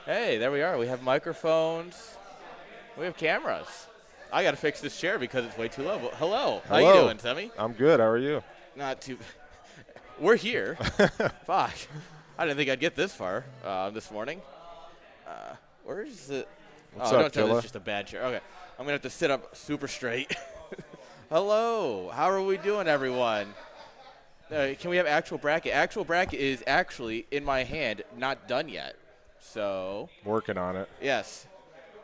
Hey, there we are. We have microphones. We have cameras. I got to fix this chair because it's way too low. But hello. How you Hello. doing, Sammy? I'm good. How are you? Not too. We're here. Fuck. I didn't think I'd get this far this morning. Where is it? What's Oh, up, don't tell me Killa? it's just a bad chair. Okay. I'm going to have to sit up super straight. Hello. How are we doing, everyone? Can we have actual bracket? Actual bracket is actually in my hand, not done yet. So, Working on it. yes.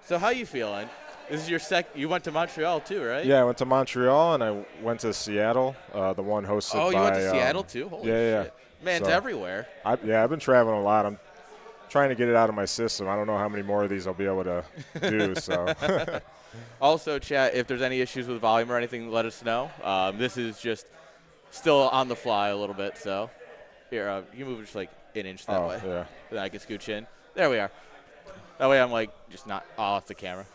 So how you feeling? This is your you went to Montreal too, right? Yeah, I went to Montreal and I went to Seattle, the one hosted by. Oh, you went to Seattle too? Holy yeah. shit. Man, it's So, everywhere. I've been traveling a lot. I'm trying to get it out of my system. I don't know how many more of these I'll be able to do. So. Also, chat, if there's any issues with volume or anything, let us know. This is just still on the fly a little bit, so. Here, you move just like an inch that way. Yeah. Then I can scooch in. There we are. That way I'm like just not off the camera.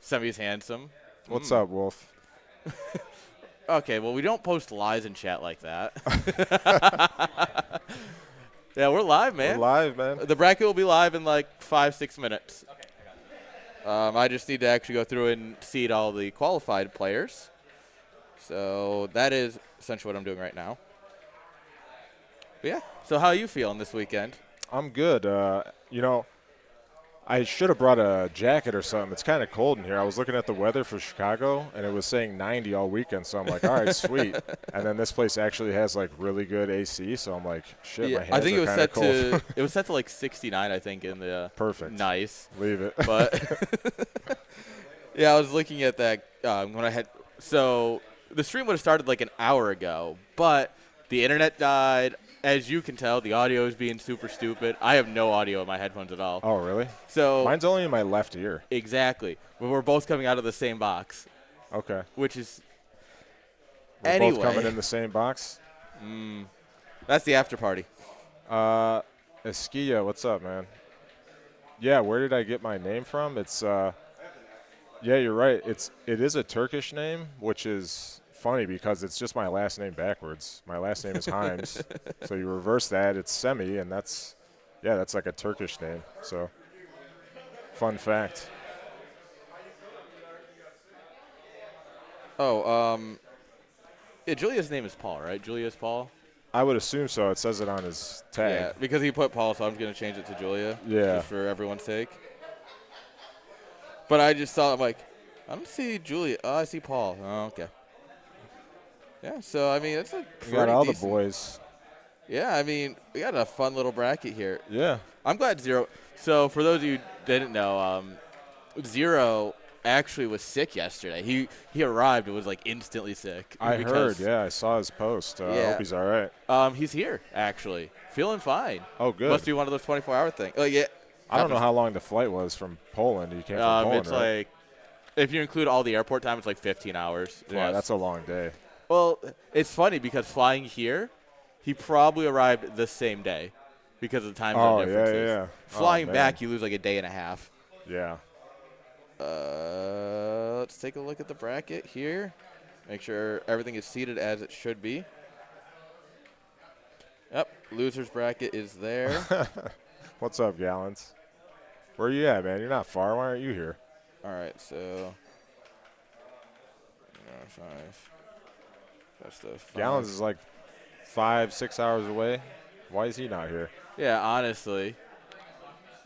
Semi's handsome. What's up, Wolf? Okay, well, we don't post lies in chat like that. Yeah, we're live, man. We're live, man. The bracket will be live in like 5-6 minutes. I just need to actually go through and seed all the qualified players. So that is essentially what I'm doing right now. But yeah, so how are you feeling this weekend? I'm good. I should have brought a jacket or something. It's kind of cold in here. I was looking at the weather for Chicago, and it was saying 90 all weekend. So I'm like, all right, sweet. And then this place actually has like really good AC. So I'm like, shit, my hands I think it are was kind of set cold. to it was set to like 69, I think, in the Perfect. nice. Leave it. But yeah, I was looking at that when I had so the stream would have started like an hour ago, but the internet died. As you can tell, the audio is being super stupid. I have no audio in my headphones at all. Oh, really? So Mine's only in my left ear. exactly. But we're both coming out of the same box, Okay. which is We're anyway. both coming in the same box. That's the after party. Esquilla, what's up, man? Yeah, where did I get my name from? It's yeah, you're right. It is a Turkish name, which is funny because it's just my last name backwards. My last name is Himes. So you reverse that, it's Semi, and that's like a Turkish name. So fun fact. Oh, yeah, Julia's name is Paul, right? Julia's Paul? I would assume so. It says it on his tag. Yeah, because he put Paul, so I'm going to change it to Julia. Yeah. Just for everyone's sake. But I just saw, I'm like, I don't see Julia. Oh, I see Paul. Oh, okay. Yeah, so, I mean, that's a We pretty got all decent. the boys. Yeah, I mean, we got a fun little bracket here. Yeah. I'm glad Zero. So, for those of you who didn't know, Zero actually was sick yesterday. He arrived and was, like, instantly sick. I heard, yeah. I saw his post. I Yeah. hope he's all right. He's here, actually. Feeling fine. Oh, good. Must be one of those 24-hour things. Oh, yeah. I don't know how long the flight was from Poland. You came from Poland, It's right? like, if you include all the airport time, it's like 15 hours. Yeah, plus. that's a long day. Well, it's funny because flying here, he probably arrived the same day because of the time zone differences. yeah. Flying man. back, you lose like a day and a half. Yeah. Let's take a look at the bracket here. Make sure everything is seated as it should be. Yep, loser's bracket is there. What's up, Gallons? Where are you at, man? You're not far. Why aren't you here? All right, so 5. That's the 5. Gallons is like 5-6 hours away. Why is he not here? Yeah, honestly,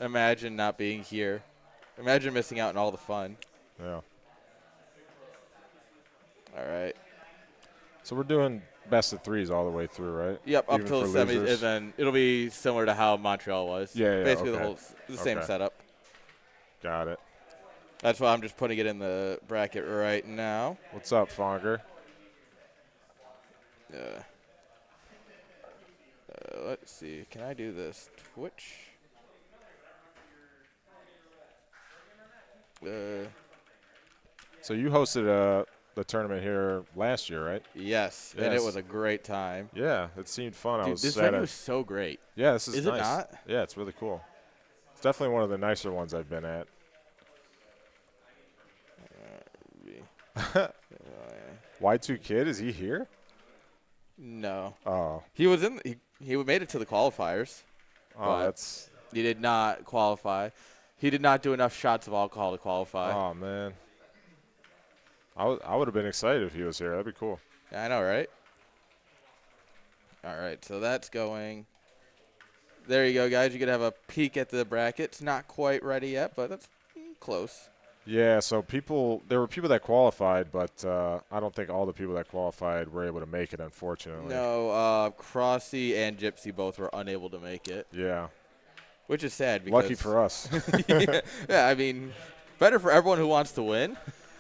imagine not being here. Imagine missing out on all the fun. Yeah. All right. So we're doing best of threes all the way through, right? Yep, up Even till the for semis, losers? and then it'll be similar to how Montreal was. Yeah, Basically okay. the same Okay. setup. Got it. That's why I'm just putting it in the bracket right now. What's up, Fonger? Let's see. Can I do this? Twitch. So you hosted the tournament here last year, right? Yes, and it Yes. was a great time. Yeah, it seemed fun. I Dude, was this sad. venue is so great. Yeah, this is Is nice. it not? Yeah, it's really cool. It's definitely one of the nicer ones I've been at. Y2 Kid, is he here? No. Oh, He was he made it to the qualifiers. oh, But- that's He did not qualify. He did not do enough shots of alcohol to qualify. Oh, man. I would have been excited if he was here. That'd be cool. Yeah, I know, right? All right, so that's going. There you go, guys. You could have a peek at the bracket. It's not quite ready yet, but that's close. Yeah, so there were people that qualified, but I don't think all the people that qualified were able to make it, unfortunately. No, Crossy and Gypsy both were unable to make it. Yeah. Which is sad. Because Lucky for us. yeah, I mean, better for everyone who wants to win,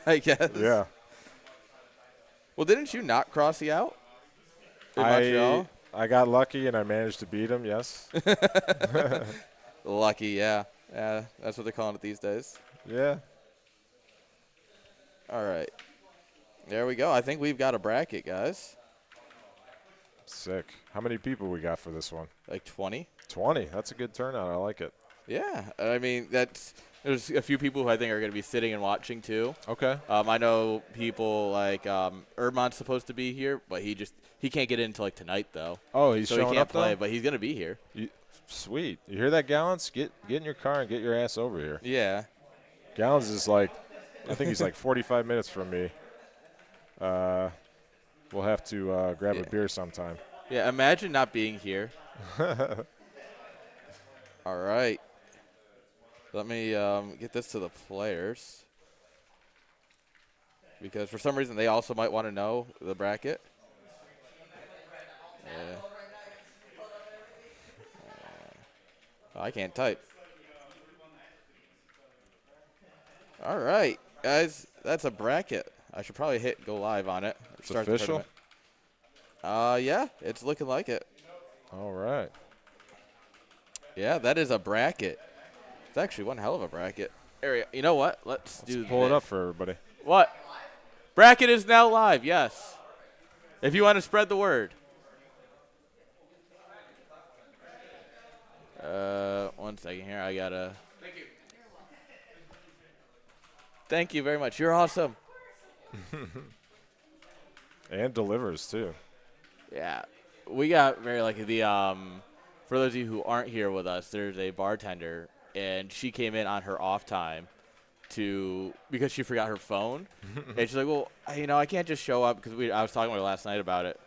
I guess. Yeah. Well, didn't you knock Crossy out in Montreal? I got lucky, and I managed to beat him, yes. Lucky, yeah. Yeah, that's what they're calling it these days. Yeah. All right. There we go. I think we've got a bracket, guys. Sick. How many people we got for this one? Like 20. 20. That's a good turnout. I like it. Yeah. I mean, there's a few people who I think are going to be sitting and watching, too. Okay. I know people like Ermon's supposed to be here, but he can't get in until like tonight, though. Oh, he's so showing he can't up, play, though? but he's going to be here. Sweet. You hear that, Gallants? Get in your car and get your ass over here. Yeah. Gallants is like, I think he's like 45 minutes from me. We'll have to grab a beer sometime. Yeah, imagine not being here. All right. Let me get this to the players. Because for some reason they also might want to know the bracket. Yeah. I can't type. All right, guys. That's a bracket. I should probably hit go live on it. It's official? Yeah, it's looking like it. All right. Yeah, that is a bracket. It's actually one hell of a bracket. You know what? Let's pull it up for everybody. What? Bracket is now live, yes. If you want to spread the word. 1 second here. I got to. Thank you. Thank you very much. You're awesome. And delivers, too. Yeah. We got very lucky. For those of you who aren't here with us, there's a bartender, and she came in on her off time because she forgot her phone. And she's like, well, I can't just show up because I was talking with her last night about it,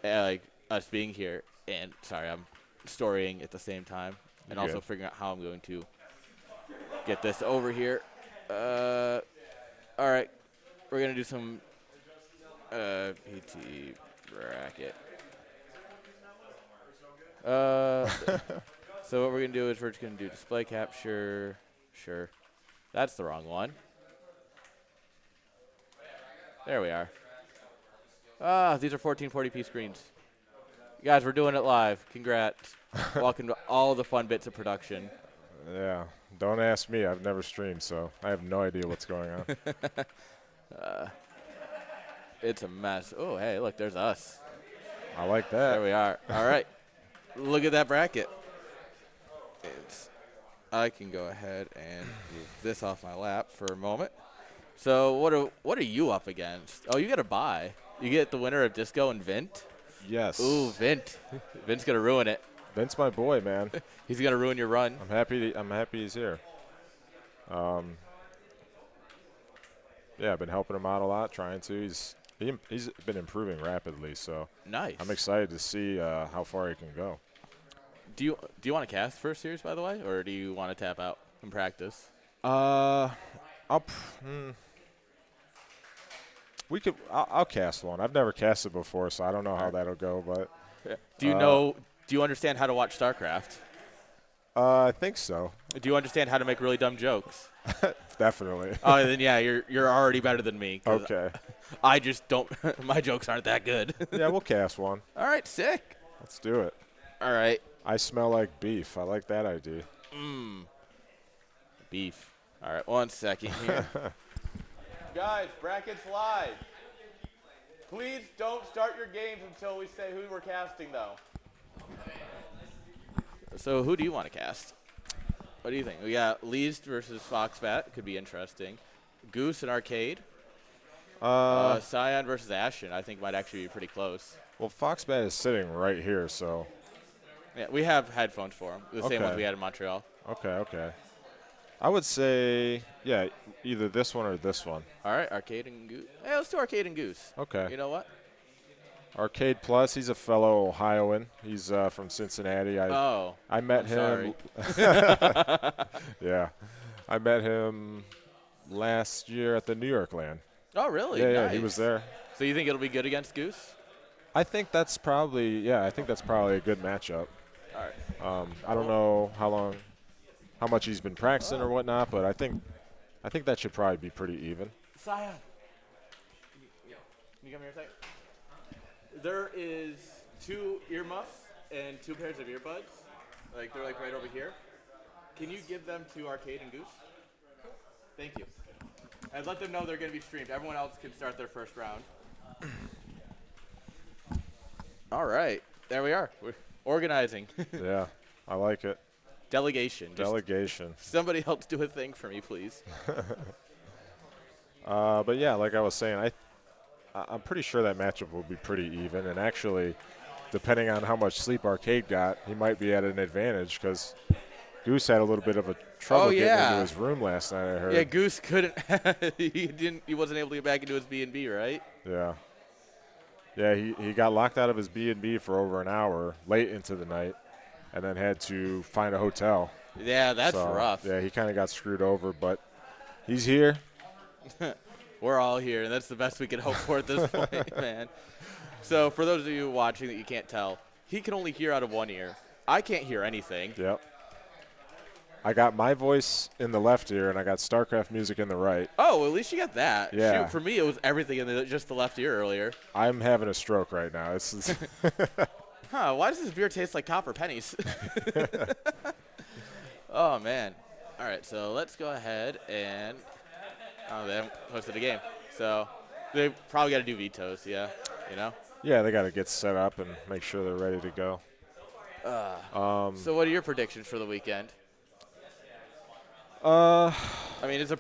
like us being here. And sorry, I'm storying at the same time and also figuring out how I'm going to get this over here. All right. We're going to do some PT bracket. So what we're going to do is we're just going to do display capture. Sure. That's the wrong one. There we are. These are 1440p screens. Guys, we're doing it live. Congrats. Welcome to all the fun bits of production. Yeah. Don't ask me. I've never streamed, so I have no idea what's going on. It's a mess. Oh, hey, look, there's us. I like that. There we are. All right. Look at that bracket. I can go ahead and move this off my lap for a moment. So what are you up against? Oh, you got to buy. You get the winner of Disco and Vint. Yes. Ooh, Vint. Vint's gonna ruin it. Vint's my boy, man. He's gonna ruin your run. I'm happy he's here. Yeah, I've been helping him out a lot, trying to. He's been improving rapidly, so nice. I'm excited to see how far he can go. Do you want to cast for a series, by the way, or do you want to tap out and practice? I'll cast one. I've never casted before, so I don't know how that'll go. But do you understand how to watch StarCraft? I think so. Do you understand how to make really dumb jokes? Definitely. Oh, then yeah, you're already better than me. Okay. I just don't. My jokes aren't that good. Yeah, we'll cast one. All right, sick. Let's do it. All right. I smell like beef. I like that idea. Beef. All right, 1 second here. Guys, brackets live. Please don't start your games until we say who we're casting, though. So who do you want to cast? What do you think? We got Least versus Foxbat. Could be interesting. Goose and Arcade. Scion versus Ashton, I think, might actually be pretty close. Well, Foxbat is sitting right here, so Yeah, we have headphones for him. The same Okay. ones we had in Montreal. Okay. I would say, yeah, either this one or this one. All right, Arcade and Goose. Hey, let's do Arcade and Goose. Okay. You know what? Arcade Plus, he's a fellow Ohioan. He's from Cincinnati. I met him. Yeah. I met him last year at the New York LAN. Oh, really? Yeah, Nice. he was there. So you think it'll be good against Goose? I think that's probably a good matchup. All right. I don't know how much he's been practicing or whatnot, but I think that should probably be pretty even. Sion. Can you come here a second? There is 2 earmuffs and 2 pairs of earbuds. They're right over here. Can you give them to Arcade and Goose? Thank you. And let them know they're going to be streamed. Everyone else can start their first round. All right. There we are. We're organizing. Yeah, I like it. Delegation. Delegation. Somebody else do a thing for me, please. But yeah, like I was saying, I'm pretty sure that matchup will be pretty even. And actually, depending on how much sleep Arcade got, he might be at an advantage because Goose had a little bit of a trouble getting into his room last night, I heard. Yeah, Goose couldn't. He wasn't able to get back into his B&B, right? Yeah. Yeah, he got locked out of his B&B for over an hour late into the night and then had to find a hotel. Yeah, that's rough. Yeah, he kind of got screwed over, but he's here. We're all here, and that's the best we can hope for at this point, man. So for those of you watching that you can't tell, he can only hear out of one ear. I can't hear anything. Yep. I got my voice in the left ear, and I got StarCraft music in the right. Oh, well, at least you got that. Yeah. Shoot, for me, it was everything in just the left ear earlier. I'm having a stroke right now. Huh, why does this beer taste like copper pennies? Oh, man. All right, so let's go ahead and they haven't posted a game. So they probably got to do vetoes, yeah, you know? Yeah, they got to get set up and make sure they're ready to go. So what are your predictions for the weekend? I mean, it's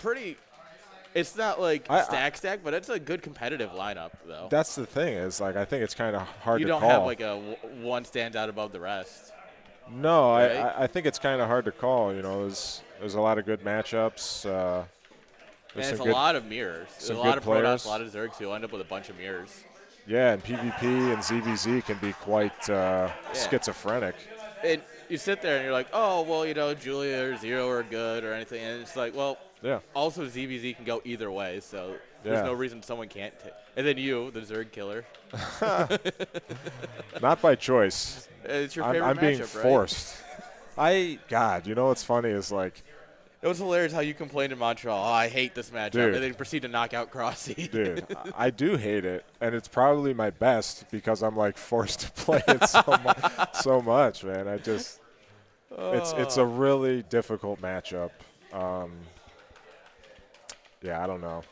not like stack, but it's a good competitive lineup, though. That's the thing is, like, I think it's kind of hard to call. You don't have, like, one stands out above the rest. No, right? I think it's kind of hard to call. You know, there's a lot of good matchups. And it's a lot of mirrors. There's a lot of players. Protoss, a lot of Zergs who end up with a bunch of mirrors. Yeah, and PvP and ZVZ can be quite schizophrenic. And you sit there and you're like, oh, well, you know, Julia or Zero are good or anything. And it's like, well, also ZVZ can go either way. So there's no reason someone can't. And then you, the Zerg killer. Not by choice. It's your favorite I'm being matchup, forced. God, you know what's funny is, like, it was hilarious how you complained in Montreal. Oh, I hate this matchup. Dude. And then proceed to knock out Crossy. Dude, I do hate it. And it's probably my best because I'm, like, forced to play it so much, man. It's a really difficult matchup. Yeah, I don't know.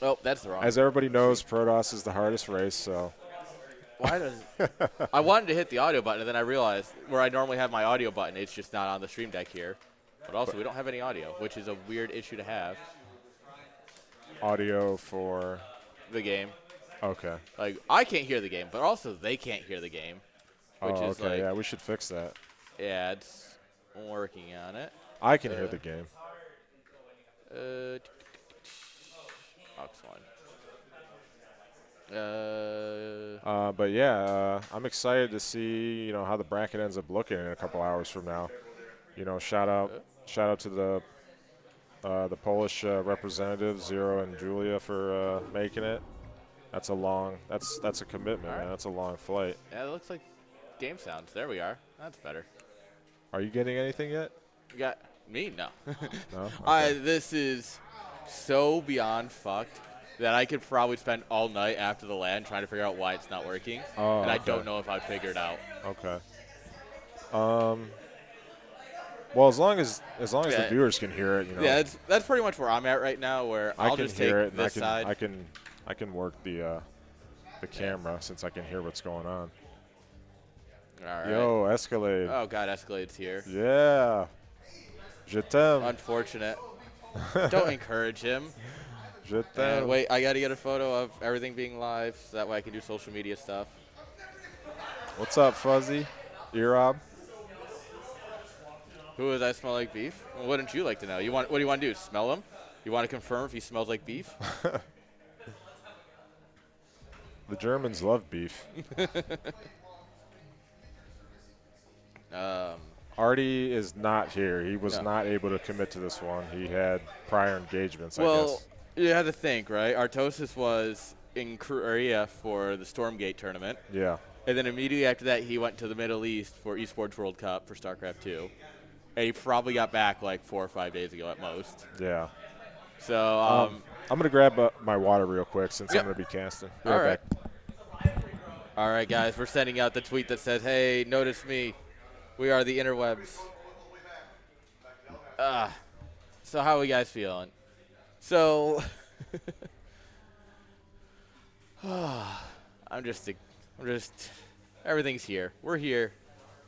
Oh, that's the wrong. As everybody knows, Protoss is the hardest race, so. Why does I wanted to hit the audio button, and then I realized where I normally have my audio button, it's just not on the stream deck here. But also, we don't have any audio, which is a weird issue to have. Audio for the game. Okay. Like, I can't hear the game, but also they can't hear the game. Which is okay. like, Yeah, we should fix that. Yeah, it's working on it. I can hear the game. But yeah, I'm excited to see, you know, how the bracket ends up looking in a couple hours from now. You know, shout out to the Polish representatives, Zero and Julia, for making it. That's a commitment, man. That's a long flight. Yeah, it looks like game sounds. There we are. That's better. Are you getting anything yet? You got me? No. No. Okay. This is so beyond fucked that I could probably spend all night after the LAN trying to figure out why it's not working. Oh, and I don't know if I'd figure it out. Okay. Well, as long as the viewers can hear it, you know. Yeah, that's pretty much where I'm at right now. Where I'll just take this side. I can work the camera since I can hear what's going on. All right. Yo, Escalade. Oh God, Escalade's here. Yeah. Je t'aime. Unfortunate. Don't encourage him. Je t'aime. Wait, I got to get a photo of everything being live so that way I can do social media stuff. What's up, Fuzzy? Erob. Who does I smell like beef? Well, wouldn't you like to know? What do you want to do? Smell him? You want to confirm if he smells like beef? The Germans love beef. Artie is not here. He was not able to commit to this one. He had prior engagements, I guess. Well, you had to think, right? Artosis was in Korea for the Stormgate tournament. Yeah. And then immediately after that, he went to the Middle East for Esports World Cup for StarCraft 2. And he probably got back like 4 or 5 days ago at most. Yeah. So I'm going to grab my water real quick since I'm going to be casting. All right. All right, guys. We're sending out the tweet that says, hey, notice me. We are the interwebs. So how are you guys feeling? So I'm just everything's here. We're here.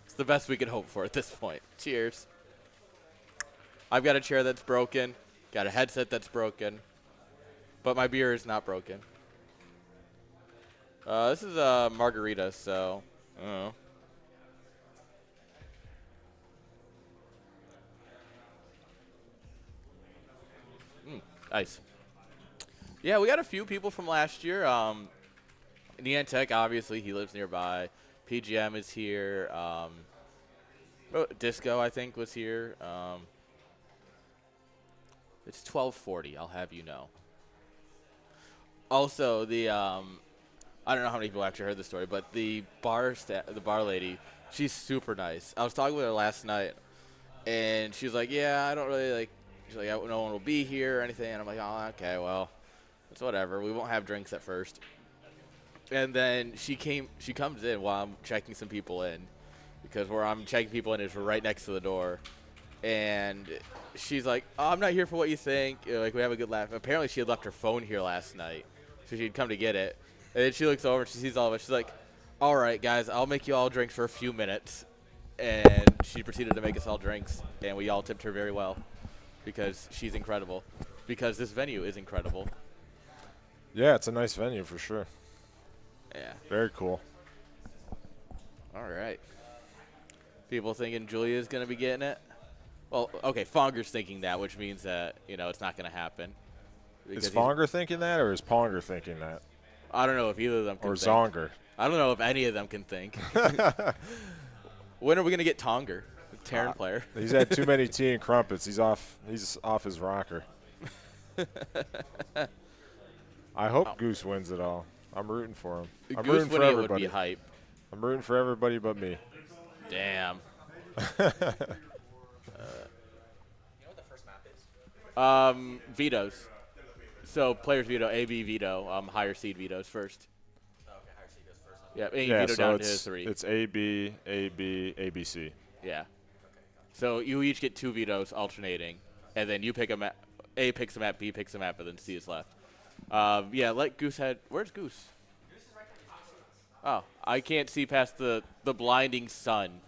It's the best we can hope for at this point. Cheers. I've got a chair that's broken, got a headset that's broken, but my beer is not broken. This is a margarita, so I don't know. Nice. Yeah, we got a few people from last year. Niantic, obviously, he lives nearby. PGM is here. Disco, I think, was here. It's 12:40. I'll have you know. Also, the I don't know how many people actually heard the story, but the bar lady, she's super nice. I was talking with her last night, and she's like, "Yeah, I don't really like." She's like, "No one will be here or anything," and I'm like, "Oh, okay, well, it's whatever. We won't have drinks at first." And then she comes in while I'm checking some people in, because where I'm checking people in is right next to the door. And she's like, "Oh, I'm not here for what you think. Like, we have a good laugh." Apparently, she had left her phone here last night, so she'd come to get it. And then she looks over and she sees all of us. She's like, "All right, guys, I'll make you all drinks for a few minutes." And she proceeded to make us all drinks, and we all tipped her very well because she's incredible, because this venue is incredible. Yeah, it's a nice venue for sure. Yeah. Very cool. All right. People thinking Julia's going to be getting it? Well, okay, Fonger's thinking that, which means that, it's not going to happen. Is Fonger thinking that, or is Ponger thinking that? I don't know if either of them can or think. Or Zonger. I don't know if any of them can think. When are we going to get Tonger, the Terran player? He's had too many tea and crumpets. He's off his rocker. I hope Goose wins it all. I'm rooting for him. I'm Goose rooting for everybody. Would be hype. I'm rooting for everybody but me. Damn. You know what the first map is? Vetoes. So players veto, AB veto, higher seed vetoes first. Oh, okay, higher seed goes first. Yeah, veto so down to 3. It's AB, AB, ABC. Yeah. Okay, so you each get 2 vetoes alternating, and then you pick a map. A picks a map, B picks a map, and then C is left. Yeah, let Goose head. Where's Goose? Goose is right there. Oh, I can't see past the blinding sun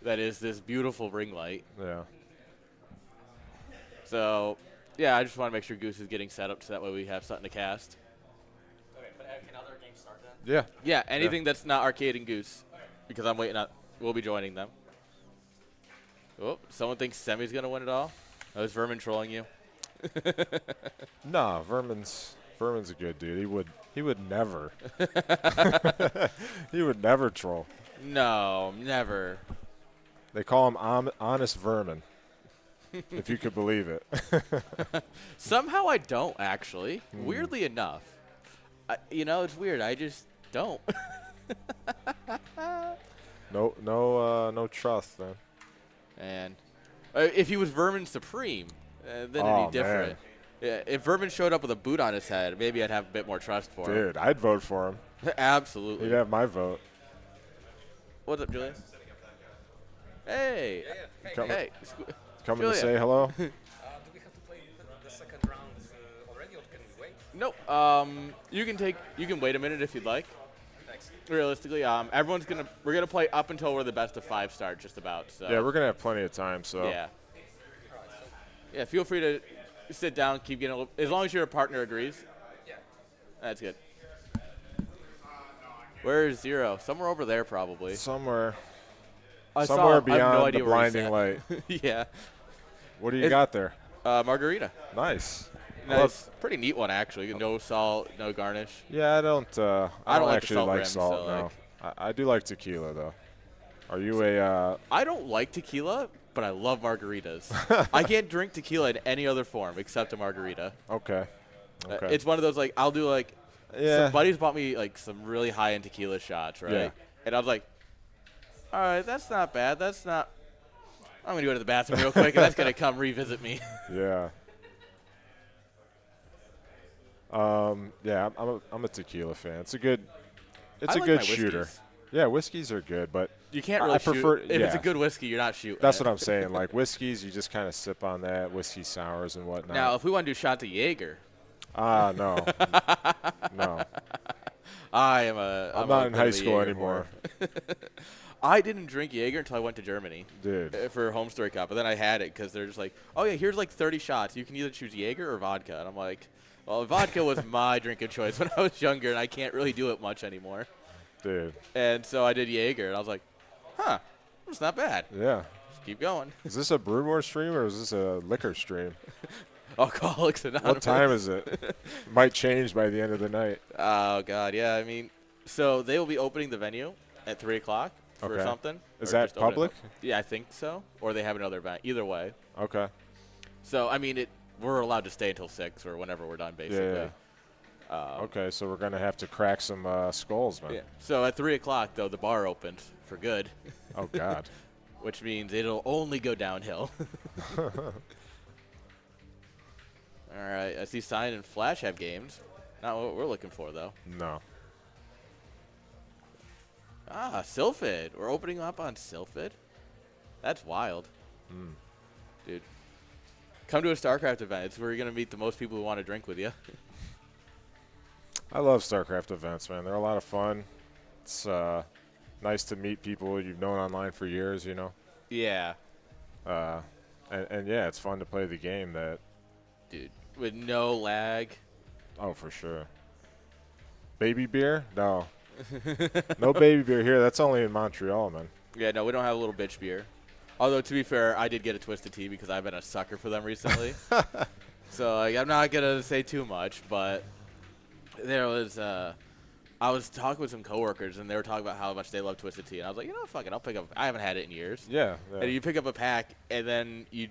that is this beautiful ring light. Yeah. So, yeah, I just want to make sure Goose is getting set up so that way we have something to cast. Okay, but can other games start then? Yeah. Yeah, anything that's not Arcade and Goose, because I'm waiting on. We'll be joining them. Oh, someone thinks Semi's going to win it all? Oh, is Vermin trolling you? No, Vermin's a good dude. He would never. He would never troll. No, never. They call him Honest Vermin, if you could believe it. Somehow I don't, actually. Weirdly enough. It's weird. I just don't. No trust, man. And if he was Vermin Supreme, then it'd be different. Man. Yeah, if Vermin showed up with a boot on his head, maybe I'd have a bit more trust for him. Dude, I'd vote for him. Absolutely. He'd have my vote. What's up, Julius? Hey. Hey. Coming Julia. to say hello? Do we have to play the second round already, or can we wait? Nope. You can wait a minute if you'd like. Thanks. Realistically, we're gonna play up until we're the best of 5 start, just about. So. Yeah, we're gonna have plenty of time. So. Yeah. Yeah. Feel free to sit down, keep getting a little, as long as your partner agrees. Yeah. That's good. Where is 0? Somewhere over there, probably. Somewhere. I Somewhere saw, I have no beyond idea the where he's blinding at. light. Yeah. What do you got there? Margarita. Nice. Nice. Pretty neat one, actually. No salt, no garnish. Yeah, I don't I don't like the actually salt like rims, salt. so, No, like- I do like tequila though. Are you a? I don't like tequila, but I love margaritas. I can't drink tequila in any other form except a margarita. Okay. Okay. It's one of those, like, I'll do, like, yeah. some buddies bought me, like, some really high-end tequila shots, right? Yeah. And I was like, all right, that's not bad. That's not – I'm going to go to the bathroom real quick, and that's going to come revisit me. Yeah. Yeah, I'm a tequila fan. It's a good I like good my shooter. whiskeys. Yeah, whiskeys are good, but You can't I really prefer- shoot. If it's a yeah. good whiskey, you're not shooting. that's what I'm saying. Like whiskeys, you just kind of sip on that, whiskey sours and whatnot. Now, if we want to do shots of Jaeger, no, no. I'm not in bit high of a school Jaeger anymore, whore. I didn't drink Jaeger until I went to Germany dude. for Home Story Cup, but then I had it because they're just like, oh, yeah, here's like 30 shots. You can either choose Jaeger or vodka. And I'm like, well, vodka was my drink of choice when I was younger, and I can't really do it much anymore. Dude. And so I did Jaeger, and I was like, huh, it's not bad. Yeah. Just keep going. Is this a Brood War stream or is this a liquor stream? Alcoholics Anonymous. What time is it? Might change by the end of the night. Oh, God, yeah. I mean, so they will be opening the venue at 3 o'clock for Okay. something. Is or that just open it public? up. Yeah, I think so. Or they have another event. Either way. Okay. So, I mean, we're allowed to stay until 6 or whenever we're done, basically. Yeah. Okay, so we're gonna have to crack some skulls, man. Yeah. So at 3 o'clock, though, the bar opens for good, Oh God. which means it'll only go downhill. All right, I see Sign and Flash have games. Not what we're looking for, though. No. Ah, Sylphid. We're opening up on Sylphid? That's wild. Dude. Come to a StarCraft event. It's where you're going to meet the most people who want to drink with you. I love StarCraft events, man. They're a lot of fun. It's nice to meet people you've known online for years, you know. Yeah. And yeah, it's fun to play the game that. Dude, with no lag. Oh, for sure. Baby beer? No. No baby beer here. That's only in Montreal, man. Yeah, no, we don't have a little bitch beer. Although, to be fair, I did get a Twisted Tea because I've been a sucker for them recently. So like, I'm not going to say too much, but there was I was talking with some coworkers, and they were talking about how much they love Twisted Tea. And I was like, you know, fuck it, I'll pick up. I haven't had it in years. Yeah. And you pick up a pack, and then you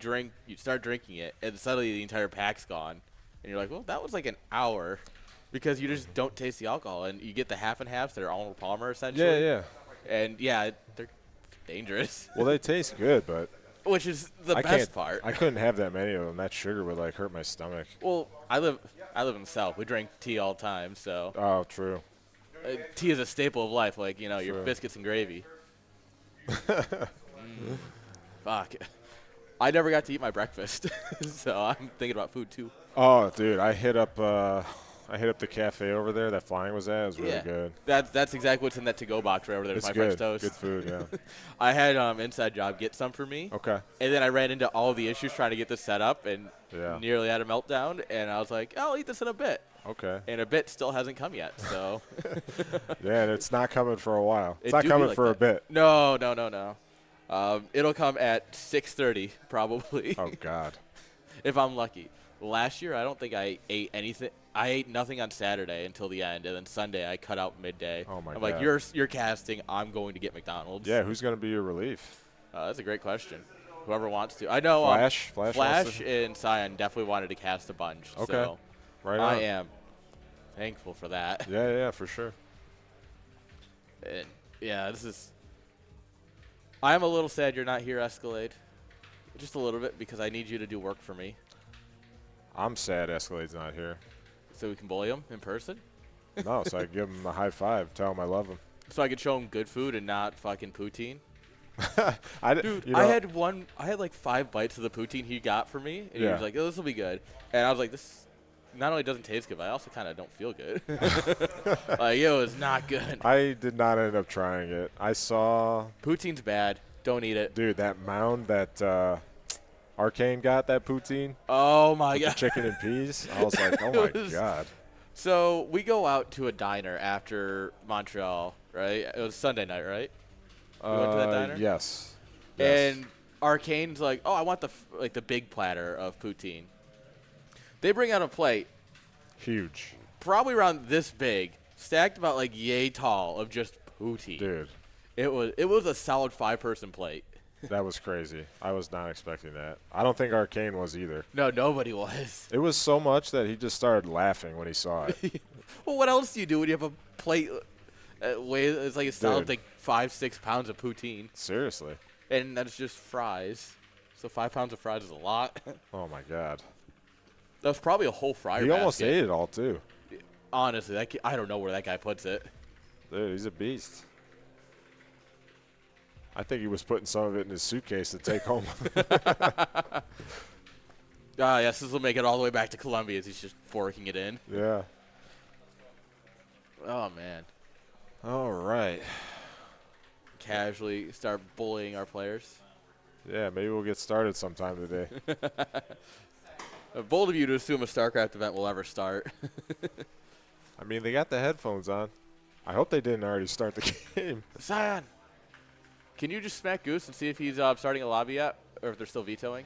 start drinking it, and suddenly the entire pack's gone. And you're like, well, that was like an hour because you just don't taste the alcohol. And you get the half and halves that are Arnold Palmer, essentially. Yeah. And, yeah, they're dangerous. Well, they taste good, but Which is the best part. I couldn't have that many of them. That sugar would like hurt my stomach. Well, I live in the South. We drink tea all the time, so Oh, true. tea is a staple of life, like, you know, your Sure. biscuits and gravy. Fuck. I never got to eat my breakfast, so I'm thinking about food too. Oh, dude, I hit up the cafe over there that Flying was at. It was really good. That's exactly what's in that to-go box right over there. It's My good. French toast. Good food, yeah. I had Inside Job get some for me. Okay. And then I ran into all the issues trying to get this set up and Yeah. nearly had a meltdown. And I was like, I'll eat this in a bit. Okay. And a bit still hasn't come yet, so. Yeah, and it's not coming for a while. It's It not do be coming like for a that. bit. No. It'll come at 6:30 probably. Oh God. If I'm lucky. Last year, I don't think I ate anything. I ate nothing on Saturday until the end, and then Sunday I cut out midday. Oh, my I'm like, God. you're casting. I'm going to get McDonald's. Yeah, who's gonna be your relief? That's a great question. Whoever wants to. I know. Flash wants Flash to- and Cyan definitely wanted to cast a bunch. Okay. So Right I on. am thankful for that. Yeah, for sure. And yeah, this is. I am a little sad you're not here, Escalade. Just a little bit, because I need you to do work for me, I'm sad Escalade's not here. so we can bully him in person. No, so I give him a high five, tell him I love him. So I could show him good food and not fucking poutine. Dude, I had like 5 bites of the poutine he got for me, and he Yeah. was like, "Oh, this will be good." And I was like, "This not only doesn't taste good, but I also kind of don't feel good." Like, it was not good. I did not end up trying it. I saw, Poutine's bad. Don't eat it. dude, that mound that Arcane got, that poutine, Oh my the god. chicken and peas. I was like, oh my It was- God. So we go out to a diner after Montreal, right? It was Sunday night, right? We went to that diner? Yes. And Arcane's like, oh, I want the big platter of poutine. They bring out a plate. Huge. Probably around this big, stacked about like yay tall of just poutine. Dude. It was a solid 5-person plate. That was crazy. I was not expecting that. I don't think Arcane was either. No, nobody was. It was so much that he just started laughing when he saw it. Well, what else do you do when you have a plate it's like a solid like 5-6 pounds of poutine, Seriously. and that's just fries. So 5 pounds of fries is a lot. Oh, my God. That was probably a whole fryer He almost basket. ate it all, too. Honestly, I don't know where that guy puts it. Dude, he's a beast. I think he was putting some of it in his suitcase to take home. Yes, this will make it all the way back to Columbia as he's just forking it in. Yeah. Oh, man. All right. Casually start bullying our players. Yeah, maybe we'll get started sometime today. Bold of you to assume a StarCraft event will ever start. I mean, they got the headphones on. I hope they didn't already start the game. Scion, can you just smack Goose and see if he's starting a lobby yet, or if they're still vetoing?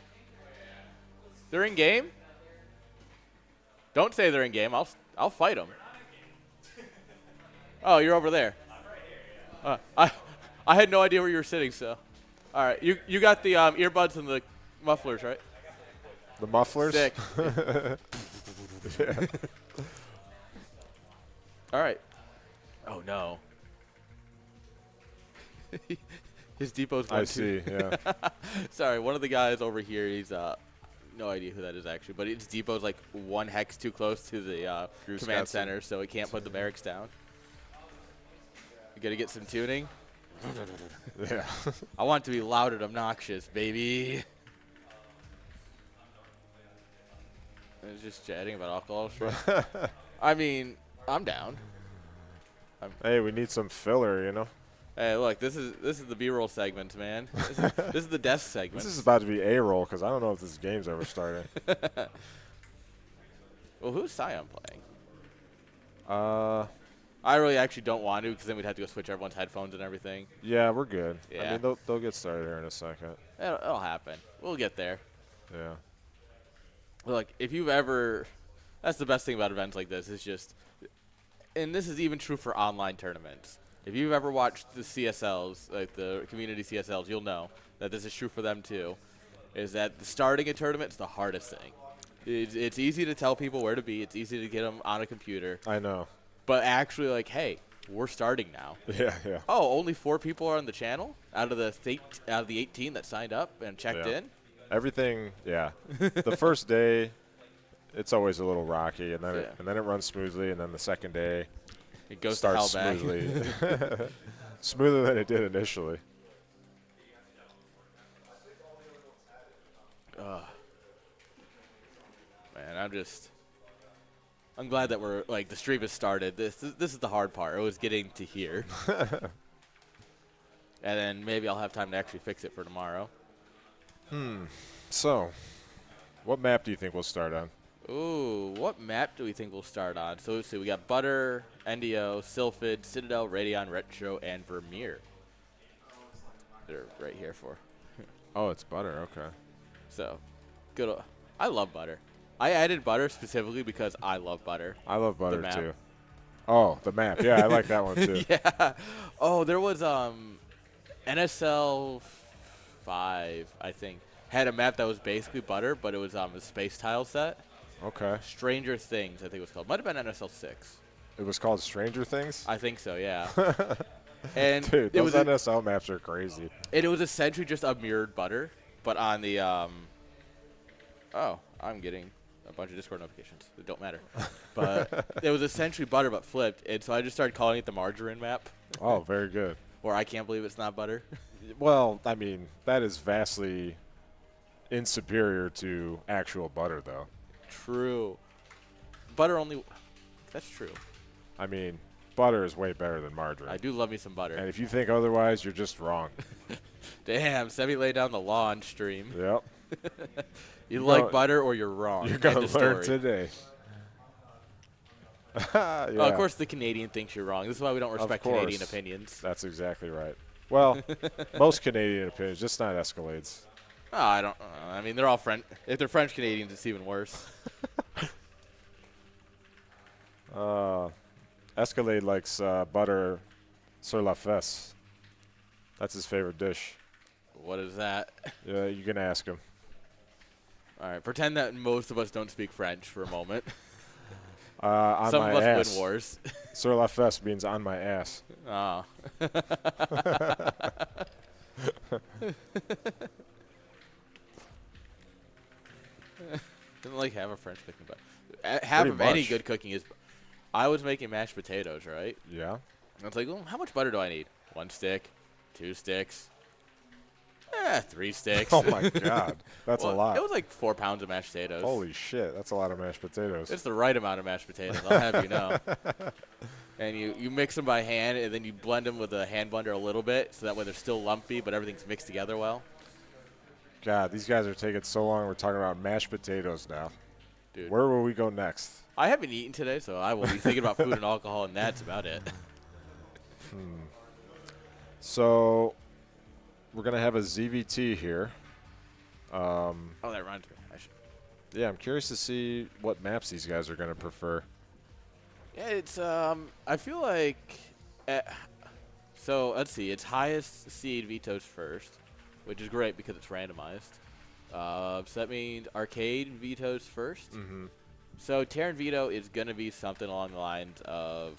They're in game? Don't say they're in game. I'll fight them. Oh, you're over there. I had no idea where you were sitting, so. All right, you got the earbuds and the mufflers, right? The mufflers? Sick. Yeah. All right. Oh, no. His depot's going I see, yeah. Sorry, one of the guys over here, he's no idea who that is actually, but his depot's like 1 hex too close to the command center, so he can't put the barracks down. You got to get some tuning. Yeah. I want it to be loud and obnoxious, baby. I was just chatting about alcohol. I mean, I'm down. Hey, we need some filler, you know? Hey, look, this is the B-roll segment, man. This is the desk segment. This is about to be A-roll because I don't know if this game's ever started. Well, who's Scion playing? I really actually don't want to because then we'd have to go switch everyone's headphones and everything. Yeah, we're good. Yeah. I mean, they'll get started here in a second. It'll happen. We'll get there. Yeah. Look, if you've ever – that's the best thing about events like this is just – and this is even true for online tournaments. If you've ever watched the CSLs, like the community CSLs, you'll know that this is true for them too, is that starting a tournament is the hardest thing. It's easy to tell people where to be. It's easy to get them on a computer. I know. But actually, like, hey, we're starting now. Yeah, yeah. Oh, only 4 people are on the channel out of the 18 that signed up and checked in? Everything, yeah. The first day, it's always a little rocky, and then it runs smoothly, and then the second day it goes starts to hell back. smoothly. Smoother than it did initially. Man, I'm glad that we're like the stream has started. This is the hard part. It was getting to here. And then maybe I'll have time to actually fix it for tomorrow. So, what map do you think we'll start on? Ooh, what map do we think we'll start on? So let's see, we got Butter, NDO, Sylphid, Citadel, Radeon, Retro, and Vermeer. They're right here for. Oh, it's Butter, okay. So, good. I love Butter. I added Butter specifically because I love Butter. I love Butter map. too. Oh, the map. Yeah, I like that one too. Yeah. Oh, there was NSL 5, I think, had a map that was basically Butter, but it was a space tile set. Okay. Stranger Things, I think it was called. Might have been NSL 6. It was called Stranger Things? I think so, yeah. And Dude, it those was NSL maps are crazy. it was essentially just a mirrored Butter, but on the oh, I'm getting a bunch of Discord notifications. It don't matter. But it was essentially Butter but flipped, and so I just started calling it the margarine map. Oh, very good. Or I can't believe it's not Butter. Well, I mean, that is vastly inferior to actual Butter, though. True. Butter only. That's true. I mean, Butter is way better than margarine. I do love me some Butter. And if you think otherwise, you're just wrong. Damn, Semi laid down the law on stream. Yep. You like Butter or you're wrong. You're going End to of learn story. today. Yeah. Oh, of course the Canadian thinks you're wrong. This is why we don't respect course. Canadian opinions. That's exactly right. Well, most Canadian opinions, just not Escalades. Oh, I don't. I mean, they're all French. If they're French Canadians, it's even worse. Escalade likes butter sur la fesse. That's his favorite dish. What is that? Yeah, you can ask him. All right, pretend that most of us don't speak French for a moment. On Some my of us ass. win wars. Sur la fesse means on my ass. Oh. Doesn't like have a French cooking, but half Pretty of any much. good cooking is. I was making mashed potatoes, right? Yeah. And it's like, well, how much butter do I need? 1 stick, 2 sticks, 3 sticks. Oh my God, that's Well, a lot. It was like 4 pounds of mashed potatoes. Holy shit, that's a lot of mashed potatoes. It's the right amount of mashed potatoes, I'll have you know. And you mix them by hand, and then you blend them with a hand blender a little bit, so that way they're still lumpy, but everything's mixed together well. God, these guys are taking so long. We're talking about mashed potatoes now. Dude, Where will we go next? I haven't eaten today, so I will be thinking about food and alcohol, and that's about it. So we're going to have a ZVT here. Oh, that reminds me. Yeah, I'm curious to see what maps these guys are going to prefer. Yeah, it's I feel like so let's see, it's highest seed vetoes first, which is great because it's randomized. So that means arcade vetoes first. Mm-hmm. So Terran veto is gonna be something along the lines of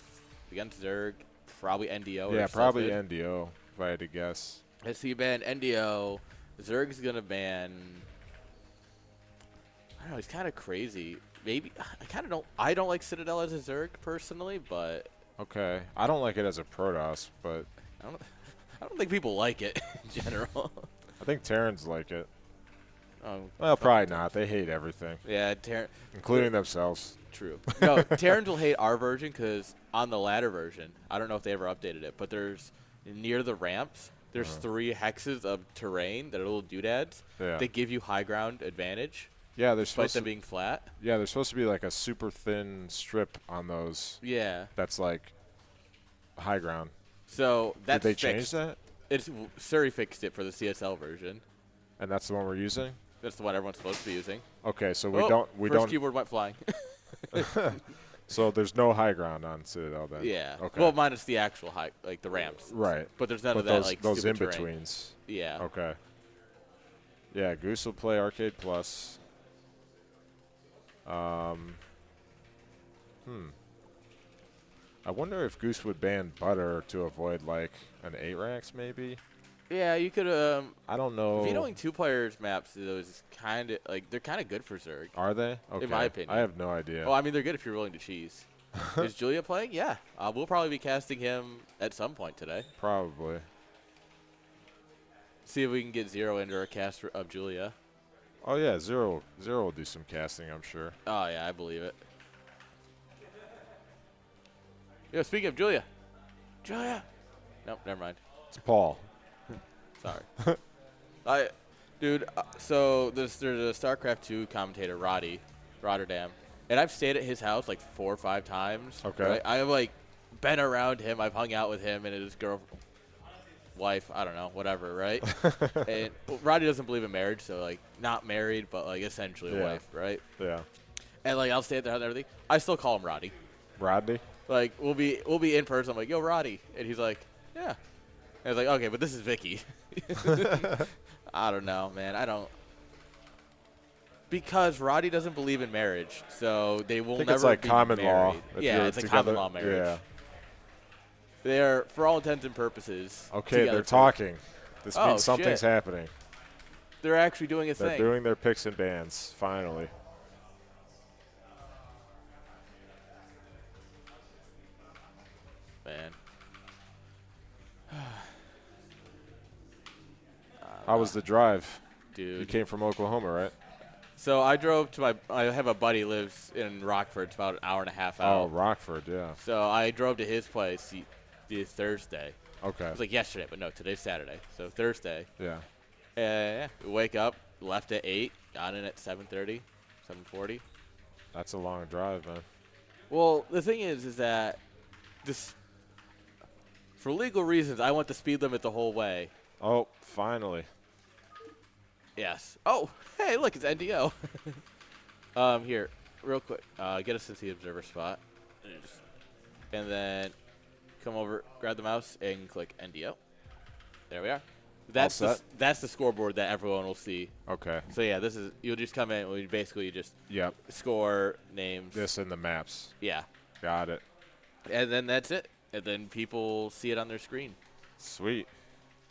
against Zerg, probably NDO. Yeah, or probably something. NDO, if I had to guess. Let's see, ban NDO. Zerg's gonna ban. I don't know. He's kind of crazy. Maybe I kind of don't. I don't like Citadel as a Zerg personally, but Okay. I don't like it as a Protoss, but I don't think people like it in general. I think Terrans like it. Um, Well, probably not. They hate everything, yeah, Terran. including themselves. True. No, Terrans will hate our version because on the latter version, I don't know if they ever updated it, but there's near the ramps, there's 3 hexes of terrain that are little doodads. Yeah. They give you high ground advantage, Yeah, they're despite supposed them to. being flat. Yeah, there's supposed to be like a super thin strip on those. Yeah. That's like high ground. So that's Did they fixed. change that? It's Surrey fixed it for the CSL version. And that's the one we're using. That's the one everyone's supposed to be using. Okay, so we Oh, don't. We first don't. keyword went flying. So there's no high ground on Citadel then. Yeah. Okay. Well, minus the actual high, like the ramps. Right. But there's none But of that those like those in stupid terrain. betweens. Yeah. Okay. Yeah, Goose will play Arcade Plus. I wonder if Goose would ban Butter to avoid like an 8-Rax maybe. Yeah, you could. I don't know. Vetoing 2 players maps is kind of like they're kind of good for Zerg. Are they? Okay. my opinion. I have no idea. Well, I mean they're good if you're willing to cheese. Is Julia playing? Yeah. We'll probably be casting him at some point today. Probably. See if we can get Zero into our cast of Julia. Oh yeah, Zero will do some casting, I'm sure. Oh yeah, I believe it. Yo, speaking of Julia. Julia. Nope, never mind. It's Paul. Sorry. Dude, so there's a StarCraft 2 commentator, Rotterdam, and I've stayed at his house like 4 or 5 times. Okay. Right? I've like been around him. I've hung out with him and his wife. I don't know, whatever, right? And Roddy doesn't believe in marriage, so like not married, but like essentially a Yeah. wife, right? Yeah. And like I'll stay at their house and everything. I still call him Roddy. Rodney? Like we'll be in person. I'm like, yo, Roddy, and he's like, yeah. And I was like, okay, but this is Vicky. I don't know, man. I don't. Because Roddy doesn't believe in marriage, so they will I think never it's like be common law. married. if Yeah, you're it's a together. common law marriage. Yeah. They're, for all intents and purposes, Okay, together they're for- talking. This Oh, means something's shit. happening. They're actually doing a They're thing. doing their picks and bans, finally. Man. How was the drive? Dude. You came from Oklahoma, right? So I drove to I have a buddy who lives in Rockford. It's about an hour and a half out. Oh, Rockford, yeah. So I drove to his place the Thursday. Okay. It was like yesterday, but no, today's Saturday. So Thursday. Yeah. Yeah, we wake up, left at 8, got in at 7:30, 7:40. That's a long drive, man. Well, the thing is that this For legal reasons, I want the speed limit the whole way. Oh, finally. Yes. Oh, hey, look, it's NDO. Here, real quick, get us into the observer spot. And then come over, grab the mouse, and click NDO. There we are. That's the scoreboard that everyone will see. Okay. So yeah, this is you'll just come in and you basically just score names. This in the maps. Yeah. Got it. And then that's it. And then people see it on their screen. Sweet.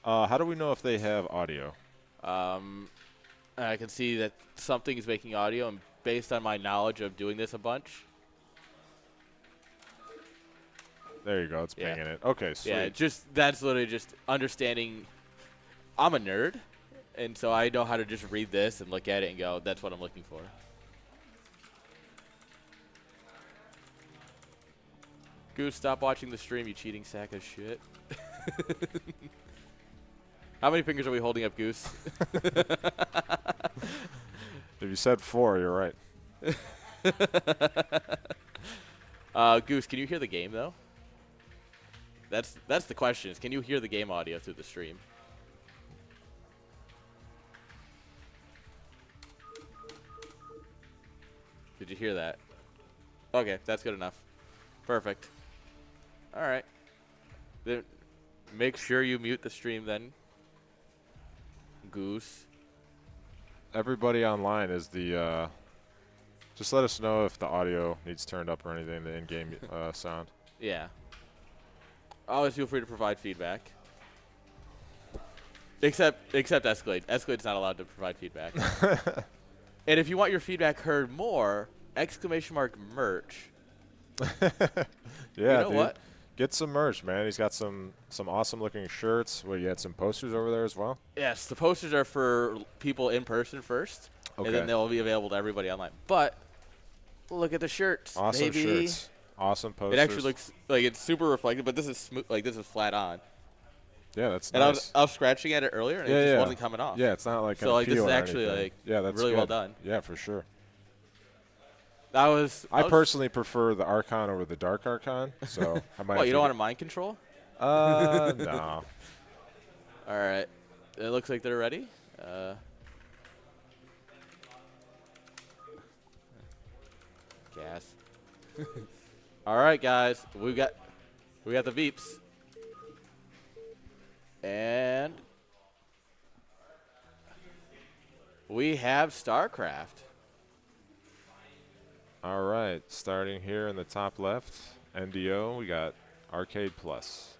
How do we know if they have audio? I can see that something is making audio, and based on my knowledge of doing this a bunch. There you go. It's pinging it. Okay, sweet. Yeah, that's literally just understanding. I'm a nerd, and so I know how to just read this and look at it and go, that's what I'm looking for. Goose, stop watching the stream, you cheating sack of shit. How many fingers are we holding up, Goose? If you said 4, you're right. Goose, can you hear the game, though? That's the question. Is can you hear the game audio through the stream? Did you hear that? Okay, that's good enough. Perfect. All right. Then make sure you mute the stream then. Goose. Everybody online is the just let us know if the audio needs turned up or anything, the in-game sound. Yeah. Always feel free to provide feedback. Except Escalade. Escalade's not allowed to provide feedback. And if you want your feedback heard more, ! Merch. Yeah, you know dude. What? Get some merch, man. He's got some awesome looking shirts. Well, you had some posters over there as well? Yes, the posters are for people in person first, and then they'll be available to everybody online. But look at the shirts. Awesome baby. shirts. Awesome posters. It actually looks like it's super reflective, but this is smooth, like this is flat on. Yeah, that's and nice. I was scratching at it earlier, and it just wasn't coming off. Yeah, it's not like so like this is or actually anything. like that's really good. well done. Yeah, for sure. I personally prefer the Archon over the Dark Archon, so I might. What, you don't want a mind control? No. All right, it looks like they're ready. Gas. All right, guys, we got the Veeps, and we have StarCraft. All right, starting here in the top left, NDO, we got Arcade Plus.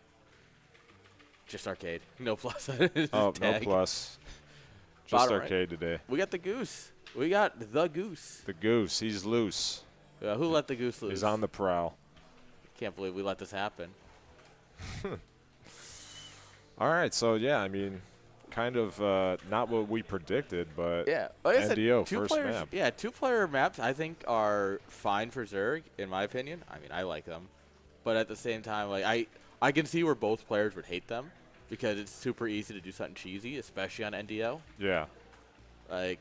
Just Arcade, no plus. Oh, tag. no plus. Just Bottom Arcade right. today. We got the Goose. We got the Goose. The Goose, he's loose. Who let the Goose loose? He's on the prowl. Can't believe we let this happen. All right, so yeah, I mean, kind of not what we predicted, but yeah, like NDO said, first map. Yeah, 2-player maps I think are fine for Zerg, in my opinion. I mean, I like them, but at the same time, like I can see where both players would hate them because it's super easy to do something cheesy, especially on NDO. Yeah. Like.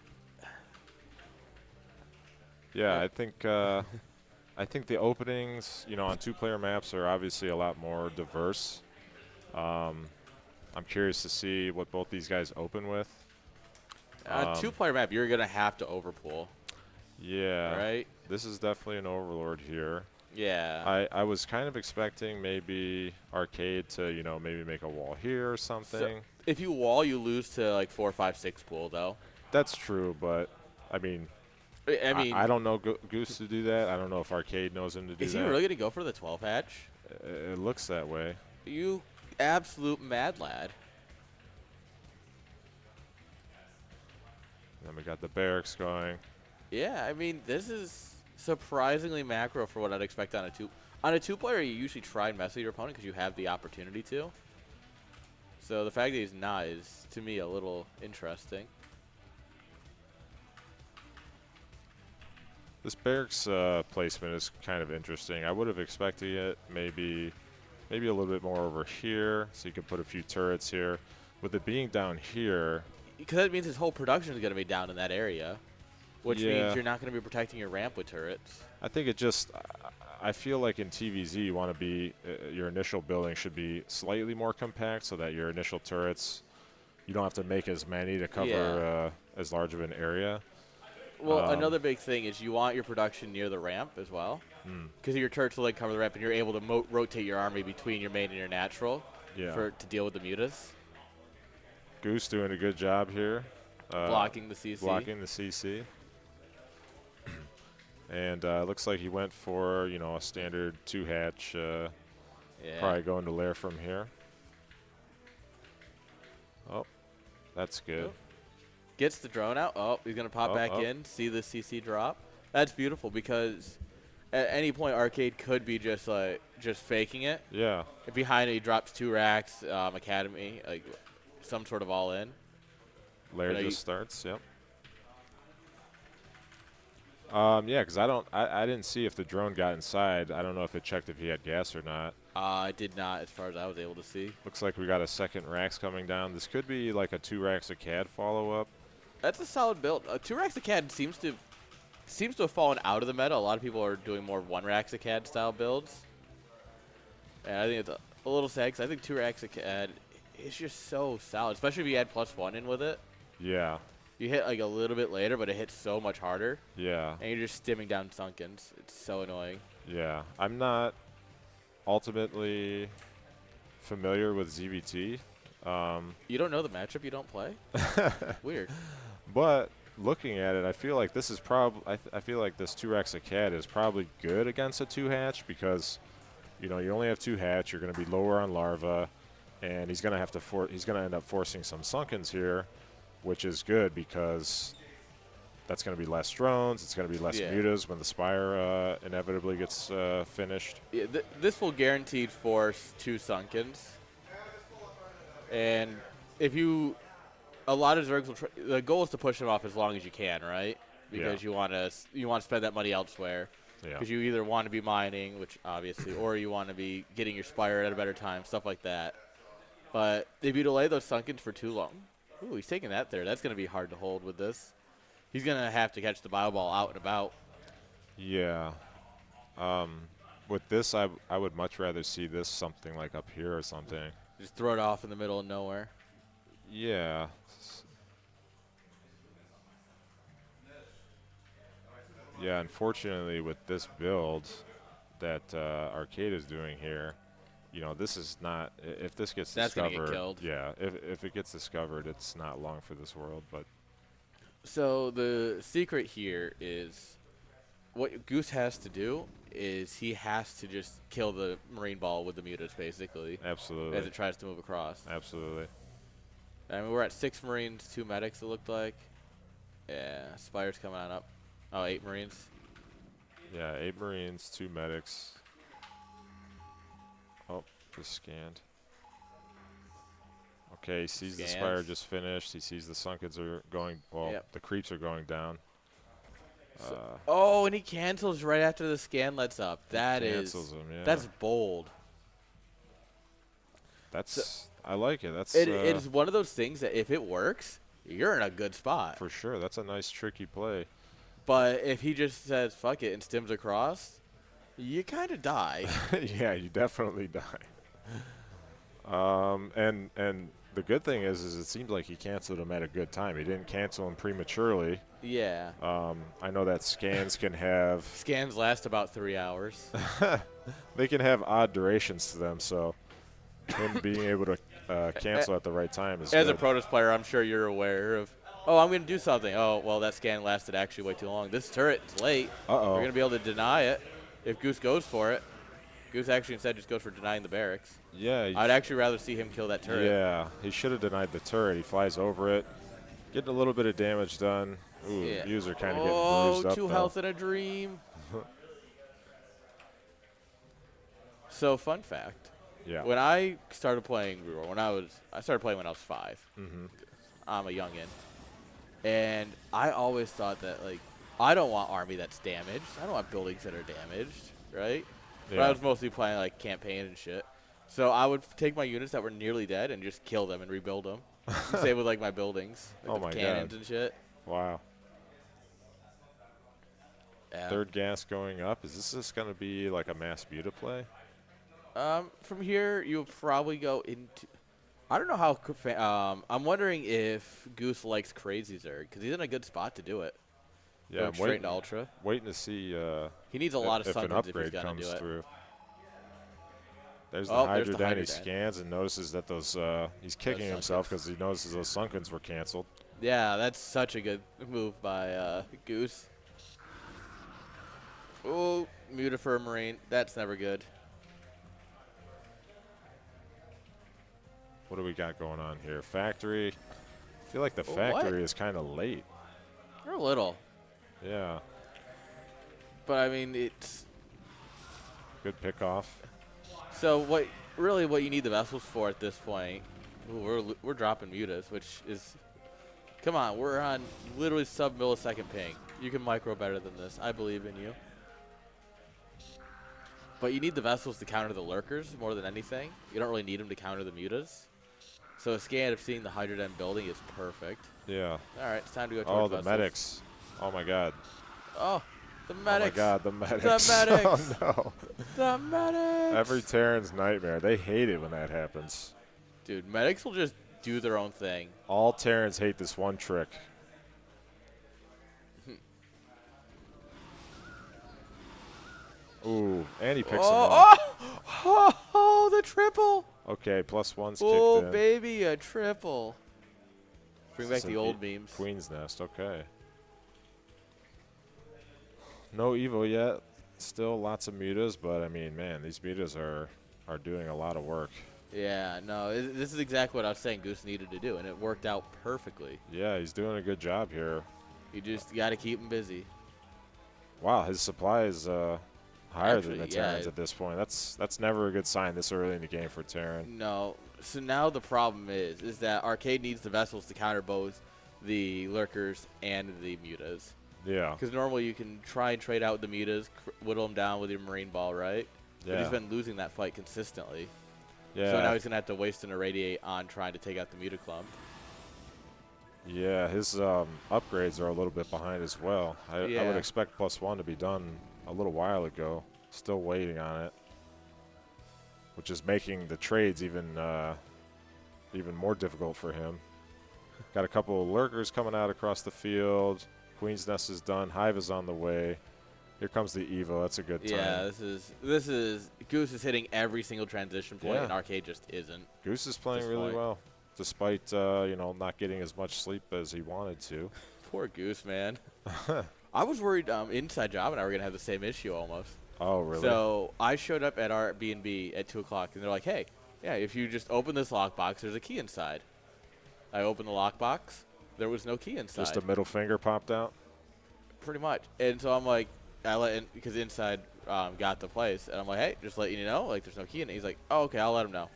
Yeah, I think the openings, on 2-player maps are obviously a lot more diverse. I'm curious to see what both these guys open with. 2-player map, you're gonna have to overpool. Yeah. Right. This is definitely an overlord here. Yeah. I was kind of expecting maybe Arcade to maybe make a wall here or something. So if you wall, you lose to like 4, 5, 6 pool though. That's true, but I mean, I don't know Goose to do that. I don't know if Arcade knows him to do that. Is he really going to go for the 12 hatch? It looks that way. You absolute mad lad. Then we got the barracks going. Yeah, I mean, this is surprisingly macro for what I'd expect on a 2. On a 2-player, you usually try and mess with your opponent because you have the opportunity to. So the fact that he's not is, to me, a little interesting. This barracks placement is kind of interesting. I would have expected it maybe a little bit more over here, so you could put a few turrets here. With it being down here, because that means his whole production is going to be down in that area, which Yeah. means you're not going to be protecting your ramp with turrets. I think it just, I feel like in TVZ you want to be, your initial building should be slightly more compact so that your initial turrets, you don't have to make as many to cover as large of an area. Well, another big thing is you want your production near the ramp as well, because your turrets will like cover the ramp, and you're able to rotate your army between your main and your natural to deal with the mutas. Goose doing a good job here. Blocking the CC. Blocking the CC. And looks like he went for, you know, a standard 2-hatch. Probably going to lair from here. Oh, that's good. Gets the drone out. Oh, he's going to pop back in, see the CC drop. That's beautiful because at any point Arcade could be just faking it. Yeah. And behind it, he drops 2 racks, Academy, like some sort of all-in. Lair just starts, yep. Yeah, because I didn't see if the drone got inside. I don't know if it checked if he had gas or not. I did not, as far as I was able to see. Looks like we got a second racks coming down. This could be like a 2 racks of CAD follow-up. That's a solid build. 2 racks of CAD seems to have fallen out of the meta. A lot of people are doing more 1 racks of CAD style builds. And I think it's a little sad because I think 2 racks of CAD is just so solid, especially if you add +1 in with it. Yeah. You hit like a little bit later, but it hits so much harder. Yeah. And you're just stimming down Sunkens. It's so annoying. Yeah. I'm not ultimately familiar with ZVT. You don't know the matchup, you don't play? Weird. But looking at it, I feel like this is probably I feel like this 2x of CAD is probably good against a 2-hatch because, you know, you only have 2 hatch, you're going to be lower on larva, and he's going to have to he's going to end up forcing some Sunkens here, which is good because that's going to be less drones, it's going to be less mutas when the Spire inevitably gets finished. Yeah, this will guaranteed force 2 Sunkens. And if you, a lot of Zergs will the goal is to push them off as long as you can, right? Because you want to spend that money elsewhere. Because you either want to be mining, which obviously, or you want to be getting your Spire at a better time, stuff like that. But if you delay those Sunkens for too long, ooh, he's taking that there. That's going to be hard to hold with this. He's going to have to catch the bio ball out and about. Yeah. With this, I would much rather see this something like up here or something. Just throw it off in the middle of nowhere. Yeah. Yeah, unfortunately with this build that Arcade is doing here, you know, this is not, if this gets discovered, gonna get killed. Yeah, if it gets discovered, it's not long for this world. But so the secret here is what Goose has to do is he has to just kill the Marine Ball with the mutas, basically. Absolutely. As it tries to move across. Absolutely. I mean, we're at 6 Marines, 2 medics, it looked like. Yeah, Spire's coming on up. Oh, 8 Marines. Yeah, 8 Marines, 2 medics. Oh, just scanned. Okay, he sees the Spire just finished. He sees the Sunkens are going, well, the creeps are going down. Oh, and he cancels right after the scan lets up. That is, that's bold. That's, I like it. That's it is one of those things that if it works, you're in a good spot. For sure. That's a nice, tricky play. But if he just says, fuck it, and stims across, you kind of die. Yeah, you definitely die. And the good thing is it seems like he canceled him at a good time. He didn't cancel him prematurely. Yeah. I know that scans can have... Scans last about 3 hours. They can have odd durations to them, so him being able to cancel at the right time is As good. a Protoss player, I'm sure you're aware of, oh, I'm going to do something. Oh, well, that scan lasted actually way too long. This turret's late. Uh-oh. We're going to be able to deny it if Goose goes for it. Goose actually instead just goes for denying the barracks. Yeah. I'd actually rather see him kill that turret. Yeah, he should have denied the turret. He flies over it, getting a little bit of damage done. Ooh, user kind of getting bruised up. 2 health in a dream. So, fun fact. Yeah. When I started playing Reroll, I started playing when I was 5. I'm a youngin. And I always thought that, like, I don't want army that's damaged. I don't want buildings that are damaged, right? Yeah. But I was mostly playing, like, campaign and shit. So I would take my units that were nearly dead and just kill them and rebuild them. Same with, like, my buildings. Like my cannons God. and shit. Wow. Yeah. Third gas going up. Is this just going to be like a mass Muta play? From here, you'll probably go into. I don't know how. I'm wondering if Goose likes Crazy Zerg because he's in a good spot to do it. Yeah, Go I'm straight into Ultra. waiting to see He needs a lot of if an Sunguns if he's upgrade gonna comes do it. through. There's the Oh, Hydra there's the down. Hydra He Dan. scans and notices that those he's kicking himself because he notices those Sunkens were canceled. Yeah, that's such a good move by Goose. Oh, Muta for a Marine. That's never good. What do we got going on here? Factory. I feel like the Oh, factory what? is kind of late. You're a little. Yeah. But, I mean, it's. Good pickoff. So, what you need the vessels for at this point. Ooh, we're dropping Mutas, which is. Come on, we're on literally sub-millisecond ping. You can micro better than this. I believe in you. But you need the vessels to counter the lurkers more than anything. You don't really need them to counter the mutas. So a scan of seeing the Hydroden building is perfect. Yeah. All right, it's time to go Oh, towards the vessels. medics. Oh, my God. Oh, the medics. Oh, my God, the medics. The medics. Oh, no. The medics. Every Terran's nightmare. They hate it when that happens. Dude, medics will just do their own thing. All Terrans hate this one trick. Ooh, and he picks him up. Oh, the triple. Okay, +1's Oh, kicked in. baby, a triple. Bring back This is the an old memes. Queen's Nest, okay. No Evo yet. Still lots of mutas, but I mean, man, these mutas are doing a lot of work. Yeah, no, this is exactly what I was saying Goose needed to do, and it worked out perfectly. Yeah, he's doing a good job here. You just got to keep him busy. Wow, his supply is higher than the Actually, yeah, Terrans at this point. That's never a good sign this early in the game for Terran. No, so now the problem is that Arcade needs the vessels to counter both the lurkers and the mutas. Yeah. Because normally you can try and trade out the mutas, whittle them down with your marine ball, right? Yeah. But he's been losing that fight consistently. Yeah. So now he's going to have to waste an irradiate on trying to take out the muta clump. Yeah, his upgrades are a little bit behind as well. I would expect +1 to be done a little while ago. Still waiting on it, which is making the trades even more difficult for him. Got a couple of lurkers coming out across the field. Queen's Nest is done. Hive is on the way. Here comes the Evo. That's a good time. Yeah, this is Goose is hitting every single transition point, and Arcade just isn't. Goose is playing really well, despite not getting as much sleep as he wanted to. Poor Goose, man. I was worried Inside Job and I were gonna have the same issue almost. Oh, really? So I showed up at our B&B at 2 o'clock, and they're like, "Hey, yeah, if you just open this lockbox, there's a key inside." I opened the lockbox. There was no key inside. Just a middle finger popped out? Pretty much. And so I'm like, because Inside got the place, and I'm like, "Hey, just letting you know, like, there's no key in it." He's like, "Oh, okay, I'll let him know."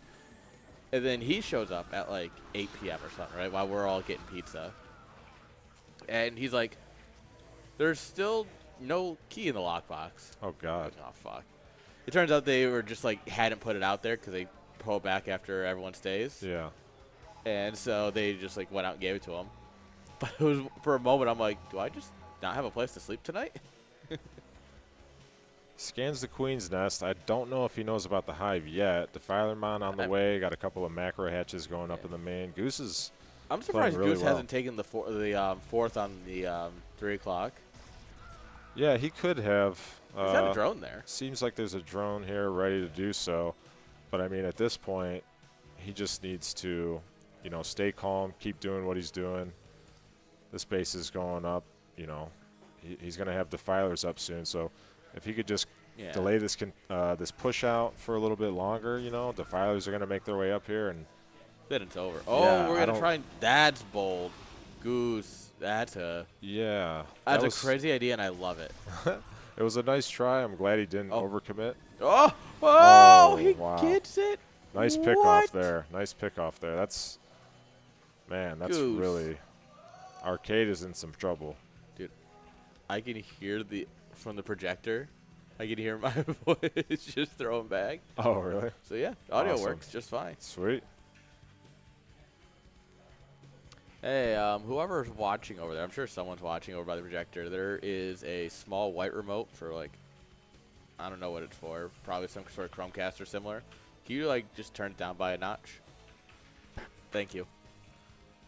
And then he shows up at like 8 p.m. or something, right, while we're all getting pizza. And he's like, "There's still no key in the lockbox." Oh, God. Like, oh, fuck. It turns out they were just like, hadn't put it out there because they pull it back after everyone stays. Yeah. And so they just like went out and gave it to him. But it was, for a moment, I'm like, do I just not have a place to sleep tonight? Scans the Queen's Nest. I don't know if he knows about the Hive yet. Defilermon on the way. Got a couple of macro hatches going up in the main. Goose is I'm surprised really Goose well. hasn't taken the fourth on the 3 o'clock. Yeah, he could have. He's got a drone there. Seems like there's a drone here ready to do so. But, I mean, at this point, he just needs to, stay calm, keep doing what he's doing. This base is going up. He's going to have defilers up soon. So if he could just delay this this push out for a little bit longer, defilers are going to make their way up here. And then it's over. Oh, yeah, we're going to try and – that's bold. Goose, that's a crazy idea, and I love it. It was a nice try. I'm glad he didn't overcommit. He gets it. Nice pickoff there. Nice pickoff there. That's Goose. really – Arcade is in some trouble. Dude, I can hear from the projector. I can hear my voice just throwing back. Oh, really? So, yeah, audio Awesome. works just fine. Sweet. Hey, whoever's watching over there, I'm sure someone's watching over by the projector. There is a small white remote for, like, I don't know what it's for. Probably some sort of Chromecast or similar. Can you, like, just turn it down by a notch? Thank you.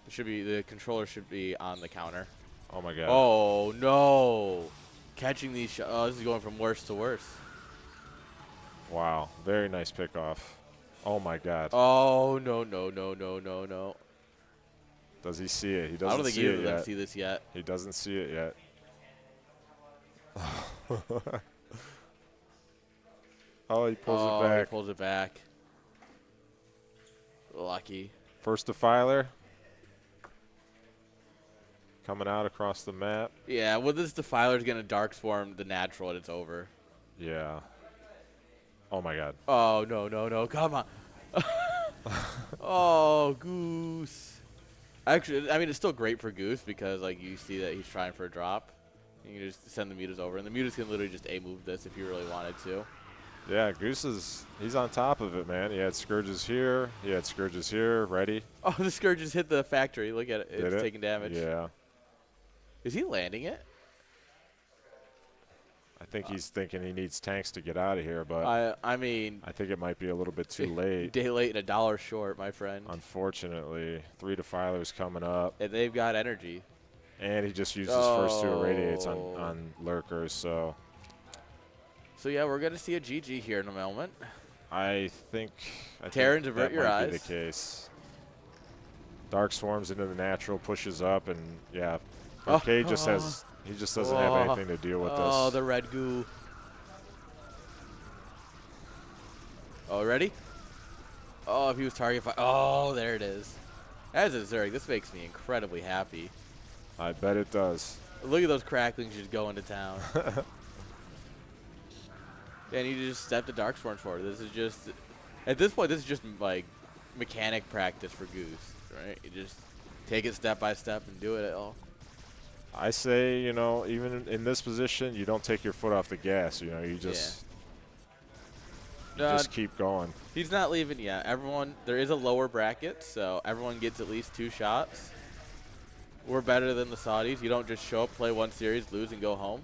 It should be, the controller should be on the counter. Oh, my God. Oh, no. Catching these shots. Oh, this is going from worse to worse. Wow. Very nice pickoff. Oh, my God. Oh, no, no, no, no, no, no. Does he see it? He I doesn't don't think see either it of them yet. see this yet. He doesn't see it yet. Oh, he pulls it back. He pulls it back. Lucky. First defiler. Coming out across the map. Yeah, well, this Defiler's going to Dark Swarm the natural and it's over. Yeah. Oh, my God. Oh, no, no, no. Come on. Oh, Goose. Actually, I mean, it's still great for Goose because, like, you see that he's trying for a drop. You can just send the mutas over. And the mutas can literally just A-move this if you really wanted to. Yeah, Goose he's on top of it, man. He had Scourges here. He had Scourges here, ready. Oh, the Scourge just hit the factory. Look at it. It's taking damage. Yeah. Is he landing it? I think he's thinking he needs tanks to get out of here, but I mean, I think it might be a little bit too late. day late and a dollar short, my friend. Unfortunately, 3 defilers coming up. And they've got energy. And he just used his first 2 irradiates on lurkers, so. So, yeah, we're going to see a GG here in a moment. I think Terrans, avert that your might be eyes. the case. Dark swarms into the natural, pushes up, and yeah, Arcade just has he just doesn't have anything to deal with this. Oh, the red goo. Oh, ready? Oh, if he was target fire. Oh, there it is. As a Zerg, this makes me incredibly happy. I bet it does. Look at those cracklings just going to town. And you just step the Dark Swarm forward. This is just, at this point, this is just like mechanic practice for Goose, right? You just take it step by step and do it all. I say, you know, even in this position, you don't take your foot off the gas. You know, you just keep going. He's not leaving yet. Everyone, there is a lower bracket, so everyone gets at least 2 shots. We're better than the Saudis. You don't just show up, play one series, lose, and go home.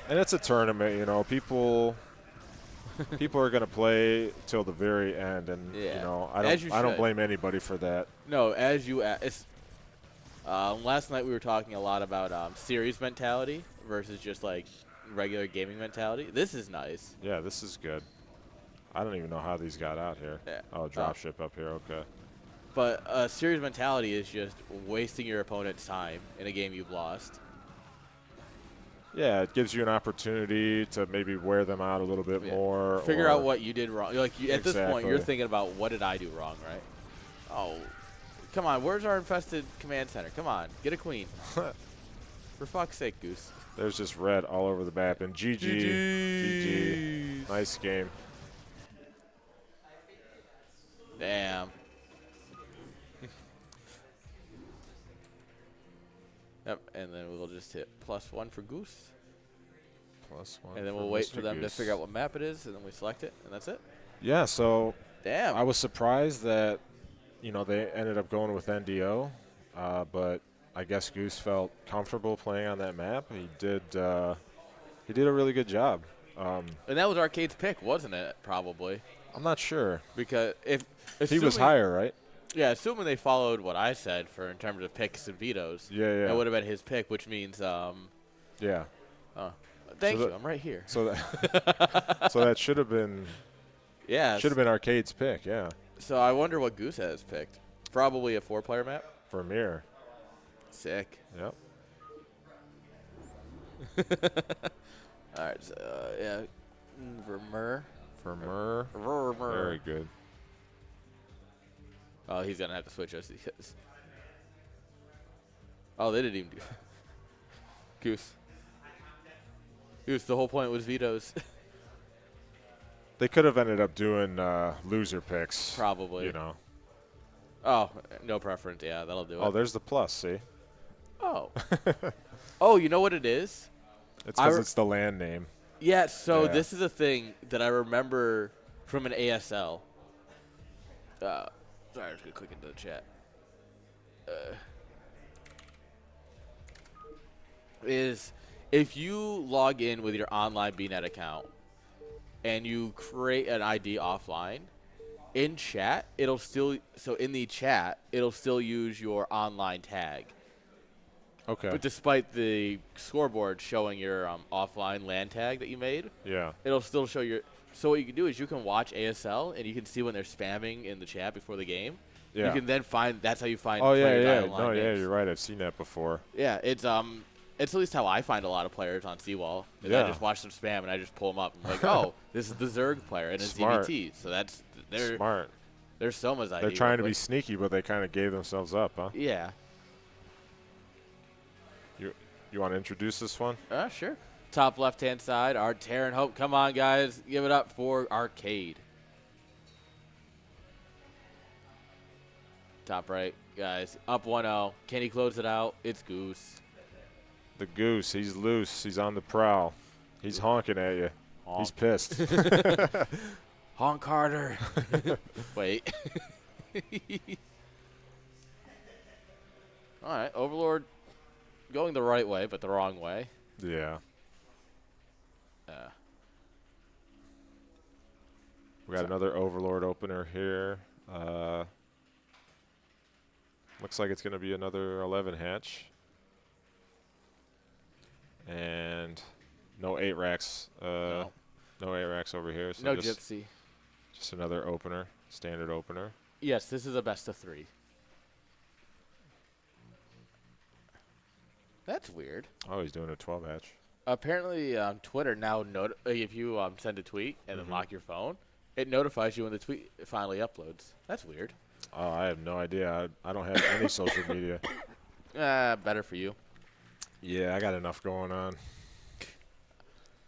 And it's a tournament, you know. People are going to play till the very end, and you know, I don't blame anybody for that. No, as you last night we were talking a lot about series mentality versus just like regular gaming mentality. This is nice. Yeah, this is good. I don't even know how these got out here. Yeah. Oh, dropship up here. Okay. But series mentality is just wasting your opponent's time in a game you've lost. Yeah, it gives you an opportunity to maybe wear them out a little bit more. Figure out what you did wrong. Like at this point, you're thinking about what did I do wrong, right? Oh, come on. Where's our infested command center? Come on, get a queen. For fuck's sake, Goose. There's just red all over the map. And GG. GG. Nice game. Damn. Yep, and then we'll just hit +1 for Goose. +1. And then we'll wait for them to figure out what map it is, and then we select it, and that's it. Yeah, so damn. I was surprised that, you know, they ended up going with NDO, but I guess Goose felt comfortable playing on that map. He did a really good job. And that was Arcade's pick, wasn't it? Probably. I'm not sure. Because if he was higher, right? Yeah, assuming they followed what I said for in terms of picks and vetoes. Yeah. That would have been his pick, which means yeah. Thank you. I'm right here. So that so that should have been should have been Arcade's pick, yeah. So I wonder what Goose has picked. Probably a 4-player map. Vermeer. Sick. Yep. All right. So yeah, Vermeer. Very good. Oh, he's gonna have to switch us. Oh, they didn't even do Goose. The whole point was vetoes. They could have ended up doing loser picks. Probably. You know. Oh, no preference. Yeah, that'll do it. Oh, there's the plus, see? Oh. Oh, you know what it is? It's because it's the land name. Yeah, so this is a thing that I remember from an ASL. Sorry, I was going to click into the chat. is if you log in with your online BNet account and you create an ID offline, in chat, it'll still use your online tag. Okay. But despite the scoreboard showing your offline LAN tag that you made, Yeah. it'll still show your. So what you can do is you can watch ASL and you can see when they're spamming in the chat before the game. Yeah. You can then find. That's how you find. Oh yeah, players yeah. online No, yeah, names. you're right. I've seen that before. Yeah, it's at least how I find a lot of players on Seawall. Yeah. I just watch them spam and I just pull them up. I'm like, oh, this is the Zerg player and it's Smart. DBT. So they're Smart. Soma's ID. They're trying to real be quick. sneaky, but they kind of gave themselves up, huh? Yeah. You want to introduce this one? Sure. Top left-hand side, our Terran Hope. Come on, guys. Give it up for Arcade. Top right, guys. Up 1-0. Can he close it out? It's Goose. The Goose. He's loose. He's on the prowl. He's honking at you. Honk. He's pissed. Honk Carter. Wait. All right, Overlord going the right way, but the wrong way. Yeah. We got another Overlord opener here. Looks like it's going to be another 11 hatch. And no 8 racks. No. No 8 racks over here. So No just, Gypsy. Just another opener, standard opener. Yes, this is a best of 3. That's weird. Oh, he's doing a 12 hatch. Apparently, Twitter now if you send a tweet and then lock your phone, it notifies you when the tweet finally uploads. That's weird. Oh, I have no idea. I don't have any social media. Better for you. Yeah, I got enough going on.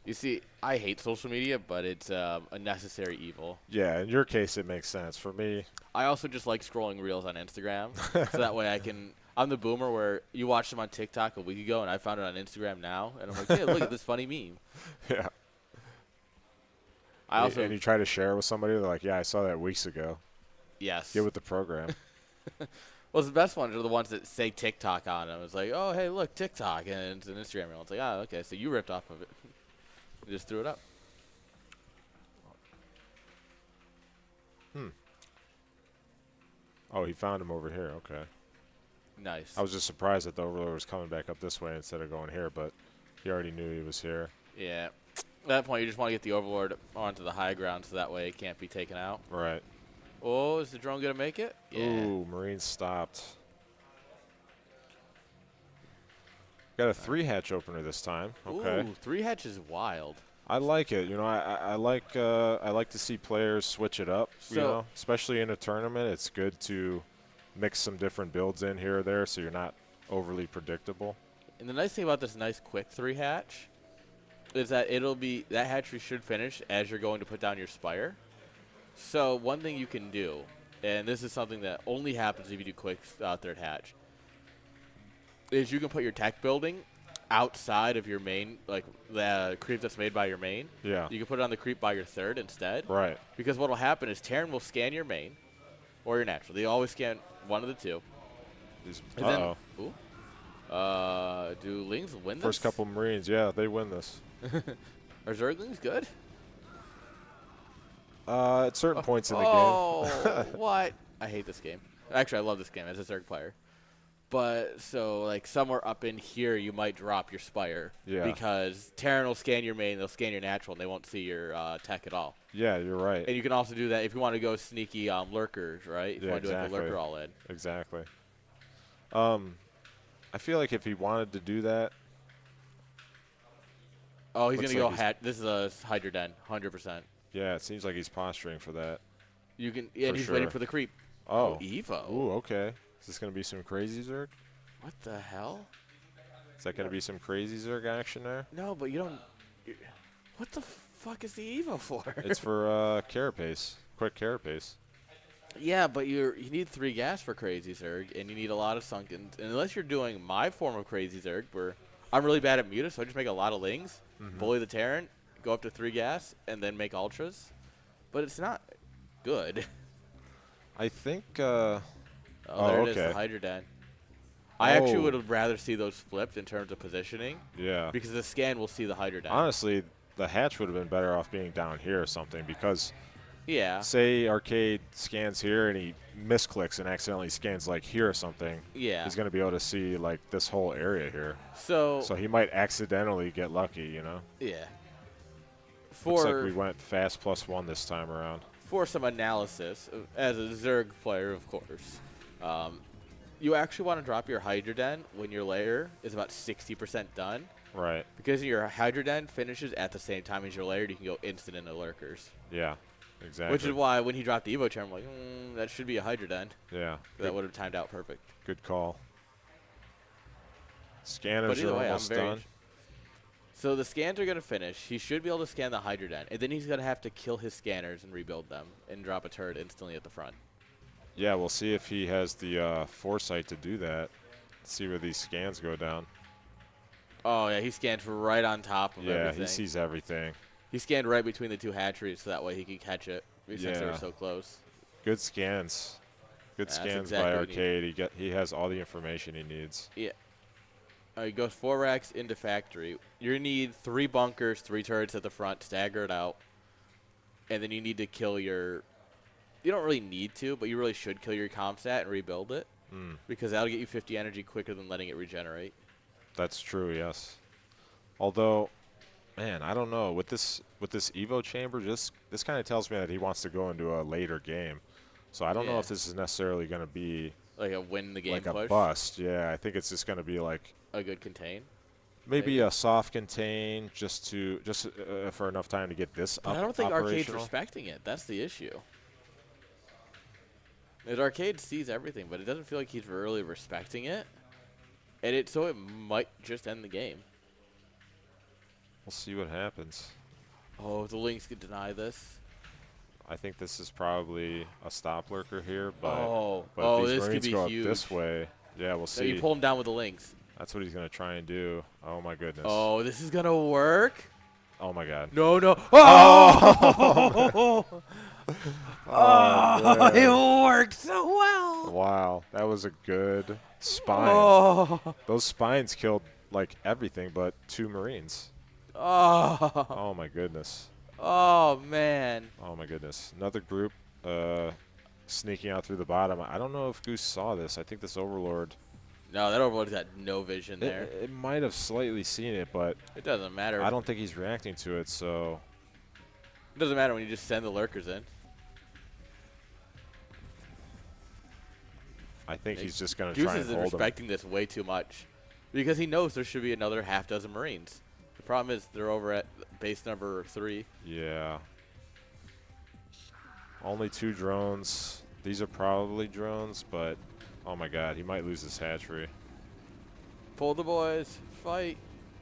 You see, I hate social media, but it's a necessary evil. Yeah, in your case, it makes sense. For me, I also just like scrolling reels on Instagram, so that way I can. I'm the boomer where you watched them on TikTok a week ago, and I found it on Instagram now, and I'm like, hey, look at this funny meme. yeah. And you try to share it with somebody, they're like, yeah, I saw that weeks ago. Yes. Get with the program. Well, the best ones are the ones that say TikTok on them. It's like, oh, hey, look, TikTok, and it's an Instagram reel. It's like, oh, okay, so you ripped off of it. You just threw it up. Oh, he found him over here. Okay. Nice. I was just surprised that the Overlord was coming back up this way instead of going here, but he already knew he was here. Yeah. At that point, you just want to get the Overlord onto the high ground so that way it can't be taken out. Right. Oh, is the drone going to make it? Yeah. Ooh, Marine stopped. Got a 3 hatch opener this time. Okay. Ooh, 3 hatch is wild. I like it. You know, I like to see players switch it up. You know, especially in a tournament, it's good to mix some different builds in here or there, so you're not overly predictable. And the nice thing about this nice quick 3 hatch is that that hatchery should finish as you're going to put down your spire. So one thing you can do, and this is something that only happens if you do quick 3rd hatch, is you can put your tech building outside of your main, like the creep that's made by your main. Yeah. You can put it on the creep by your 3rd instead. Right. Because what will happen is Terran will scan your main or your natural. They always scan one of the two. Uh-oh. Do Lings win this? First couple Marines, yeah, they win this. Are Zerglings good? At certain points in the game. Oh, what? I hate this game. Actually, I love this game as a Zerg player. But, so, like, somewhere up in here, you might drop your Spire. Yeah. Because Terran will scan your main, they'll scan your natural, and they won't see your tech at all. Yeah, you're right. And you can also do that if you want to go sneaky lurkers, right? If you Yeah, want to do like a exactly. lurker all in. Exactly. I feel like if he wanted to do that. Oh, he's going to go like hat. This is a Hydra Den, 100%. Yeah, it seems like he's posturing for that. You can, yeah, and he's waiting for the creep. Oh. Evo. Ooh, okay. Is this going to be some crazy Zerg? What the hell? Is that going to be some crazy Zerg action there? No, but you don't. What the fuck is the Evo for? It's for carapace. Quick carapace. Yeah, but you need 3 gas for Crazy Zerg, and you need a lot of sunken. And unless you're doing my form of Crazy Zerg, where I'm really bad at muta, so I just make a lot of lings, bully the Terran, go up to 3 gas, and then make ultras. But it's not good. I think. There it is, okay. the Hydra Den. I actually Oh. would have rather see those flipped in terms of positioning Yeah. because the scan will see the Hydra Den. Honestly, the hatch would have been better off being down here or something because Yeah. say Arcade scans here and he misclicks and accidentally scans like here or something. Yeah. He's going to be able to see like this whole area here. So So he might accidentally get lucky, you know? yeah. Looks For like we went fast +1 this time around. for some analysis, as a Zerg player, of course, you actually want to drop your Hydra Den when your layer is about 60% done. Right. Because your Hydra Den finishes at the same time as your layer, you can go instant into lurkers. Yeah. Exactly. Which is why when he dropped the Evo chair, I'm like, that should be a Hydra Den. Yeah. That would have timed out perfect. Good call. Scanners But either are way, I'm almost very. done. So the scans are going to finish. He should be able to scan the Hydra Den, and then he's going to have to kill his scanners and rebuild them and drop a turret instantly at the front. Yeah, we'll see if he has the foresight to do that. See where these scans go down. Oh, yeah, he scanned right on top of everything. Yeah, he sees everything. He scanned right between the two hatcheries so that way he could catch it since they were Yeah. so close. Good scans. Good That's scans exactly by what he- Arcade. He has all the information he needs. Yeah. He goes 4 racks into factory. You need 3 bunkers, 3 turrets at the front, stagger it out. And then you need to kill your... You don't really need to, but you really should kill your comstat and rebuild it. Because that'll get you 50 energy quicker than letting it regenerate. That's true, yes. Although, man, I don't know. With this Evo chamber, this kind of tells me that he wants to go into a later game. So I don't know Yeah. if this is necessarily going to be Like a win the game like push. a bust. Yeah, I think it's just going to be like A good contain. maybe a soft contain just for enough time to get this But up I don't think Arcade's operational. respecting it. That's the issue. His Arcade sees everything, but it doesn't feel like he's really respecting it. And so it might just end the game. We'll see what happens. Oh, if the Lynx could deny this. I think this is probably a stop lurker here, but Oh, if these this could Marines be go huge. up this way, yeah, we'll So see. you pull him down with the Lynx. That's what he's going to try and do. Oh my goodness. Oh, this is going to work. Oh my god. No, no. Oh! Oh, It man. worked so well. Wow, that was a good spine. Oh. Those spines killed like everything but 2 Marines. Oh. Oh my goodness. Oh, man. Oh my goodness. Another group sneaking out through the bottom. I don't know if Goose saw this. I think this Overlord. No, that Overlord's got no vision there. It might have slightly seen it, but It doesn't matter. I don't think he's reacting to it, so. It doesn't matter when you just send the lurkers in. I think he's just going to Goose try and is hold him. respecting this way too much because he knows there should be another half dozen Marines. The problem is they're over at base number 3. Yeah. Only 2 drones. These are probably drones, but oh my god, he might lose his hatchery. Pull the boys, fight,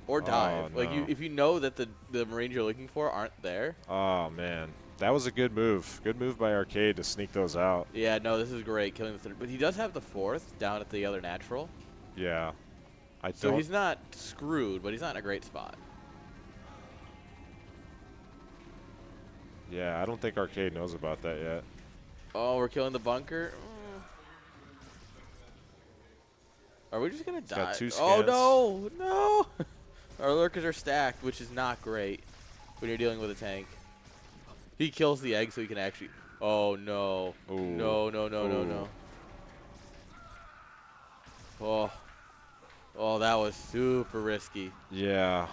or dive. Oh, Like no. if you know that the Marines you're looking for aren't there. Oh man, that was a good move. Good move by Arcade to sneak those out. Yeah, no, this is great killing the third. But he does have the 4th down at the other natural. Yeah. So don't- he's not screwed, but he's not in a great spot. Yeah, I don't think Arcade knows about that yet. Oh, we're killing the bunker. Are we just gonna die? got 2 Oh no, no! Our lurkers are stacked, which is not great when you're dealing with a tank. He kills the egg so he can actually. Oh no! Ooh. No! No! No! No! Ooh. No! Oh, oh, that was super risky. Yeah.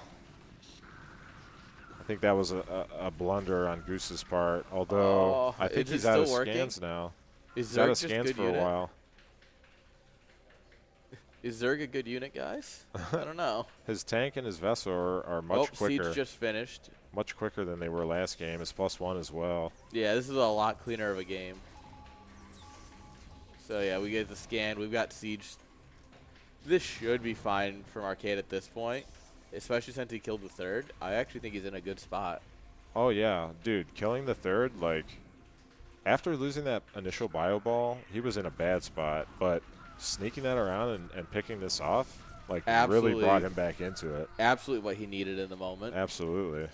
I think that was a blunder on Goose's part. Although Oh, I think is it he's out of still working? scans now. Is He's out Zerg of just scans good for unit? a while. Is Zerg a good unit, guys? I don't know. His tank and his vessel are Oh, much quicker. siege just finished. Much quicker than they were last game. It's +1 as well. Yeah, this is a lot cleaner of a game. So yeah, we get the scan. We've got siege. This should be fine from Arcade at this point, especially since he killed the 3rd. I actually think he's in a good spot. Oh yeah, dude, killing the 3rd, like, after losing that initial bio ball, he was in a bad spot, but sneaking that around and picking this off, like, Absolutely. really brought him back into it. Absolutely what he needed in the moment. Absolutely.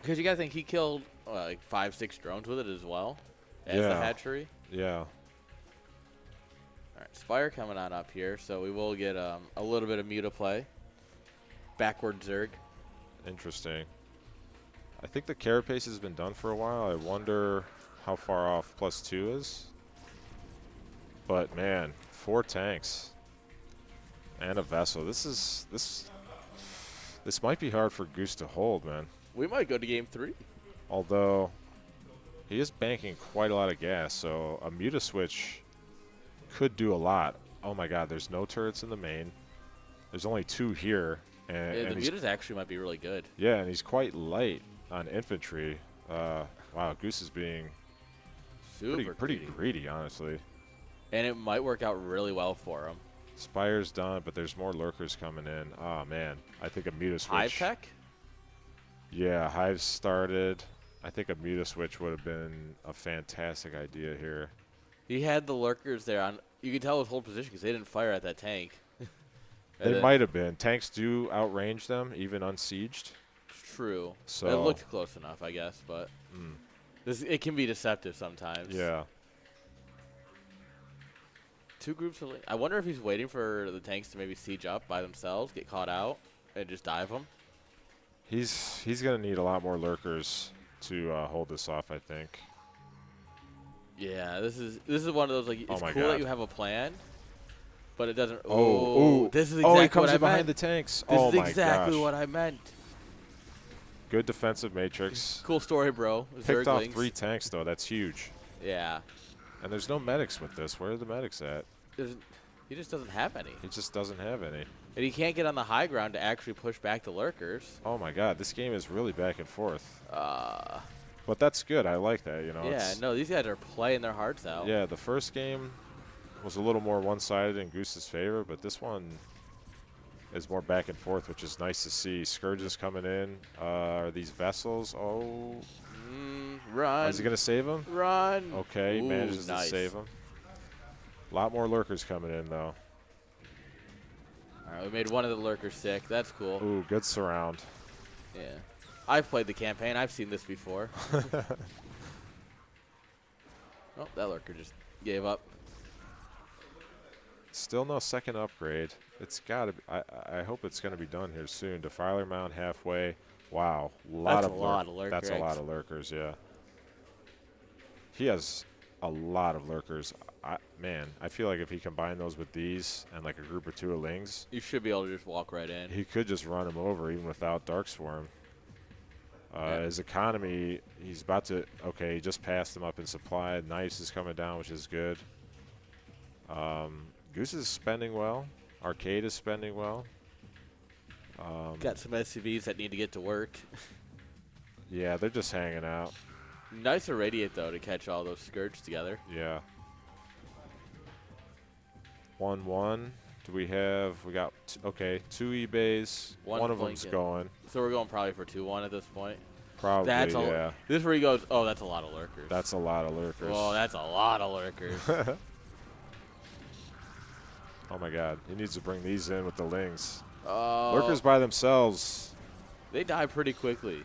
Because you gotta think he killed like 5-6 drones with it as well as the Yeah. hatchery. Yeah. right, Spire coming on up here, so we will get a little bit of Muta play. Backward Zerg. Interesting. I think the carapace has been done for a while. I wonder how far off +2 is. But man, 4 tanks and a vessel. This might be hard for Goose to hold, man. We might go to game 3. Although he is banking quite a lot of gas, so a Muta switch could do a lot. Oh my God, there's no turrets in the main. There's only 2 here. And, Yeah, the he's, Mutas actually might be really good. yeah, and he's quite light on infantry. Wow, Goose is being Super pretty greedy, honestly. And it might work out really well for him. Spire's done, but there's more lurkers coming in. Oh man, I think a Muta switch. Hive Tech? Yeah, Hive started. I think a Muta switch would have been a fantastic idea here. He had the lurkers there on. You could tell his whole position because they didn't fire at that tank. They might have been. Tanks do outrange them, even unsieged. True. So it looked close enough, I guess, but it can be deceptive sometimes. yeah. 2 groups of. I wonder if he's waiting for the tanks to maybe siege up by themselves, get caught out, and just dive them. He's gonna need a lot more lurkers to hold this off, I think. Yeah, this is one of those like it's my cool God. that you have a plan, but it doesn't. Oh, this is he exactly comes what I in behind meant. the tanks. This Oh is my exactly gosh. what I meant. Good defensive matrix. Cool story, bro. Picked off Zerglings. 3 tanks though. That's huge. Yeah. And there's no medics with this. Where are the medics at? He just doesn't have any. He just doesn't have any. And he can't get on the high ground to actually push back the lurkers. Oh my God, this game is really back and forth. Uh, But that's good. I like that. You know. yeah, it's- no, these guys are playing their hearts out. Yeah, the first game was a little more one-sided in Goose's favor, but this one is more back and forth, which is nice to see. Scourges coming in. Are these vessels? Oh, Run. is he gonna save him? Run. Okay, he Ooh, manages nice. to save him. A lot more lurkers coming in though. All right, we made one of the lurkers sick. That's cool. Ooh, good surround. Yeah. I've played the campaign. I've seen this before. Oh, that lurker just gave up. Still no second upgrade. It's gotta be, I hope it's gonna be done here soon. Defiler Mound halfway. Wow, That's a lot of lurker That's a lot eggs. of lurkers, yeah. He has a lot of lurkers. Man, I feel like if he combined those with these and like a group or 2 of Lings, You should be able to just walk right in. he could just run him over even without Dark Swarm. Yeah. His economy, he's about to, okay, he just passed him up in supply. Knives is coming down, which is good. Goose is spending well. Arcade is spending well. Got some SCVs that need to get to work. Yeah, they're just hanging out. Nice irradiate, though, to catch all those Scourge together. Yeah. 1-1. Do we have, we got, okay, 2 eBays. One of them's Blinken. going. So we're going probably for 2-1 at this point. Probably, That's yeah. This is where he goes, oh, that's a lot of lurkers. That's a lot of lurkers. Oh, that's a lot of lurkers. Oh my God, he needs to bring these in with the Lings. Oh, Lurkers by themselves. they die pretty quickly.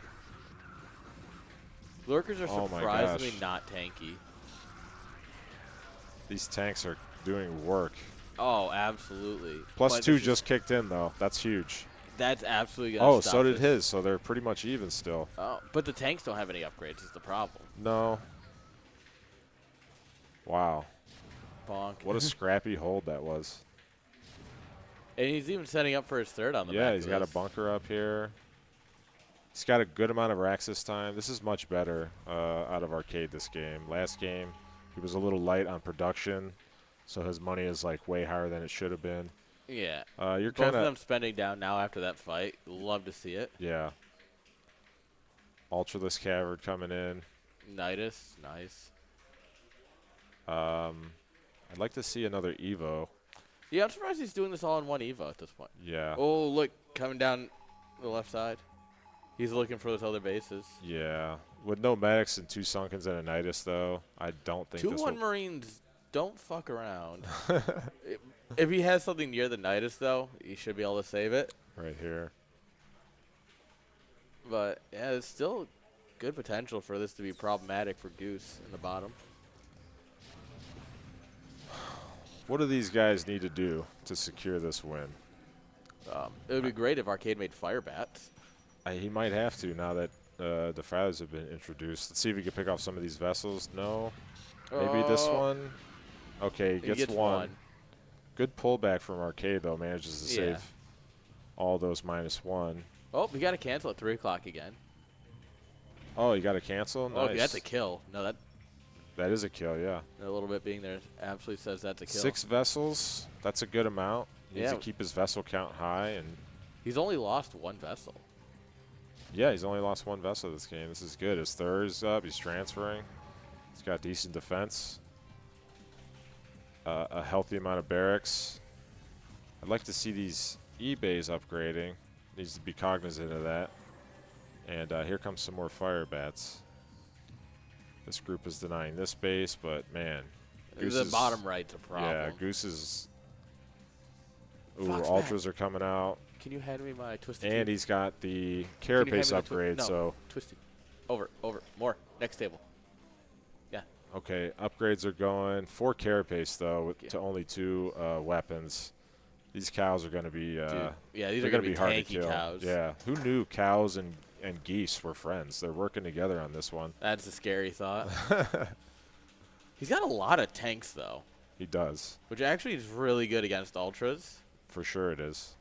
Lurkers are Oh my surprisingly gosh. not tanky. These tanks are doing work. Oh, absolutely. Plus But 2 this is- just kicked in though. That's huge. That's absolutely going to Oh, stop so did this. his. So they're pretty much even still. Oh, but the tanks don't have any upgrades is the problem. No. Wow. Bonk. What a scrappy hold that was. And he's even setting up for his third on the Yeah, back he's of got a this. bunker up here. He's got a good amount of racks this time. This is much better out of Arcade this game. Last game, he was a little light on production, so his money is like way higher than it should have been. Yeah. You're Both kind of them of, spending down now after that fight. Love to see it. yeah. Ultraless Cavern coming in. Nidus, nice. I'd like to see another Evo. Yeah, I'm surprised he's doing this all in one Evo at this point. Yeah. Oh, look, coming down the left side. He's looking for those other bases. Yeah. With no medics and 2 Sunkens and a Nidus, though, I don't think this 2-1 will... Marines don't fuck around. If he has something near the Nidus, though, he should be able to save it. Right here. But, yeah, there's still good potential for this to be problematic for Goose in the bottom. What do these guys need to do to secure this win? It would be great if Arcade made fire bats. He might have to now that the Defilers have been introduced. Let's see if he can pick off some of these vessels. No. Maybe this Oh. one. Okay, He gets gets one. one. Good pullback from Arcade, though. Manages to Yeah. save all those -1. Oh, we got to cancel at 3 o'clock again. Oh, you got to cancel? Oh, Nice. that's a kill. No, That is a kill, yeah. a little bit being there absolutely says that's a kill. 6 vessels. That's a good amount. He needs Yeah. to keep his vessel count high. And He's only lost 1 vessel. yeah, he's only lost 1 vessel this game. This is good. His third is up. He's transferring. He's got decent defense. A healthy amount of barracks. I'd like to see these eBays upgrading. Needs to be cognizant of that. And here comes some more fire bats. This group is denying this base, but man. The bottom right's a problem. Yeah, Goose is. Ooh, Fox Ultras are coming out. Can you hand me my twisted? And Tea? he's got the Can you hand carapace me the upgrade, no, so. twisted. Over. More. Next table. Yeah. Okay, upgrades are going. 4 carapace, though, to only 2 weapons. These cows are going to be. Dude. Yeah, these they're are going to be be hard to tanky kill. cows. Yeah, who knew cows and geese were friends? They're working together on this one. That's a scary thought. He's got a lot of tanks, though, He does. which actually is really good against ultras. For sure it is.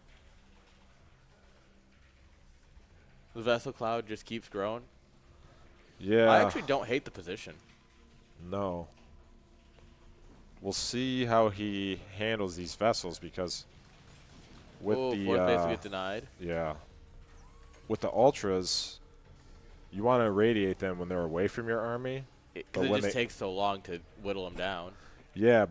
The vessel cloud just keeps growing. Yeah. I actually don't hate the position. No. We'll see how he handles these vessels because with Oh, the fourth base will get denied. yeah, with the ultras, you want to irradiate them when they're away from your army. Because it just takes so long to whittle them down. Yeah,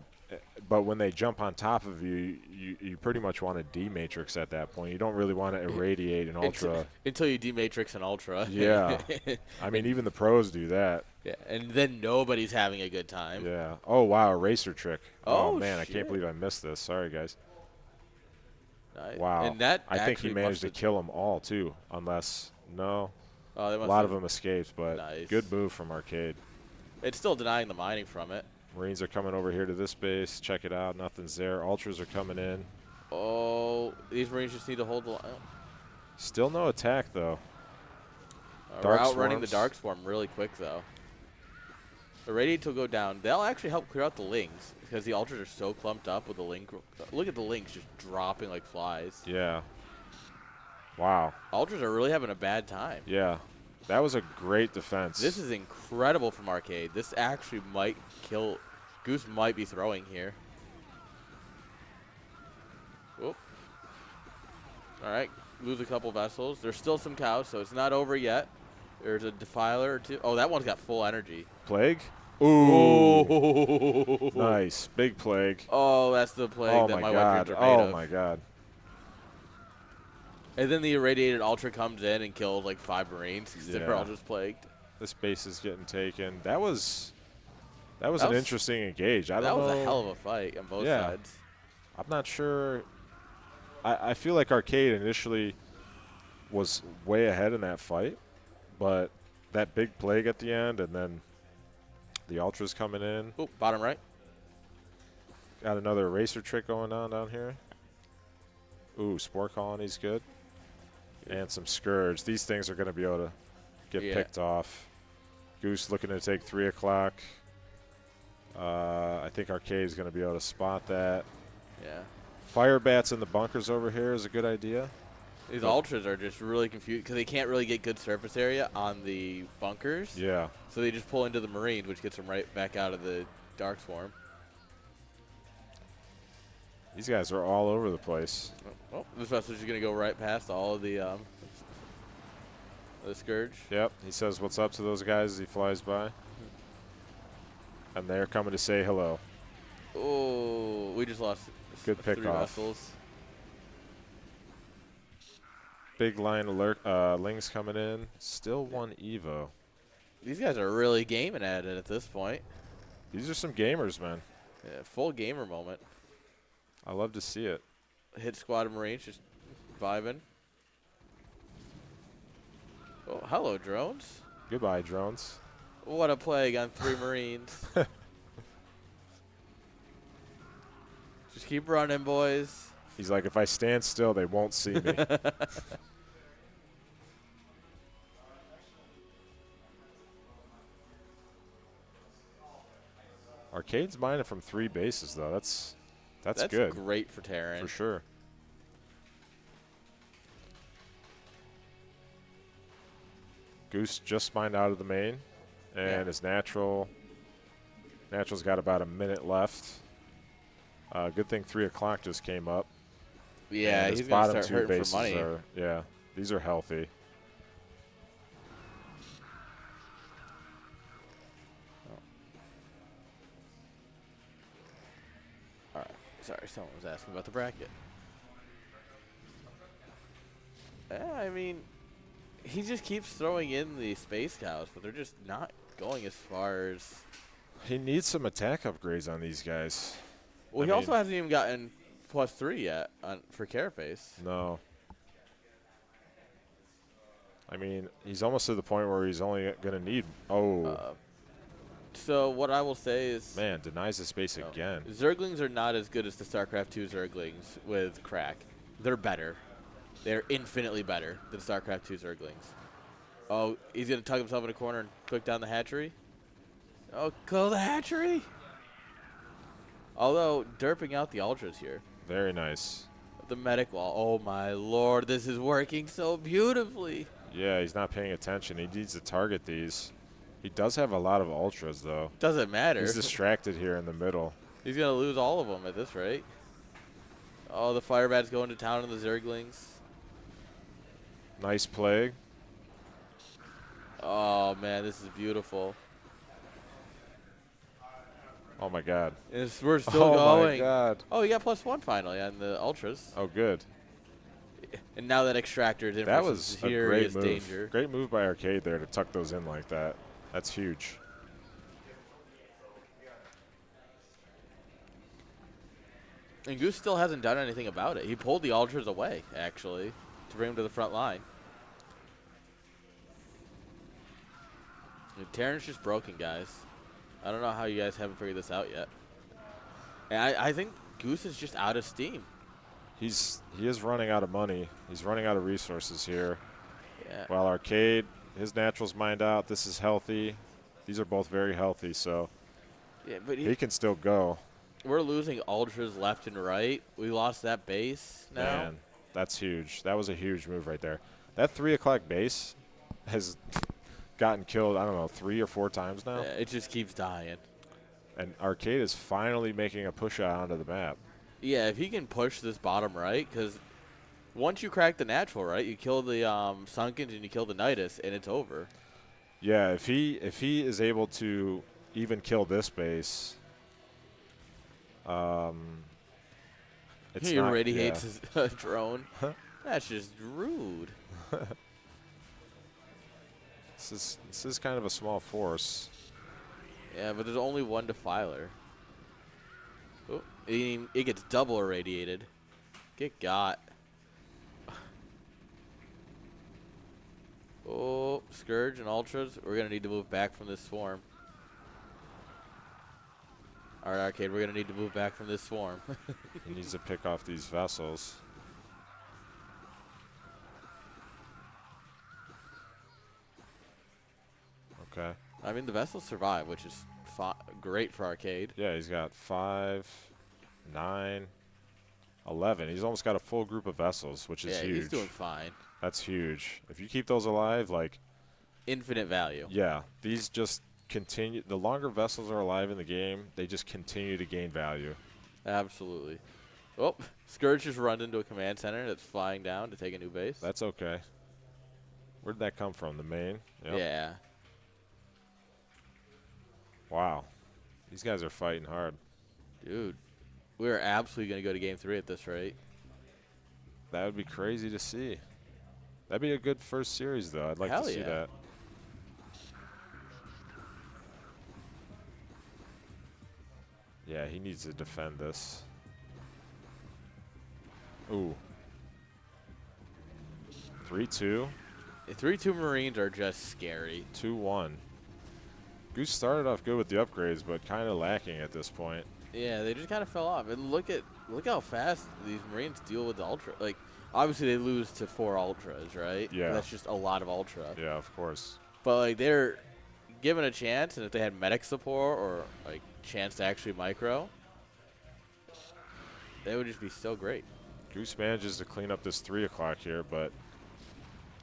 but when they jump on top of you, you pretty much want to dematrix at that point. You don't really want to irradiate an ultra. Until you dematrix an ultra. Yeah. I mean, even the pros do that. Yeah, and then nobody's having a good time. Yeah. Oh, wow, eraser trick. Oh, Oh, man, I can't shit. believe I missed this. Sorry, guys. Nice. Wow. And that I think he actually managed to busted- kill them all, too, unless, no. Oh, they A must lot have- of them escaped, but Nice. good move from Arcade. It's still denying the mining from it. Marines are coming over here to this base. Check it out. Nothing's there. Ultras are coming in. Oh, these Marines just need to hold the line. Still no attack, though. We're Dark outrunning the swarms. Dark Swarm really quick, though. The Radiant will go down. They'll actually help clear out the Lings because the Ultras are so clumped up with the Link. Look at the Lings just dropping like flies. Yeah. Wow. Ultras are really having a bad time. Yeah. That was a great defense. This is incredible from Arcade. This actually might kill. Goose might be throwing here. Whoop. All right, lose a couple vessels. There's still some cows, so it's not over yet. There's a Defiler or two. Oh, that one's got full energy. Plague? Ooh. Oh, Nice. Big plague. Oh, that's the plague Oh, that my my God. weapons are made Oh, of. my God. And then the irradiated Ultra comes in and kills like 5 Marines because they're Yeah. all just plagued. This base is getting taken. That was That an was- interesting engage. I That don't know. was a hell of a fight on both Yeah. sides. I'm not sure. I feel like Arcade initially was way ahead in that fight, but that big plague at the end and then the Ultras coming in. Oh, bottom right. Got another eraser trick going on down here. Ooh, Spore Colony's good. And some Scourge. These things are going to be able to get Yeah. picked off. Goose looking to take 3 o'clock. I think Arcade is going to be able to spot that. Yeah. Fire bats in the bunkers over here is a good idea. These Ultras are just really confused because they can't really get good surface area on the bunkers. Yeah. So they just pull into the Marines, which gets them right back out of the Dark Swarm. These guys are all over the place. Oh, this vessel's just going to go right past all of the Scourge. Yep. He says what's up to those guys as he flies by. And they're coming to say hello. Oh, we just lost Good 3 pick off. vessels. Big line alert. Lings coming in. Still 1 Evo. These guys are really gaming at it at this point. These are some gamers, man. Yeah, full gamer moment. I love to see it. Hit squad of Marines just vibing. Oh, hello, drones. Goodbye, drones. What a plague on 3 Marines. Just keep running, boys. He's like, if I stand still, they won't see me. Arcade's mining from 3 bases, though. That's good. Great for Terran. For sure. Goose just mined out of the main, and his natural's got about a minute left. Good thing 3 o'clock just came up. Yeah, and he's his going to bottom start 2 hurting bases for money. are, yeah, these are healthy. All right. Sorry, someone was asking about the bracket. I mean, he just keeps throwing in the space cows, but they're just not going as far as. He needs some attack upgrades on these guys. Well, he also hasn't even gotten +3 yet for Carapace. No. I mean, he's almost to the point where he's only going to need. So what I will say is, Man, denies the space again. Zerglings are not as good as the StarCraft 2 Zerglings with crack. They're better. They're infinitely better than StarCraft 2 Zerglings. Oh, he's going to tug himself in a corner and click down the hatchery. Oh, kill the hatchery. Although, derping out the Ultras here. Very nice. The medic wall. Oh, my Lord. This is working so beautifully. Yeah, he's not paying attention. He needs to target these. He does have a lot of ultras, though. Doesn't matter. He's distracted here in the middle. He's going to lose all of them at this rate. Oh, the Firebat's going to town on the Zerglings. Nice plague. Oh, man, this is beautiful. Oh, my God. We're still going. Oh, my God. Oh, he got +1 finally on the Ultras. Oh, good. And now that Extractor is in That for was some a great serious move. danger. Great move by Arcade there to tuck those in like that. That's huge. And Goose still hasn't done anything about it. He pulled the Ultras away, actually, to bring him to the front line. Terran's just broken, guys. I don't know how you guys haven't figured this out yet. And I think Goose is just out of steam. He is running out of money. He's running out of resources here. Yeah. While Arcade, his natural's mined out. This is healthy. These are both very healthy, so Yeah, but he can still go. we're losing Ultras left and right. We lost that base now. Man, that's huge. That was a huge move right there. That 3 o'clock base has gotten killed, I don't know, 3 or 4 times now. Yeah, it just keeps dying. And Arcade is finally making a push out onto the map. Yeah, if he can push this bottom right, because once you crack the natural right, you kill the Sunkens and you kill the Nidus, and it's over. Yeah, if he is able to even kill this base, it's He not, irradiates his drone. That's just rude. This is kind of a small force. Yeah, but there's only one Defiler. Oh, it gets double irradiated. Get got. Oh, Scourge and Ultras. We're going to need to move back from this swarm. All right, Arcade, we're going to need to move back from this swarm. He needs to pick off these vessels. Okay. I mean, the vessels survive, which is great for Arcade. Yeah, he's got 5, 9, 11. He's almost got a full group of vessels, which is huge. Yeah, he's doing fine. That's huge. If you keep those alive, like, Infinite value. yeah, these just continue. The longer vessels are alive in the game, they just continue to gain value. Absolutely. Oh, Scourge just run into a command center that's flying down to take a new base. That's okay. Where did that come from? The main? Yep. Yeah. Wow. These guys are fighting hard. Dude, we're absolutely going to go to game 3 at this rate. That would be crazy to see. That'd be a good first series, though. I'd like Hell to see yeah. that. Yeah, he needs to defend this. Ooh. 3-2. The 3-2 Marines are just scary. 2-1. Goose started off good with the upgrades, but kind of lacking at this point. Yeah, they just kind of fell off. And look how fast these Marines deal with the Ultra. Like, obviously they lose to 4 Ultras, right? Yeah. That's just a lot of Ultra. Yeah, of course. But, like, they're given a chance, and if they had medic support or, like, chance to actually micro, they would just be so great. Goose manages to clean up this 3 o'clock here, but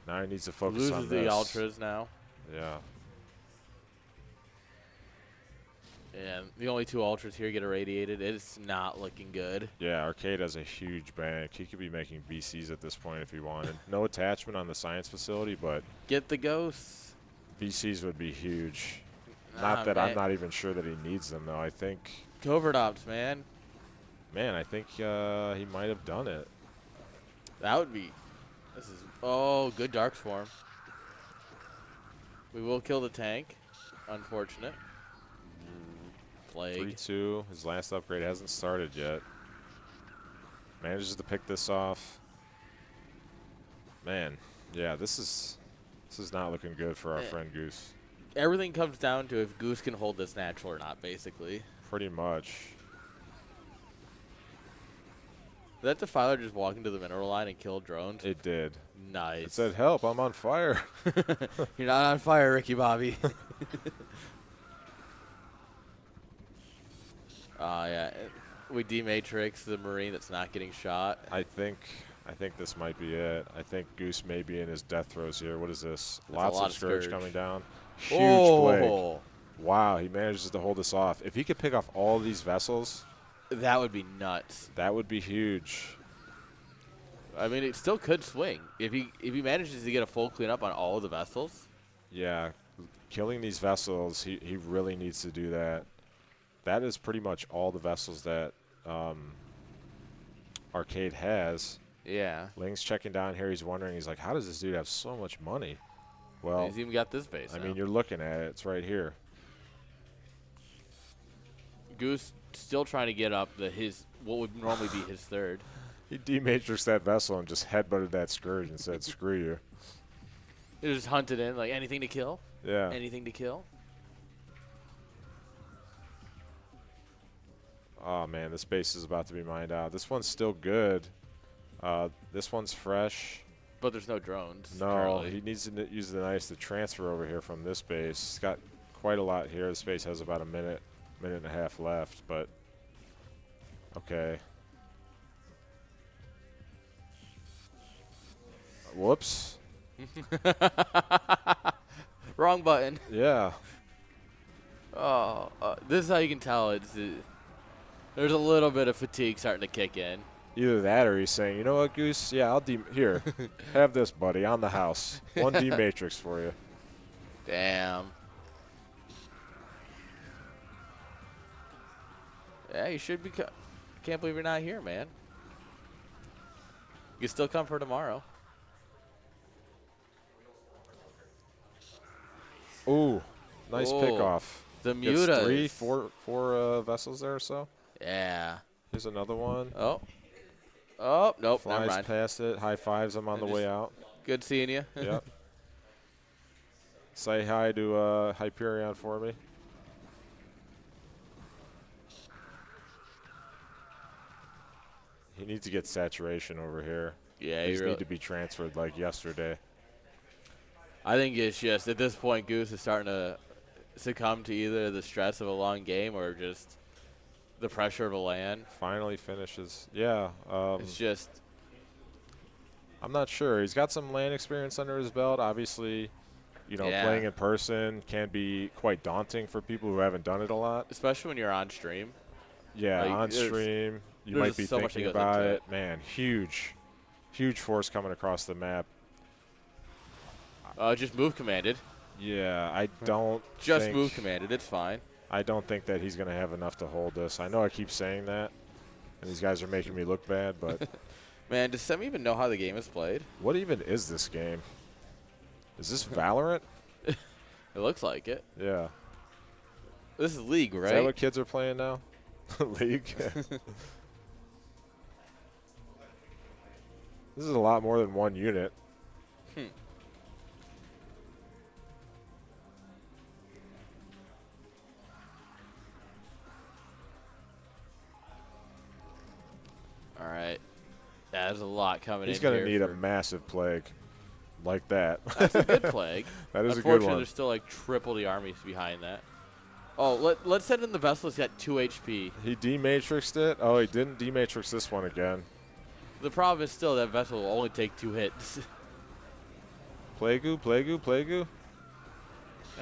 now he needs to focus on Loses this. the Ultras now. Yeah. And the only 2 Ultras here get irradiated. It's not looking good. Yeah, Arcade has a huge bank. He could be making BCs at this point if he wanted. No attachment on the science facility, but Get the ghosts. BCs would be huge. Nah, Not that man. I'm not even sure that he needs them, though. I think, Covert ops, man. man, I think he might have done it. That would be. This is. Oh, good Dark Swarm. We will kill the tank. Unfortunate. Plague. 3-2. His last upgrade hasn't started yet. Manages to pick this off. Man, yeah, this is not looking good for our friend Goose. Everything comes down to if Goose can hold this natural or not, basically. Pretty much. Did that Defiler just walk into the mineral line and kill drones? It did. Nice. It said, "Help! I'm on fire." You're not on fire, Ricky Bobby. Yeah. We dematrix the Marine that's not getting shot. I think this might be it. I think Goose may be in his death throes here. What is this? Lots lot of of Scourge Scourge. coming down. Huge plague. Oh, Wow, he manages to hold this off. If he could pick off all these vessels, that would be nuts. that would be huge. I mean, it still could swing if he manages to get a full cleanup on all of the vessels. Yeah, killing these vessels, he really needs to do that. That is pretty much all the vessels that Arcade has. Yeah. Ling's checking down here. He's wondering, he's like, how does this dude have so much money? Well, He's even got this base. I now. mean, you're looking at it. It's right here. Goose still trying to get up what would normally be his third. He dematrixed that vessel and just headbutted that Scourge and said, screw you. He just hunted in like anything to kill. Yeah. Anything to kill. Oh, man, this base is about to be mined out. This one's still good. This one's fresh. But there's no drones. No, currently. he needs to use the knights to transfer over here from this base. He's got quite a lot here. This base has about a minute and a half left, but okay. Whoops. Wrong button. Yeah. Oh, this is how you can tell there's a little bit of fatigue starting to kick in. Either that or he's saying, you know what, Goose? Yeah, I'll here. Have this, buddy, on the house. One D-Matrix for you. Damn. Yeah, you should be. Can't believe you're not here, man. You can still come for tomorrow. Ooh, nice Oh, pickoff. The Gets mutas. four vessels there or so. Yeah. Here's another one. Oh. Oh, nope. Flies Never mind. past it. High fives. I'm on the way out. Good seeing you. Yep. Say hi to Hyperion for me. He needs to get saturation over here. Yeah, These need to be transferred like yesterday. I think it's just at this point, Goose is starting to succumb to either the stress of a long game or just the pressure of a LAN. Finally finishes. Yeah. It's just. I'm not sure. He's got some LAN experience under his belt. Obviously, you know, Yeah. playing in person can be quite daunting for people who haven't done it a lot. Especially when you're on stream. Yeah, Like, on there's- stream, you there's might be so much that thinking goes about into it. Man, huge force coming across the map. Just move commanded. Yeah, I don't Just think, move commanded. It's fine. I don't think that he's going to have enough to hold this. I know I keep saying that, and these guys are making me look bad, but Man, does Sam even know how the game is played? what even is this game? Is this Valorant? It looks like it. Yeah. This is League, right? Is that what kids are playing now? League? This is a lot more than one unit. All right. Yeah, there's a lot coming He's in going here. to need a for- massive plague like that. That's a good plague. That is a good Unfortunately, one. there's still like triple the armies behind that. Oh, let's send in the vessel. He's got 2 HP. He dematrixed it. Oh, he didn't dematrix this one again. The problem is still that vessel will only take 2 hits. Plague-oo, Plague-oo, Plague-oo.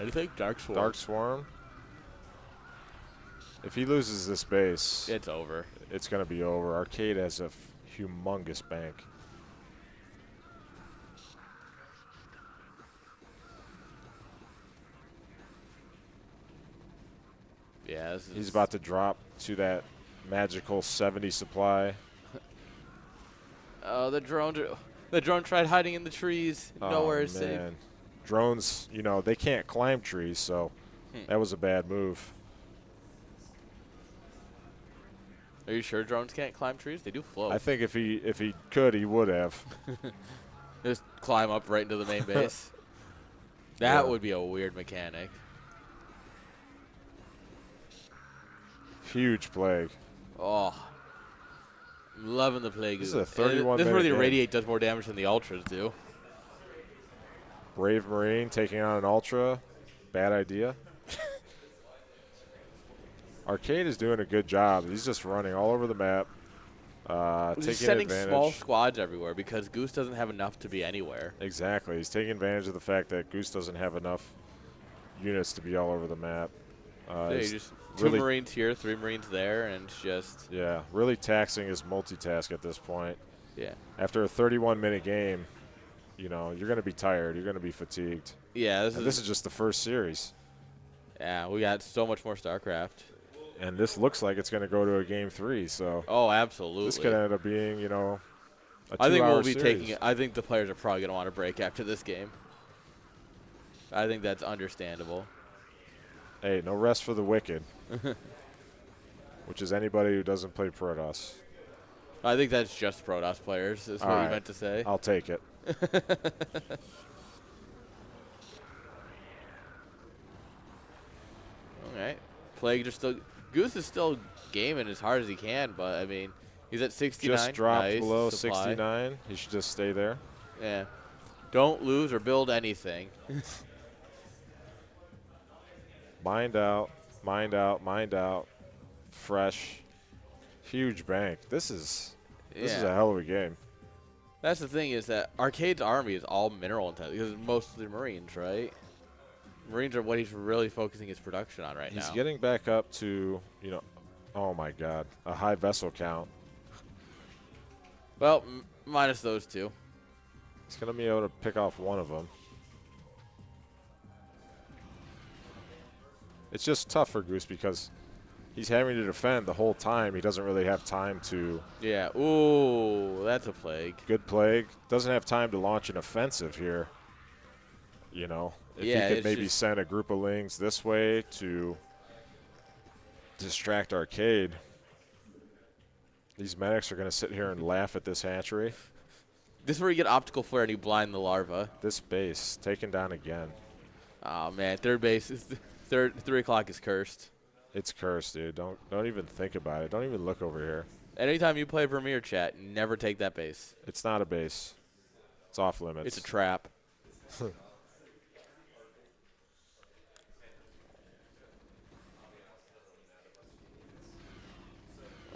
Anything? Dark Swarm. Dark Swarm. If he loses this base, It's over. it's going to be over. Arcade has a humongous bank. Yeah, He's about to drop to that magical 70 supply. Oh, the drone tried hiding in the trees. Nowhere is safe. Man. Drones, you know, they can't climb trees, so that was a bad move. Are you sure drones can't climb trees? They do float. I think if he could, he would have. Just climb up right into the main base. Yeah. That would be a weird mechanic. Huge plague. Oh. I'm loving the plague. This is a 31 This is where the minute game. irradiate does more damage than the ultras do. Brave Marine taking on an Ultra. Bad idea. Arcade is doing a good job. He's just running all over the map. He's Taking sending advantage. small squads everywhere because Goose doesn't have enough to be anywhere. Exactly. He's taking advantage of the fact that Goose doesn't have enough units to be all over the map. Yeah, he's just 2 really- Marines here, 3 Marines there, and it's just, Yeah, really taxing his multitask at this point. yeah. After a 31-minute game, you know, you're going to be tired. You're going to be fatigued. Yeah, And this is just the first series. yeah, we got so much more StarCraft. And this looks like it's going to go to a game 3, so Oh, absolutely. this could end up being, you know, a 2-hour I think we'll be series. taking it. I think the players are probably going to want to break after this game. I think that's understandable. Hey, no rest for the wicked, which is anybody who doesn't play Protoss. I think that's just Protoss players, is what All you right. meant to say. I'll take it. All right. Plague just still. Goose is still gaming as hard as he can, but I mean, he's at 69. Just dropped Nice below supply. 69. He should just stay there. Yeah. Don't lose or build anything. Mind out, mind out, mind out. Fresh. Huge bank. This is a hell of a game. That's the thing is that Arcade's army is all mineral intensive because it's mostly Marines, right? Marines are what he's really focusing his production on right He's now. getting back up to, you know, oh my God, a high vessel count. Well, minus those 2. He's going to be able to pick off one of them. It's just tough for Goose because he's having to defend the whole time. He doesn't really have time to. Yeah. Ooh, that's a plague. Good plague. Doesn't have time to launch an offensive here. You know, if Yeah, he could it's maybe just- send a group of Lings this way to distract Arcade. These medics are going to sit here and laugh at this hatchery. This is where you get optical flare and you blind the larva. This base taken down again. Oh man, third base is 3 o'clock is cursed. It's cursed, dude. Don't even think about it. Don't even look over here. Anytime you play Premier Chat, never take that base. It's not a base. It's off limits. It's a trap.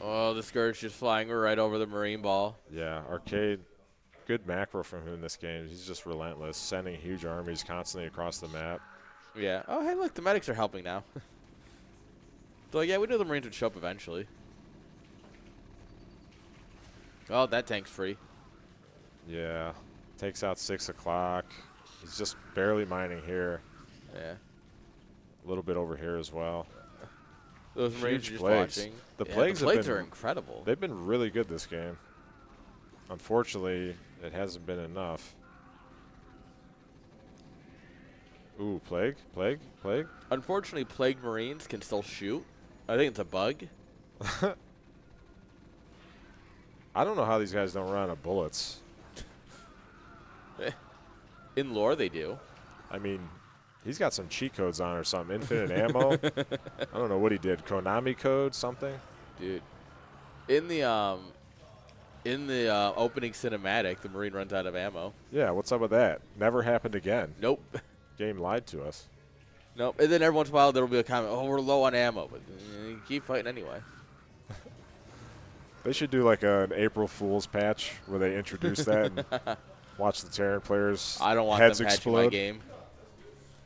Oh, the Scourge just flying right over the Marine ball. Yeah, Arcade, good macro from him in this game. He's just relentless, sending huge armies constantly across the map. Yeah. Oh, hey, look, the medics are helping now. So, yeah, we knew the Marines would show up eventually. Oh, that tank's free. Yeah, takes out 6 o'clock. He's just barely mining here. Yeah. A little bit over here as well. Those Huge Marines are just plagues. watching. The Yeah, plagues the have plagues been- are incredible. They've been really good this game. Unfortunately, it hasn't been enough. Ooh, plague, plague, plague. Unfortunately, plagued Marines can still shoot. I think it's a bug. I don't know how these guys don't run out of bullets. In lore, they do. I mean, he's got some cheat codes on or something. Infinite ammo. I don't know what he did. Konami code, something. Dude. In the In the opening cinematic, the Marine runs out of ammo. Yeah, what's up with that? Never happened again. Nope. Game lied to us. Nope. And then every once in a while, there will be a comment, oh, we're low on ammo. But you keep fighting anyway. They should do like an April Fool's patch where they introduce that and watch the Terran players' I don't want heads them patching explode. my game.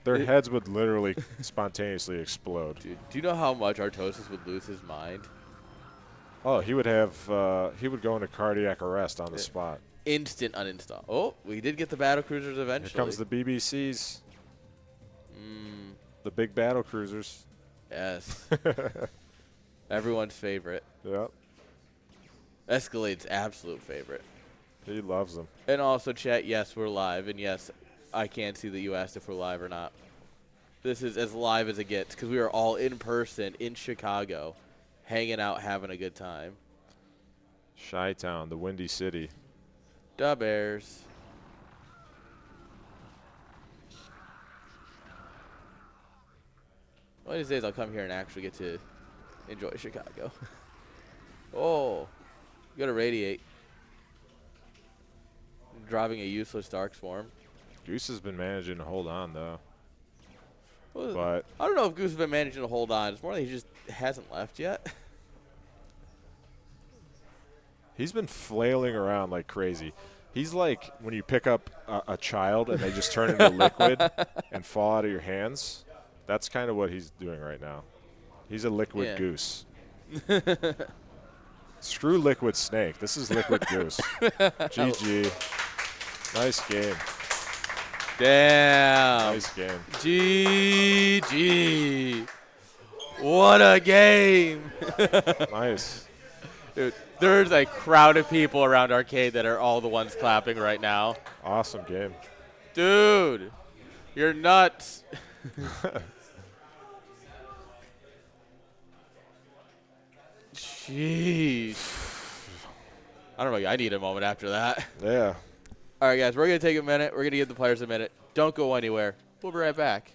Their heads would literally spontaneously explode. Dude, do you know how much Artosis would lose his mind? Oh, he would go into cardiac arrest on the spot. Instant uninstall. Oh, we did get the battle cruisers eventually. Here comes the BBCs. The big battle cruisers. Yes. Everyone's favorite. Yep. Escalade's absolute favorite. He loves them. And also, chat, yes, we're live. And yes, I can see that you asked if we're live or not. This is as live as it gets because we are all in person in Chicago, hanging out, having a good time. Chi-Town, the Windy City. Da Bears. One of these days I'll come here and actually get to enjoy Chicago. Oh, you gotta radiate. Driving a useless Dark Swarm. Goose has been managing to hold on, though. Well, But I don't know if Goose has been managing to hold on. It's more like he just hasn't left yet. he's been flailing around like crazy. He's like when you pick up a child and they just turn into liquid and fall out of your hands. That's kind of what he's doing right now. He's a liquid goose. Screw liquid snake. This is liquid goose. GG. Nice game. Damn. Nice game. GG. What a game. Nice. Dude, there's a crowd of people around Arcade that are all the ones clapping right now. Awesome game. Dude, you're nuts. Jeez. I don't know. I need a moment after that. Yeah. All right, guys, we're going to take a minute. We're going to give the players a minute. Don't go anywhere. We'll be right back.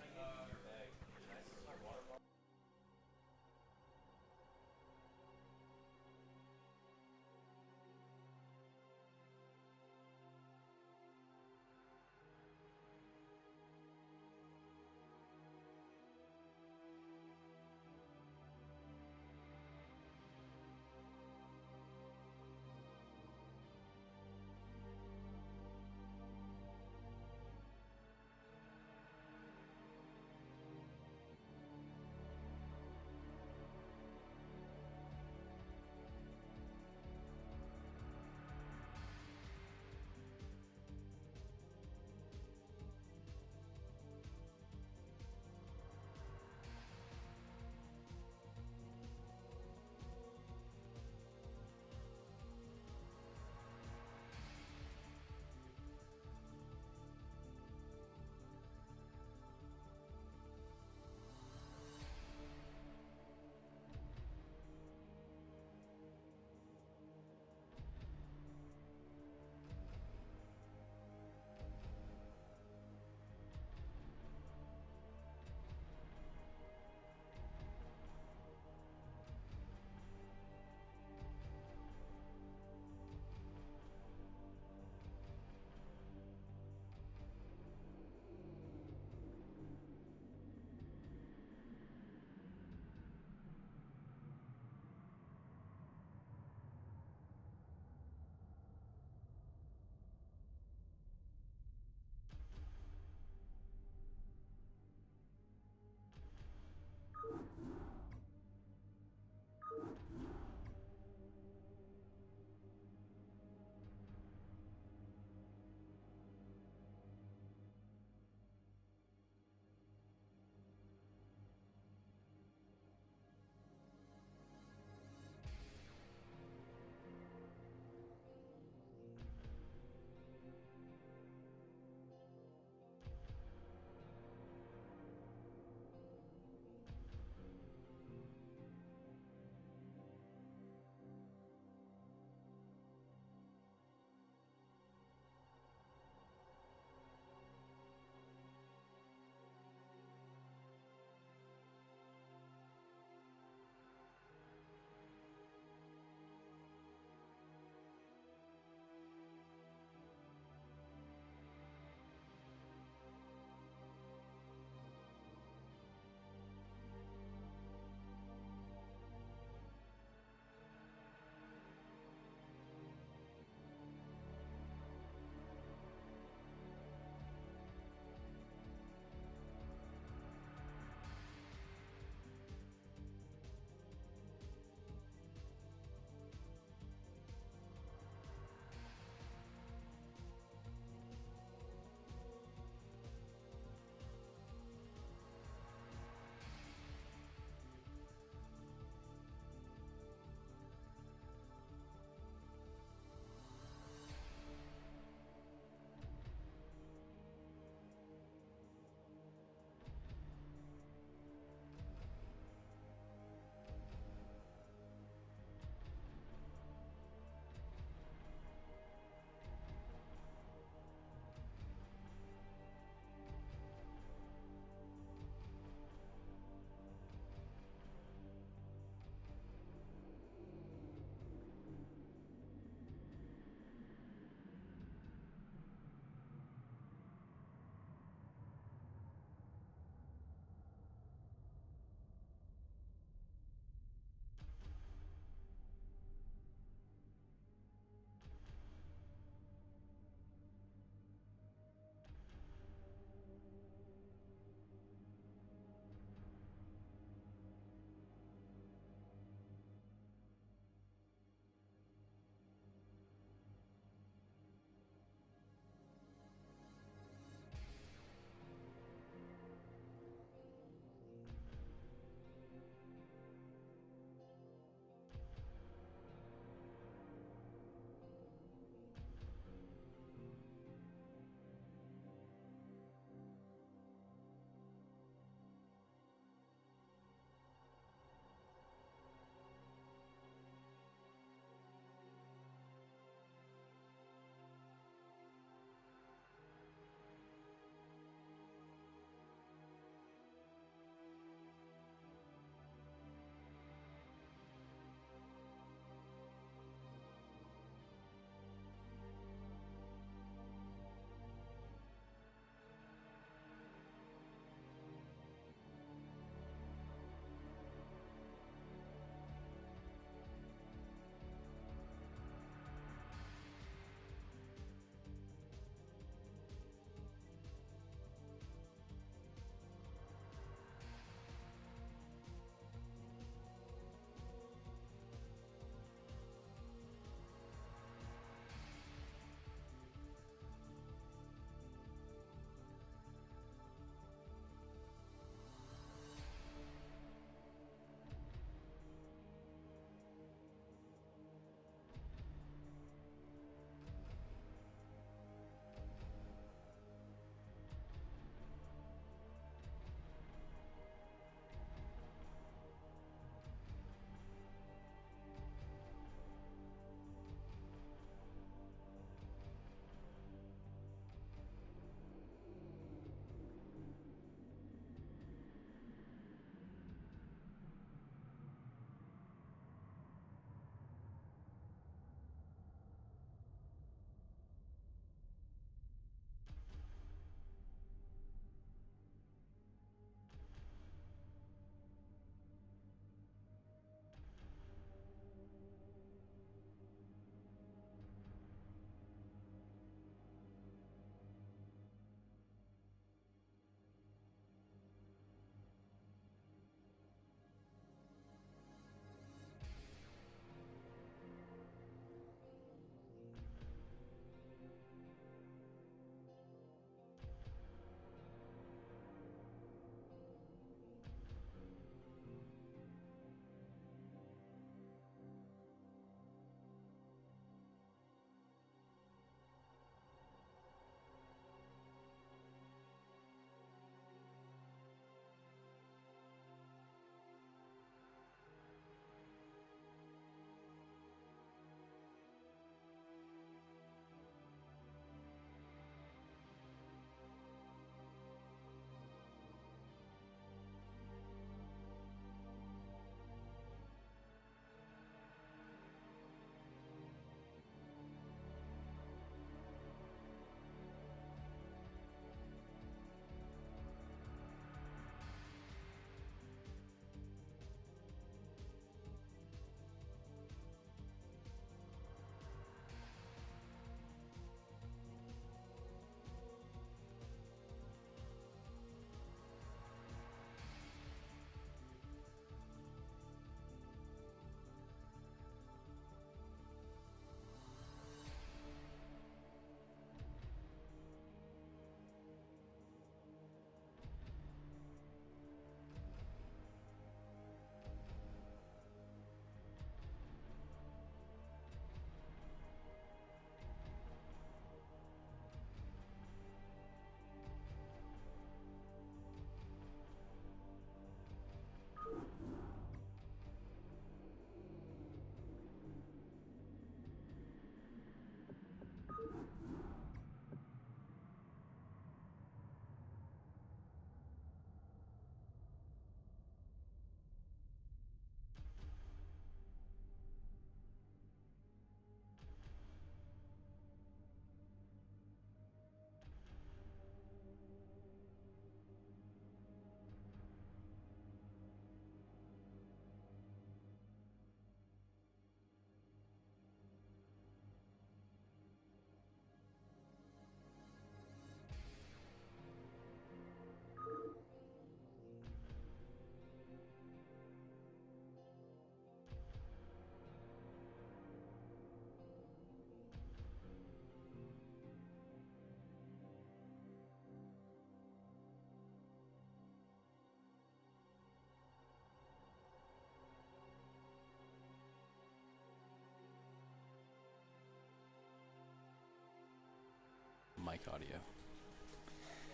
mic audio.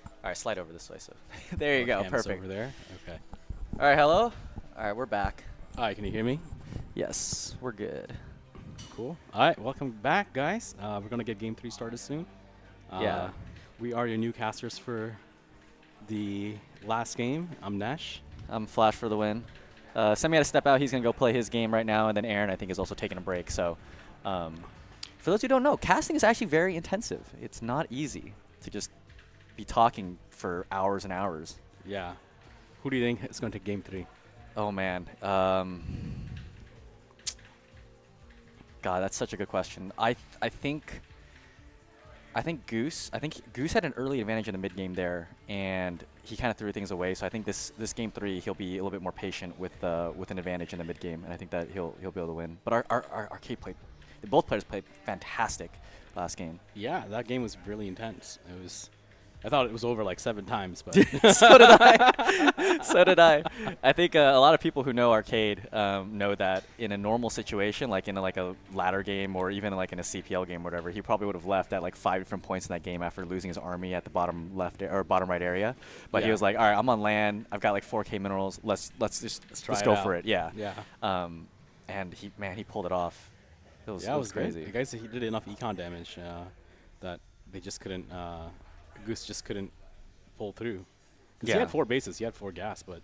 All right, slide over this way. So there you go. Cam's Perfect. over there. Okay. All right, hello. All right, we're back. Hi, can you hear me? Yes, we're good. Cool. All right, welcome back, guys. We're gonna get Game 3 started soon. Yeah. We are your new casters for the last game. I'm Nash. I'm Flash for the win. Semi had to step out. He's going to go play his game right now. And then Aaron, I think, is also taking a break. So for those who don't know, casting is actually very intensive. It's not easy to just be talking for hours and hours. Yeah. Who do you think is going to take Game 3? Oh, man. God, that's such a good question. I think Goose. I think Goose had an early advantage in the mid game there, and he kind of threw things away. So I think this Game 3 he'll be a little bit more patient with an advantage in the mid game, and I think that he'll be able to win. But our arcade played. Both players played fantastic last game. Yeah, that game was really intense. It was. I thought it was over like 7 times, but So did I. So did I. I think a lot of people who know arcade know that in a normal situation, like in a ladder game or even like in a CPL game or whatever, he probably would have left at like 5 different points in that game after losing his army at the bottom left or bottom right area. But he was like, all right, I'm on land. I've got like 4K minerals. Let's go for it. Yeah. Yeah. And he pulled it off. It was crazy. Good. The guys, he did enough econ damage that they just couldn't. Goose just couldn't pull through. Because he had 4 bases, he had 4 gas, but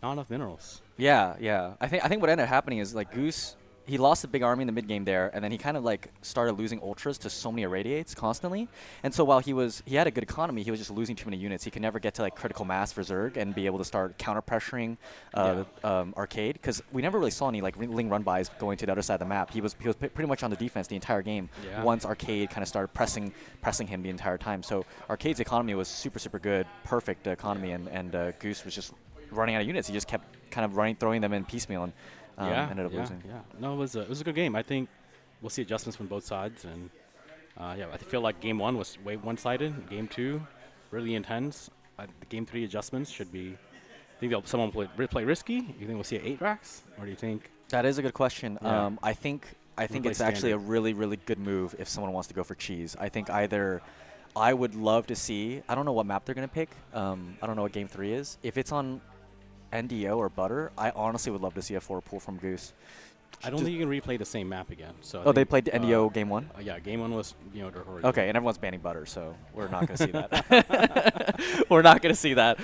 not enough minerals. Yeah. I think what ended up happening is like Goose, he lost a big army in the mid game there, and then he kind of like started losing ultras to so many irradiates constantly. And so while he had a good economy, he was just losing too many units. He could never get to like critical mass for Zerg and be able to start counter pressuring arcade, because we never really saw any like Ling run bys going to the other side of the map. He was pretty much on the defense the entire game. Yeah. Once arcade kind of started pressing him the entire time. So arcade's economy was super good, perfect economy, and Goose was just running out of units. He just kept kind of throwing them in piecemeal and ended up losing. Yeah. No, it was a good game. I think we'll see adjustments from both sides, and I feel like Game 1 was way one-sided. Game 2, really intense. The Game 3 adjustments should be. I think someone play risky. You think we'll see 8 racks, or do you think? That is a good question. Yeah. I think it's actually a really good move if someone wants to go for cheese. I think either I would love to see. I don't know what map they're gonna pick. I don't know what Game 3 is. If it's on NDO or Butter, I honestly would love to see a 4 pool from Goose. I don't think you can replay the same map again. So they played the NDO Game 1? Yeah, Game 1 was Okay, and everyone's banning Butter, so we're not going to see that. We're not going to see that.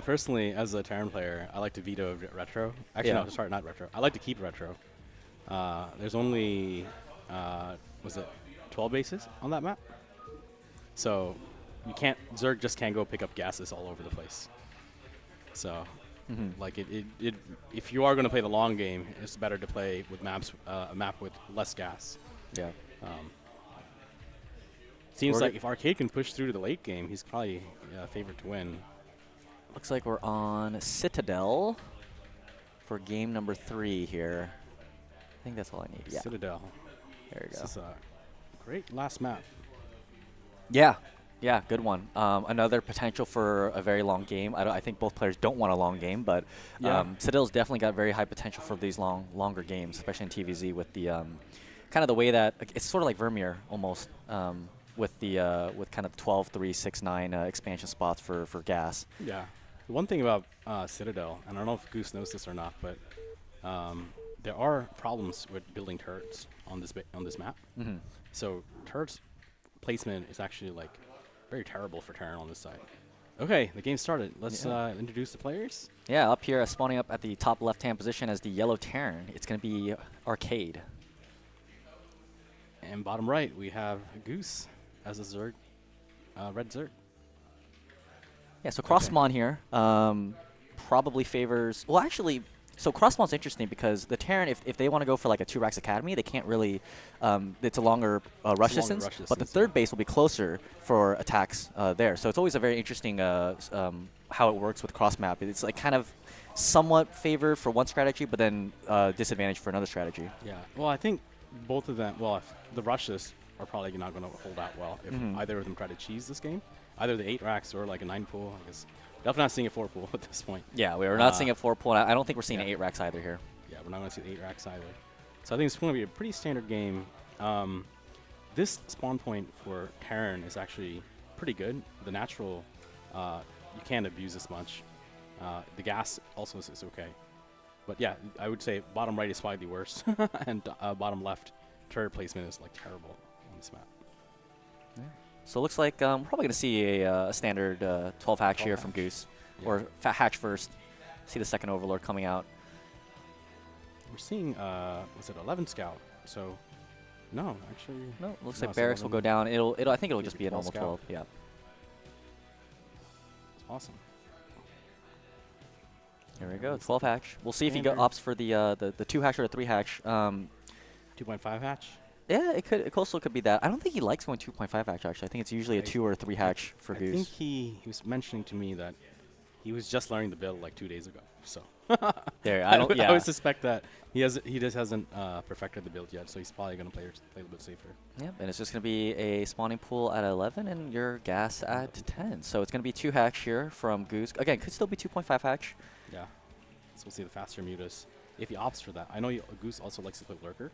Personally, as a Terran player, I like to veto retro. Actually, no, sorry, not retro. I like to keep retro. There's only, 12 bases on that map? So Zerg just can't go pick up gases all over the place. So, like if you are going to play the long game, it's better to play with a map with less gas. Yeah. Seems like if Arcade can push through to the late game, he's probably favored to win. Looks like we're on Citadel for game number 3 here. I think that's all I need. Yeah. Citadel. There you go. This is a great last map. Yeah, good one. Another potential for a very long game. I think both players don't want a long game, but Citadel's definitely got very high potential for these longer games, especially in TVZ with the kind of the way that it's sort of like Vermeer almost with kind of 12, 3, 6, 9 expansion spots for gas. Yeah. The one thing about Citadel, and I don't know if Goose knows this or not, but there are problems with building turrets on this map. So turrets placement is actually like very terrible for Terran on this side. Okay, the game started. Let's introduce the players. Yeah, up here, spawning up at the top left-hand position as the yellow Terran. It's going to be Arcade. And bottom right, we have Goose as a Zerg, red Zerg. Yeah, so cross-spawn here probably favors... Well, actually... So cross-spawn's interesting because the Terran, if they want to go for like a 2 racks academy, they can't really. It's a longer rush distance, but the third base will be closer for attacks there. So it's always a very interesting how it works with cross-map. It's like kind of somewhat favored for one strategy, but then disadvantage for another strategy. Yeah. Well, I think both of them. Well, if the rushes are probably not going to hold out well if either of them try to cheese this game. Either the 8 racks or like a 9 pool. I guess. Definitely not seeing a 4 pool at this point. Yeah, we're not seeing a 4 pool. I don't think we're seeing an 8 racks either here. Yeah, we're not going to see 8 racks either. So I think it's going to be a pretty standard game. this spawn point for Terran is actually pretty good. The natural, you can't abuse this much. The gas also is okay. But yeah, I would say bottom right is slightly worse, and bottom left turret placement is like terrible on this map. So it looks like we're probably going to see a standard 12 hatch 12 here hatch. from Goose. Yeah. Or hatch first. See the second Overlord coming out. We're seeing, was it 11 scout? So, no, actually. No, it looks no, like it's barracks will 11. go down. I think it'll It'll just be be a 12 normal scout. 12. Yeah. It's awesome. Here we go. 12 hatch. We'll see if he opts for the 2 hatch or the 3 hatch. 2.5 hatch? Yeah, it also could be that. I don't think he likes going 2.5 hatch, actually. I think it's usually a 2 or a 3 hatch for I Goose. think he was mentioning to me that he was just learning the build like 2 days ago. So There, I don't. Yeah. I would suspect that he just hasn't perfected the build yet, so he's probably going to play a little bit safer. Yep, and it's just going to be a spawning pool at 11 and your gas at 10. So it's going to be 2 hatch here from Goose. Again, could still be 2.5 hatch. Yeah. So we'll see the faster mutas if he opts for that. I know Goose also likes to play lurker.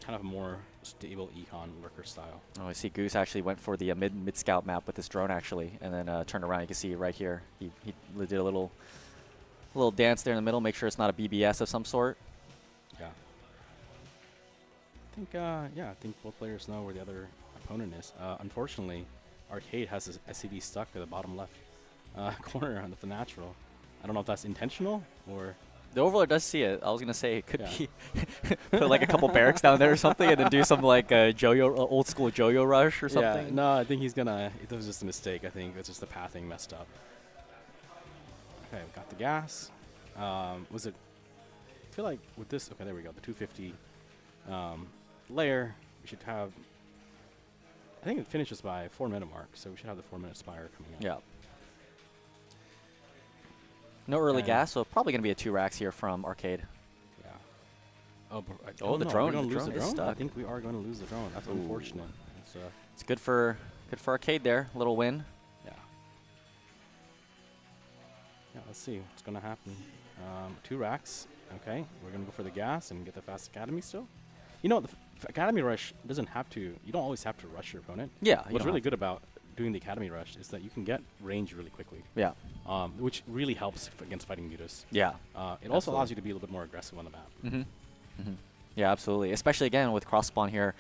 Kind of a more stable econ lurker style. Oh, I see Goose actually went for the mid scout map with this drone actually, and then turned around. You can see right here. He did a little dance there in the middle, make sure it's not a BBS of some sort. Yeah. I think both players know where the other opponent is. Unfortunately, Arcade has his SCV stuck at the bottom left corner on the natural. I don't know if that's intentional or. The Overlord does see it. I was gonna say it could Yeah. be put like a couple barracks down there or something, and then do some like old school Joyo rush or something. Yeah, no, I think he's gonna. It was just a mistake. I think it's just the pathing messed up. Okay, we got the gas. Was it? I feel like with this. Okay, there we go. The 250 layer. We should have. I think it finishes by 4-minute mark, so we should have the 4-minute spire coming up. Yeah. No early And- gas, so probably gonna be a 2 racks here from Arcade. Yeah. Oh, but I Oh, don't the know. drone- We're gonna the lose the drone is drone. I stuck. think we are going to lose the drone. That's unfortunate. It's, It's good for Arcade there. Little win. yeah. Yeah. Let's see what's gonna happen. 2 racks. Okay, we're gonna go for the gas and get the fast academy still. You know, the academy rush doesn't have to. You don't always have to rush your opponent. Yeah. you What's don't really have- good about doing the academy rush is that you can get range really quickly, Yeah. which really helps against fighting mutas. Yeah. It also allows you to be a little bit more aggressive on the map. Mm-hmm. Yeah, absolutely. Especially again with cross spawn here,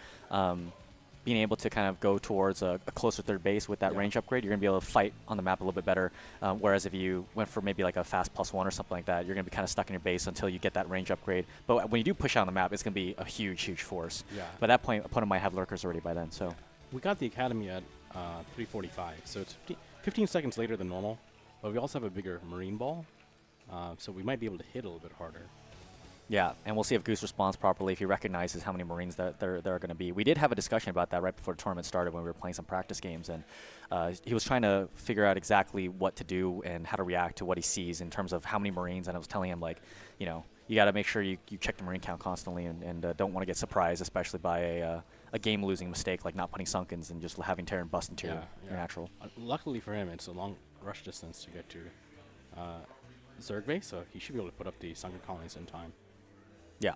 being able to kind of go towards a closer third base with that Yeah. range upgrade, you're gonna be able to fight on the map a little bit better. Whereas if you went for maybe like a fast +1 or something like that, you're gonna be kind of stuck in your base until you get that range upgrade. But when you do push out on the map, it's gonna be a huge, huge force. Yeah. By that point, opponent might have lurkers already by then. So We got the academy at 3:45, so it's 15 seconds later than normal. But we also have a bigger marine ball, so we might be able to hit a little bit harder. yeah, and we'll see if Goose responds properly, if he recognizes how many Marines that there are going to be. We did have a discussion about that right before the tournament started when we were playing some practice games, and he was trying to figure out exactly what to do and how to react to what he sees in terms of how many Marines. And I was telling him, like, you know, you got to make sure you check the Marine count constantly and don't want to get surprised, especially by a game-losing mistake like not putting Sunkens and just having Terran bust into your natural. Luckily for him, it's a long rush distance to get to Zerg base, so he should be able to put up the sunken colonies in time. Yeah.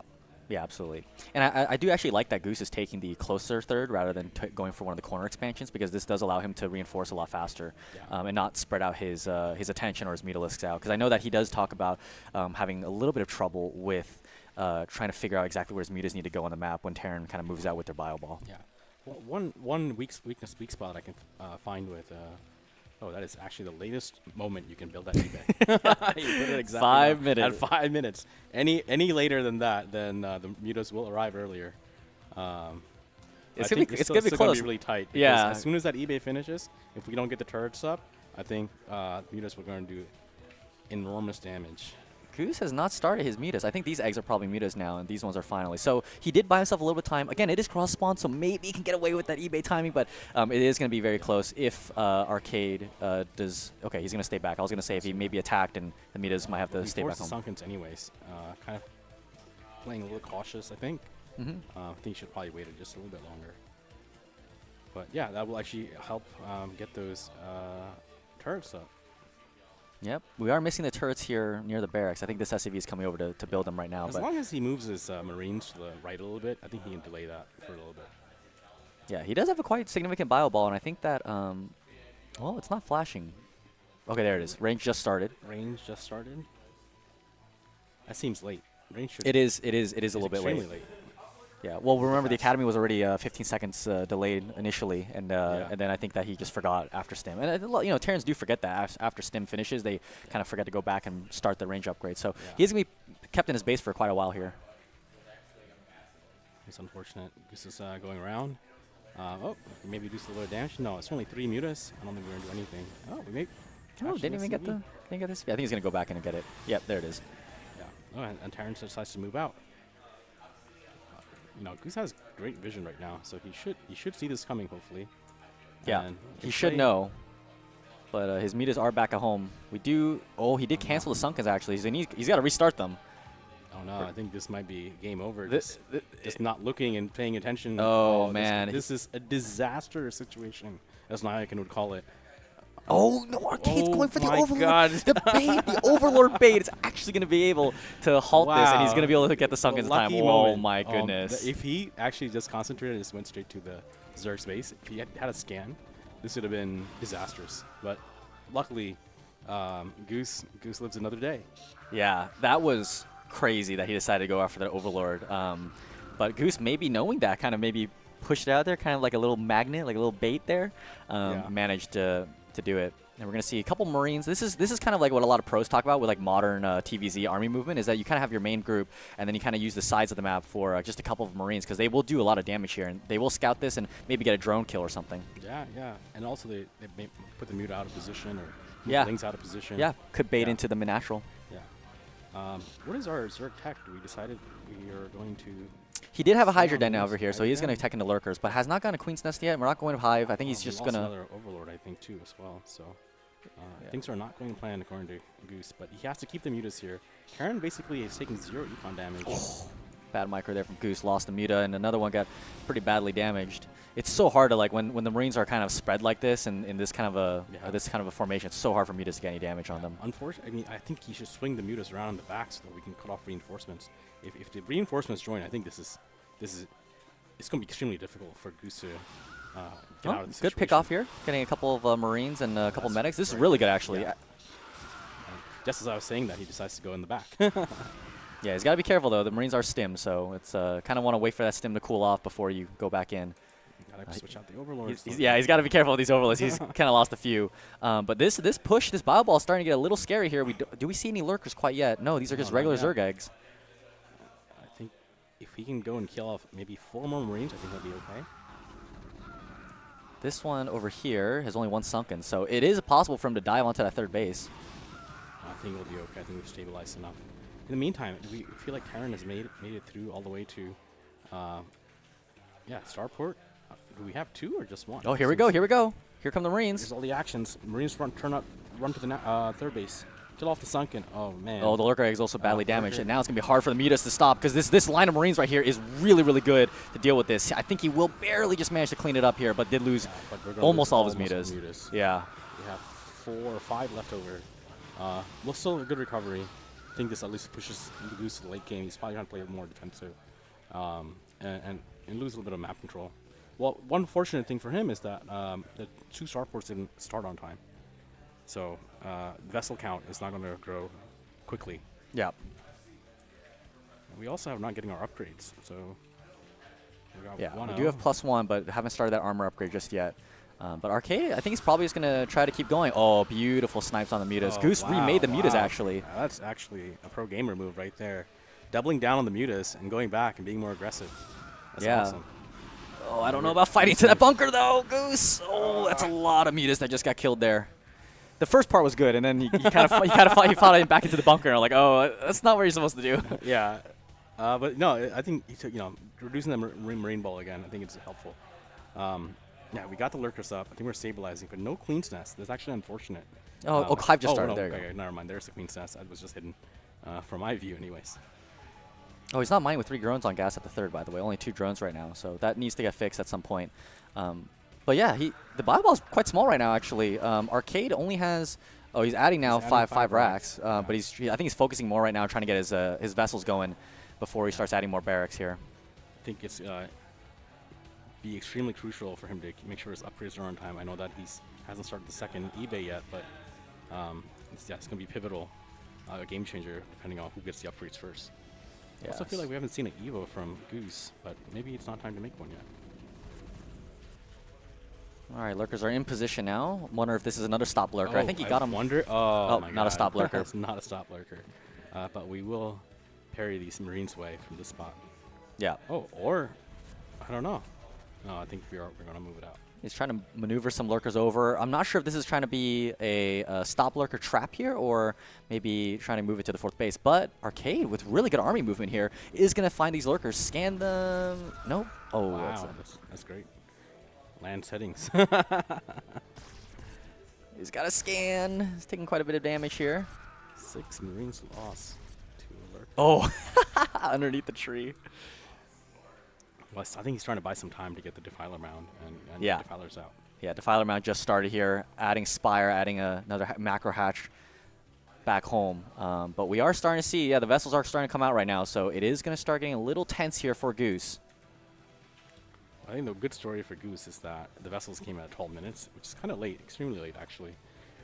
Yeah, absolutely. And I do actually like that Goose is taking the closer third rather than going for one of the corner expansions, because this does allow him to reinforce a lot faster and not spread out his attention or his mutalisks out. Because I know that he does talk about having a little bit of trouble with trying to figure out exactly where his mutas need to go on the map when Terran kind of moves out with their bio ball. Yeah. Well, one weak spot I can find with. Oh, that is actually the latest moment you can build that eBay. You put it exactly 5 now. minutes. At 5 minutes. Any later than that, then the mutas will arrive earlier. It's I gonna think be still close. Gonna be really tight. Because Yeah. As soon as that eBay finishes, if we don't get the turrets up, I think mutas were going to do enormous damage. Goose has not started his mutas. I think these eggs are probably mutas now, and these ones are finally. So he did buy himself a little bit of time. Again, it is cross spawn, so maybe he can get away with that eBay timing, but it is going to be very close if Arcade does. Okay, he's going to stay back. I was going to say if he may be attacked and the mutas might have to He stay back forced home. the Sunkens anyways. Kind of playing a little cautious, I think. I think he should probably wait just a little bit longer. But yeah, that will actually help get those turrets up. Yep, we are missing the turrets here near the barracks. I think this SCV is coming over to build them right now. As But long as he moves his Marines to the right a little bit, I think he can delay that for a little bit. yeah, he does have a quite significant bio ball, and I think that, well, it's not flashing. Okay, there it is. Range just started. Range just started. That seems late. Range should. It is a little bit extremely late. Yeah, well, remember the Academy was already 15 seconds delayed initially, and then I think that he just forgot after stim. And Terrans do forget that after stim finishes, they kind of forget to go back and start the range upgrade. So he's gonna be kept in his base for quite a while here. It's unfortunate. This is going around. Oh, maybe do a little damage. No, it's only 3 mutas. I don't think we're gonna do anything. Oh, we may. Oh, didn't even get this. Yeah, I think he's gonna go back in and get it. Yep, there it is. Yeah. Oh, and Terrence decides to move out. Goose has great vision right now, so he should see this coming, hopefully. Yeah, and he should know. But his mutas are back at home. We do. Oh, he did cancel the Sunkens actually. So he's got to restart them. Oh no, I think this might be game over. Just not looking and paying attention. Oh man, this is a disaster situation, as Nayakan would call it. Oh no, Arcade's going for the Overlord. God. The bait, the Overlord bait is actually going to be able to halt this, and he's going to be able to get the Sunkens time. Oh my goodness. If he actually just concentrated and just went straight to the Zerg's base, if he had a scan, this would have been disastrous. But luckily, Goose lives another day. Yeah, that was crazy that he decided to go after the Overlord. But Goose, maybe knowing that, kind of maybe pushed it out there, kind of like a little magnet, like a little bait there, managed to do it. And we're going to see a couple Marines. This is kind of like what a lot of pros talk about with like modern TVZ army movement, is that you kind of have your main group, and then you kind of use the sides of the map for just a couple of Marines, because they will do a lot of damage here, and they will scout this and maybe get a drone kill or something. Yeah. And also they may put the muta out of position, or move things out of position. Yeah, could bait into the natural. Yeah. What is our Zerg tech? We decided we are going to... He did have a Hydra Den over here, so he is going to tech into Lurkers, but has not gotten a Queen's Nest yet. We're not going to Hive. I think he's just going to... another Overlord, I think, too, as well. So things are not going to plan according to Goose, but he has to keep the mutas here. Karen basically is taking 0 econ damage. Bad micro there from Goose. Lost the muta, and another one got pretty badly damaged. It's so hard to, like, when the Marines are kind of spread like this and in this kind of a formation, it's so hard for mutas to get any damage on them. Unfortunately, I mean, I think he should swing the mutas around in the back so that we can cut off reinforcements. If the reinforcements join, I think it's going to be extremely difficult for Goose to get out of the situation. Good pick off here, getting a couple of Marines and a couple of medics. This is really good, actually. Yeah. Just as I was saying that, he decides to go in the back. Yeah, he's got to be careful, though. The Marines are stim, so it's kind of want to wait for that stim to cool off before you go back in. Got to switch out the Overlords. He's got to be careful with these Overlords. He's kind of lost a few. But this push, this bio ball is starting to get a little scary here. Do we see any Lurkers quite yet? No, these are just regular Zerg eggs. I think if he can go and kill off maybe 4 more Marines, I think he'll be okay. This one over here has only 1 sunken, so it is possible for him to dive onto that 3rd base. I think we'll be okay. I think we've stabilized enough. In the meantime, do we feel like Karen has made it through all the way to, Starport? Do we have 2 or just 1? Oh, here we go. Here come the Marines. Here's all the actions. Marines run to the 3rd base. Kill off the sunken. Oh, man. Oh, the Lurker egg is also badly damaged, and now it's going to be hard for the mutas to stop, because this line of Marines right here is really, really good to deal with this. I think he will barely just manage to clean it up here, but did lose almost all of his mutas. Yeah. We have 4 or 5 left over. Well, still a good recovery. I think this at least pushes Goose to the late game. He's probably going to play more defensive and lose a little bit of map control. Well, one fortunate thing for him is that the 2 starports didn't start on time. So vessel count is not going to grow quickly. Yeah. And we also have not getting our upgrades. So we do have +1, but haven't started that armor upgrade just yet. But Arcade, I think he's probably just going to try to keep going. Oh, beautiful snipes on the mutas. Goose remade the mutas, actually. Yeah, that's actually a pro gamer move right there. Doubling down on the mutas and going back and being more aggressive. That's awesome. Oh, I don't know about fighting to that bunker, though, Goose. Oh, that's a lot of mutas that just got killed there. The first part was good, and then he kind of fought him back into the bunker. And like, oh, that's not what you're supposed to do. Yeah. But no, I think reducing the marine ball again, I think it's helpful. Yeah, we got the Lurkers up. I think we're stabilizing, but no Queen's Nest. That's actually unfortunate. Hive just started. No, there you go. Never mind. There's the Queen's Nest. It was just hidden from my view anyways. Oh, he's not mining with 3 drones on gas at the 3rd, by the way. Only 2 drones right now, so that needs to get fixed at some point. But yeah, the bio ball is quite small right now, actually. Arcade only has Oh, he's adding now He's adding five racks, Yeah. but I think he's focusing more right now, trying to get his vessels going before he starts adding more barracks here. I think it's be extremely crucial for him to make sure his upgrades are on time. I know that he hasn't started the second eBay yet, but it's going to be pivotal, a game changer, depending on who gets the upgrades first. I also feel like we haven't seen an Evo from Goose, but maybe it's not time to make one yet. All right, lurkers are in position now. Wonder if this is another stop lurker. I think he got him. Wonder. Oh, My not a God. stop lurker. It's not a stop lurker. But we will parry these Marines away from this spot. Yeah. Oh, or I don't know. No, I think we're going to move it out. He's trying to maneuver some lurkers over. I'm not sure if this is trying to be a stop lurker trap here or maybe trying to move it to the 4th base. But Arcade, with really good army movement here, is going to find these lurkers, scan them. Nope. Oh, Wow, that's great. Land settings. he's got a scan. He's taking quite a bit of damage here. 6 Marines lost to lurker. Oh, underneath the tree. Well, I think he's trying to buy some time to get the Defiler mound and Yeah. get Defilers out. Yeah, Defiler Mount just started here, adding Spire, adding another macro hatch back home. But we are starting to see, the vessels are starting to come out right now, so it is going to start getting a little tense here for Goose. I think the good story for Goose is that the vessels came at 12 minutes, which is kind of late, extremely late actually.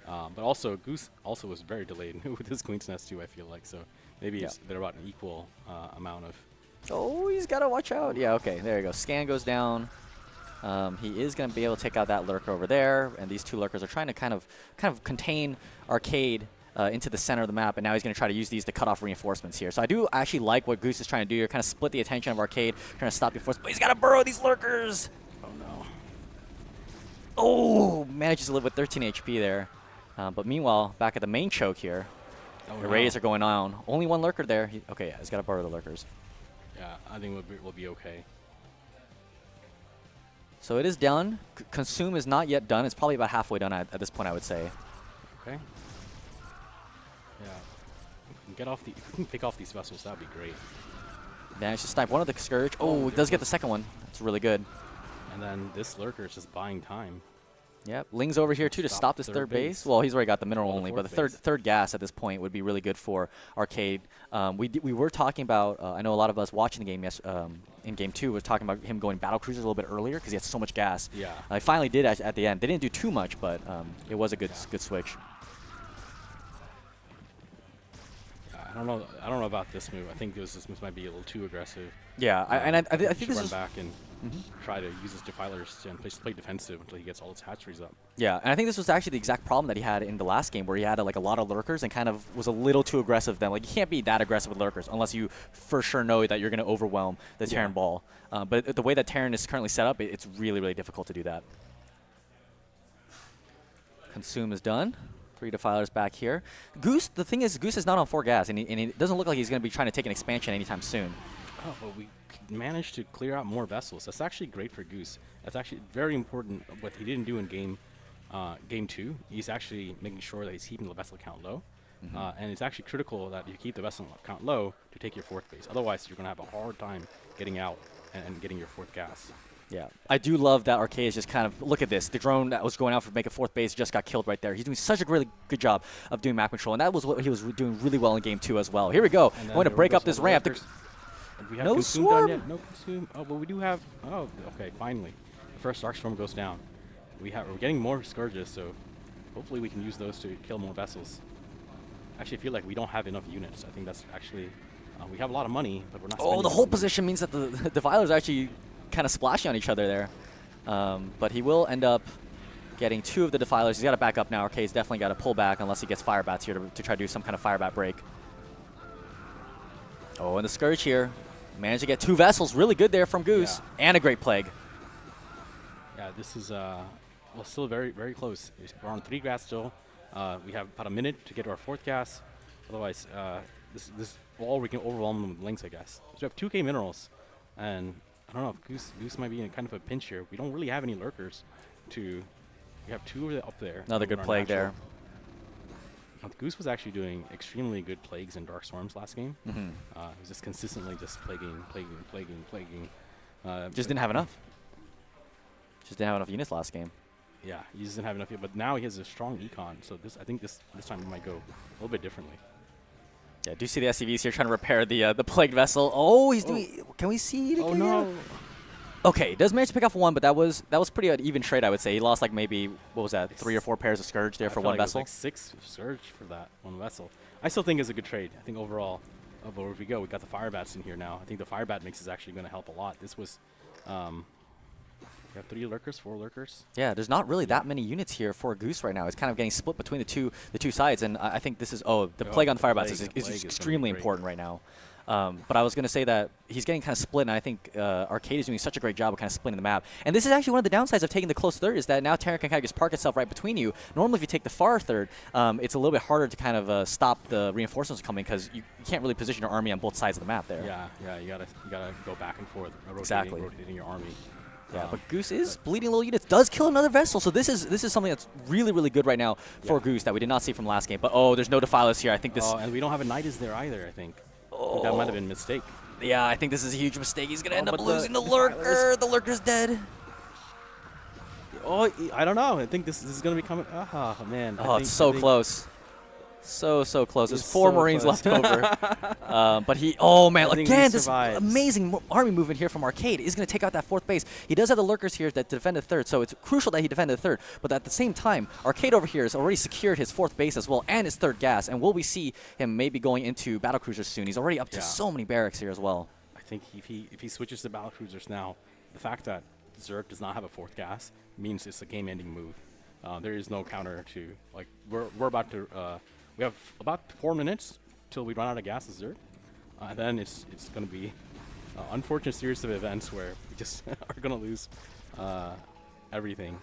But also Goose also was very delayed with his Queen's Nest too, I feel like. So maybe they're about an equal amount of. Oh, he's got to watch out. Yeah, okay, there you go. Scan goes down. He is going to be able to take out that lurker over there, and these two lurkers are trying to kind of contain Arcade into the center of the map, and now he's going to try to use these to cut off reinforcements here. So I do actually like what Goose is trying to do here, kind of split the attention of Arcade, trying to stop the force, but he's got to burrow these lurkers. Oh no. Oh, manages to live with 13 HP there. But meanwhile, back at the main choke here, the raids are going on. Only one lurker there. Okay, yeah, he's got to burrow the lurkers. Yeah, I think we'll be okay. So it is done. Consume is not yet done. It's probably about halfway done at this point, I would say. Okay. Yeah. If we can pick off these vessels, that'd be great. Managed to snipe one of the Scourge. Oh, he does get the second one. That's really good. And then this lurker is just buying time. Yep. Ling's over here too to stop this third base. Well, he's already got the mineral only, but the third gas at this point would be really good for Arcade. We were talking about, I know a lot of us watching the game in Game 2 was talking about him going battle cruisers a little bit earlier because he had so much gas. Yeah. He finally did at the end. They didn't do too much, but it was a good switch. I don't know about this move. I think this might be a little too aggressive. Yeah, I think this run is back and try to use his defilers and play defensive until he gets all his hatcheries up. Yeah, and I think this was actually the exact problem that he had in the last game, where he had like a lot of lurkers and kind of was a little too aggressive. Then, like, you can't be that aggressive with lurkers unless you for sure know that you're going to overwhelm the Terran ball. But the way that Terran is currently set up, it's really, really difficult to do that. Consume is done. 3 defilers back here. Goose, the thing is, Goose is not on 4 gas, and it doesn't look like he's going to be trying to take an expansion anytime soon. Oh, but we managed to clear out more vessels. That's actually great for Goose. That's actually very important. What he didn't do in game 2, he's actually making sure that he's keeping the vessel count low. And it's actually critical that you keep the vessel count low to take your 4th base. Otherwise, you're going to have a hard time getting out and getting your 4th gas. Yeah, I do love that Arcade is just kind of, look at this. The drone that was going out for make a 4th base just got killed right there. He's doing such a really good job of doing map control, and that was what he was doing really well in Game 2 as well. Here we go. I'm going to break up this ramp. We have No consume swarm. done yet? No consume. Oh, but we do have. Oh, okay. Finally, the first Dark Storm goes down. We're getting more Scourges, so hopefully we can use those to kill more vessels. Actually, I feel like we don't have enough units. I think that's actually we have a lot of money, but we're not. Oh, the whole position means that the defilers actually kind of splashing on each other there. But he will end up getting 2 of the defilers. He's got to back up now. Arcade's definitely got to pull back unless he gets fire bats here to try to do some kind of fire bat break. Oh, and the Scourge here. Managed to get 2 vessels. Really good there from Goose. And a great plague. Yeah, this is still very, very close. We're on 3 gas still. We have about a minute to get to our 4th gas. Otherwise, this wall we can overwhelm them with links, I guess. So we have 2K minerals, and I don't know if Goose might be in kind of a pinch here. We don't really have any lurkers We have 2 up there. Another good plague there. Goose was actually doing extremely good plagues and Dark Storms last game. He was just consistently just plaguing. Just didn't have enough. Just didn't have enough units last game. Yeah, he just didn't have enough. But now he has a strong econ, so I think this time it might go a little bit differently. Yeah, do you see the SCVs here trying to repair the plagued vessel? Oh, he's doing. Can we see it? Oh again? no! Okay, does manage to pick off one, but that was pretty an even trade, I would say. He lost like maybe what was that, 3 or 4 pairs of Scourge there I for felt one like it was vessel. like 6 Surge for that one vessel. I still think it's a good trade. I think overall, where we go, we got the Fire Bats in here now. I think the Fire Bat mix is actually going to help a lot. This was, we have 3 lurkers, 4 lurkers. Yeah, there's not really that many units here for Goose right now. It's kind of getting split between the two sides, and I think this is the plague on the Fire Bats is Plague is extremely important right now. But I was going to say that he's getting kind of split, and I think Arcade is doing such a great job of kind of splitting the map. And this is actually one of the downsides of taking the close third is that now Terran can kind of just park itself right between you. Normally, if you take the far third, it's a little bit harder to kind of stop the reinforcements coming because you can't really position your army on both sides of the map there. Yeah, you gotta go back and forth, Exactly. rotating your army. Yeah, but Goose is bleeding little units. Does kill another vessel, so this is something that's really, really good right now for Goose that we did not see from last game. But there's no Defilers here. I think this. Oh, and we don't have a Nidus there either. I think that might have been a mistake. Yeah, I think this is a huge mistake. He's gonna end up but losing the Defilers- lurker. The lurker's dead. Oh, I don't know. I think this is gonna be coming. Oh man. Oh, it's so close. So close. There's It's 4 so Marines close. left over. But he, oh man, I think again, he this survives. amazing army movement here from Arcade is going to take out that 4th base. He does have the lurkers here that defend the 3rd, so it's crucial that he defend the 3rd. But at the same time, Arcade over here has already secured his 4th base as well and his 3rd gas. And will we see him maybe going into battlecruisers soon? He's already up to so many barracks here as well. I think if he switches to battlecruisers now, the fact that Zerg does not have a 4th gas means it's a game-ending move. There is no counter to like we're about to. We have about 4 minutes till we run out of gas as Zerg. Then it's going to be an unfortunate series of events where we just are going to lose everything.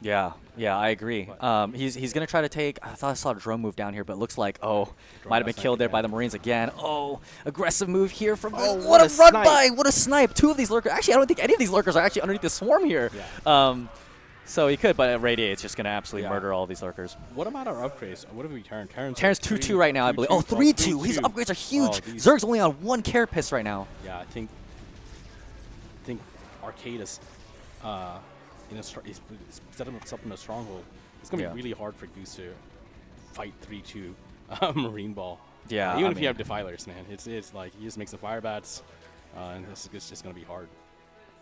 Yeah, I agree. He's going to try to take, I thought I saw a drone move down here, but it looks like, might have been killed there by the Marines again. Oh, aggressive move here from, what a run by, what a snipe. 2 of these lurkers, actually I don't think any of these lurkers are actually underneath the swarm here. Yeah. So he could, but Radiate's just going to absolutely murder all these lurkers. What about our upgrades? What have we turned? Terran's 2-2 right now, I believe. 3-2. His upgrades are huge. Zerg's only on 1 Carapace right now. Yeah, I think Arcade is he's set himself in a stronghold. It's going to be really hard for Goose to fight 3-2 Marine Ball. Yeah, even if you have Defilers, man. It's like he just makes the Fire Bats, and this is just going to be hard.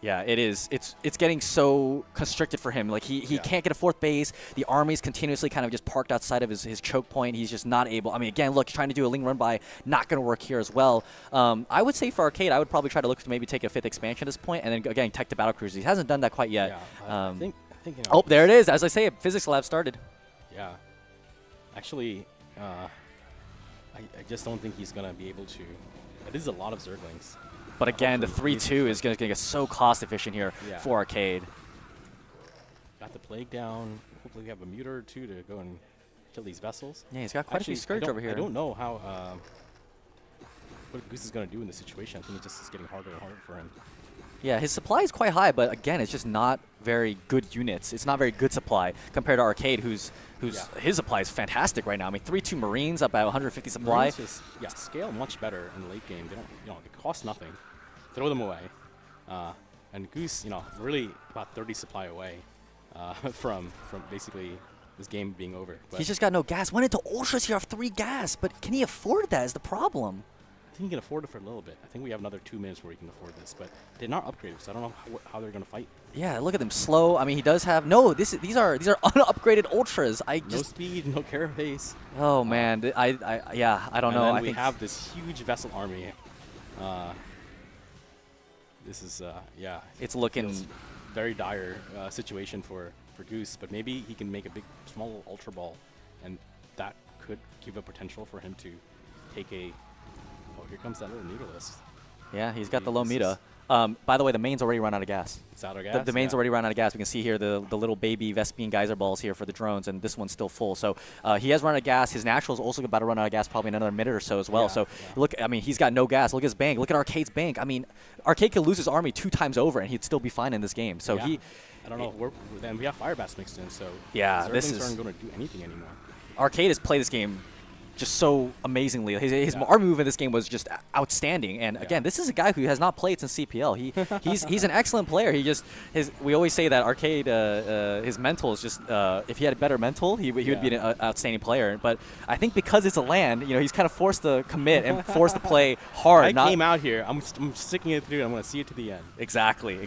Yeah, it is. It's getting so constricted for him. Like he can't get a 4th base. The army's continuously kind of just parked outside of his choke point. He's just not able. I mean, again, look, trying to do a Ling run by, not going to work here as well. I would say for Arcade, I would probably try to look to maybe take a 5th expansion at this point, and then again tech to battlecruisers. He hasn't done that quite yet. Yeah, I think you know, oh, there it is. As I say, Physics Lab started. Yeah, actually, I just don't think he's going to be able to. It is a lot of Zerglings. But again, the 3-2 is going to get so cost efficient here for Arcade. Got the Plague down. Hopefully we have a muter or 2 to go and kill these vessels. Yeah, he's got quite a few Scourge over here. I don't know how what Goose is going to do in this situation. I think it just is getting harder and harder for him. Yeah, his supply is quite high, but again, it's just not very good units. It's not very good supply compared to Arcade, whose his supply is fantastic right now. I mean, 3-2 Marines up at 150 supply. Marines just, scale much better in the late game. They don't, it costs nothing. Throw them away. And Goose, really about 30 supply away from basically this game being over. But He's just got no gas. Went into Ultras here off 3 gas, but can he afford that is the problem. I think he can afford it for a little bit. I think we have another 2 minutes where he can afford this, but they're not upgraded, so I don't know how they're going to fight. Yeah, look at them slow. I mean, he does have these are unupgraded Ultras. No speed, no carapace. Oh man, I don't know. And then we have this huge vessel army. This is it's looking very dire situation for Goose, but maybe he can make a small Ultra Ball, and that could give a potential for him to take a. Oh, here comes that little Mutalisk. Yeah, he's got the low Muta. By the way, the main's already run out of gas. It's out of gas. The main's already run out of gas. We can see here the little baby Vespine geyser balls here for the drones, and this one's still full. So he has run out of gas. His natural's also about to run out of gas probably in another minute or so as well. Look, I mean, he's got no gas. Look at his bank. Look at Arcade's bank. I mean, Arcade could lose his army 2 times over, and he'd still be fine in this game. So I don't know. Then we have Fire Bats mixed in, so this aren't going to do anything anymore. Arcade has played this game just so amazingly. His arm move in this game was just outstanding. And again, this is a guy who has not played since CPL. He's an excellent player. We always say that Arcade, his mental is just if he had a better mental, he would be an outstanding player. But I think because it's a LAN, he's kind of forced to commit and forced to play hard. I came out here. I'm sticking it through. I'm going to see it to the end. Exactly.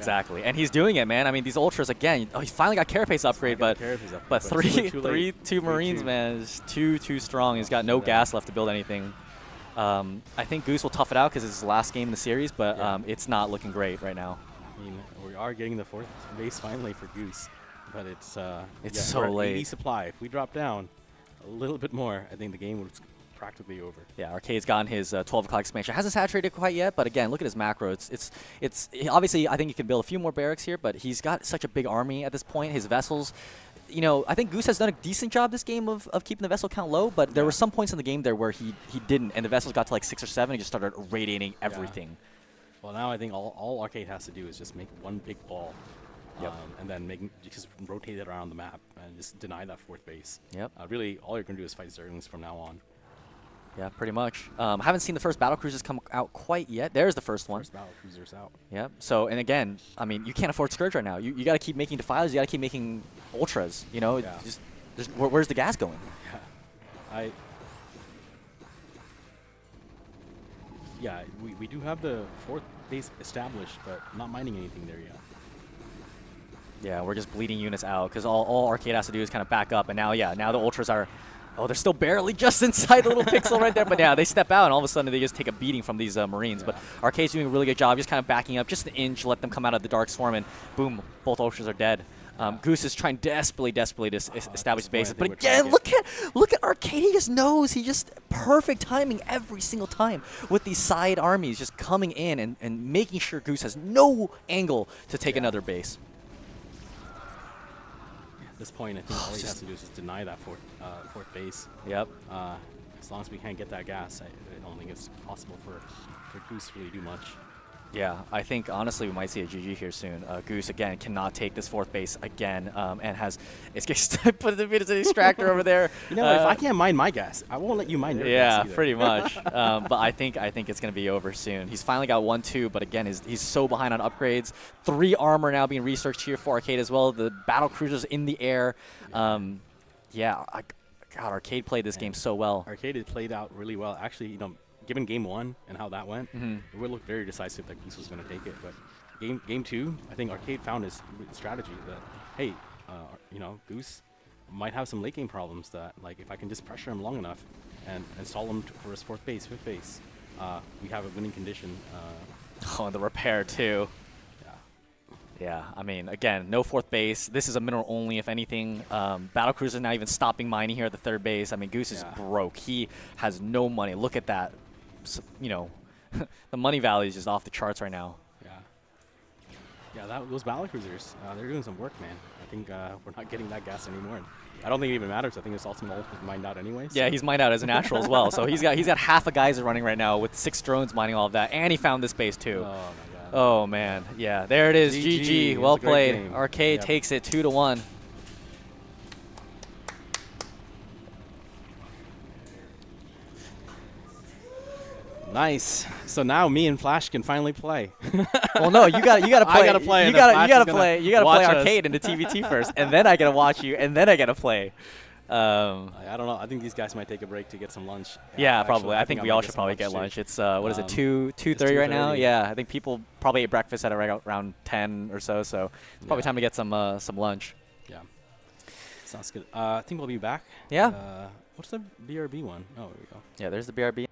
And he's doing it, man. I mean, these ultras again. Oh, he finally got Carapace upgrade, but two Marines, man, is too strong. He's got no gas left to build anything. I think Goose will tough it out because it's his last game in the series, but it's not looking great right now. I mean, we are getting the 4th base finally for Goose, but it's so late. 80 supply. If we drop down a little bit more, I think the game would practically over. Yeah, Arcade's gotten his 12 o'clock expansion. Hasn't saturated quite yet, but again, look at his macro. It's obviously I think he can build a few more barracks here, but he's got such a big army at this point. His vessels, I think Goose has done a decent job this game of keeping the vessel count low, but there were some points in the game there where he didn't, and the vessels got to like 6 or 7 and just started radiating everything. Yeah. Well, now I think all Arcade has to do is just make one big ball, and then just rotate it around the map and just deny that 4th base. Yep. Really, all you're going to do is fight Zerglings from now on. Yeah, pretty much. Haven't seen the first battle cruisers come out quite yet. There's the first one. First battle cruisers out. Yeah. So, and again, I mean, you can't afford Scourge right now. You got to keep making Defiles. You got to keep making Ultras. Where's the gas going? Yeah. We do have the 4th base established, but not mining anything there yet. Yeah, we're just bleeding units out because all Arcade has to do is kind of back up, and now the Ultras are. Oh, they're still barely just inside the little pixel right there. But yeah, they step out, and all of a sudden they just take a beating from these Marines. Yeah. But Arcade's doing a really good job, just kind of backing up just an inch, let them come out of the Dark Swarm, and boom, both Ultras are dead. Goose is trying desperately to establish bases. But again, look at Arcade. He just knows. He just perfect timing every single time with these side armies just coming in and making sure Goose has no angle to take another base. At this point, I think all he has to do is just deny that 4th base. Yep. As long as we can't get that gas, I don't think it's possible for Goose to really do much. Yeah, I think honestly we might see a GG here soon. Goose again cannot take this 4th base again, and it's getting put the extractor over there. If I can't mine my gas, I won't let you mine your gas either. Pretty much. But I think it's going to be over soon. He's finally got 1-2, but again, he's so behind on upgrades. 3 armor now being researched here for Arcade as well. The battle cruisers in the air. God, Arcade played this game so well. Arcade had played out really well. Actually, given game 1 and how that went, it would look very decisive that Goose was going to take it. But game 2, I think Arcade found his strategy that, hey, Goose might have some late game problems that, like, if I can just pressure him long enough and stall him for his 4th base, 5th base, we have a winning condition. And the repair, too. Yeah, I mean, again, no 4th base. This is a mineral only, if anything. Battlecruiser not even stopping mining here at the 3rd base. I mean, Goose is broke. He has no money. Look at that. The money value is just off the charts right now. Yeah, those battlecruisers, they're doing some work, man. I think we're not getting that gas anymore. I don't think it even matters. I think it's ultimate ult is mined out anyway. So. Yeah, he's mined out as a natural as well. So he's got half a geyser running right now with 6 drones mining all of that, and he found this base too. Oh my god. Oh man, yeah, there it is. GG. Well played. Arcade takes it 2-1. Nice. So now me and Flash can finally play. Well, no, you got to play. I gotta play. You got to play Arcade into TVT first, and then I got to watch you, and then I got to play. I don't know. I think these guys might take a break to get some lunch. Yeah, probably. I think we all should probably get lunch. It's what is it, 2:30 right now? Yeah, I think people probably ate breakfast at around 10 or so. So it's probably time to get some lunch. Yeah, sounds good. I think we'll be back. Yeah. What's the BRB one? Oh, there we go. Yeah, there's the BRB.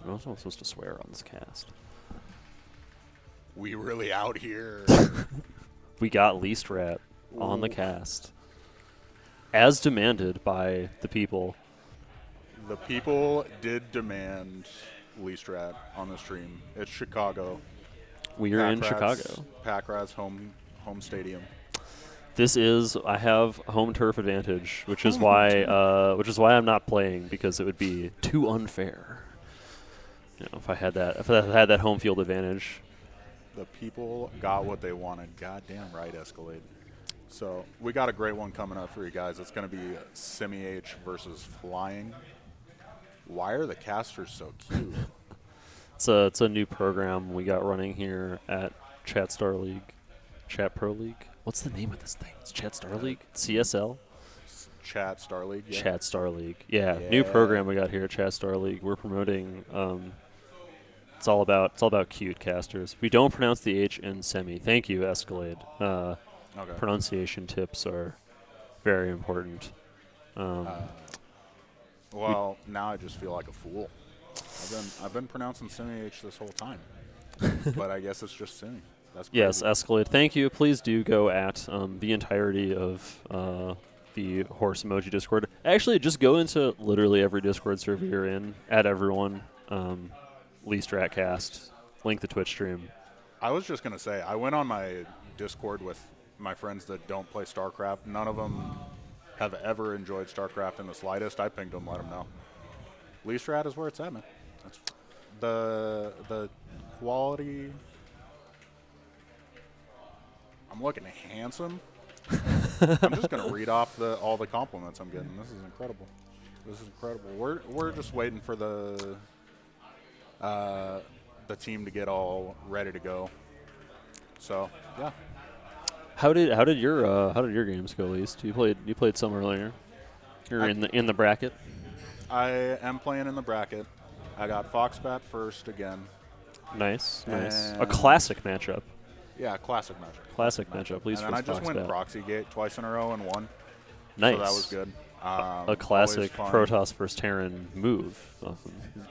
I'm also supposed to swear on this cast. We really out here. We got Least Rat on the cast. As demanded by the people. The people did demand Least Rat on the stream. It's Chicago. We are in Pack Rats- Chicago. Pack Rats home stadium. This is I have home turf advantage, which is why I'm not playing, because it would be too unfair. You know, if I had that home field advantage. The people got what they wanted. Goddamn right, Escalade. So we got a great one coming up for you guys. It's going to be Semi-H versus Flying. Why are the casters so cute? It's a new program we got running here at Chat Star League, Chat Pro League. What's the name of this thing? It's Chat Star League? CSL? Chat Star League. Yeah. Chat Star League. Yeah, new program we got here at Chat Star League. We're promoting. It's all about cute casters. We don't pronounce the H in semi. Thank you, Escalade. Okay. Pronunciation tips are very important. Well, now I just feel like a fool. I've been pronouncing Semi-H this whole time, but I guess it's just Semi. That's crazy. Yes, Escalade. Thank you. Please do go at the entirety of the Horse Emoji Discord. Actually, just go into literally every Discord server you're in. Add everyone. Least Rat Cast. link the Twitch stream. I was just going to say, I went on my Discord with my friends that don't play StarCraft. None of them have ever enjoyed StarCraft in the slightest. I pinged them, let them know. Leastrat is where it's at, man. That's the quality. I'm looking handsome. I'm just going to read off all the compliments I'm getting. This is incredible. This is incredible. We're just waiting for the team to get all ready to go. So yeah. How did your games go, Least? You played some earlier. You're in the bracket. I am playing in the bracket. I got Foxbat first again. Nice. A And- classic matchup. Yeah, classic matchup. Classic matchup. Least And then I versus just went Foxbat. Proxygate twice in a row and won. Nice. So that was good. A classic always fun. Protoss versus Terran move.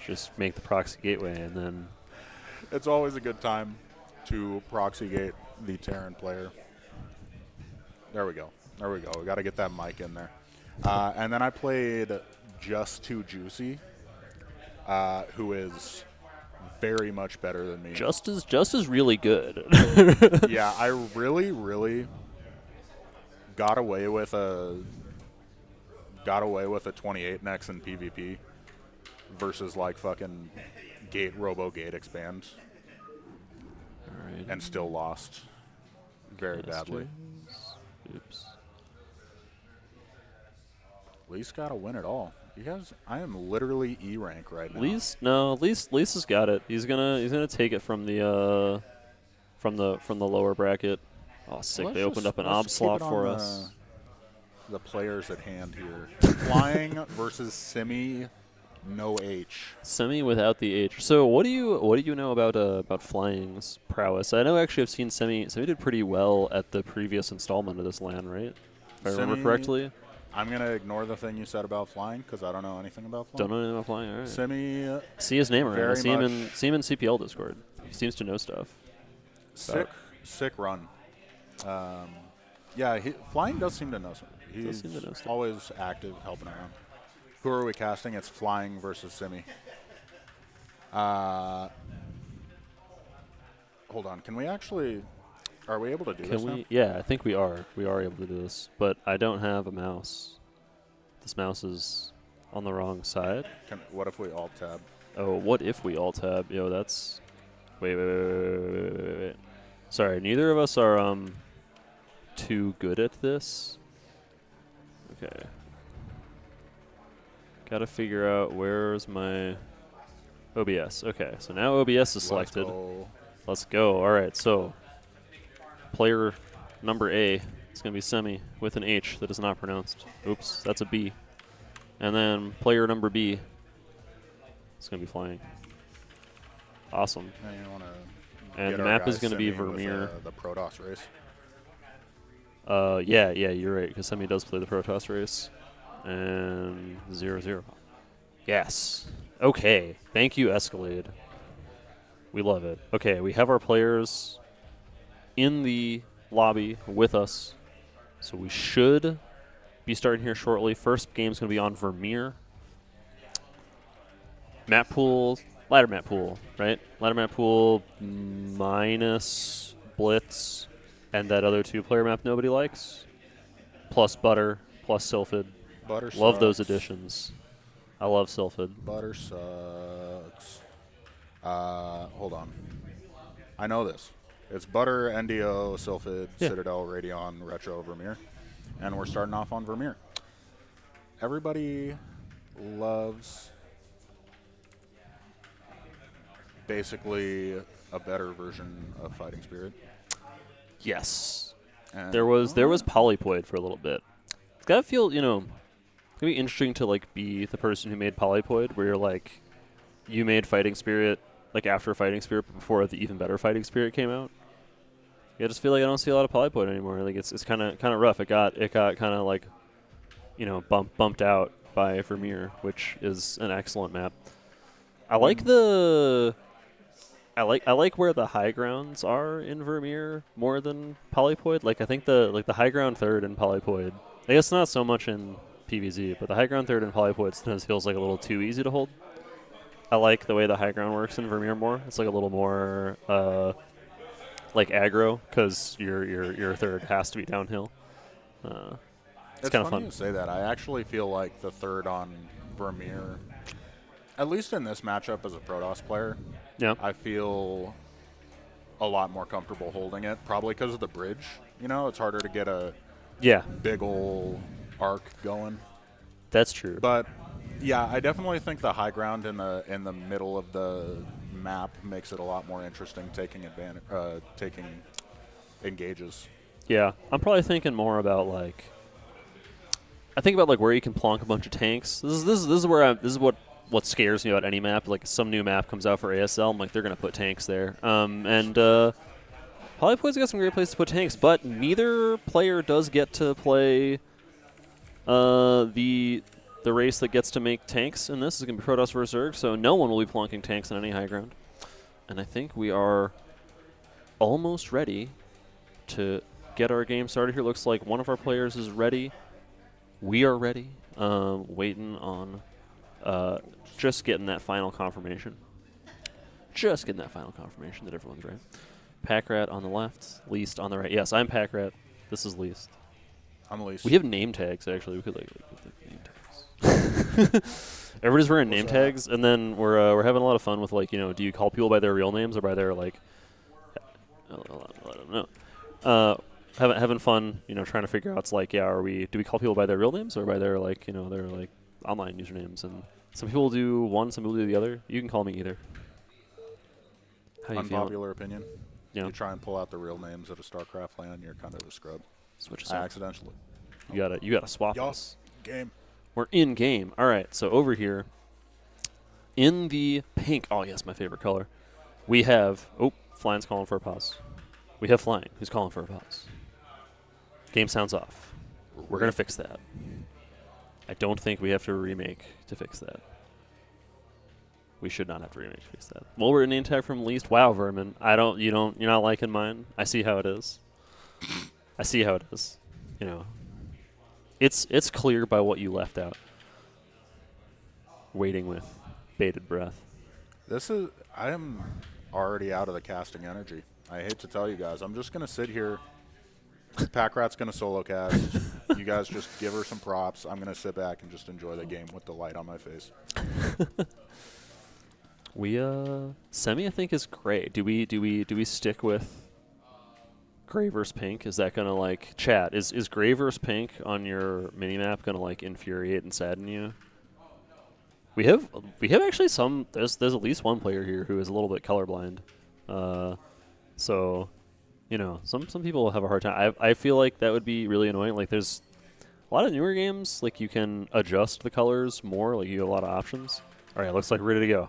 Just make the proxy gateway and then. It's always a good time to Proxygate the Terran player. There we go. We got to get that mic in there. And then I played Just Too Juicy, who is very much better than me. Just as really good. Yeah, I really got away with a 28 next in PvP versus like fucking Gate Expand, All right. and still lost very badly. Oops. Least got to win it all. You guys, I am literally E rank right now. Least has got it. He's gonna take it from the lower bracket. Oh, sick! Let's They opened just- up an let's ob keep slot it on for us. The players at hand here. Flying versus Simi, no H. Semi without the H. So what do you know about Flying's prowess? I know actually I've seen Semi did pretty well at the previous installment of this LAN, right? If I remember Semi- correctly. I'm going to ignore the thing you said about flying because I don't know anything about flying. Don't know anything about Flying. All right. Simi, See his name around. I very see him in much- CPL Discord. He seems to know stuff. sick run. Yeah, flying does seem to know something. He's seem to know stuff. always active, helping around. Who are we casting? It's flying versus Simi. Hold on. Can we actually? Are we able to do this Can now? we? Yeah, I think we are. We are able to do this, but I don't have a mouse. This mouse is on the wrong side. What if we alt tab? Oh, what if we alt tab? Yo, that's. Wait. Sorry, neither of us are too good at this. Okay. Gotta figure out where's my OBS. Okay, so now OBS is selected. Let's go. All right, so player number A is going to be Semi with an H that is not pronounced. Oops, that's a B. And then player number B is going to be Flying. Awesome. Yeah, you wanna And get the our map guy is going to be Simi with, Vermeer. the Protoss race. Yeah, you're right, because Semi does play the Protoss race. And 0-0. Yes. Okay. Thank you, Escalade. We love it. Okay, we have our players in the lobby with us. So we should be starting here shortly. First game's going to be on Vermeer. Map pool, ladder map pool, right? Ladder map pool minus Blitz and that other two-player map nobody likes. Plus Butter, plus Sylphid. Butter Love those sucks. additions. I love Sylphid. Butter sucks. Hold on. I know this. It's Butter, NDO, Sylphid, Yeah. Citadel, Radeon, Retro, Vermeer. And we're starting off on Vermeer. Everybody loves basically a better version of Fighting Spirit. Yes. And There was Polypoid for a little bit. It's gotta feel, it's gonna be interesting to like be the person who made Polypoid, where you're like, you made Fighting Spirit like after Fighting Spirit, but before the even better Fighting Spirit came out. I just feel like I don't see a lot of Polypoid anymore. Like it's kind of rough. It got kind of like, bumped out by Vermeer, which is an excellent map. I like I like where the high grounds are in Vermeer more than Polypoid. Like I think the high ground third in Polypoid, I guess not so much in PvZ, but the high ground third in Polypoid sometimes feels like a little too easy to hold. I like the way the high ground works in Vermeer more. It's like a little more like aggro because your third has to be downhill. It's kind of funny fun. you say that. I actually feel like the third on Vermeer, at least in this matchup as a Protoss player, Yeah. I feel a lot more comfortable holding it, probably because of the bridge. You know, it's harder to get a Yeah, big ol' arc going. that's true. But yeah, I definitely think the high ground in the middle of the map makes it a lot more interesting taking engages. Yeah, I'm probably thinking more about like. I think about like where you can plonk a bunch of tanks. This is where this is what scares me about any map. Like some new map comes out for ASL, I'm like they're gonna put tanks there. Polyploid's got some great places to put tanks, but neither player does get to play the race that gets to make tanks in this. Is going to be Protoss versus Zerg, so no one will be plonking tanks on any high ground. And I think we are almost ready to get our game started here. Looks like one of our players is ready. We are ready. Waiting on just getting that final confirmation. Just getting that final confirmation that everyone's right. Packrat on the left, Least on the right. Yes, I'm Packrat. This is Least. I'm Least. We have name tags, actually. We could like put name tags. Everybody's wearing name tags, and then we're having a lot of fun with like, you know, do you call people by their real names or by their like? I don't know. Having fun, you know, trying to figure out. It's like, yeah, do we call people by their real names or by their like, you know, their like online usernames? And some people do one, some people do the other. You can call me either. How you feeling? Unpopular opinion. Yeah. You try and pull out the real names at a StarCraft LAN, you're kind of a scrub. Switch us I over. accidentally. You gotta swap Y'all, us. game. We're in game. All right, so over here in the pink. Oh yes, my favorite color. We have Flying's calling for a pause. We have Flying who's calling for a pause. Game sounds off. We're gonna fix that. I don't think we have to remake to fix that. We should not have to remake to fix that. Well, we're a name tag from Least. Wow, Vermin. You're not liking mine. I see how it is. I see how it is. You know. It's clear by what you left out. Waiting with bated breath. I am already out of the casting energy. I hate to tell you guys. I'm just going to sit here. Packrat's going to solo cast. You guys just give her some props. I'm going to sit back and just enjoy the game with the light on my face. Semi I think is great. Do we stick with gray versus pink? Is that gonna like chat? Is gray versus pink on your minimap gonna like infuriate and sadden you? We have actually some. There's at least one player here who is a little bit colorblind. So, you know, some people have a hard time. I feel like that would be really annoying. Like there's a lot of newer games like you can adjust the colors more. Like you have a lot of options. All right, looks like we're ready to go.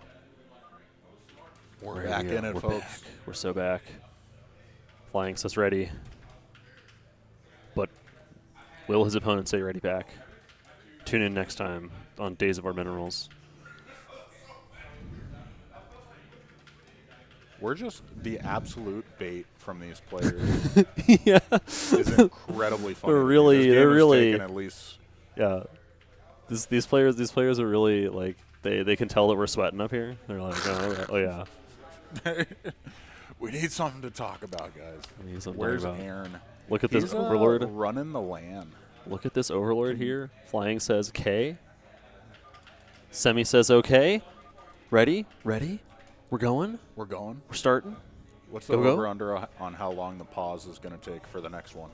We're back in it, folks. Back. We're so back. Flying says ready. But will his opponent say ready back? Tune in next time on Days of Our Minerals. We're just the absolute bait from these players. Yeah. It's incredibly funny. They're really taken at least. Yeah. These players are really like they can tell that we're sweating up here. They're like, oh yeah. We need something to talk about, guys. Where's Aaron? Look at this He's Overlord. Running the LAN. Look at this Overlord here. Flying says K. Semi says okay. Ready? We're going? We're going. We're starting? What's the Go. over-under on how long the pause is going to take for the next one?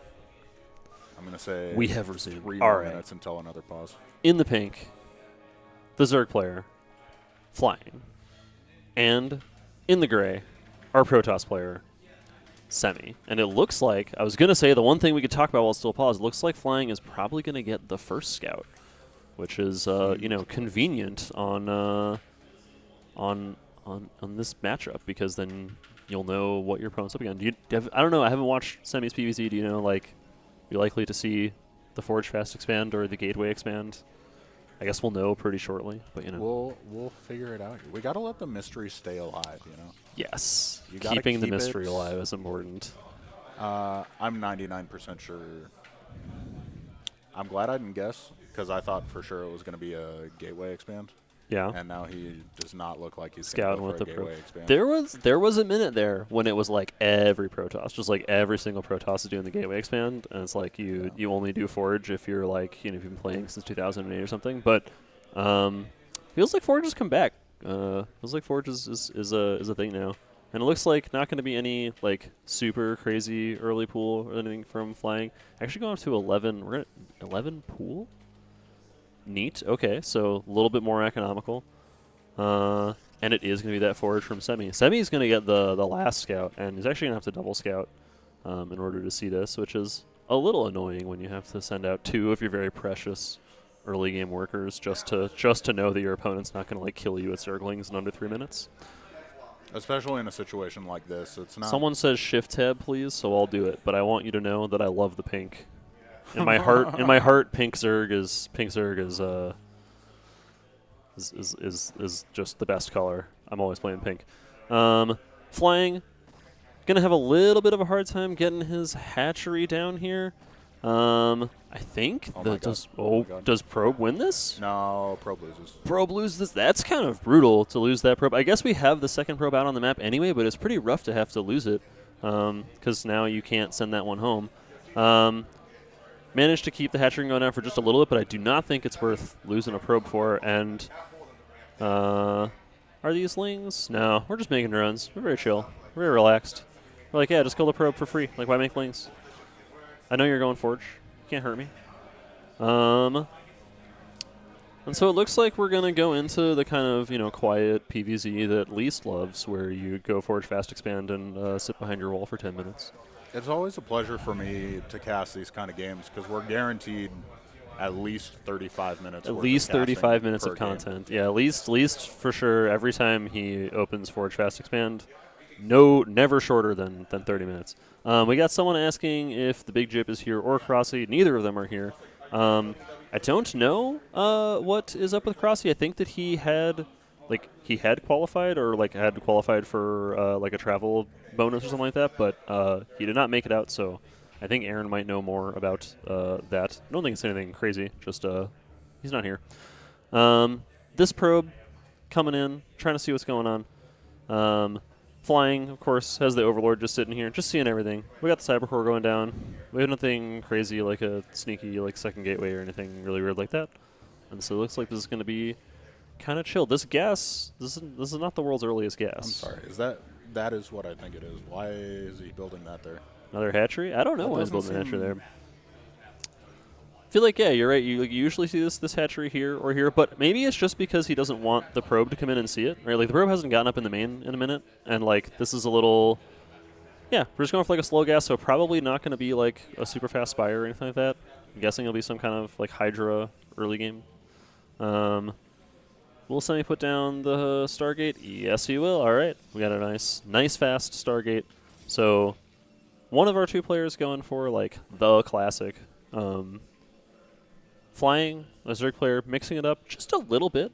I'm going to say We have resumed. 3 All more right. minutes until another pause. In the pink, the Zerg player, Flying. And in the gray, our Protoss player, Semi. And it looks like, I was going to say the one thing we could talk about while it's still paused, it looks like Flying is probably going to get the first scout, which is, convenient on this matchup because then you'll know what your opponent's up against. I don't know, I haven't watched Semi's PvZ. Do you know, like, you're likely to see the Forge Fast expand or the Gateway expand? I guess we'll know pretty shortly, but you know. We'll figure it out. We got to let the mystery stay alive, you know. Yes. You gotta Keeping the keep mystery it- alive is important. I'm 99% sure. I'm glad I didn't guess because I thought for sure it was going to be a gateway expand. Yeah. And now he does not look like he's Scouting going with to the go for a pro. gateway expand. There was a minute there when it was like every Protoss, just like every single Protoss is doing the gateway expand, and it's like you only do Forge if you're like if you've been playing since 2008 or something. But feels like Forge has come back. Feels like Forge is a thing now, and it looks like not going to be any like super crazy early pool or anything from flying. Actually going up to 11. We're at 11 pool. Neat. Okay, so a little bit more economical. And it is going to be that Forge from Semi. Semi's going to get the last scout, and he's actually going to have to double scout in order to see this, which is a little annoying when you have to send out 2 of your very precious early game workers just to know that your opponent's not going to like kill you at circlings in under 3 minutes. Especially in a situation like this, it's not. Someone says shift tab, please, so I'll do it. But I want you to know that I love the pink. In my heart, pink Zerg is just the best color. I'm always playing pink. Flying, gonna have a little bit of a hard time getting his hatchery down here. I think does Probe win this? No, Probe loses. Probe loses this. That's kind of brutal to lose that probe. I guess we have the second probe out on the map anyway, but it's pretty rough to have to lose it because now you can't send that one home. Managed to keep the hatchery going out for just a little bit, but I do not think it's worth losing a probe for. And are these lings? No, we're just making runs. We're very chill. We're very relaxed. We're like, yeah, just kill the probe for free. Like, why make lings? I know you're going Forge. You can't hurt me. And so it looks like we're going to go into the kind of, quiet PvZ that Least loves, where you go Forge Fast Expand and sit behind your wall for 10 minutes. It's always a pleasure for me to cast these kind of games because we're guaranteed at least 35 minutes. At worth least of 35 minutes per of game. content. Yeah, at least for sure. Every time he opens Forge Fast Expand, never shorter than 30 minutes. We got someone asking if the Big Jip is here or Crossy. Neither of them are here. I don't know what is up with Crossy. I think that he had qualified or had qualified for a travel bonus or something like that, but he did not make it out. So I think Aaron might know more about that. I don't think it's anything crazy. Just he's not here. This probe coming in, trying to see what's going on. Flying, of course, has the Overlord just sitting here, just seeing everything. We got the Cybercore going down. We have nothing crazy like a sneaky second gateway or anything really weird like that. And so it looks like this is going to be kind of chill. This gas, this is not the world's earliest gas. I'm sorry. That is what I think it is. Why is he building that there? Another hatchery? I don't know why he's building a hatchery there. seem- I feel like, yeah, you're right. You usually see this hatchery here or here, but maybe it's just because he doesn't want the probe to come in and see it, right? Like, the probe hasn't gotten up in the main in a minute, and, this is a little... Yeah, we're just going for, a slow gas, so probably not going to be, a super fast Spire or anything like that. I'm guessing it'll be some kind of, Hydra early game. Will Semi put down the Stargate? Yes, he will. All right. We got a nice fast Stargate. So, one of our 2 players going for, the classic... Flying, a Zerg player, mixing it up just a little bit.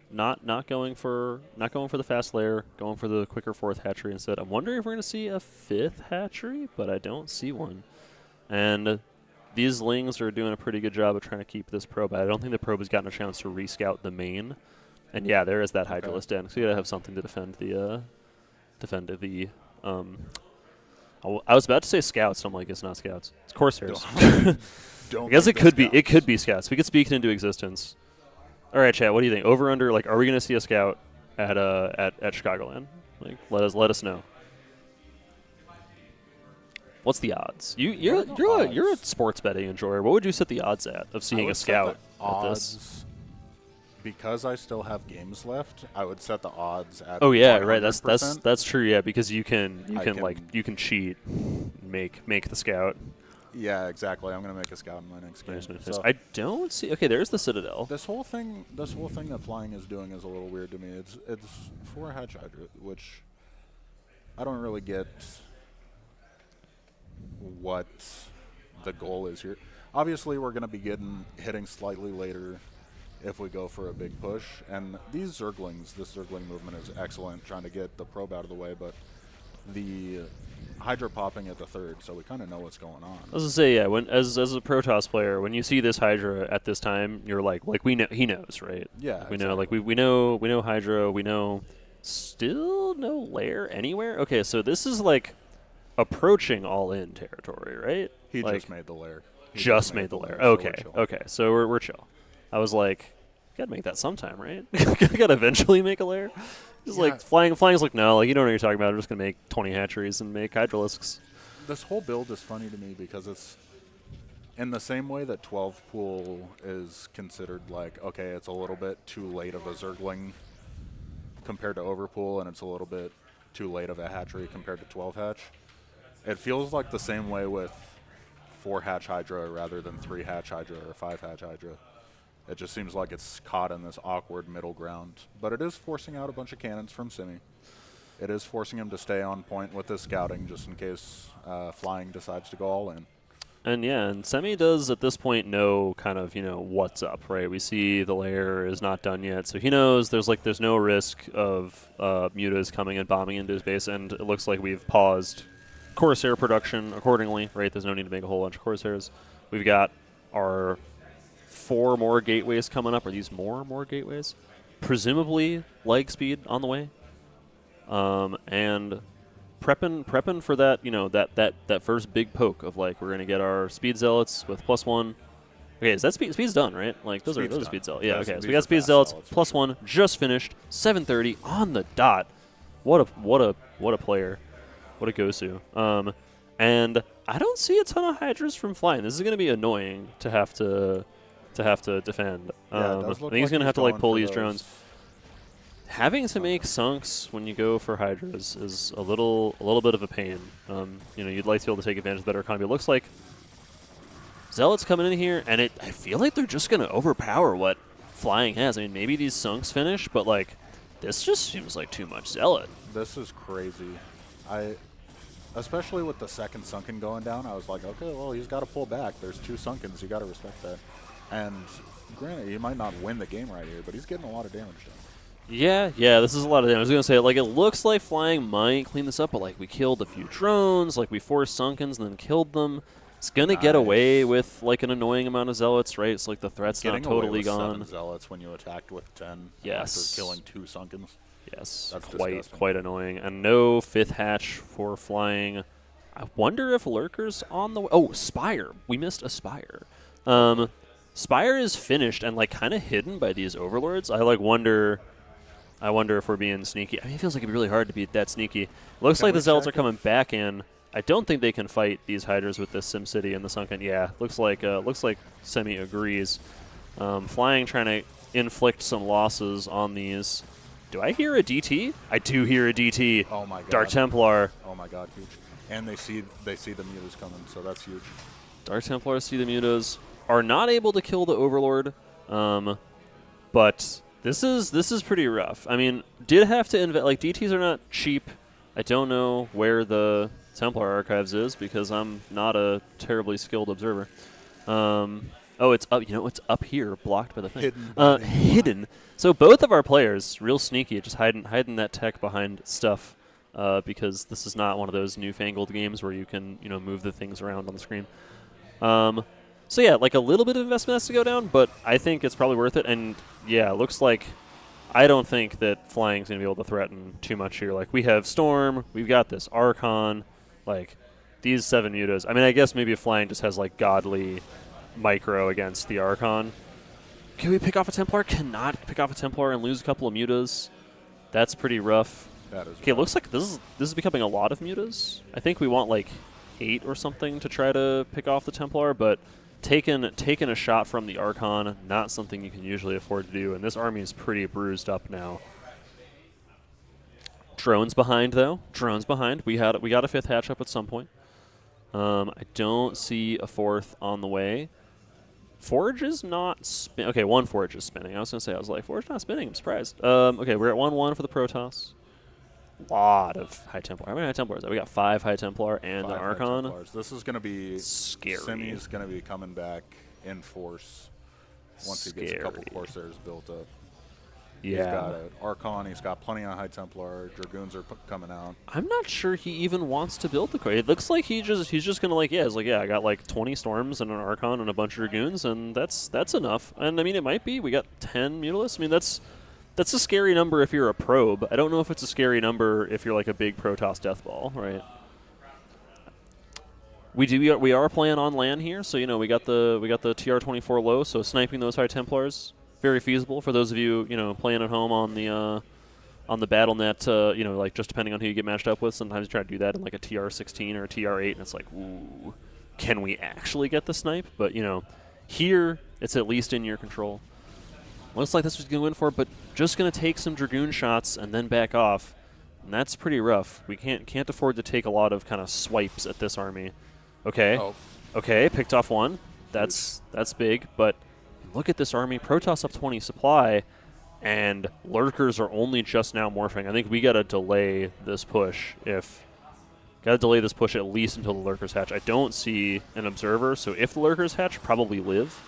Not going for the fast layer, going for the quicker 4th hatchery instead. I'm wondering if we're going to see a 5th hatchery, but I don't see one. And these lings are doing a pretty good job of trying to keep this probe. I don't think the probe has gotten a chance to rescout the main. And yeah, there is that Hydralisk den. So you gotta have something to defend the I was about to say scouts. So I'm like, it's not scouts. It's Corsairs. I guess it could be. It could be scouts. We could speak it into existence. All right, chat. What do you think? Over under. Are we going to see a scout at Chicagoland? Let us know. What's the odds? You're a sports betting enjoyer. What would you set the odds at of seeing a scout at this? Because I still have games left, I would set the odds at. Oh yeah, 100%. right. That's true. Yeah, because you can cheat, make the scout. Yeah, exactly. I'm gonna make a scout in my next game. So I don't see. Okay, there's the Citadel. This whole thing that flying is doing is a little weird to me. It's for a Hatch Hydra, which I don't really get what the goal is here. Obviously, we're gonna be hitting slightly later if we go for a big push. And these Zerglings, this Zergling movement is excellent, trying to get the probe out of the way, but the Hydra popping at the 3rd, so we kind of know what's going on. I was gonna say, yeah. When as a Protoss player, when you see this Hydra at this time, you're like we know he knows, right? Yeah, We know, like we know Hydra. We know still no lair anywhere. Okay, so this is like approaching all-in territory, right? He like, just made the lair. He just made the lair. so we're Okay, chill. okay. So we're chill. I was like, gotta make that sometime, right? Gotta eventually make a lair. Just Yeah. like flying's like, no, like you don't know what you're talking about. I'm just gonna make 20 hatcheries and make Hydralisks. This whole build is funny to me because it's in the same way that 12 pool is considered like, okay, it's a little bit too late of a Zergling compared to overpool, and it's a little bit too late of a hatchery compared to 12 hatch. It feels like the same way with 4 hatch Hydra rather than 3 hatch Hydra or 5 hatch Hydra. It just seems like it's caught in this awkward middle ground. But it is forcing out a bunch of cannons from Simi. It is forcing him to stay on point with his scouting just in case flying decides to go all in. And yeah, and Semi does at this point know kind of, what's up, right? We see the lair is not done yet, so he knows there's no risk of mutas coming and bombing into his base, and it looks like we've paused Corsair production accordingly, right? There's no need to make a whole bunch of Corsairs. We've got our 4 more gateways coming up. Are these more gateways? Presumably leg speed on the way. And prepping for that, that first big poke of like we're gonna get our speed zealots with +1. Okay, is that speed's done, right? Like those are speed zealots. Yeah, okay. So we got speed zealots +1 just finished, 7:30 on the dot. What a player. What a Gosu. And I don't see a ton of Hydras from flying. This is gonna be annoying to have to defend. Yeah, it I does think look he's like gonna have to going pull for these those. drones. Having to make sunks when you go for Hydras is a little bit of a pain. You'd like to be able to take advantage of better economy. It looks like Zealots coming in here, and I feel like they're just going to overpower what flying has. I mean, maybe these sunks finish, but like this just seems like too much Zealot. This is crazy. Especially with the second sunken going down, I was like, okay, well, he's got to pull back. There's 2 sunkens. You got to respect that. And granted, he might not win the game right here, but he's getting a lot of damage done. Yeah, this is a lot of damage. I was going to say, like, it looks like flying might clean this up, but, like, we killed a few drones, like, we forced Sunkens and then killed them. It's going to get away with, like, an annoying amount of Zealots, right? It's like the threat's Getting not totally away with gone. 7 zealots when you attacked with 10 Yes. after killing 2 sunkens. Yes, That's disgusting. quite annoying. And no 5th hatch for flying. I wonder if Lurker's on the way. Oh, Spire. We missed a Spire. Spire is finished and, like, kind of hidden by these Overlords. I wonder if we're being sneaky. I mean, it feels like it'd be really hard to be that sneaky. Looks Can like we the Zealots are check coming back in. I don't think they can fight these Hydras with this SimCity and the Sunken. Yeah, looks like Semi agrees. Flying trying to inflict some losses on these. Do I hear a DT? I do hear a DT. Oh my god. Dark Templar. Oh my god, huge. And they see the mutas coming, so that's huge. Dark Templars see the mutas. Are not able to kill the Overlord. But this is pretty rough. I mean, did have to invest. Like, DTs are not cheap. I don't know where the Templar archives is because I'm not a terribly skilled observer. Oh, it's up. It's up here, blocked by the thing. Hidden. So both of our players, real sneaky, just hiding that tech behind stuff, because this is not one of those newfangled games where you can move the things around on the screen. So yeah, like a little bit of investment has to go down, but I think it's probably worth it. And yeah, it looks like I don't think that flying's going to be able to threaten too much here. Like, we have Storm, we've got this Archon, like these 7 mutas. I mean, I guess maybe if flying just has like godly micro against the Archon. Can we pick off a Templar? Cannot pick off a Templar and lose a couple of mutas. That's pretty rough. That is Okay, rough. looks like this is becoming a lot of mutas. I think we want like 8 or something to try to pick off the Templar, but taking a shot from the Archon, not something you can usually afford to do, and this army is pretty bruised up now. Drones behind, though. Drones behind. We got a 5th hatch up at some point. I don't see a 4th on the way. Forge is not spinning. Okay, 1 Forge is spinning. I was like, Forge not spinning. I'm surprised. Okay, we're at 1-1 for the Protoss. Lot of High Templar. How many High Templars? We got 5 High Templar and 5 an High Archon. Templars. This is going to be Scary. Semi's going to be coming back in force once he gets a couple Scary. Corsairs built up. He's Yeah. got an Archon. He's got plenty of High Templar. Dragoons are coming out. I'm not sure he even wants to build the core. It looks like he's just gonna like I got like 20 storms and an Archon and a bunch of Dragoons, and that's enough. And I mean, it might be. We got 10 Mutalisks. I mean, that's a scary number if you're a probe. I don't know if it's a scary number if you're like a big Protoss Deathball, right? We are playing on LAN here, so we got the TR-24 low, so sniping those High Templars very feasible for those of you playing at home on the BattleNet. Like just depending on who you get matched up with, sometimes you try to do that in like a TR-16 or a TR-8, and it's like, ooh, can we actually get the snipe? But here it's at least in your control. Looks like this was going to win for it, but just going to take some Dragoon shots and then back off, and that's pretty rough. We can't afford to take a lot of kind of swipes at this army. Okay. Oh. Okay, picked off one. That's big, but look at this army. Protoss up 20 supply, and Lurkers are only just now morphing. I think we got to delay this push at least until the Lurkers hatch. I don't see an Observer, so if the Lurkers hatch, probably live.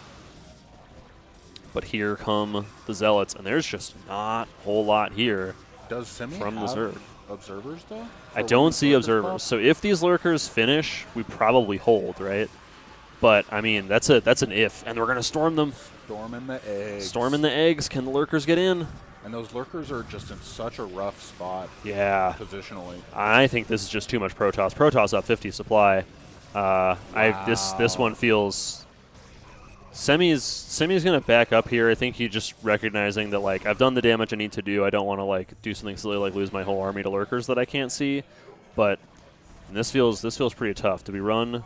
But here come the Zealots, and there's just not a whole lot here. Does Semi From the have Zerg. observers, though? I For don't when see Lurkers Observers. pop? So if these Lurkers finish, we probably hold, right? But, I mean, that's an if, and we're going to storm them. Storm in the eggs. Storm in the eggs. Can the Lurkers get in? And those Lurkers are just in such a rough spot Yeah. positionally. I think this is just too much Protoss. Protoss up 50 supply. This one feels... Semi's going to back up here. I think he's just recognizing that, like, I've done the damage I need to do. I don't want to, like, do something silly like lose my whole army to Lurkers that I can't see. But this feels pretty tough. Do we run?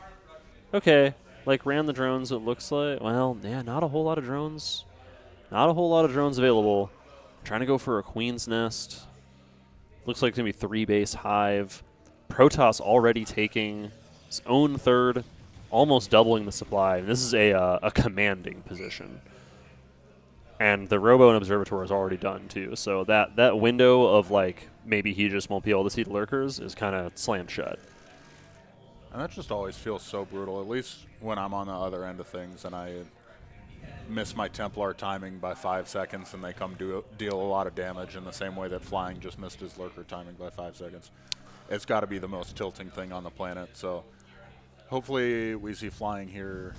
Okay. Like, ran the drones, it looks like. Well, yeah, not a whole lot of drones. Not a whole lot of drones available. Trying to go for a Queen's Nest. Looks like it's going to be 3 base hive. Protoss already taking his own third, almost doubling the supply. And this is a commanding position. And the Robo and Observatory is already done, too. So that window of, like, maybe he just won't be able to see the Lurkers is kind of slammed shut. And that just always feels so brutal, at least when I'm on the other end of things and I miss my Templar timing by 5 seconds and they come deal a lot of damage in the same way that Flying just missed his Lurker timing by 5 seconds. It's got to be the most tilting thing on the planet. So hopefully we see Flying here.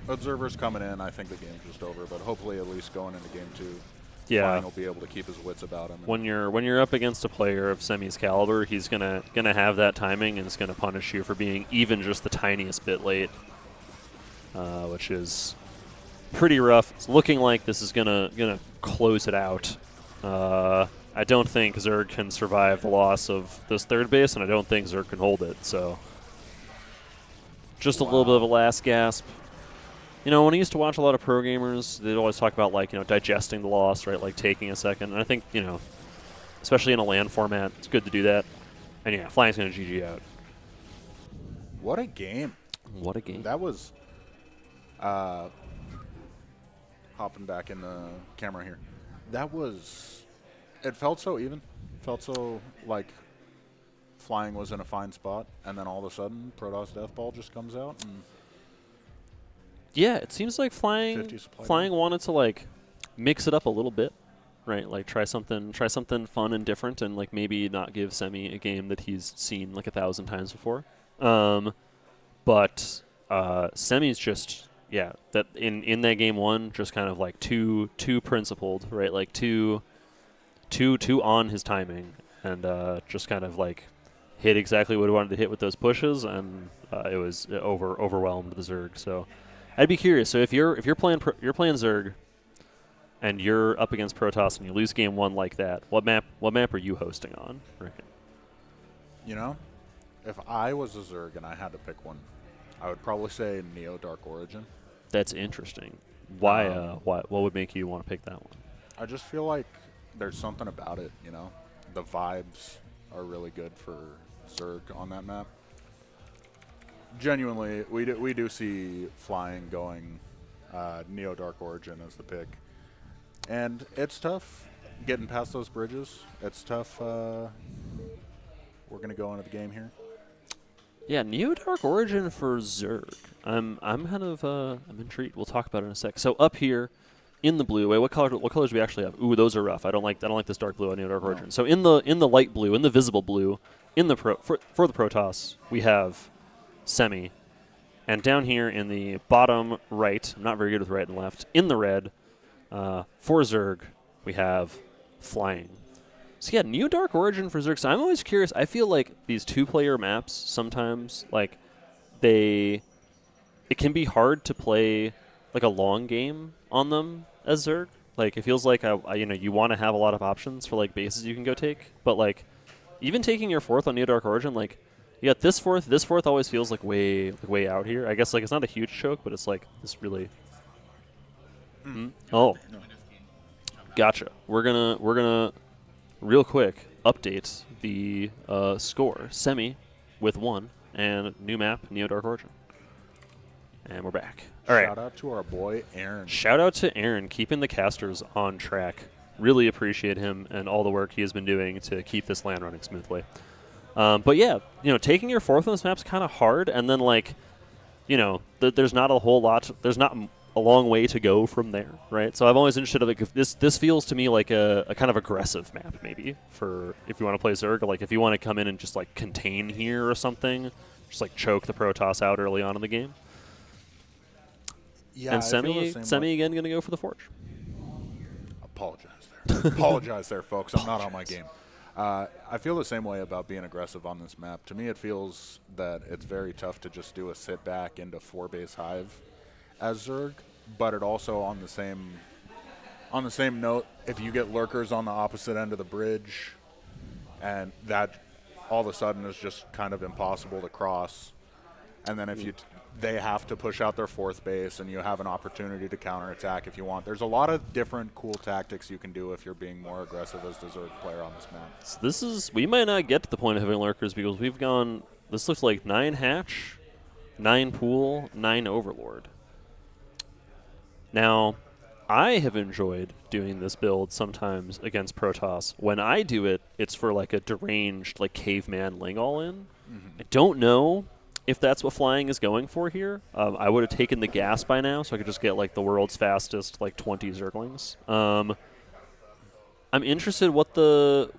Observers coming in, I think the game's just over, but hopefully at least going into game 2. Yeah. Flying will be able to keep his wits about him. When you're up against a player of Semi's caliber, he's gonna have that timing and is gonna punish you for being even just the tiniest bit late, which is pretty rough. It's looking like this is gonna close it out. I don't think Zerg can survive the loss of this third base, and I don't think Zerg can hold it. So just a little bit of a last gasp. When I used to watch a lot of pro gamers, they'd always talk about, like, digesting the loss, right? Like, taking a second. And I think, especially in a LAN format, it's good to do that. And, yeah, Flying's going to GG out. What a game. What a game. That was hopping back in the camera here. That was, it felt so even. Felt so like Flying was in a fine spot, and then all of a sudden, Protoss Deathball just comes out. And yeah, it seems like Flying wanted to, like, mix it up a little bit, right? Like, try something fun and different, and, like, maybe not give Semi a game that he's seen like 1,000 times before. But Semi's just, yeah, that in that game 1, just kind of like too principled, right? Like too on his timing, and just kind of like hit exactly what he wanted to hit with those pushes, and it was overwhelmed the Zerg. So I'd be curious. So if you're playing Zerg, and you're up against Protoss and you lose game 1 like that, what map are you hosting on? Right. If I was a Zerg and I had to pick one, I would probably say Neo Dark Origin. That's interesting. Why? What would make you want to pick that one? I just feel like there's something about it, The vibes are really good for Zerg on that map. Genuinely, we do see Flying going Neo Dark Origin as the pick. And it's tough getting past those bridges. It's tough. We're going to go into the game here. Yeah, Neo Dark Origin for Zerg. I'm kind of I'm intrigued. We'll talk about it in a sec. So up here, in the blue. Wait, what colors do we actually have? Ooh, those are rough. I don't like this dark blue on Neo Dark Origin. So in the light blue, in the visible blue, in the for the Protoss, we have Semi. And down here in the bottom right, I'm not very good with right and left, in the red, for Zerg, we have Flying. So yeah, Neo Dark Origin for Zerg. So I'm always curious. I feel like these 2-player maps sometimes, like, it can be hard to play like a long game on them as Zerg. Like, it feels like you want to have a lot of options for like bases you can go take, but like even taking your 4th on Neo Dark Origin, like you got this 4th. This 4th always feels like way out here. I guess like it's not a huge choke, but it's like this really. Oh, gotcha. We're gonna real quick update the score. Semi with 1 and new map Neo Dark Origin. And we're back. All right. Shout out to our boy Aaron. Shout out to Aaron, keeping the casters on track. Really appreciate him and all the work he has been doing to keep this LAN running smoothly. But yeah, taking your 4th on this map's kind of hard, and then like, there's not a whole lot. There's not a long way to go from there, right? So I'm always interested in like if this feels to me like a kind of aggressive map maybe for if you want to play Zerg, like if you want to come in and just like contain here or something, just like choke the Protoss out early on in the game. Yeah, And Semi again going to go for the Forge. Apologize there, folks. I'm not on my game. I feel the same way about being aggressive on this map. To me, it feels that it's very tough to just do a sit back into 4-base hive as Zerg, but it also on the same note, if you get lurkers on the opposite end of the bridge, and that all of a sudden is just kind of impossible to cross, and then if they have to push out their 4th base, and you have an opportunity to counterattack if you want. There's a lot of different cool tactics you can do if you're being more aggressive as the Zerg player on this map. So we might not get to the point of having lurkers because we've gone. This looks like 9 hatch, 9 pool, 9 overlord. Now, I have enjoyed doing this build sometimes against Protoss. When I do it, it's for like a deranged like caveman Ling all in. I don't know if that's what Flying is going for here. I would have taken the gas by now, so I could just get like the world's fastest like 20 Zerglings. I'm interested what the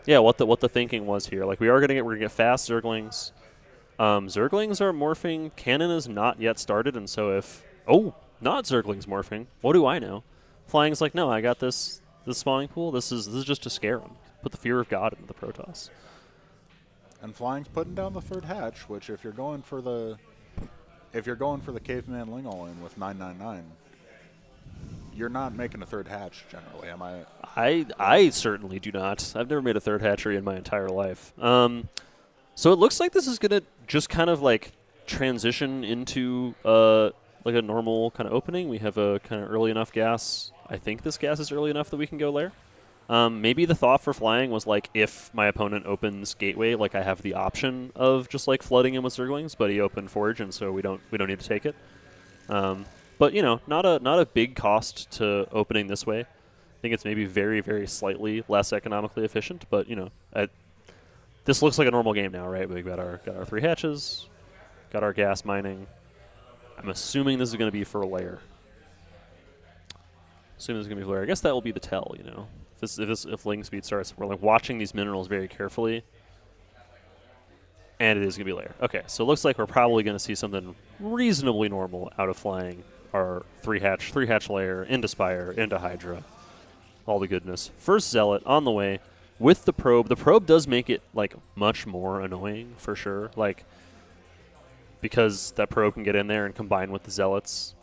thinking was here. Like we're gonna get fast Zerglings. Zerglings are morphing. Cannon is not yet started, and so if not Zerglings morphing, what do I know? Flying's like, no, I got this spawning pool. This is just to scare them. Put the fear of God into the Protoss. And Flying's putting down the 3rd hatch, which if you're going for the caveman Ling all in with 999, you're not making a 3rd hatch generally, am I? I certainly do not. I've never made a 3rd hatchery in my entire life. So it looks like this is gonna just kind of like transition into like a normal kind of opening. We have a kind of early enough gas. I think this gas is early enough that we can go lair. Maybe the thought for Flying was like if my opponent opens Gateway, like I have the option of just like flooding him with Zerglings, but he opened Forge, and so we don't need to take it. But not a big cost to opening this way. I think it's maybe very, very slightly less economically efficient, but this looks like a normal game now, right? We've got our 3 hatches, got our gas mining. I'm assuming this is going to be for a lair. I guess that will be the tell, If Ling speed starts, we're like watching these minerals very carefully, and it is going to be lair. Okay, so it looks like we're probably going to see something reasonably normal out of Flying. Our 3 hatch lair into Spire, into Hydra, all the goodness. First Zealot on the way with the probe. The probe does make it like much more annoying for sure, like because that probe can get in there and combine with the Zealots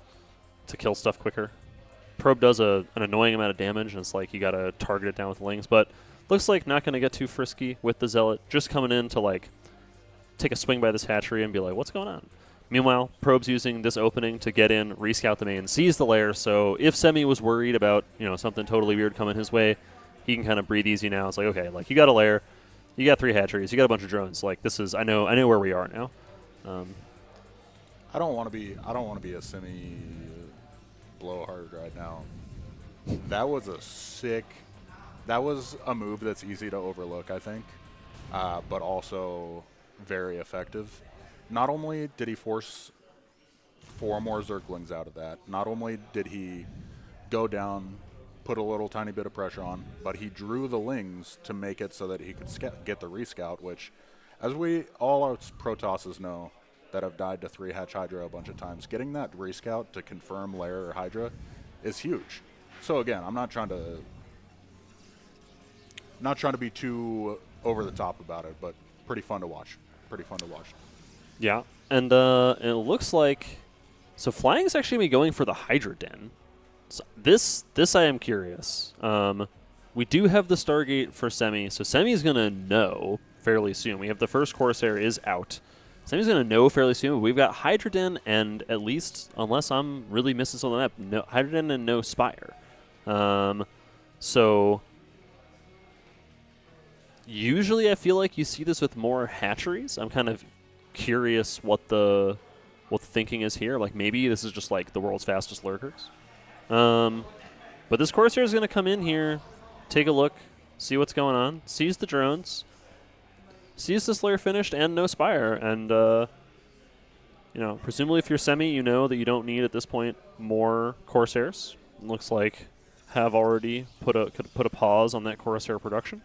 to kill stuff quicker. Probe does an annoying amount of damage, and it's like you got to target it down with Lings, but looks like not going to get too frisky with the Zealot, just coming in to like take a swing by this hatchery and be like, what's going on? Meanwhile, Probe's using this opening to get in, rescout the main, seize the lair, so if Semi was worried about something totally weird coming his way, he can kind of breathe easy now. It's like, okay, like you got a lair, you got 3 hatcheries, you got a bunch of drones, like this is, I know where we are now. I don't want to be a Semi blowhard right now. That was a move that's easy to overlook, I think, but also very effective. Not only did he force 4 more Zerglings out of that, not only did he go down, put a little tiny bit of pressure on, but he drew the Lings to make it so that he could get the rescout, which, as all our Protosses know that have died to 3-hatch Hydra a bunch of times, getting that rescout to confirm Lair or Hydra is huge. So again, I'm not trying to be too over the top about it, but pretty fun to watch. Yeah, and it looks like so flying is actually going to be going for the Hydra Den. So this I am curious. We do have the Stargate for Semi, so Semi's going to know fairly soon. We have the first Corsair is out. Semi's going to know fairly soon. But we've got Hydra Den and at least, unless I'm really missing something up, no Hydra Den and no Spire. So usually I feel like you see this with more hatcheries. I'm kind of curious what the thinking is here. Like maybe this is just like the world's fastest lurkers. But this Corsair is going to come in here, take a look, see what's going on, sees the drones, sees this layer finished and no Spire, and presumably if you're Semi, you know that you don't need at this point more Corsairs. Looks like have already put a pause on that Corsair production.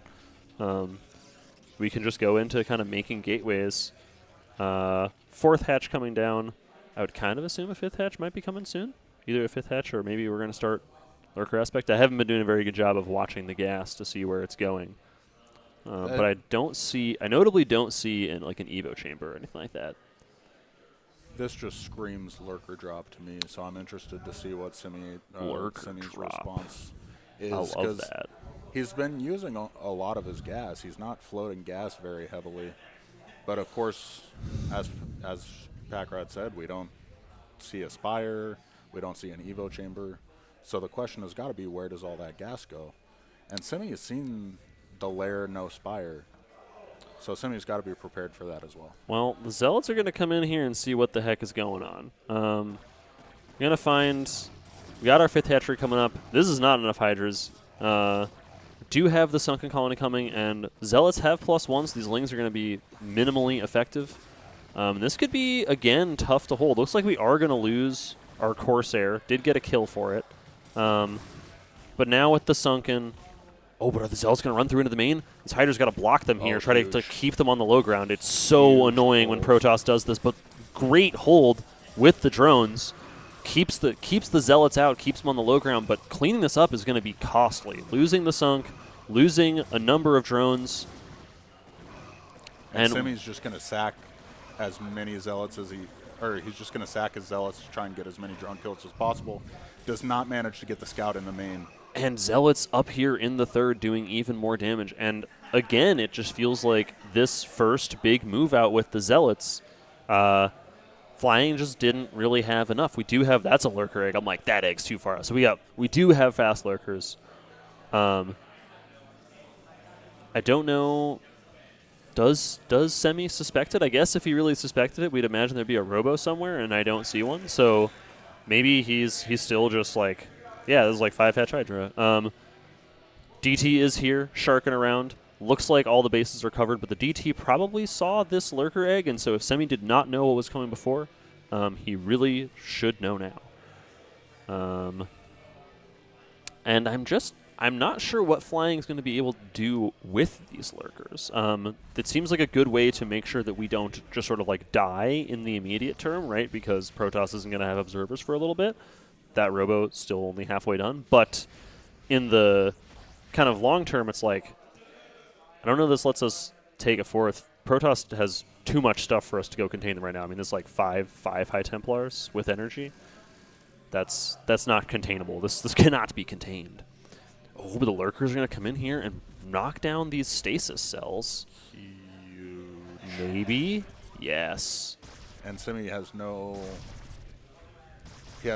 We can just go into kind of making gateways. Fourth hatch coming down. I would kind of assume a fifth hatch might be coming soon. Either a fifth hatch or maybe we're going to start lurker aspect. I haven't been doing a very good job of watching the gas to see where it's going. But I notably don't see an Evo chamber or anything like that. This just screams lurker drop to me, so I'm interested to see what Semi's response is. I love that. He's been using a lot of his gas. He's not floating gas very heavily. But of course, as Packrat said, we don't see a Spire. We don't see an Evo chamber. So the question has got to be, where does all that gas go? And Semi has seen the Lair no Spire. So Semi's got to be prepared for that as well. Well, the Zealots are going to come in here and see what the heck is going on. We're going to find... We got our fifth hatchery coming up. This is not enough Hydras. Do have the Sunken Colony coming, and Zealots have +1s. So these Lings are going to be minimally effective. This could be, again, tough to hold. Looks like we are going to lose our Corsair. Did get a kill for it. But now with the Sunken... Oh, but are the Zealots going to run through into the main? This Hydra's got to block them here, try to keep them on the low ground. It's so annoying when Protoss does this, but great hold with the drones. Keeps the Zealots out, keeps them on the low ground, but cleaning this up is going to be costly. Losing the Sunk, losing a number of drones. And Semi's just going to sack as many Zealots as he's just going to sack his Zealots to try and get as many drone kills as possible. Does not manage to get the scout in the main. And Zealots up here in the third doing even more damage. And again, it just feels like this first big move out with the Zealots, flying just didn't really have enough. We do have, that's a lurker egg. I'm like, that egg's too far. So we do have fast lurkers. I don't know. Does Semi suspect it? I guess if he really suspected it, we'd imagine there'd be a robo somewhere, and I don't see one. So maybe he's still just like, yeah, this is like 5-hatch Hydra. DT is here, sharking around. Looks like all the bases are covered, but the DT probably saw this lurker egg, and so if Semi did not know what was coming before, he really should know now. And I'm not sure what flying is going to be able to do with these lurkers. It seems like a good way to make sure that we don't just sort of like die in the immediate term, right? Because Protoss isn't going to have observers for a little bit. That robo still only halfway done. But in the kind of long term, it's like, I don't know if this lets us take a fourth. Protoss has too much stuff for us to go contain them right now. I mean, there's like five High Templars with energy. That's not containable. This cannot be contained. Oh, but the lurkers are going to come in here and knock down these stasis cells. Huge. Maybe? Yes. And Semi has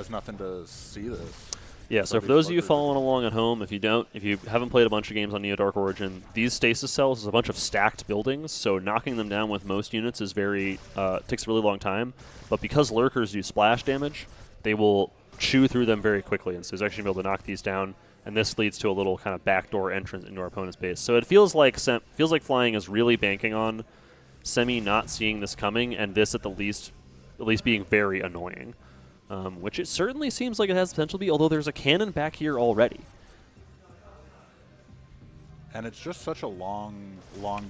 nothing to see this. Yeah, so for those of you following along at home, if you haven't played a bunch of games on Neo Dark Origin, these stasis cells is a bunch of stacked buildings, so knocking them down with most units is takes a really long time. But because lurkers do splash damage, they will chew through them very quickly, and so it's actually going to be able to knock these down, and this leads to a little kind of backdoor entrance into our opponent's base. So it feels like flying is really banking on Semi not seeing this coming, and this at least being very annoying. which it certainly seems like it has potential to be, although there's a cannon back here already. And it's just such a long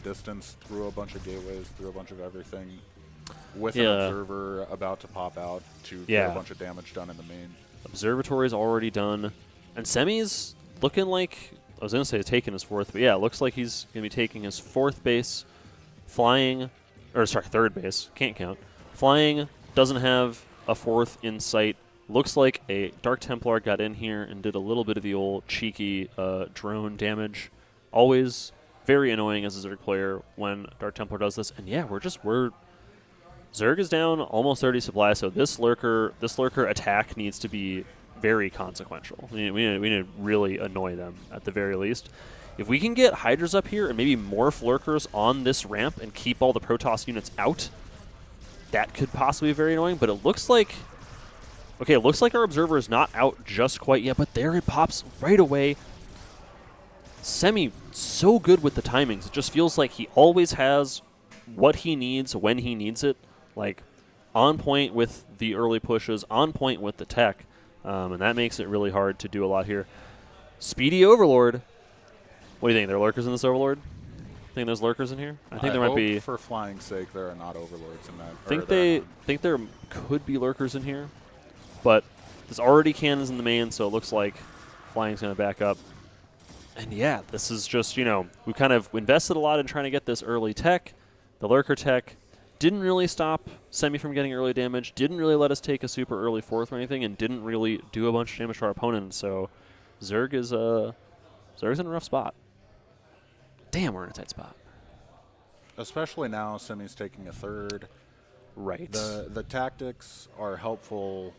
distance through a bunch of gateways, through a bunch of everything, with an observer about to pop out to get a bunch of damage done in the main. Observatory's already done. And Semi's looking like, I was going to say taking his fourth, but yeah, it looks like he's going to be taking his fourth base, flying, or sorry, third base, can't count. Flying, doesn't have a fourth in sight. Looks like a Dark Templar got in here and did a little bit of the old cheeky drone damage. Always very annoying as a Zerg player when Dark Templar does this. And yeah, Zerg is down almost 30 supply, so this lurker attack needs to be very consequential. We need to really annoy them at the very least. If we can get Hydras up here and maybe morph lurkers on this ramp and keep all the Protoss units out, that could possibly be very annoying. But it looks like, okay, it looks like our observer is not out just quite yet, but there it pops right away. Semi so good with the timings. It just feels like he always has what he needs when he needs it. Like, on point with the early pushes, on point with the tech, and that makes it really hard to do a lot here. Speedy Overlord. What do you think? There are lurkers in this Overlord? Think there's lurkers in here? I think there might be. For flying's sake, there are not Overlords in that. Think there could be lurkers in here, but there's already cannons in the main, so it looks like flying's going to back up. And yeah, this is just, we kind of invested a lot in trying to get this early tech. The lurker tech didn't really stop Semi from getting early damage, didn't really let us take a super early fourth or anything, and didn't really do a bunch of damage to our opponent. So Zerg's in a rough spot. Damn, we're in a tight spot. Especially now, Semi's taking a third. Right. The tactics are helpful,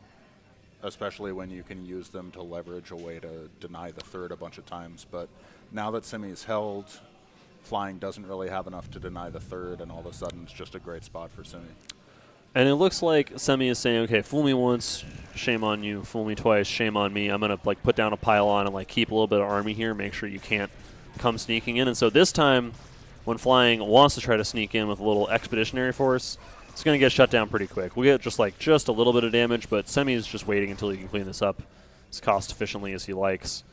especially when you can use them to leverage a way to deny the third a bunch of times. But now that Semi's held, flying doesn't really have enough to deny the third, and all of a sudden it's just a great spot for Semi. And it looks like Semi is saying, okay, fool me once, shame on you. Fool me twice, shame on me. I'm going to put down a pylon and keep a little bit of army here, make sure you can't come sneaking in. And so this time, when flying wants to try to sneak in with a little expeditionary force, it's going to get shut down pretty quick. We'll get just a little bit of damage, but Semi is just waiting until he can clean this up as cost efficiently as he likes.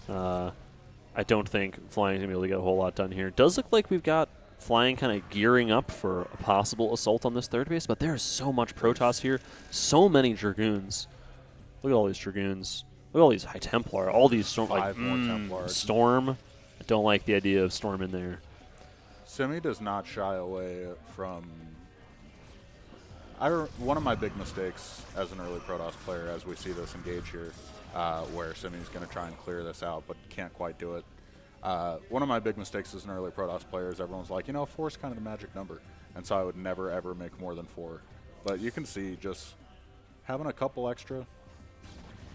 I don't think flying is going to be able to get a whole lot done here. It does look like we've got flying kind of gearing up for a possible assault on this third base, but there's so much Protoss here, so many Dragoons. Look at all these Dragoons. Look at all these High Templar, all these Storm. Five more Templars. Storm. I don't like the idea of Storm in there. Semi does not shy away from. One of my big mistakes as an early Protoss player, as we see this engage here, where Semi's going to try and clear this out, but can't quite do it. One of my big mistakes as an early Protoss player is everyone's like, 4 is kind of the magic number. And so I would never, ever make more than 4. But you can see just having a couple extra,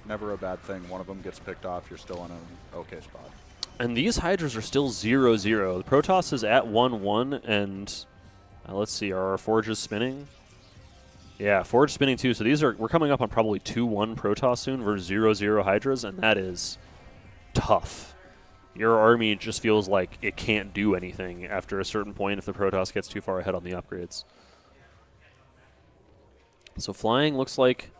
never a bad thing. One of them gets picked off, you're still in an okay spot. And these Hydras are still 0-0. The Protoss is at 1-1, and let's see, are our Forges spinning? Yeah, Forge spinning too. So we're coming up on probably 2-1 Protoss soon versus 0-0 Hydras, and that is tough. Your army just feels like it can't do anything after a certain point if the Protoss gets too far ahead on the upgrades. So flying looks like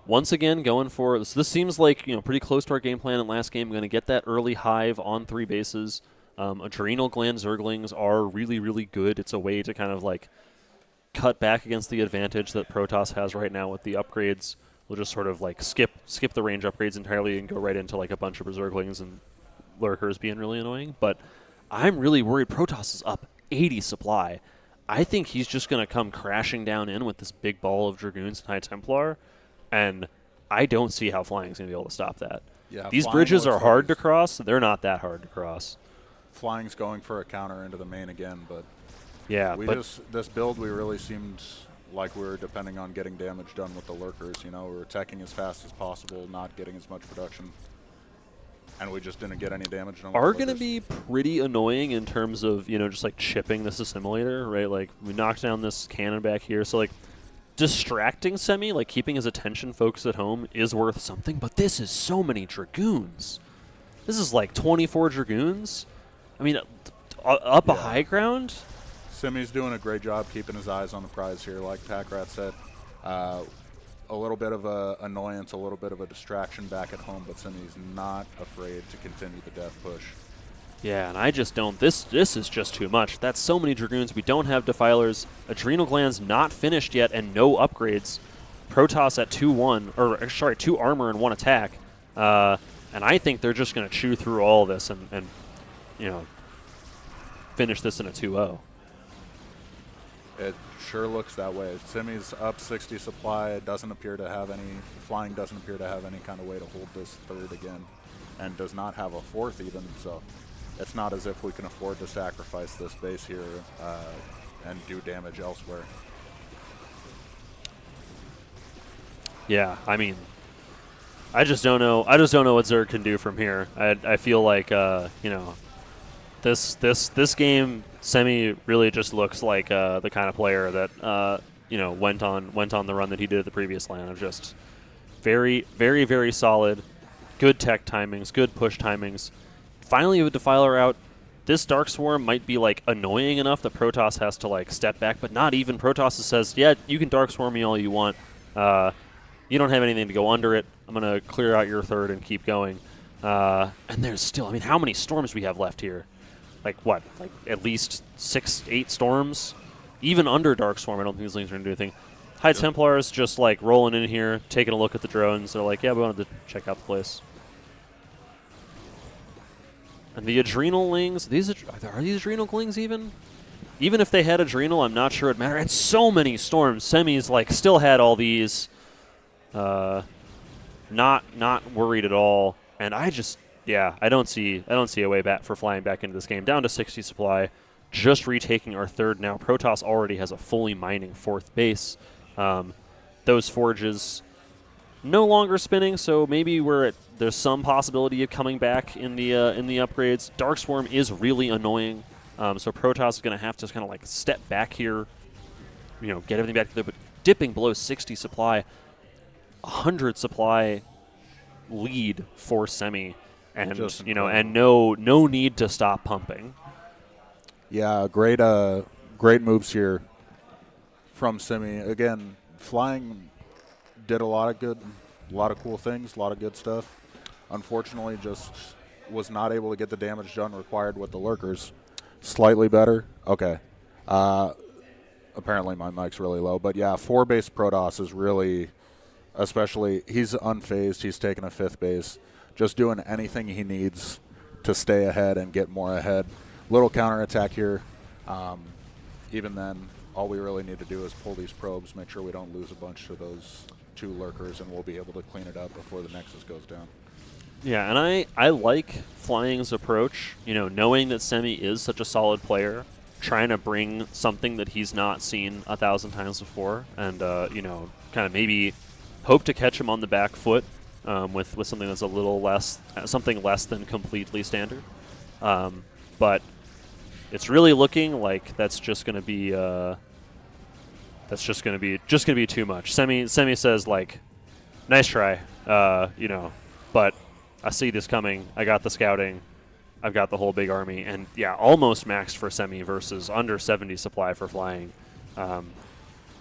once again going for this. This seems like pretty close to our game plan in last game. Going to get that early hive on 3 bases. Adrenal gland Zerglings are really, really good. It's a way to kind of cut back against the advantage that Protoss has right now with the upgrades. We'll just sort of skip the range upgrades entirely and go right into a bunch of Zerglings and lurkers being really annoying. But I'm really worried Protoss is up 80 supply. I think he's just going to come crashing down in with this big ball of Dragoons and High Templar, and I don't see how flying's going to be able to stop that. Yeah, these bridges are hard to cross. They're not that hard to cross. Flying's going for a counter into the main again, but yeah, this build we really seemed like we were depending on getting damage done with the lurkers. We were attacking as fast as possible, not getting as much production. And we just didn't get any damage done. Are going to be pretty annoying in terms of, just chipping this assimilator, right? We knocked down this cannon back here. So, distracting Semi, keeping his attention focused at home is worth something. But this is so many Dragoons. This is 24 Dragoons. I mean, up a high ground. Semi's doing a great job keeping his eyes on the prize here, like Packrat said. a little bit of a annoyance, a little bit of a distraction back at home, but Simi's not afraid to continue the death push. Yeah, and I just don't. This is just too much. That's so many Dragoons. We don't have Defilers. Adrenal Glands not finished yet, and no upgrades. Protoss at 2-1, or sorry, 2 armor and 1 attack. And I think they're just going to chew through all this and you know, finish this in a 2-0. It sure looks that way. Simi's up 60 supply. It doesn't appear to have any, flying doesn't appear to have any kind of way to hold this third again, and does not have a fourth even, so it's not as if we can afford to sacrifice this base here and do damage elsewhere. Yeah, I mean, I just don't know. I just don't know what Zerg can do from here. I feel like you know, this game, Semi really just looks like the kind of player that you know, went on the run that he did at the previous LAN of just very, very, very solid, good tech timings, good push timings. Finally, with Defiler out, this Dark Swarm might be like annoying enough that Protoss has to like step back, but not even. Protoss says, yeah, you can Dark Swarm me all you want. You don't have anything to go under it. I'm going to clear out your third and keep going. And there's still, I mean, how many storms we have left here? Like what? Like at least 6, 8 storms? Even under Dark Swarm, I don't think these things are going to do anything. High Templars just like rolling in here, taking a look at the drones. They're like, yeah, we wanted to check out the place. And the Adrenal Lings, are these Adrenal Lings even? Even if they had Adrenal, I'm not sure it mattered. And so many storms. Semi's like still had all these. Not worried at all. And I just, yeah, I don't see a way back for flying back into this game. Down to 60 supply, just retaking our third now. Protoss already has a fully mining fourth base. Those forges no longer spinning, so maybe there's some possibility of coming back in the upgrades. Dark Swarm is really annoying, so Protoss is going to have to kind of like step back here, you know, get everything back to there. But dipping below 60 supply, 100 supply lead for Semi, and Just you know, and no need to stop pumping. Yeah, great moves here from Simi. Again, flying did a lot of cool things, a lot of good stuff. Unfortunately, just was not able to get the damage done required with the lurkers. Slightly better. Okay. Apparently my mic's really low, but yeah, 4 base Protoss is really, especially, he's unfazed. He's taking a 5th base, just doing anything he needs to stay ahead and get more ahead. Little counterattack here. Even then, all we really need to do is pull these probes, make sure we don't lose a bunch of those 2 lurkers, and we'll be able to clean it up before the Nexus goes down. Yeah, and I like Flying's approach, you know, knowing that Semi is such a solid player, trying to bring something that he's not seen 1,000 times before, and, you know, kind of maybe hope to catch him on the back foot with something that's a little less, something less than completely standard. But it's really looking like that's just going to be too much. Semi says like, nice try, you know, but I see this coming. I got the scouting. I've got the whole big army, and yeah, almost maxed for Semi versus under 70 supply for Flying.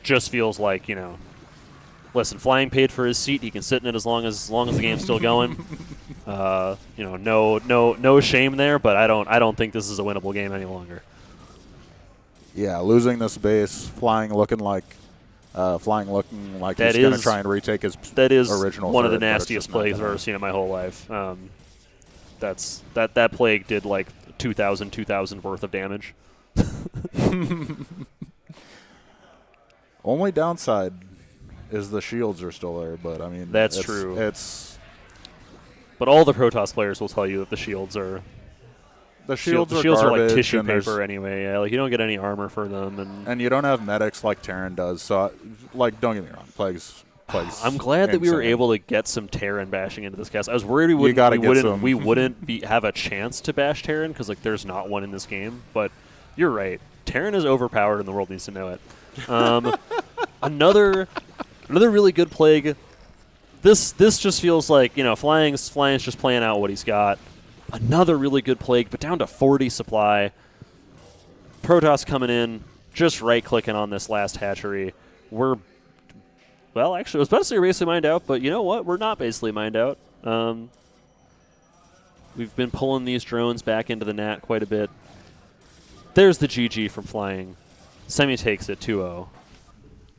Just feels like, you know, listen, Flying paid for his seat. He can sit in it as long as the game's still going. You know, no shame there, but I don't think this is a winnable game any longer. Yeah, losing this base, Flying looking like he's going to try and retake his original. That is one of the third, but it's nastiest just not plagues I've gonna. ever seen in my whole life. That plague did like 2,000 worth of damage. Only downside is the shields are still there, but I mean That's true. But all the Protoss players will tell you that the shields are the shields are like garbage, tissue and there's- paper anyway. Yeah, like you don't get any armor for them, and And you don't have medics like Terran does, so like don't get me wrong, plagues. I'm glad that we were insane. able to get some Terran bashing into this cast. I was worried gotta get some. we wouldn't have a chance to bash Terran because like there's not one in this game. But you're right, Terran is overpowered, and the world needs to know it. Another really good plague. This just feels like, you know, Flying's just playing out what he's got. Another really good plague, but down to 40 supply. Protoss coming in, just right-clicking on this last hatchery. We're Well, actually, I was about to say basically mined out, but you know what? We're not basically mined out. We've been pulling these drones back into the NAT quite a bit. There's the GG from flying. Semi takes it 2-0.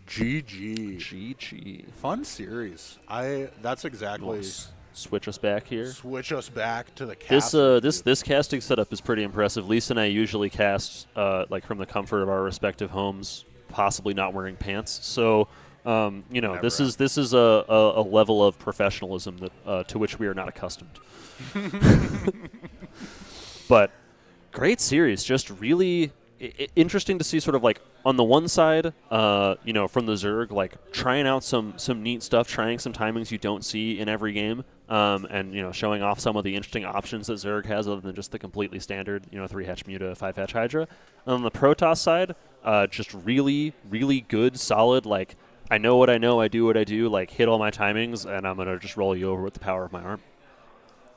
GG. GG. Fun series. That's exactly. Switch us back here. Switch us back to the This cast. this casting setup is pretty impressive. Lisa and I usually cast like from the comfort of our respective homes, possibly not wearing pants. So you know, this is a level of professionalism that to which we are not accustomed. But great series, just really interesting to see. Sort of like on the one side, you know, from the Zerg, like trying out some neat stuff, trying some timings you don't see in every game, and you know, showing off some of the interesting options that Zerg has other than just the completely standard, you know, 3-hatch Muta, 5-hatch Hydra. And on the Protoss side, just really, really good, solid, like I know what I know, I do what I do, like hit all my timings, and I'm gonna just roll you over with the power of my arm.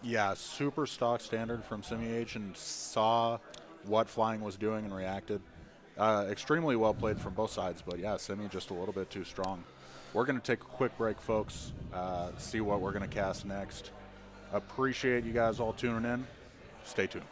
Yeah, super stock standard from SimiAge, and saw what flying was doing and reacted. Extremely well played from both sides, but yeah, Simi just a little bit too strong. We're going to take a quick break, folks, see what we're going to cast next. Appreciate you guys all tuning in. Stay tuned.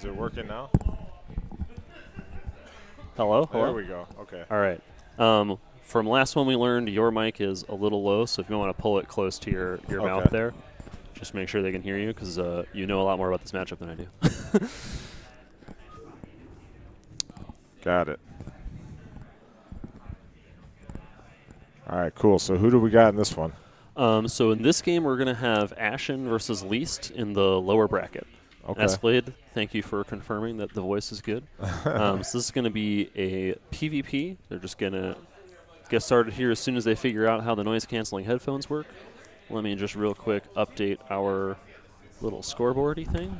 Is it working now? Hello? Hello? There we go. Okay. All right. From last one we learned, your mic is a little low, so if you want to pull it close to your mouth there, just make sure they can hear you, because you know a lot more about this matchup than I do. Got it. All right, cool. So who do we got in this one? So in this game, we're going to have Ashen versus Least in the lower bracket. Okay. Escalade, thank you for confirming that the voice is good. So this is going to be a PvP. They're just going to get started here as soon as they figure out how the noise-canceling headphones work. Let me just real quick update our little scoreboardy thing.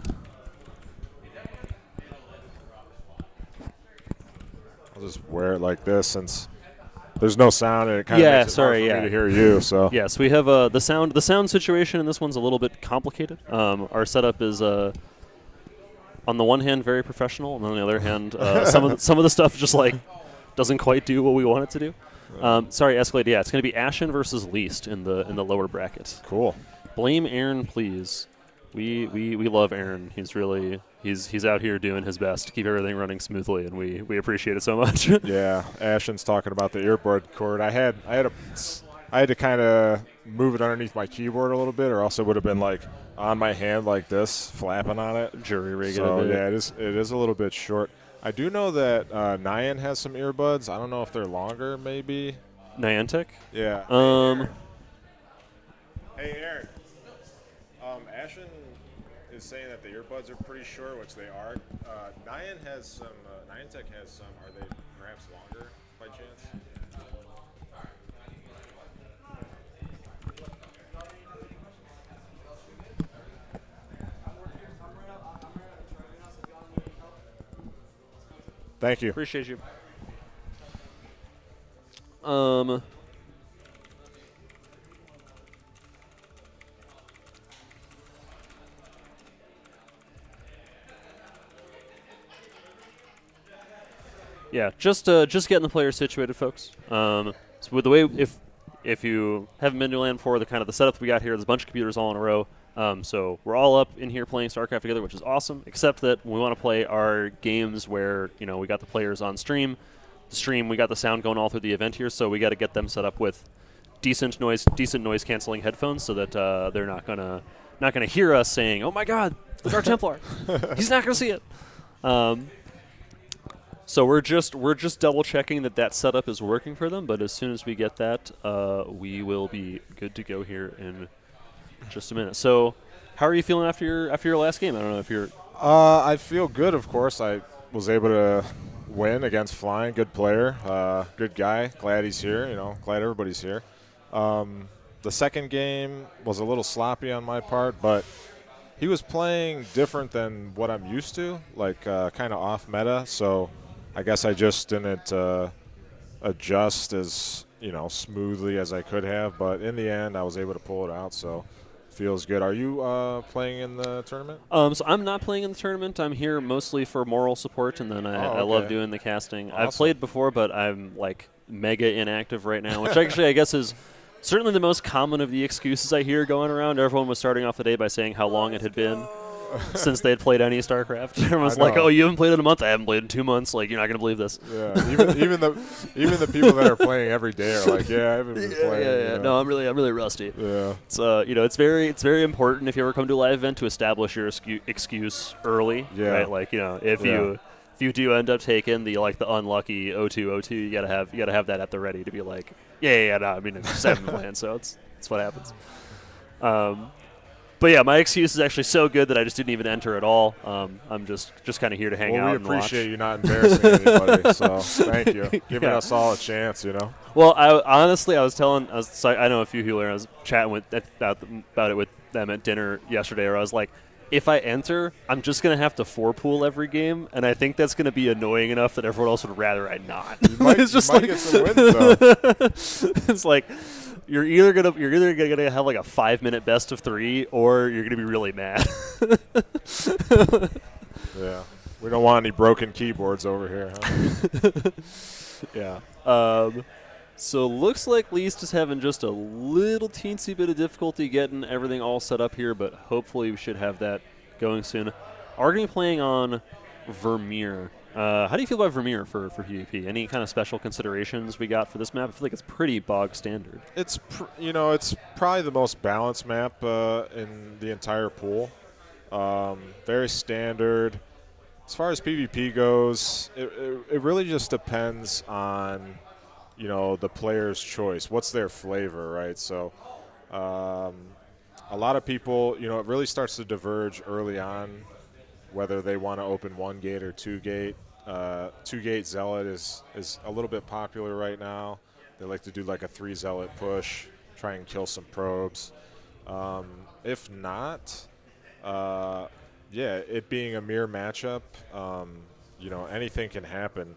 I'll just wear it like this since there's no sound and it kind of makes it hard for me to hear you. So yes, we have the sound situation in this one's a little bit complicated. Our setup is on the one hand very professional, and on the other hand some of the stuff just like doesn't quite do what we want it to do. Sorry, Escalade. Yeah, it's going to be Ashen versus Least in the lower bracket. cool. Blame Aaron, please. We love Aaron. He's out here doing his best to keep everything running smoothly, and we appreciate it so much. Yeah, Ashen's talking about the earbud cord. I had to kind of move it underneath my keyboard a little bit, or else it would have been like on my hand like this, flapping on it. Jury rig So it a bit. yeah, it is a little bit short. I do know that Nyan has some earbuds. I don't know if they're longer, maybe. Niantic? Yeah. Um, Hey, Aaron. Ashen is saying that the earbuds are pretty short, which they are. Nyan has some. Niantic has some. Are they perhaps longer by chance? Thank you. appreciate you. Yeah, just getting the players situated, folks. So with the way, if you haven't been to LAN before, the kind of the setup we got here, there's a bunch of computers all in a row. So we're all up in here playing StarCraft together, which is awesome. Except that when we want to play our games where we got the players on stream. The stream, we got the sound going all through the event here, so we got to get them set up with decent noise canceling headphones, so that they're not gonna hear us saying, "Oh my God, it's our Templar." He's not gonna see it. So we're just double checking that setup is working for them. But as soon as we get that, we will be good to go here in just a minute. So, how are you feeling after your last game? I don't know if you're. I feel good, of course. I was able to win against Flying. Good player, good guy. Glad he's here. Glad everybody's here. The second game was a little sloppy on my part, but he was playing different than what I'm used to, like kind of off meta. So I guess I just didn't adjust as smoothly as I could have. But in the end, I was able to pull it out. So. Feels good. Are you playing in the tournament? So I'm not playing in the tournament. I'm here mostly for moral support, and then I love doing the casting. Awesome. I've played before, but I'm like mega inactive right now, which actually I guess is certainly the most common of the excuses I hear going around. Everyone was starting off the day by saying how long it had been since they had played any StarCraft. Everyone's like, "Oh, you haven't played in a month? I haven't played in 2 months. Like, you're not gonna believe this." Yeah, even the people that are playing every day are like, "Yeah, I haven't been playing." Yeah. No, I'm really rusty. Yeah. It's it's very important if you ever come to a live event to establish your excuse early. Yeah. Right. Like if you do end up taking the unlucky 0-2-0-2, you gotta have that at the ready to be like, no, I mean it's 7 plan, so it's what happens. But yeah, my excuse is actually so good that I just didn't even enter at all. I'm just kind of here to hang out Well, we and watch. appreciate you not embarrassing anybody, so thank you. Giving us all a chance, Well, I know a few people here. I was chatting about it with them at dinner yesterday, where I was like, if I enter, I'm just going to have to 4-pool every game, and I think that's going to be annoying enough that everyone else would rather I not. You might, it's just get some wins, though. It's like you're either gonna have like a 5-minute best of 3, or you're gonna be really mad. Yeah, we don't want any broken keyboards over here. Huh? Yeah. So looks like Least is having just a little teensy bit of difficulty getting everything all set up here, but hopefully we should have that going soon. are going to be playing on Vermeer. How do you feel about Vermeer for PvP? Any kind of special considerations we got for this map? I feel like it's pretty bog standard. It's it's probably the most balanced map in the entire pool. Very standard. As far as PvP goes, it really just depends on the player's choice. What's their flavor, right? So a lot of people, it really starts to diverge early on, whether they want to open 1 gate or 2 gate. 2 gate Zealot is a little bit popular right now. They like to do like a 3 Zealot push, try and kill some probes. If not, it being a mirror matchup, anything can happen.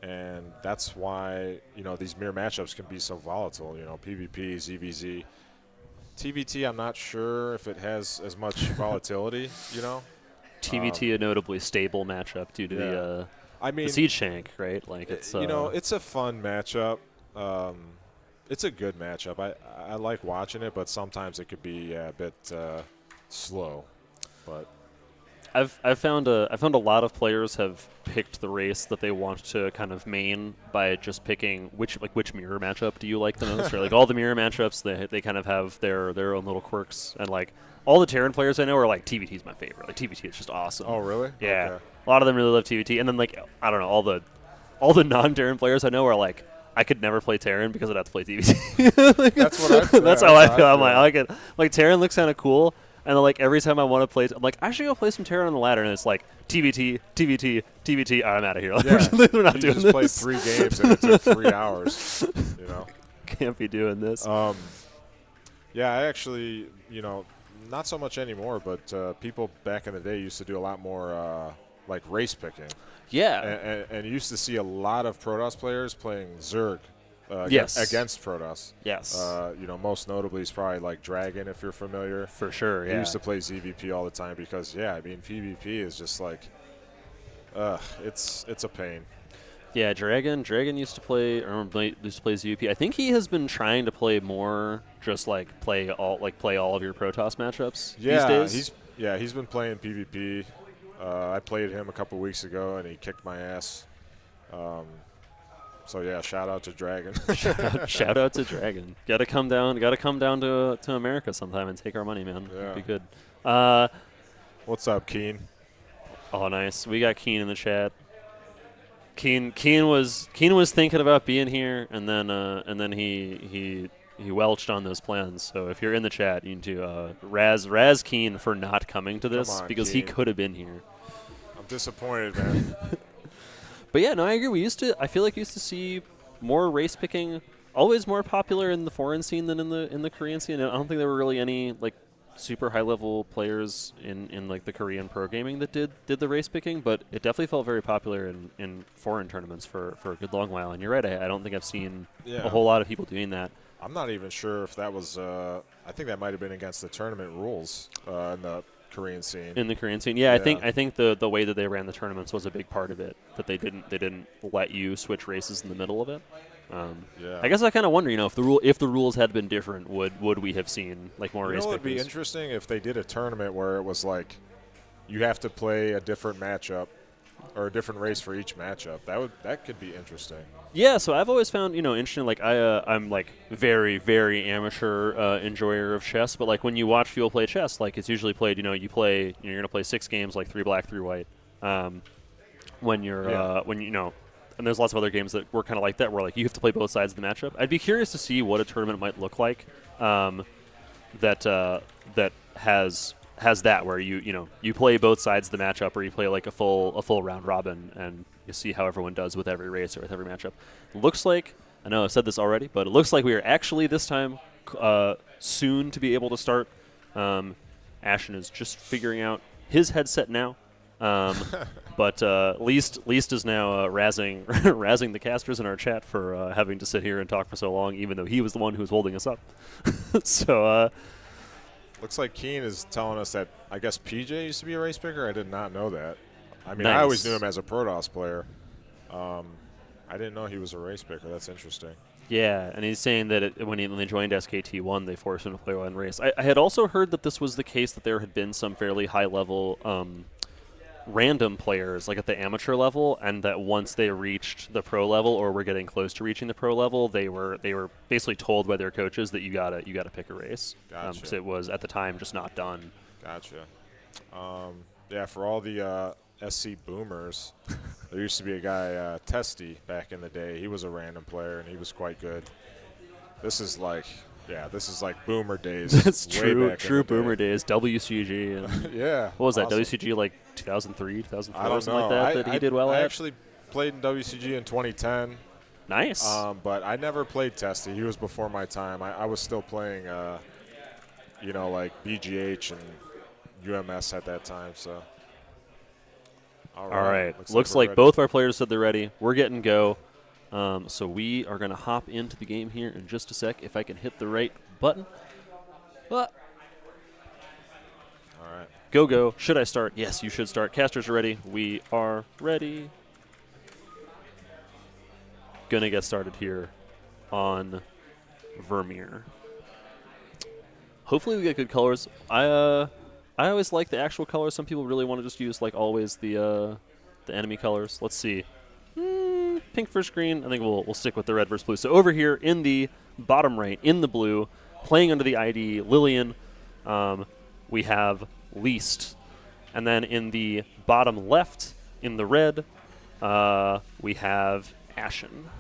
And that's why, these mirror matchups can be so volatile, PvP, ZVZ. TVT, I'm not sure if it has as much volatility, TVT, a notably stable matchup due to the Siege Shank, right? Like it's it's a fun matchup. It's a good matchup. I like watching it, but sometimes it could be a bit slow. But I've found a lot of players have picked the race that they want to kind of main by just picking which mirror matchup do you like the most, or like all the mirror matchups they kind of have their own little quirks, and like all the Terran players I know are like TVT is my favorite. Like TVT is just awesome. Oh really? Yeah. Okay. A lot of them really love TVT, and then like I don't know, all the non-Terran players I know are like, I could never play Terran because I'd have to play TVT. Like, that's what I feel. That's how I feel. I'm like Terran looks kind of cool. And then, like, every time I want to play, I'm like, I should go play some Terran on the ladder. And it's like, TVT, TVT, TVT. I'm out of here. Like, we're not doing this. You just played 3 games and it took 3 hours, Can't be doing this. Yeah, I actually, not so much anymore, but people back in the day used to do a lot more, like, race picking. Yeah. And you used to see a lot of Protoss players playing Zerg. Yes. Against Protoss. Yes. Most notably is probably like Dragon, if you're familiar. For sure, yeah. He used to play ZVP all the time because, PvP is just like, it's a pain. Yeah, Dragon used to play ZVP. I think he has been trying to play more, just like play all of your Protoss matchups these days. He's been playing PvP. I played him a couple weeks ago and he kicked my ass. So yeah, shout out to Dragon. shout out to Dragon. Gotta come down to America sometime and take our money, man. Yeah. That'd be good. What's up, Keen? Oh, nice. We got Keen in the chat. Keen was thinking about being here, and then he welched on those plans. So if you're in the chat, you need to razz Keen for not coming to this because Keen. he could have been here. I'm disappointed, man. But yeah, no, I agree. I feel like we used to see more race picking, always more popular in the foreign scene than in the Korean scene. I don't think there were really any like super high level players in like the Korean pro gaming that did the race picking, but it definitely felt very popular in foreign tournaments for a good long while. And you're right, I don't think I've seen a whole lot of people doing that. I'm not even sure if that was. I think that might have been against the tournament rules in the Korean scene. In the Korean scene, yeah. I think the way that they ran the tournaments was a big part of it. That they didn't let you switch races in the middle of it. I guess I kind of wonder, if the rules had been different, would we have seen like more race? It would be interesting if they did a tournament where it was like you have to play a different matchup or a different race for each matchup. That could be interesting. Yeah, so I've always found interesting. Like I'm like very very amateur enjoyer of chess, but like when you watch people play chess, like it's usually played. You're gonna play 6 games, like 3 black, 3 white. When and there's lots of other games that were kind of like that, where like you have to play both sides of the matchup. I'd be curious to see what a tournament might look like that has that, where you play both sides of the matchup, or you play like a full round robin, and you see how everyone does with every race or with every matchup. Looks like, I know I've said this already, but it looks like we are actually this time soon to be able to start. Ashen is just figuring out his headset now. But Least is now razzing the casters in our chat for having to sit here and talk for so long, even though he was the one who was holding us up. So looks like Keen is telling us that I guess PJ used to be a race picker. I did not know that. I mean, nice. I always knew him as a Protoss player. I didn't know he was a race picker. That's interesting. Yeah, and he's saying that when they joined SKT1, they forced him to play one race. I had also heard that this was the case, that there had been some fairly high-level random players like at the amateur level, and that once they reached the pro level or were getting close to reaching the pro level, they were basically told by their coaches that you gotta pick a race. Gotcha. 'Cause it was at the time just not done. Gotcha. Yeah, for all the SC boomers, there used to be a guy, Testy, back in the day. He was a random player, and he was quite good. This is like boomer days. That's way true. back in True the day. boomer days. WCG. And Yeah. what was that? awesome. WCG like 2003, 2004, I don't something know. like that. That he did well I at. actually played in WCG in 2010. Nice. But I never played Testy. He was before my time. I was still playing, like BGH and UMS at that time. So. All right. Looks we're like ready. both of our players said they're ready. We're getting go. So we are going to hop into the game here in just a sec. If I can hit the right button. All right. Go. Should I start? Yes, you should start. Casters are ready. We are ready. Gonna get started here on Vermeer. Hopefully we get good colors. I always like the actual colors. Some people really want to just use, like always, the enemy colors. Let's see. Pink versus green. I think we'll stick with the red versus blue. So over here in the bottom right, in the blue, playing under the ID Lillian, we have Least. And then in the bottom left, in the red, we have Ashen.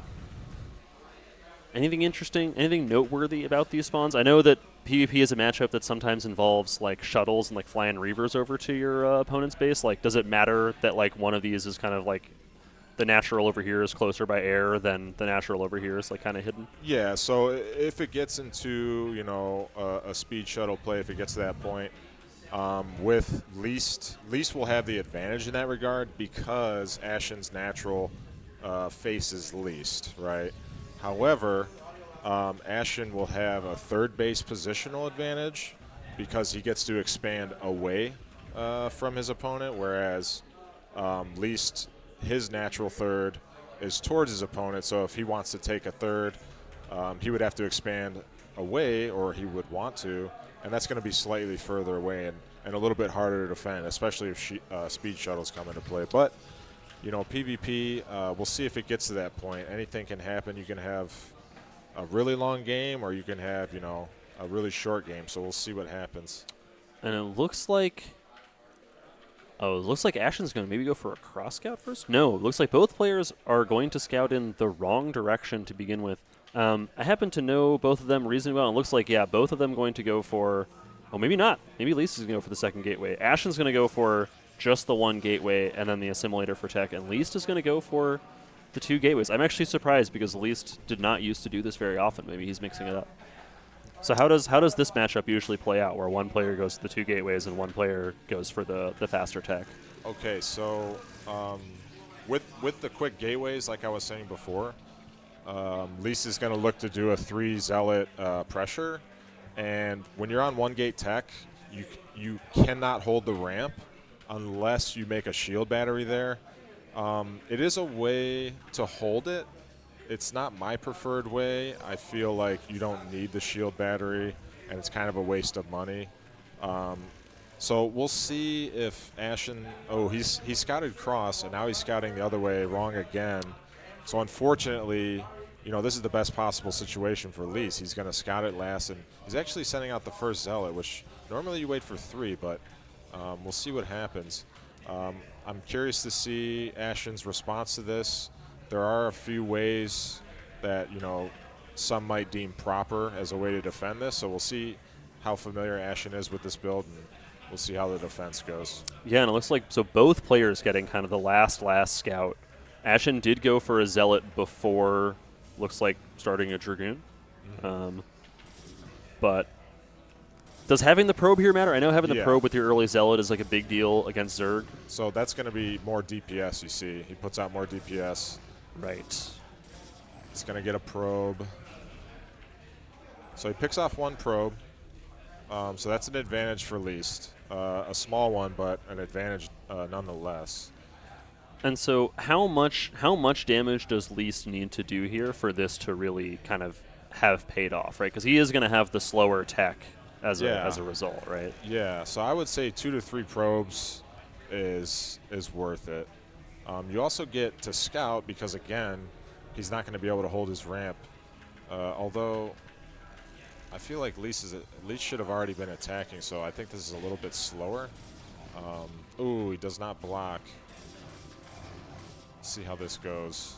Anything interesting, anything noteworthy about these spawns? I know that PvP is a matchup that sometimes involves like shuttles and like flying reavers over to your opponent's base. Like, does it matter that like one of these is kind of like the natural over here is closer by air than the natural over here is like kind of hidden? Yeah, so if it gets into, a speed shuttle play, if it gets to that point, with Least will have the advantage in that regard because Ashen's natural faces Least, right? However, Ashen will have a third base positional advantage because he gets to expand away from his opponent, whereas Least, his natural third is towards his opponent. So if he wants to take a third, he would have to expand away, or he would want to, and that's going to be slightly further away and a little bit harder to defend, especially if speed shuttles come into play. But PvP, we'll see if it gets to that point. Anything can happen. You can have a really long game, or you can have, a really short game. So we'll see what happens. And it looks like Ashen's going to maybe go for a cross scout first. No, it looks like both players are going to scout in the wrong direction to begin with. I happen to know both of them reasonably well. It looks like, both of them going to go for, maybe not. Maybe Least is going to go for the second gateway. Ashen's going to go for just the one gateway and then the assimilator for tech, and Least is going to go for the two gateways. I'm actually surprised because Least did not used to do this very often. Maybe he's mixing it up. So how does this matchup usually play out, where one player goes to the two gateways and one player goes for the faster tech? Okay, so with the quick gateways, like I was saying before, Least is going to look to do a 3 zealot pressure, and when you're on one gate tech, you cannot hold the ramp unless you make a shield battery there. It is a way to hold it. It's not my preferred way. I feel like you don't need the shield battery, and it's kind of a waste of money. So we'll see if Ashen. Oh, he scouted cross, and now he's scouting the other way, wrong again. So unfortunately, this is the best possible situation for Least. He's going to scout it last, and he's actually sending out the first zealot, which normally you wait for 3, but we'll see what happens. I'm curious to see Ashen's response to this. There are a few ways that, some might deem proper as a way to defend this, so we'll see how familiar Ashen is with this build, and we'll see how the defense goes. Yeah, and it looks like both players getting kind of the last scout. Ashen did go for a zealot before, looks like starting a Dragoon. But does having the probe here matter? I know having the probe with your early zealot is like a big deal against Zerg. So that's going to be more DPS, you see. He puts out more DPS. Right. He's going to get a probe. So he picks off one probe. So that's an advantage for Least. A small one, but an advantage nonetheless. And so how much damage does Least need to do here for this to really kind of have paid off, right? Because he is going to have the slower tech as a result, right? Yeah, so I would say 2 to 3 probes is worth it. You also get to scout because, again, he's not going to be able to hold his ramp. Although I feel like Least should have already been attacking, so I think this is a little bit slower. Ooh, he does not block. Let's see how this goes.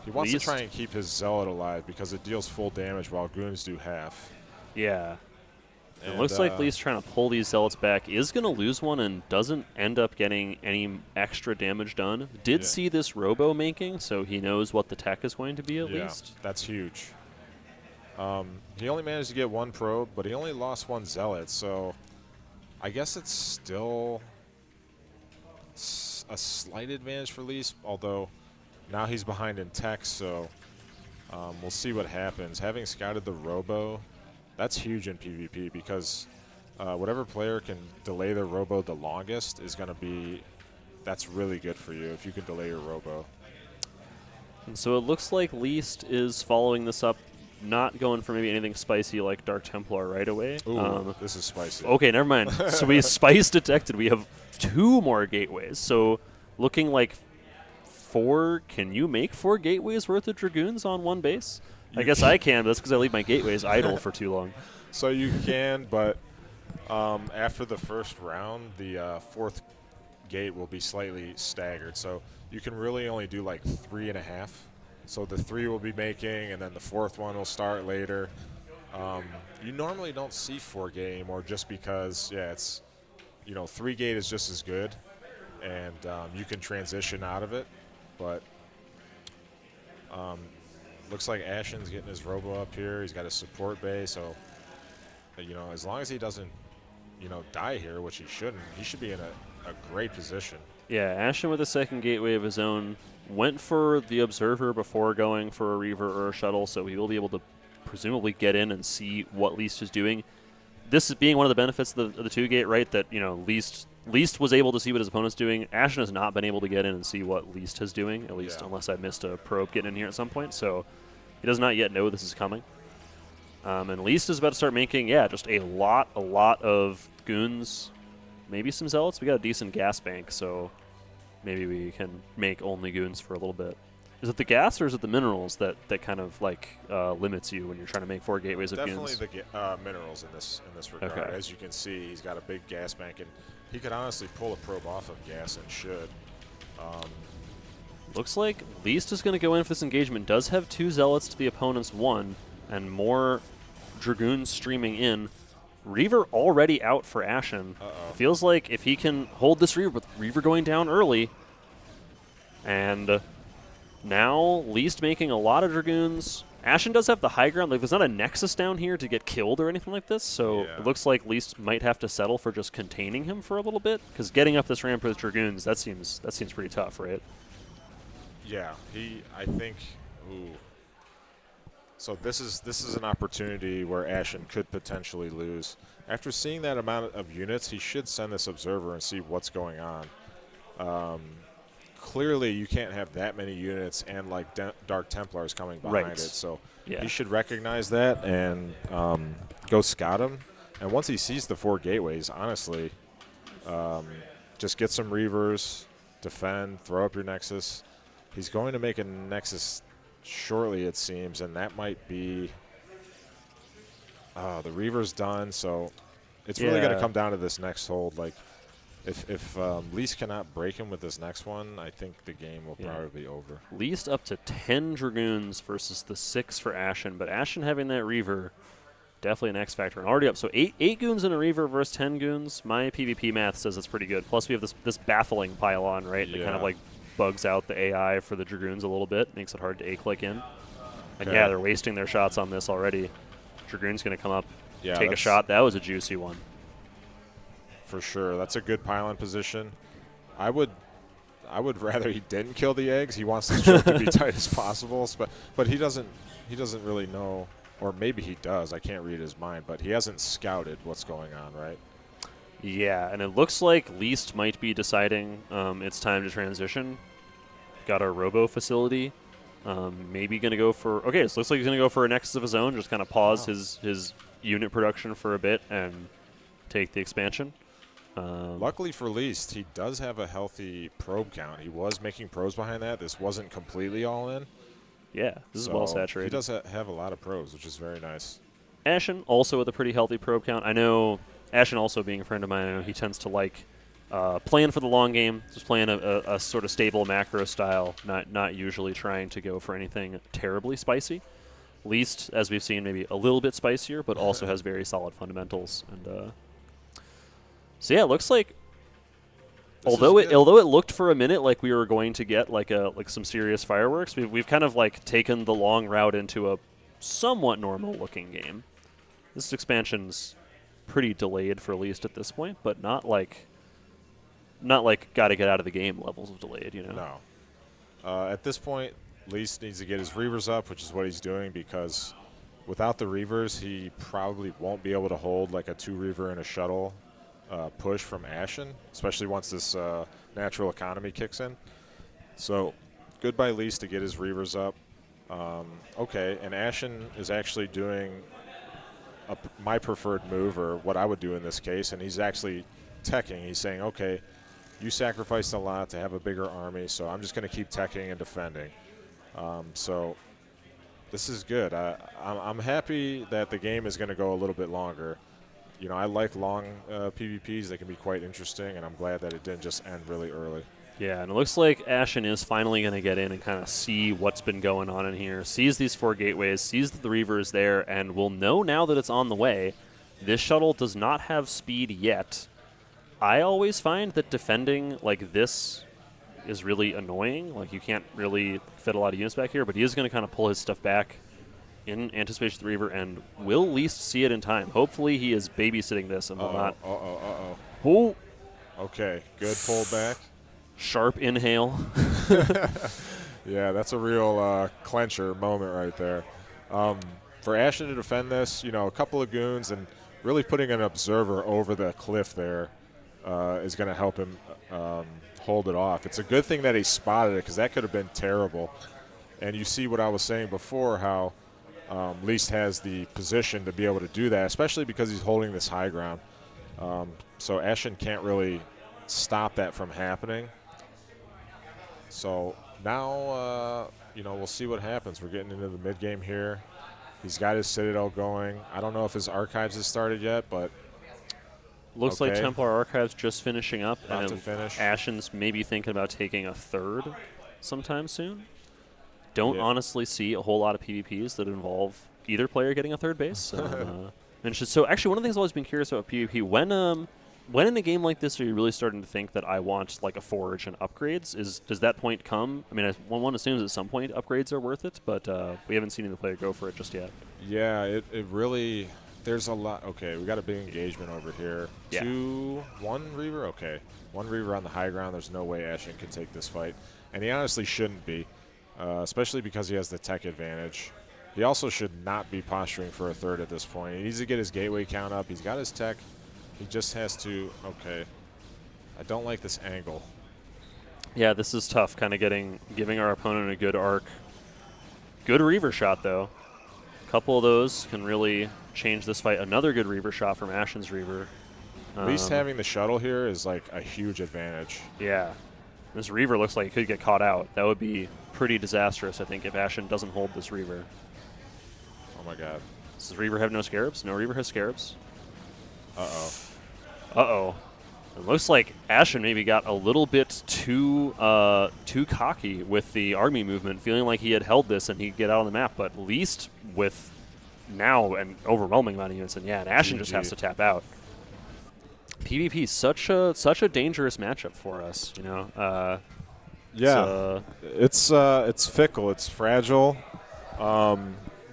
He wants to try and keep his Zealot alive because it deals full damage while Goons do half. Yeah. And it looks like Lee's trying to pull these Zealots back. Is going to lose one and doesn't end up getting any extra damage done. Did see this Robo making, so he knows what the tech is going to be at least. That's huge. He only managed to get 1 probe, but he only lost 1 Zealot, so I guess it's still a slight advantage for Least, although now he's behind in tech, so we'll see what happens. Having scouted the Robo, that's huge in PvP because whatever player can delay their Robo the longest is going to be, that's really good for you if you can delay your Robo. And so it looks like Least is following this up, not going for maybe anything spicy like Dark Templar right away. Ooh, this is spicy. Okay, never mind. So we spice detected. We have 2 more gateways. So looking like 4. Can you make 4 gateways worth of Dragoons on 1 base? I guess I can, but that's because I leave my gateways idle for too long. So you can, but after the first round, the 4th gate will be slightly staggered. So you can really only do like 3.5. So the 3 will be making, and then the 4th one will start later. You normally don't see 4 gate anymore just because, it's, 3 gate is just as good, and you can transition out of it. But looks like Ashen's getting his Robo up here. He's got his support bay, so as long as he doesn't die here, which he shouldn't, he should be in a great position. Yeah, Ashen with a 2nd gateway of his own went for the Observer before going for a Reaver or a Shuttle, so he will be able to presumably get in and see what Least is doing. This is being one of the benefits of the 2 gate, right? That Least was able to see what his opponent's doing. Ashen has not been able to get in and see what Least is doing, at least unless I missed a probe getting in here at some point. So he does not yet know this is coming. And Least is about to start making, just a lot of Goons, maybe some Zealots. We got a decent gas bank, so maybe we can make only Goons for a little bit. Is it the gas or is it the minerals that kind of limits you when you're trying to make 4 gateways of Goons? Definitely the minerals in this regard. Okay. As you can see, he's got a big gas bank, and he could honestly pull a probe off of gas and should. Looks like Least is going to go in for this engagement. Does have 2 Zealots to the opponent's 1, and more Dragoons streaming in. Reaver already out for Ashen. Feels like if he can hold this Reaver, with Reaver going down early, and now Least making a lot of Dragoons. Ashen does have the high ground. There's not a Nexus down here to get killed or anything like this, so it looks like Least might have to settle for just containing him for a little bit, because getting up this ramp with Dragoons, that seems pretty tough, right? Yeah, I think. Ooh. So this is an opportunity where Ashen could potentially lose. After seeing that amount of units, he should send this Observer and see what's going on. Clearly, you can't have that many units and Dark Templars coming behind it. So he should recognize that and go scout him. And once he sees the 4 gateways, honestly, just get some Reavers, defend, throw up your Nexus. He's going to make a Nexus shortly, it seems, and that might be the Reaver's done, so it's really going to come down to this next hold. Like, if Least cannot break him with this next one, I think the game will probably be over. Least up to 10 Dragoons versus the 6 for Ashen, but Ashen having that Reaver, definitely an X factor. And already up, so 8 Goons in a Reaver versus 10 Goons. My PvP math says it's pretty good. Plus we have this baffling pylon, right, that kind of bugs out the AI for the Dragoons a little bit, makes it hard to A-click in. And they're wasting their shots on this already. Dragoon's going to come up, take a shot. That was a juicy one. For sure. That's a good pylon position. I would rather he didn't kill the eggs. He wants the choke to be tight as possible, but he doesn't really know, or maybe he does. I can't read his mind, but he hasn't scouted what's going on, right? Yeah, and it looks like Least might be deciding it's time to transition. Got a Robo facility. Maybe going to go for... Okay, so it looks like he's going to go for a Nexus of his own, just kind of pause his unit production for a bit and take the expansion. Luckily for Least, he does have a healthy probe count. He was making probes behind that. This wasn't completely all in. Yeah, this is So well saturated. He does have a lot of probes, which is very nice. Ashen also with a pretty healthy probe count. I know Ashen also being a friend of mine, I know he tends to like playing for the long game, just playing a sort of stable macro style, not usually trying to go for anything terribly spicy. Least, as we've seen, maybe a little bit spicier, but also has very solid fundamentals. And so yeah, it looks like although it looked for a minute like we were going to get like some serious fireworks, we've kind of like taken the long route into a somewhat normal looking game. This expansion's pretty delayed for Least at this point, but not like got to get out of the game levels of delayed, you know. No. At this point, Least needs to get his Reavers up, which is what he's doing, because without the Reavers, he probably won't be able to hold like a 2 Reaver and a shuttle push from Ashen, especially once this natural economy kicks in. So good by Least to get his Reavers up. Okay, and Ashen is actually doing my preferred move, or what I would do in this case, and he's actually teching. He's saying, okay, you sacrificed a lot to have a bigger army, so I'm just going to keep teching and defending. So this is good. I'm happy that the game is going to go a little bit longer. You know, I like long PvPs. They can be quite interesting, and I'm glad that it didn't just end really early. Yeah, and it looks like Ashen is finally going to get in and kind of see what's been going on in here, sees these 4 gateways, sees that the Reaver is there, and will know now that it's on the way. This shuttle does not have speed yet. I always find that defending like this is really annoying. Like, you can't really fit a lot of units back here, but he is going to kind of pull his stuff back in anticipation of the Reaver, and will Least see it in time. Hopefully he is babysitting this and will not. Oh. Okay, good pullback. Sharp inhale. Yeah, that's a real clencher moment right there. For Ashen to defend this, you know, a couple of goons and really putting an observer over the cliff there is going to help him hold it off. It's a good thing that he spotted it, because that could have been terrible. And you see what I was saying before, how Least has the position to be able to do that, especially because he's holding this high ground. So Ashen can't really stop that from happening. So now, you know, we'll see what happens. We're getting into the mid-game here. He's got his Citadel going. I don't know if his Archives has started yet, but looks like Templar Archives just finishing up. About and to finish. Ashen's maybe thinking about taking a 3rd sometime soon. Don't honestly see a whole lot of PvPs that involve either player getting a 3rd base. So actually, one of the things I've always been curious about PvP, when in a game like this are you really starting to think that I want like a forge and upgrades? Does that point come? I mean, one assumes at some point upgrades are worth it, but we haven't seen the player go for it just yet. Yeah, it really, there's a lot. Okay, we got a big engagement over here. Yeah. 1 Reaver? Okay. 1 Reaver on the high ground. There's no way Ashen can take this fight. And he honestly shouldn't be, especially because he has the tech advantage. He also should not be posturing for a 3rd at this point. He needs to get his gateway count up. He's got his tech. He just has to, okay. I don't like this angle. Yeah, this is tough, kind of giving our opponent a good arc. Good Reaver shot, though. A couple of those can really change this fight. Another good Reaver shot from Ashen's Reaver. At least having the shuttle here is like a huge advantage. Yeah. This Reaver looks like he could get caught out. That would be pretty disastrous, I think, if Ashen doesn't hold this Reaver. Oh, my God. Does Reaver have no Scarabs? No Reaver has Scarabs. Uh-oh. Uh-oh. It looks like Ashen maybe got a little bit too cocky with the army movement, feeling like he had held this and he'd get out on the map, but Least with now an overwhelming amount of units, and yeah, and Ashen just has to tap out. PvP is such a dangerous matchup for us, you know. Yeah, it's fickle, it's fragile.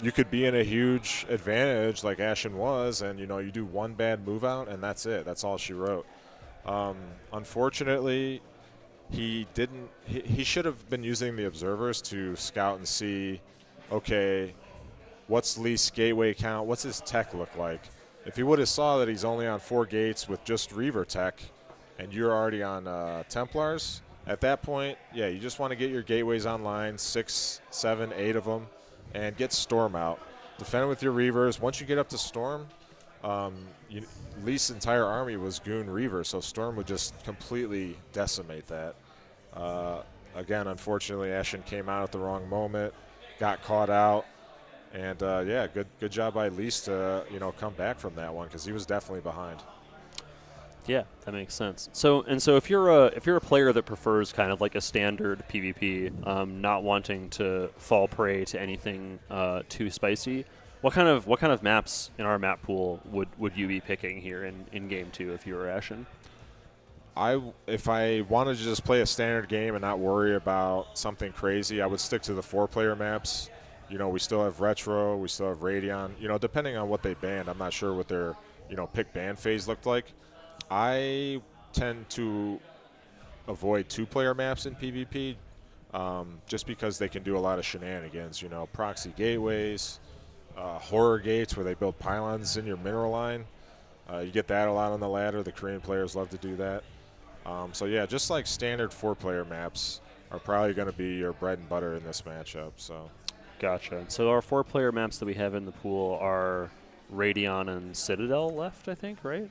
You could be in a huge advantage like Ashen was, and you know, you do one bad move out and that's it. That's all she wrote. Unfortunately, he didn't. He should have been using the observers to scout and see, okay, what's Least's gateway count? What's his tech look like? If he would have saw that he's only on 4 gates with just Reaver tech, and you're already on Templars, at that point, yeah, you just want to get your gateways online, 6, 7, 8 of them, and get Storm out. Defend with your Reavers. Once you get up to Storm, Lee's entire army was Goon Reaver, so Storm would just completely decimate that. Again, unfortunately, Ashen came out at the wrong moment, got caught out, and yeah, good job by Lee's to come back from that one because he was definitely behind. Yeah, that makes sense. So if you're a player that prefers kind of like a standard PvP, not wanting to fall prey to anything too spicy, what kind of maps in our map pool would you be picking here in game 2 if you were Ashen? If I wanted to just play a standard game and not worry about something crazy, I would stick to the 4-player maps. We still have Retro, we still have Radeon. Depending on what they banned, I'm not sure what their pick ban phase looked like. I tend to avoid 2-player maps in PvP just because they can do a lot of shenanigans. Proxy gateways, horror gates where they build pylons in your mineral line. You get that a lot on the ladder. The Korean players love to do that. So yeah, just like standard 4-player maps are probably going to be your bread and butter in this matchup. So, gotcha. So our 4-player maps that we have in the pool are Radeon and Citadel left, I think, right?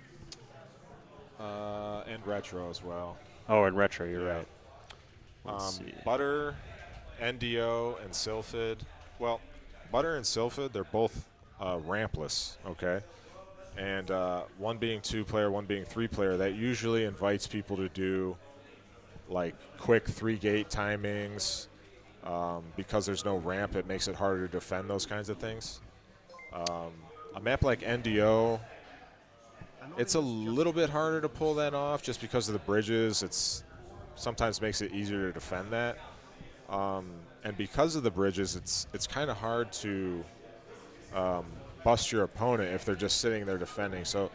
And Retro as well. Oh, and Retro, you're Yeah. right. Let's see. Butter, NDO, and Sylphid. Well, Butter and Sylphid, they're both rampless, okay? And one being 2-player, one being 3-player, that usually invites people to do like quick 3-gate timings. Because there's no ramp, it makes it harder to defend those kinds of things. A map like NDO, it's a little bit harder to pull that off just because of the bridges. It's sometimes makes it easier to defend that. And because of the bridges, it's kind of hard to bust your opponent if they're just sitting there defending. So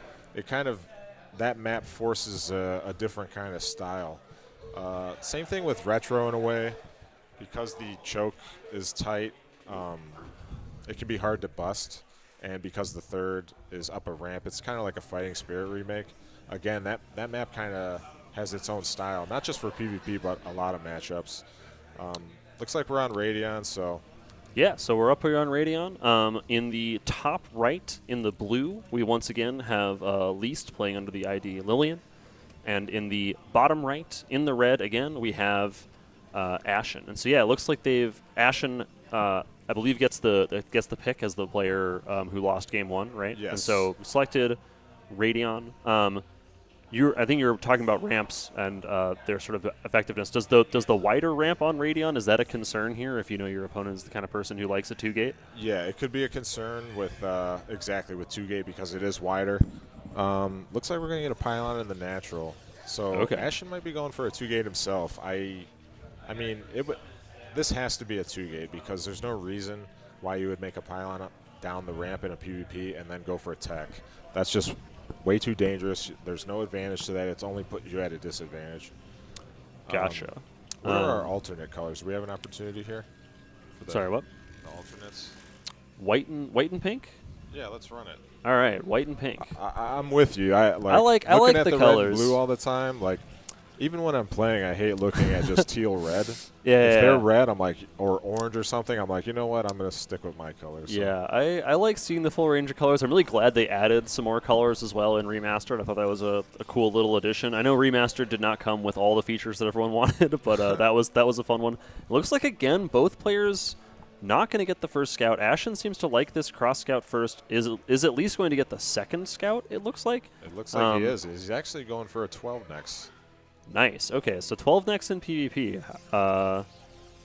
that map forces a different kind of style. Same thing with Retro in a way. Because the choke is tight, it can be hard to bust. And because the third is up a ramp, it's kind of like a Fighting Spirit remake. Again, that map kind of has its own style, not just for PvP, but a lot of matchups. Looks like we're on Radeon, so. Yeah, so we're up here on Radeon. In the top right, in the blue, we once again have Least playing under the ID Lillian. And in the bottom right, in the red, again, we have Ashen. And so, yeah, it looks like Ashen, I believe, gets the pick as the player who lost game 1, right? Yes. And so selected Radeon. I think you're talking about ramps and their sort of effectiveness. Does the wider ramp on Radeon, is that a concern here if you know your opponent is the kind of person who likes a 2-gate? Yeah, it could be a concern with exactly with 2-gate because it is wider. Looks like we're going to get a pylon in the natural. So okay. Ashen might be going for a 2-gate himself. I mean, this has to be a 2-gate because there's no reason why you would make a pylon up down the ramp in a PvP and then go for a tech. That's just way too dangerous. There's no advantage to that. It's only put you at a disadvantage. Gotcha. What are our alternate colors? Do we have an opportunity here? Sorry, what? The alternates. White and pink? Yeah, let's run it. All right, white and pink. I'm with you. I like looking at the the colors. red and blue all the time. Like, even when I'm playing, I hate looking at just teal red. Yeah. If they're red, I'm like, or orange or something, I'm like, you know what? I'm going to stick with my colors. So. Yeah, I like seeing the full range of colors. I'm really glad they added some more colors as well in Remastered. I thought that was a cool little addition. I know Remastered did not come with all the features that everyone wanted, but that was a fun one. It looks like, again, both players not going to get the first scout. Ashen seems to like this cross scout first. Is at least going to get the second scout, it looks like. It looks like he is. He's actually going for a 12 next. Nice. Okay, so 12 next in PvP.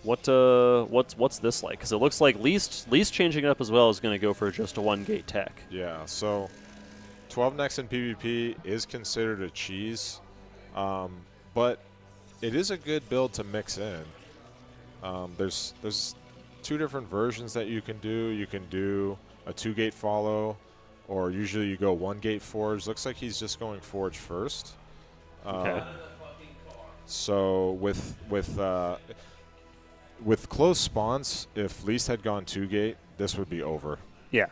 What's this like? Because it looks like least changing it up as well is going to go for just a 1-gate tech. Yeah. So 12 next in PvP is considered a cheese, but it is a good build to mix in. There's 2 different versions that you can do. You can do a 2-gate follow, or usually you go 1-gate forge. Looks like he's just going forge first. Okay. So with close spawns, if Least had gone 2-gate, this would be over. Yeah.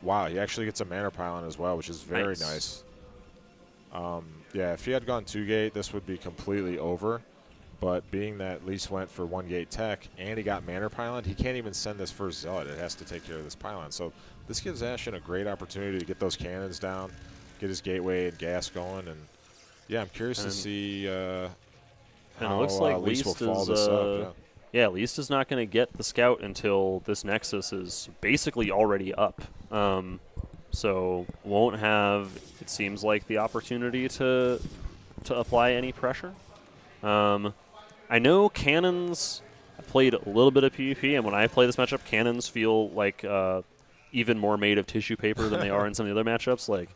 Wow, he actually gets a mana pylon as well, which is very nice. Yeah, if he had gone 2-gate, this would be completely over. But being that Lease went for 1 gate tech and he got Manor Pylon, he can't even send this first Zealot. It has to take care of this Pylon. So this gives Ashen a great opportunity to get those cannons down, get his gateway and gas going. And, yeah, I'm curious to see how it looks like Lease will Least follow is, this up. Yeah, Least is not going to get the Scout until this Nexus is basically already up. So won't have, it seems like, the opportunity to apply any pressure. I know cannons, I've played a little bit of PvP, and when I play this matchup, cannons feel like even more made of tissue paper than they are in some of the other matchups. Like,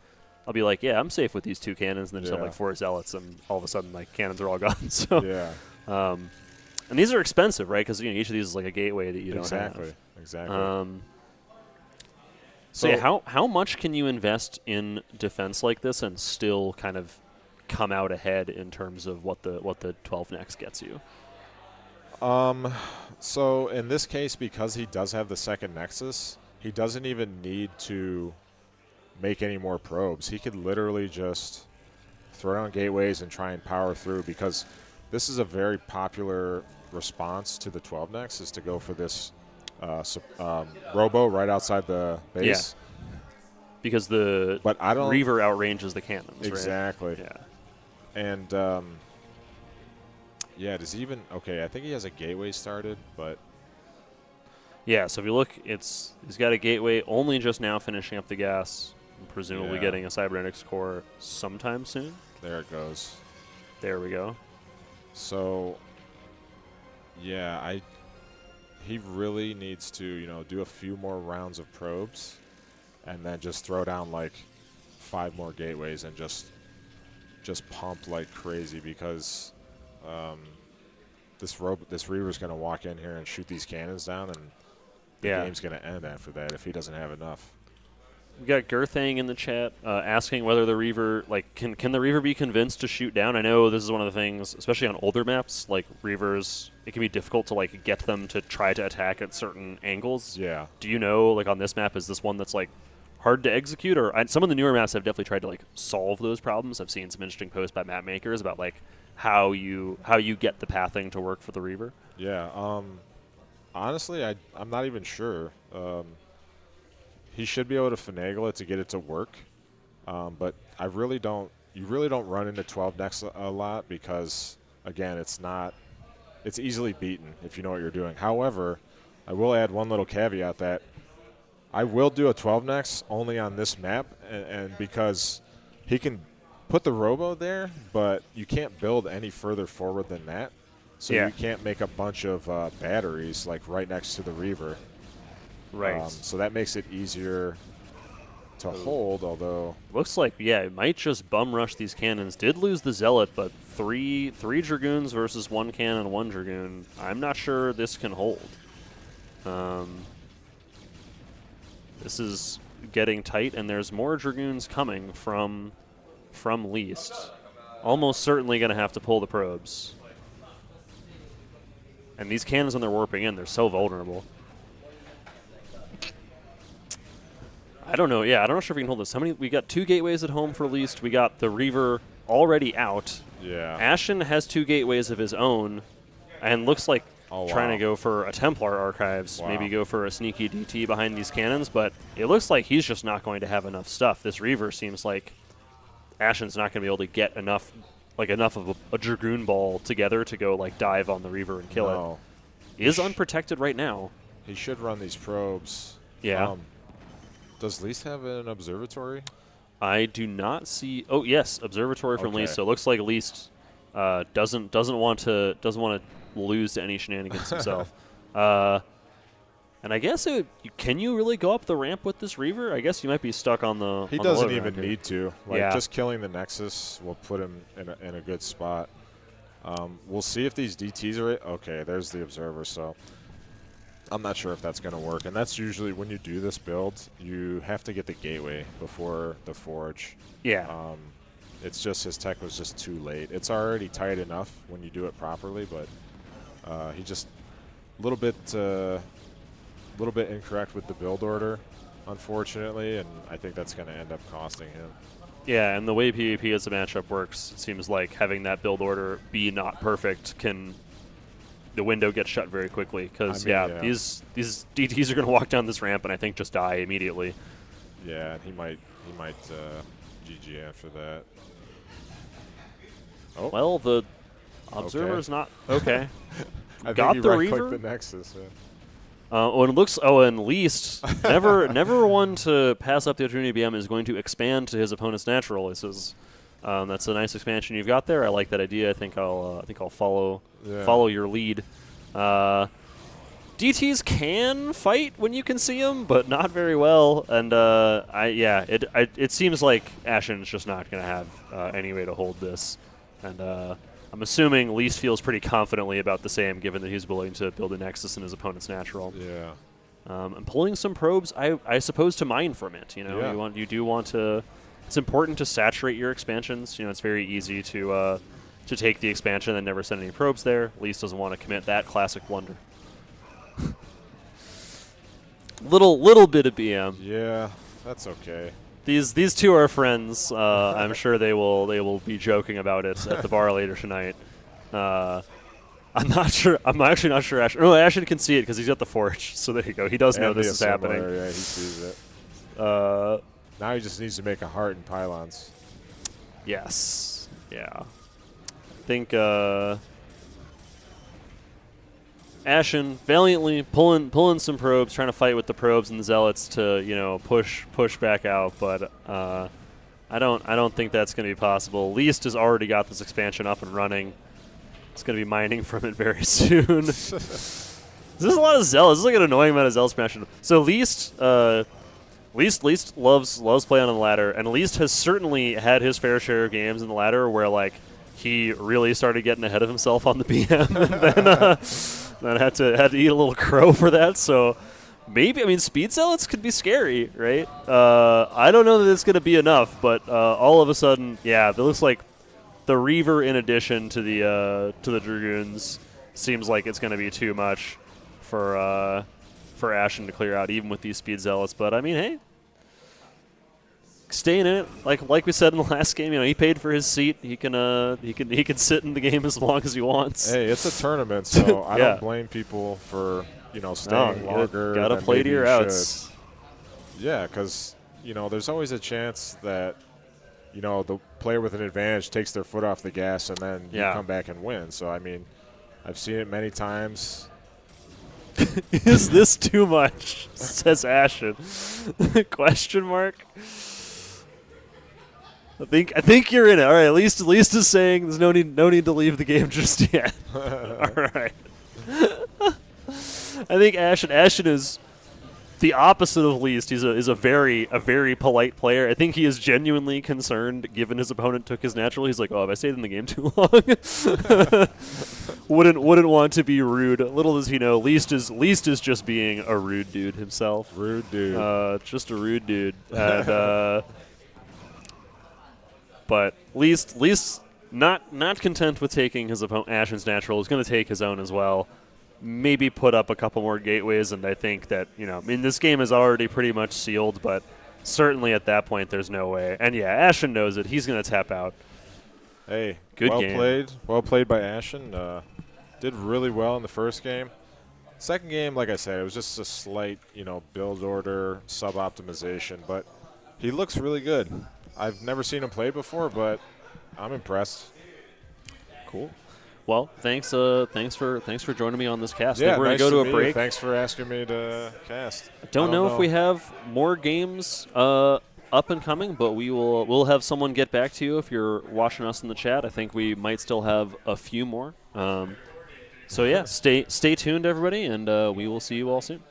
I'll be like, yeah, I'm safe with these 2 cannons, and then just have like 4 Zealots, and all of a sudden, like, cannons are all gone. So, Yeah. And these are expensive, right? Because each of these is like a gateway that you don't have. Exactly. So yeah, how much can you invest in defense like this and still kind of come out ahead in terms of what the 12 next gets you? So in this case, because he does have the second Nexus, he doesn't even need to make any more probes. He could literally just throw down gateways and try and power through, because this is a very popular response to the 12 next, is to go for this robo right outside the base. Yeah. Because the Reaver outranges the cannons, exactly. Right? Yeah. And, yeah, does he even... Okay, I think he has a gateway started, but... Yeah, so if you look, he's got a gateway only just now finishing up the gas, presumably getting a cybernetics core sometime soon. There it goes. There we go. So, yeah, he really needs to, do a few more rounds of probes and then just throw down like 5 more gateways and just pump like crazy, because this Reaver's going to walk in here and shoot these cannons down, and the game's going to end after that if he doesn't have enough. We got Girthang in the chat asking whether the Reaver, like, can the Reaver be convinced to shoot down? I know this is one of the things, especially on older maps, like Reavers, it can be difficult to like get them to try to attack at certain angles. Yeah. Do you know, like on this map, is this one that's like hard to execute? Or some of the newer maps have definitely tried to like solve those problems. I've seen some interesting posts by map makers about like how you get the pathing to work for the Reaver. Yeah. Honestly, I'm not even sure. He should be able to finagle it to get it to work, but you really don't run into 12 decks a lot, because again, it's easily beaten if you know what you're doing. However, I will add one little caveat that I will do a 12 next only on this map, and because he can put the robo there, but you can't build any further forward than that, so you can't make a bunch of batteries like right next to the Reaver. Right. So that makes it easier to hold, although... Looks like, it might just bum rush these cannons. Did lose the Zealot, but three Dragoons versus 1 cannon, 1 Dragoon. I'm not sure this can hold. This is getting tight, and there's more Dragoons coming from Least. Almost certainly going to have to pull the probes. And these cannons, when they're warping in, they're so vulnerable. I don't know. Yeah, I'm not sure if we can hold this. We got 2 gateways at home for Least. We got the Reaver already out. Yeah. Ashen has 2 gateways of his own, and looks like trying to go for a Templar Archives, maybe go for a sneaky DT behind these cannons, but it looks like he's just not going to have enough stuff. This Reaver seems like Ashen's not going to be able to get enough of a Dragoon ball together to go like dive on the Reaver and kill it. He is unprotected right now. He should run these probes. Yeah. Does Least have an observatory? I do not see. Oh yes, observatory from Least. So it looks like Least doesn't want to lose to any shenanigans himself. And I guess can you really go up the ramp with this Reaver? I guess you might be stuck on the. He doesn't even need to. Just killing the Nexus will put him in a good spot. We'll see if these DTs are okay. There's the observer. So I'm not sure if that's going to work. And that's usually when you do this build, you have to get the gateway before the forge. Yeah. It's just his tech was just too late. It's already tight enough when you do it properly, but he just a little bit incorrect with the build order, unfortunately, and I think that's going to end up costing him. Yeah, and the way PvP as a matchup works, it seems like having that build order be not perfect the window gets shut very quickly because these DTs are going to walk down this ramp and I think just die immediately. Yeah, and he might GG after that. Oh. Well, the observer's not okay. I Got think the he Reaver? right-clicked the Nexus. Yeah. It looks. Oh, and Least never one to pass up the opportunity. BM is going to expand to his opponent's natural. This is that's a nice expansion you've got there. I like that idea. I think I'll follow your lead. DTs can fight when you can see them, but not very well. And it seems like Ashen's just not going to have any way to hold this. And I'm assuming Least feels pretty confidently about the same, given that he's willing to build a Nexus in his opponent's natural. Yeah. And pulling some probes, I suppose, to mine from it. You know, you do want to. It's important to saturate your expansions. You know, it's very easy to take the expansion and never send any probes there. Least doesn't want to commit that classic blunder. little bit of BM. Yeah, that's okay. These two are friends. I'm sure they will be joking about it at the bar later tonight. I'm not sure. I'm actually not sure. Ashen. No, Ashen can see it because he's got the forge. So there you go. He does know this is happening. Yeah, he sees it. Now he just needs to make a heart and pylons. Yes. Yeah. I think Ashen valiantly pulling some probes, trying to fight with the probes and the zealots to push back out, but I don't think that's going to be possible. Least has already got this expansion up and running. It's going to be mining from it very soon. There's a lot of zealots. This is like an annoying amount of zealot expansion. So Least loves playing on the ladder, and Least has certainly had his fair share of games in the ladder where like he really started getting ahead of himself on the BM, and then had to eat a little crow for that. So maybe speed zealots could be scary, right? I don't know that it's going to be enough, but all of a sudden, yeah, it looks like the Reaver in addition to the Dragoons seems like it's going to be too much for Ashen to clear out, even with these speed zealots. But I mean, hey, staying in it, like we said in the last game, he paid for his seat. He can sit in the game as long as he wants. Hey, it's a tournament, so I don't blame people for staying longer. Gotta play to your outs. Yeah, because there's always a chance that the player with an advantage takes their foot off the gas and then you come back and win. So I mean, I've seen it many times. Is this too much? Says Ashen. Question mark. I think you're in it. All right, at least is saying there's no need to leave the game just yet. All right. I think Ashen is the opposite of Least. He's a very polite player. I think he is genuinely concerned, given his opponent took his natural. He's like, oh, have I stayed in the game too long? wouldn't want to be rude. Little does he know, Least is just being a rude dude himself. Rude dude. Just a rude dude. And but Least not content with taking his opponent Ashen's natural, is going to take his own as well. Maybe put up a couple more gateways, and I think that this game is already pretty much sealed, but certainly at that point there's no way. And yeah, Ashen knows it. He's going to tap out. Hey, good well game. Played. Well played by Ashen. Did really well in the first game. Second game, like I said, it was just a slight, build order sub-optimization, but he looks really good. I've never seen him play before, but I'm impressed. Cool. Well, thanks for joining me on this cast. Yeah, we're nice gonna go to meet a break. you. Thanks for asking me to cast. I don't know if we have more games up and coming, but we'll have someone get back to you if you're watching us in the chat. I think we might still have a few more. So yeah, stay tuned, everybody, and we will see you all soon.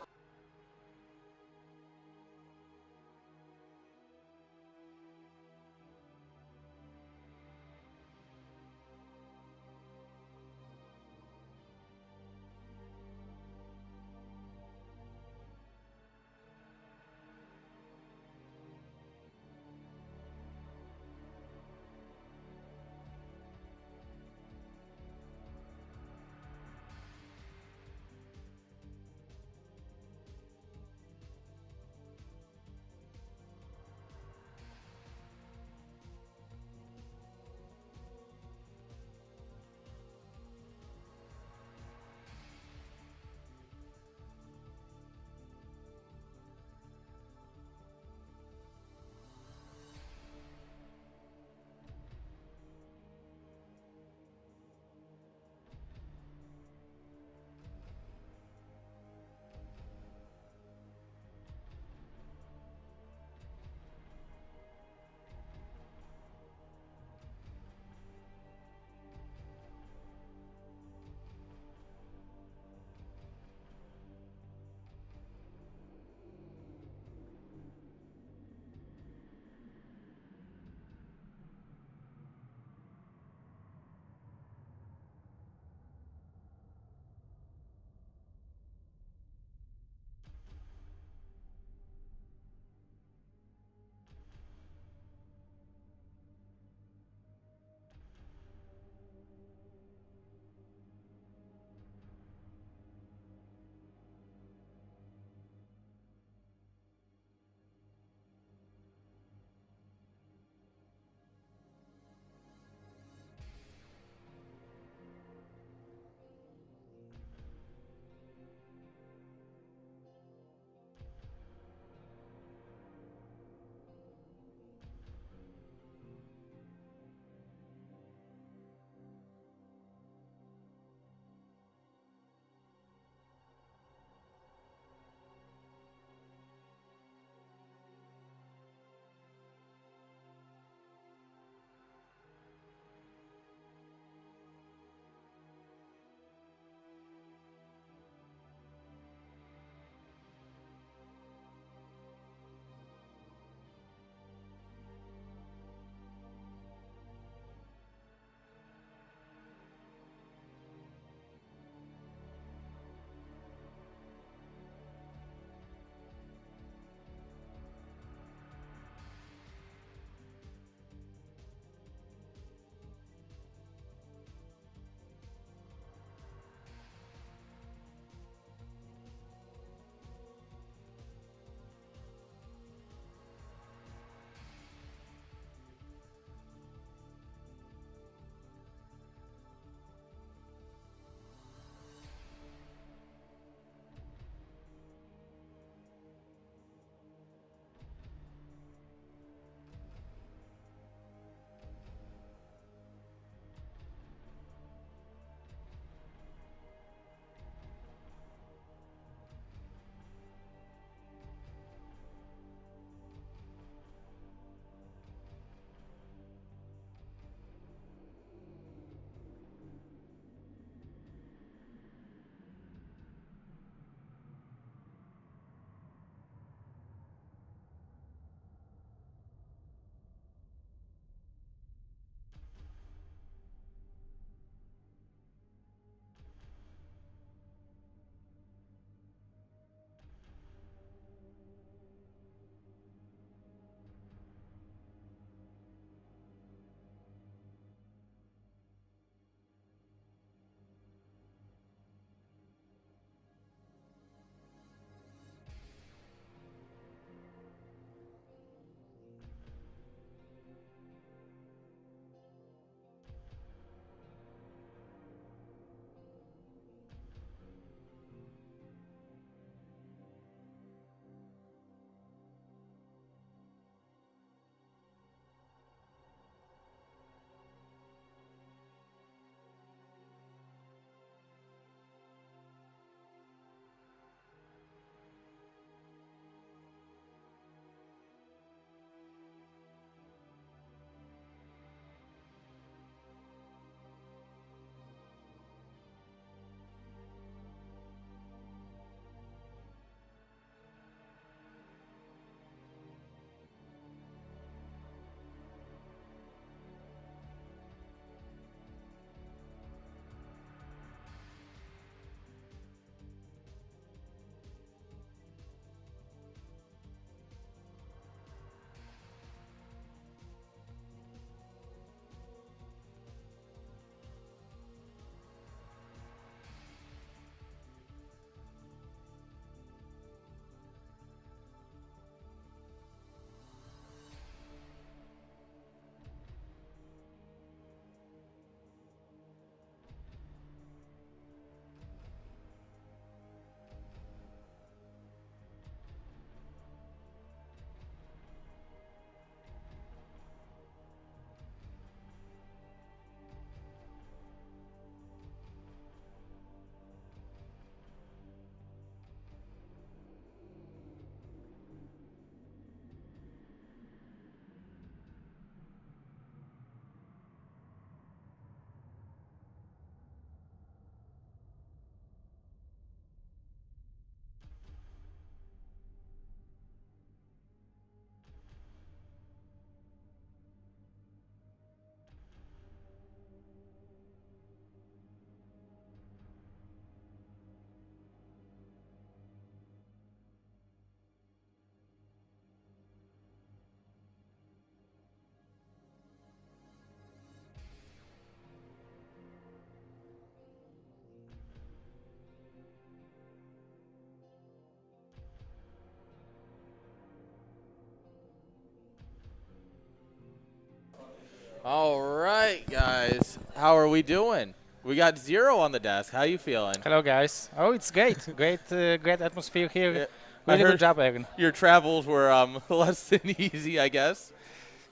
All right, guys. How are we doing? We got 0 on the desk. How you feeling? Hello, guys. Oh, it's great. Great atmosphere here. Yeah, I Really heard good job, Aaron. your travels were less than easy, I guess.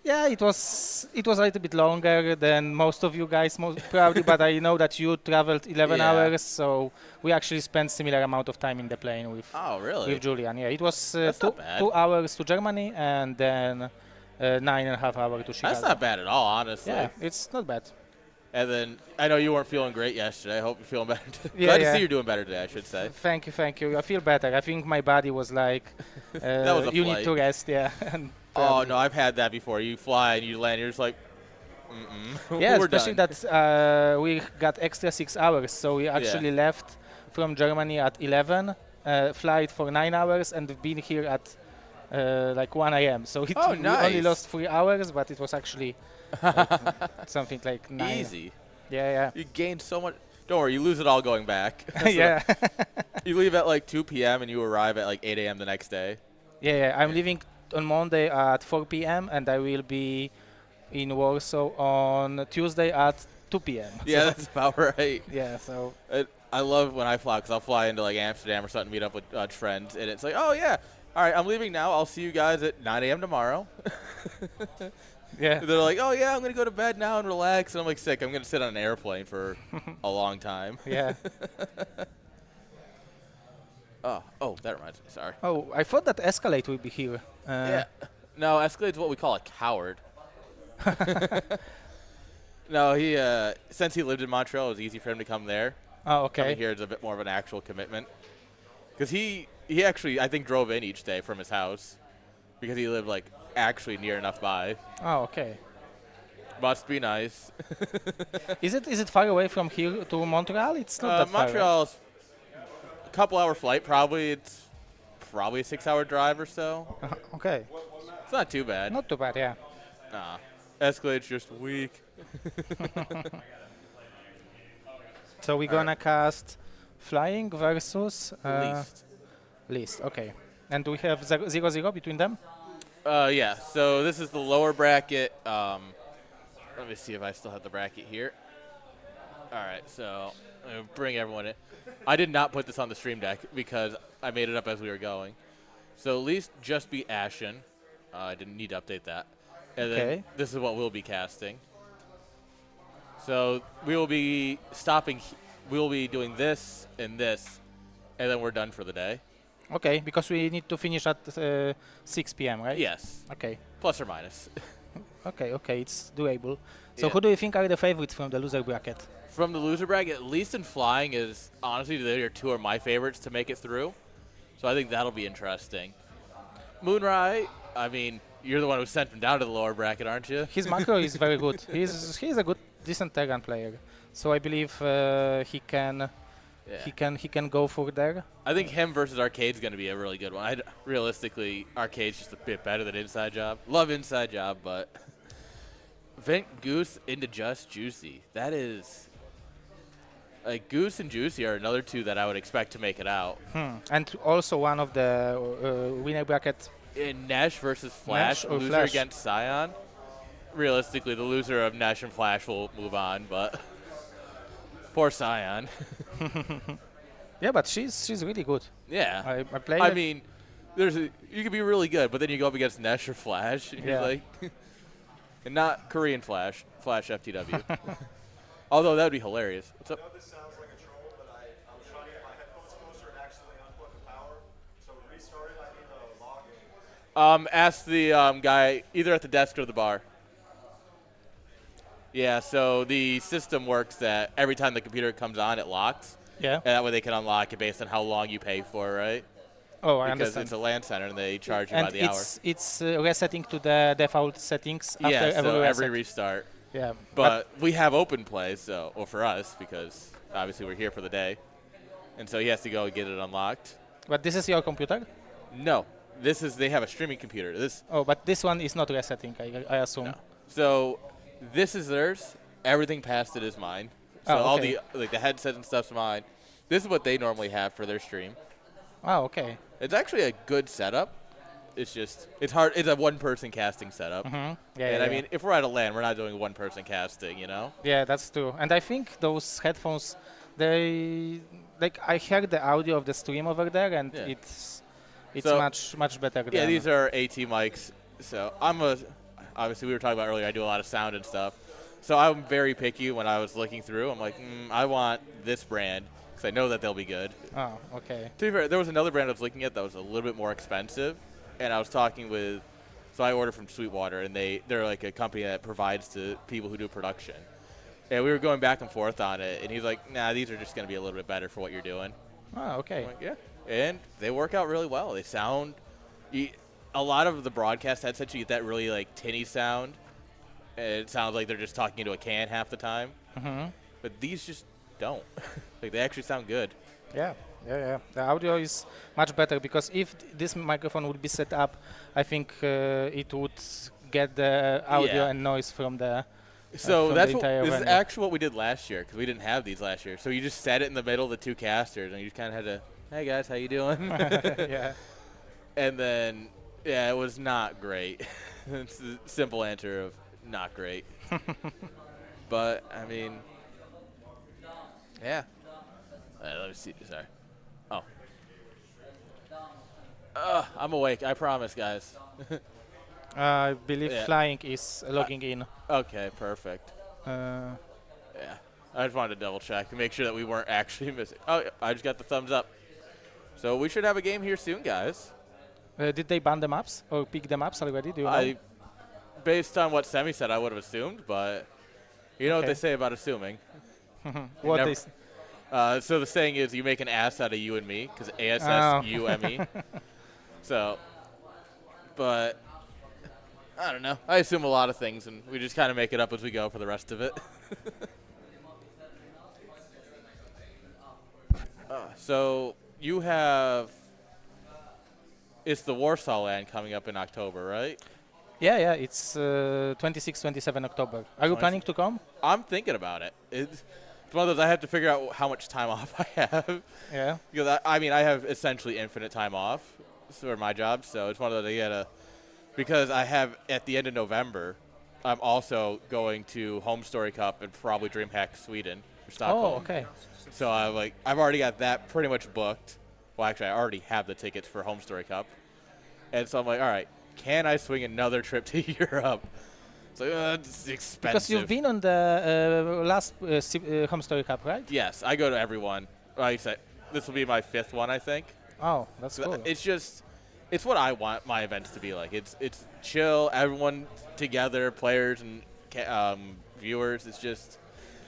Yeah, it was a little bit longer than most of you guys, most probably, but I know that you traveled 11 Yeah. hours, so we actually spent similar amount of time in the plane with Oh, really? with Julian. Yeah, it was That's not bad. 2 hours to Germany and then 9.5 hours to Chicago. That's not bad at all, honestly. Yeah, it's not bad. And then I know you weren't feeling great yesterday. I hope you're feeling better. Yeah, Glad to yeah. see you're doing better today, I should say. Thank you. I feel better. I think my body was like, was a you flight. need to rest. Yeah. And Oh, probably- no, I've had that before. You fly and you land, you're just like, Yeah, we're especially done. that we got extra 6 hours, so we actually left from Germany at 11, flight for 9 hours, and been here at like 1 a.m. So Oh, we only nice. lost 3 hours, but it was actually like, something like 9. Easy. Yeah, You gained so much. Don't worry, you lose it all going back. yeah. yeah. You leave at like 2 p.m. and you arrive at like 8 a.m. the next day. Yeah, I'm leaving on Monday at 4 p.m. and I will be in Warsaw on Tuesday at 2 p.m. Yeah, So- that's about right. yeah. So I love when I fly because I'll fly into like Amsterdam or something, meet up with friends, and it's like, oh yeah, all right, I'm leaving now. I'll see you guys at 9 a.m. tomorrow. yeah. They're like, oh yeah, I'm gonna go to bed now and relax, and I'm like, sick. I'm gonna sit on an airplane for a long time. Yeah. Oh, that reminds me. Sorry. Oh, I thought that Escalade would be here. Yeah. No, Escalade's what we call a coward. No, he since he lived in Montreal, it was easy for him to come there. Oh, okay. Coming here is a bit more of an actual commitment. Because he actually, I think, drove in each day from his house because he lived like actually near enough by. Oh, okay. Must be nice. Is it far away from here to Montreal? It's not that far. right? Montreal's a couple-hour flight, probably. It's probably a 6-hour drive or so. Okay. It's not too bad. Not too bad, yeah. Nah. Escalade's just weak. So we're gonna cast flying versus Least. list. Okay. And do we have 0-0 between them? Yeah, so this is the lower bracket. Let me see if I still have the bracket here. All right, so I'm going to bring everyone in. I did not put this on the stream deck because I made it up as we were going. So at least just be Ashen. I didn't need to update that. And then Okay. this is what we'll be casting. So we will be stopping. We will be doing this and this, and then we're done for the day. Okay, because we need to finish at 6 p.m., right? Yes, Okay. plus or minus. Okay, it's doable. So Yeah. who do you think are the favorites from the loser bracket? From the loser bracket, at least in flying is honestly they are two of my favorites to make it through. So I think that'll be interesting. Moonrai, I mean, you're the one who sent him down to the lower bracket, aren't you? His macro is very good. He's a good, decent Terran player. So I believe he can Yeah. he can go for there. I think him versus Arcade's going to be a really good one. Realistically, Arcade's just a bit better than Inside Job. Love Inside Job, but Vent Goose into Just Juicy. That is like Goose and Juicy are another two that I would expect to make it out. And also one of the winner bracket. In Nesh versus Flash, Nesh or loser Flash? against Scion. Realistically, the loser of Nesh and Flash will move on, but poor Scion. Yeah, but she's really good. Yeah. I played. I mean, you could be really good, but then you go up against Nesh or Flash, and you're Yeah. like, and not Korean Flash, Flash FTW. Although that would be hilarious. What's up? This sounds like a troll, but I was trying to get my headphones closer and accidentally unplug the power. So to restart it, I need to log in. Ask the guy either at the desk or the bar. Yeah, so the system works that every time the computer comes on, it locks. yeah. And that way they can unlock it based on how long you pay for, right? Oh, I Because understand. it's a LAN center and they charge you And by the hour. it's resetting to the default settings after Yeah, so every every reset. restart. Yeah, But we have open play, so or for us because obviously we're here for the day, and so he has to go and get it unlocked. but this is your computer. No, they have a streaming computer. Oh, but this one is not resetting. I assume. No. So this is theirs. Everything past it is mine. So Oh, all okay. the the headset and stuff's mine. This is what they normally have for their stream. Oh, okay. It's actually a good setup. it's hard. It's a one-person casting setup. Yeah, And I yeah. mean, if we're at a LAN, we're not doing one-person casting, you know? Yeah, that's true. And I think those headphones, they like I heard the audio of the stream over there, and Yeah. it's So- much better. Yeah, than these are AT mics. So obviously we were talking about earlier, I do a lot of sound and stuff. So I'm very picky when I was looking through. I'm like, I want this brand because I know that they'll be good. Oh, okay. To be fair, there was another brand I was looking at that was a little bit more expensive, and I was talking with, so I ordered from Sweetwater, and they're like a company that provides to people who do production. And we were going back and forth on it, and he's like, nah, these are just going to be a little bit better for what you're doing. Oh, okay. I'm like, yeah. And they work out really well. They sound, a lot of the broadcast headsets, you get that really like tinny sound. And it sounds like they're just talking into a can half the time. Mm-hmm. But these just don't. Like they actually sound good. Yeah. The audio is much better because if this microphone would be set up, I think it would get the audio Yeah. and noise from the. So from that's the what, entire this is venue. actually what we did last year because we didn't have these last year. So you just set it in the middle of the two casters, and you just kind of had to, hey guys, how you doing? Yeah. And then, yeah, it was not great. It's the simple answer of not great. But I mean, yeah. Let me see. Sorry. Oh. I'm awake. I promise, guys. I believe Yeah. flying is logging in. Okay, perfect. Uh, Yeah. I just wanted to double check and make sure that we weren't actually missing. Oh, yeah, I just got the thumbs up. So we should have a game here soon, guys. did they ban the maps or pick the maps already? Do you know? Based on what Semi said, I would have assumed, but you know what Okay. they say about assuming. What never- they s- So the saying is, you make an ass out of you and me, because Oh. ASSUME. So, but I don't know. I assume a lot of things, and we just kind of make it up as we go for the rest of it. So you have, it's the Warsaw LAN coming up in October, right? Yeah, it's 26, 27 October. Are you 26. planning to come? I'm thinking about it. It's one of those I have to figure out how much time off I have. Yeah. Because I mean, I have essentially infinite time off for my job, so it's one of those I gotta. Because I have at the end of November, I'm also going to Home Story Cup and probably DreamHack Sweden or Stockholm. Oh, okay. So I've already got that pretty much booked. Well, actually, I already have the tickets for Home Story Cup, and so I'm like, all right, can I swing another trip to Europe? So it's expensive. Because you've been on the last Home Story Cup, right? Yes, I go to every one. Like I said, this will be my 5th one, I think. Oh, that's So cool. it's what I want my events to be like. It's chill, everyone together, players and viewers. It's just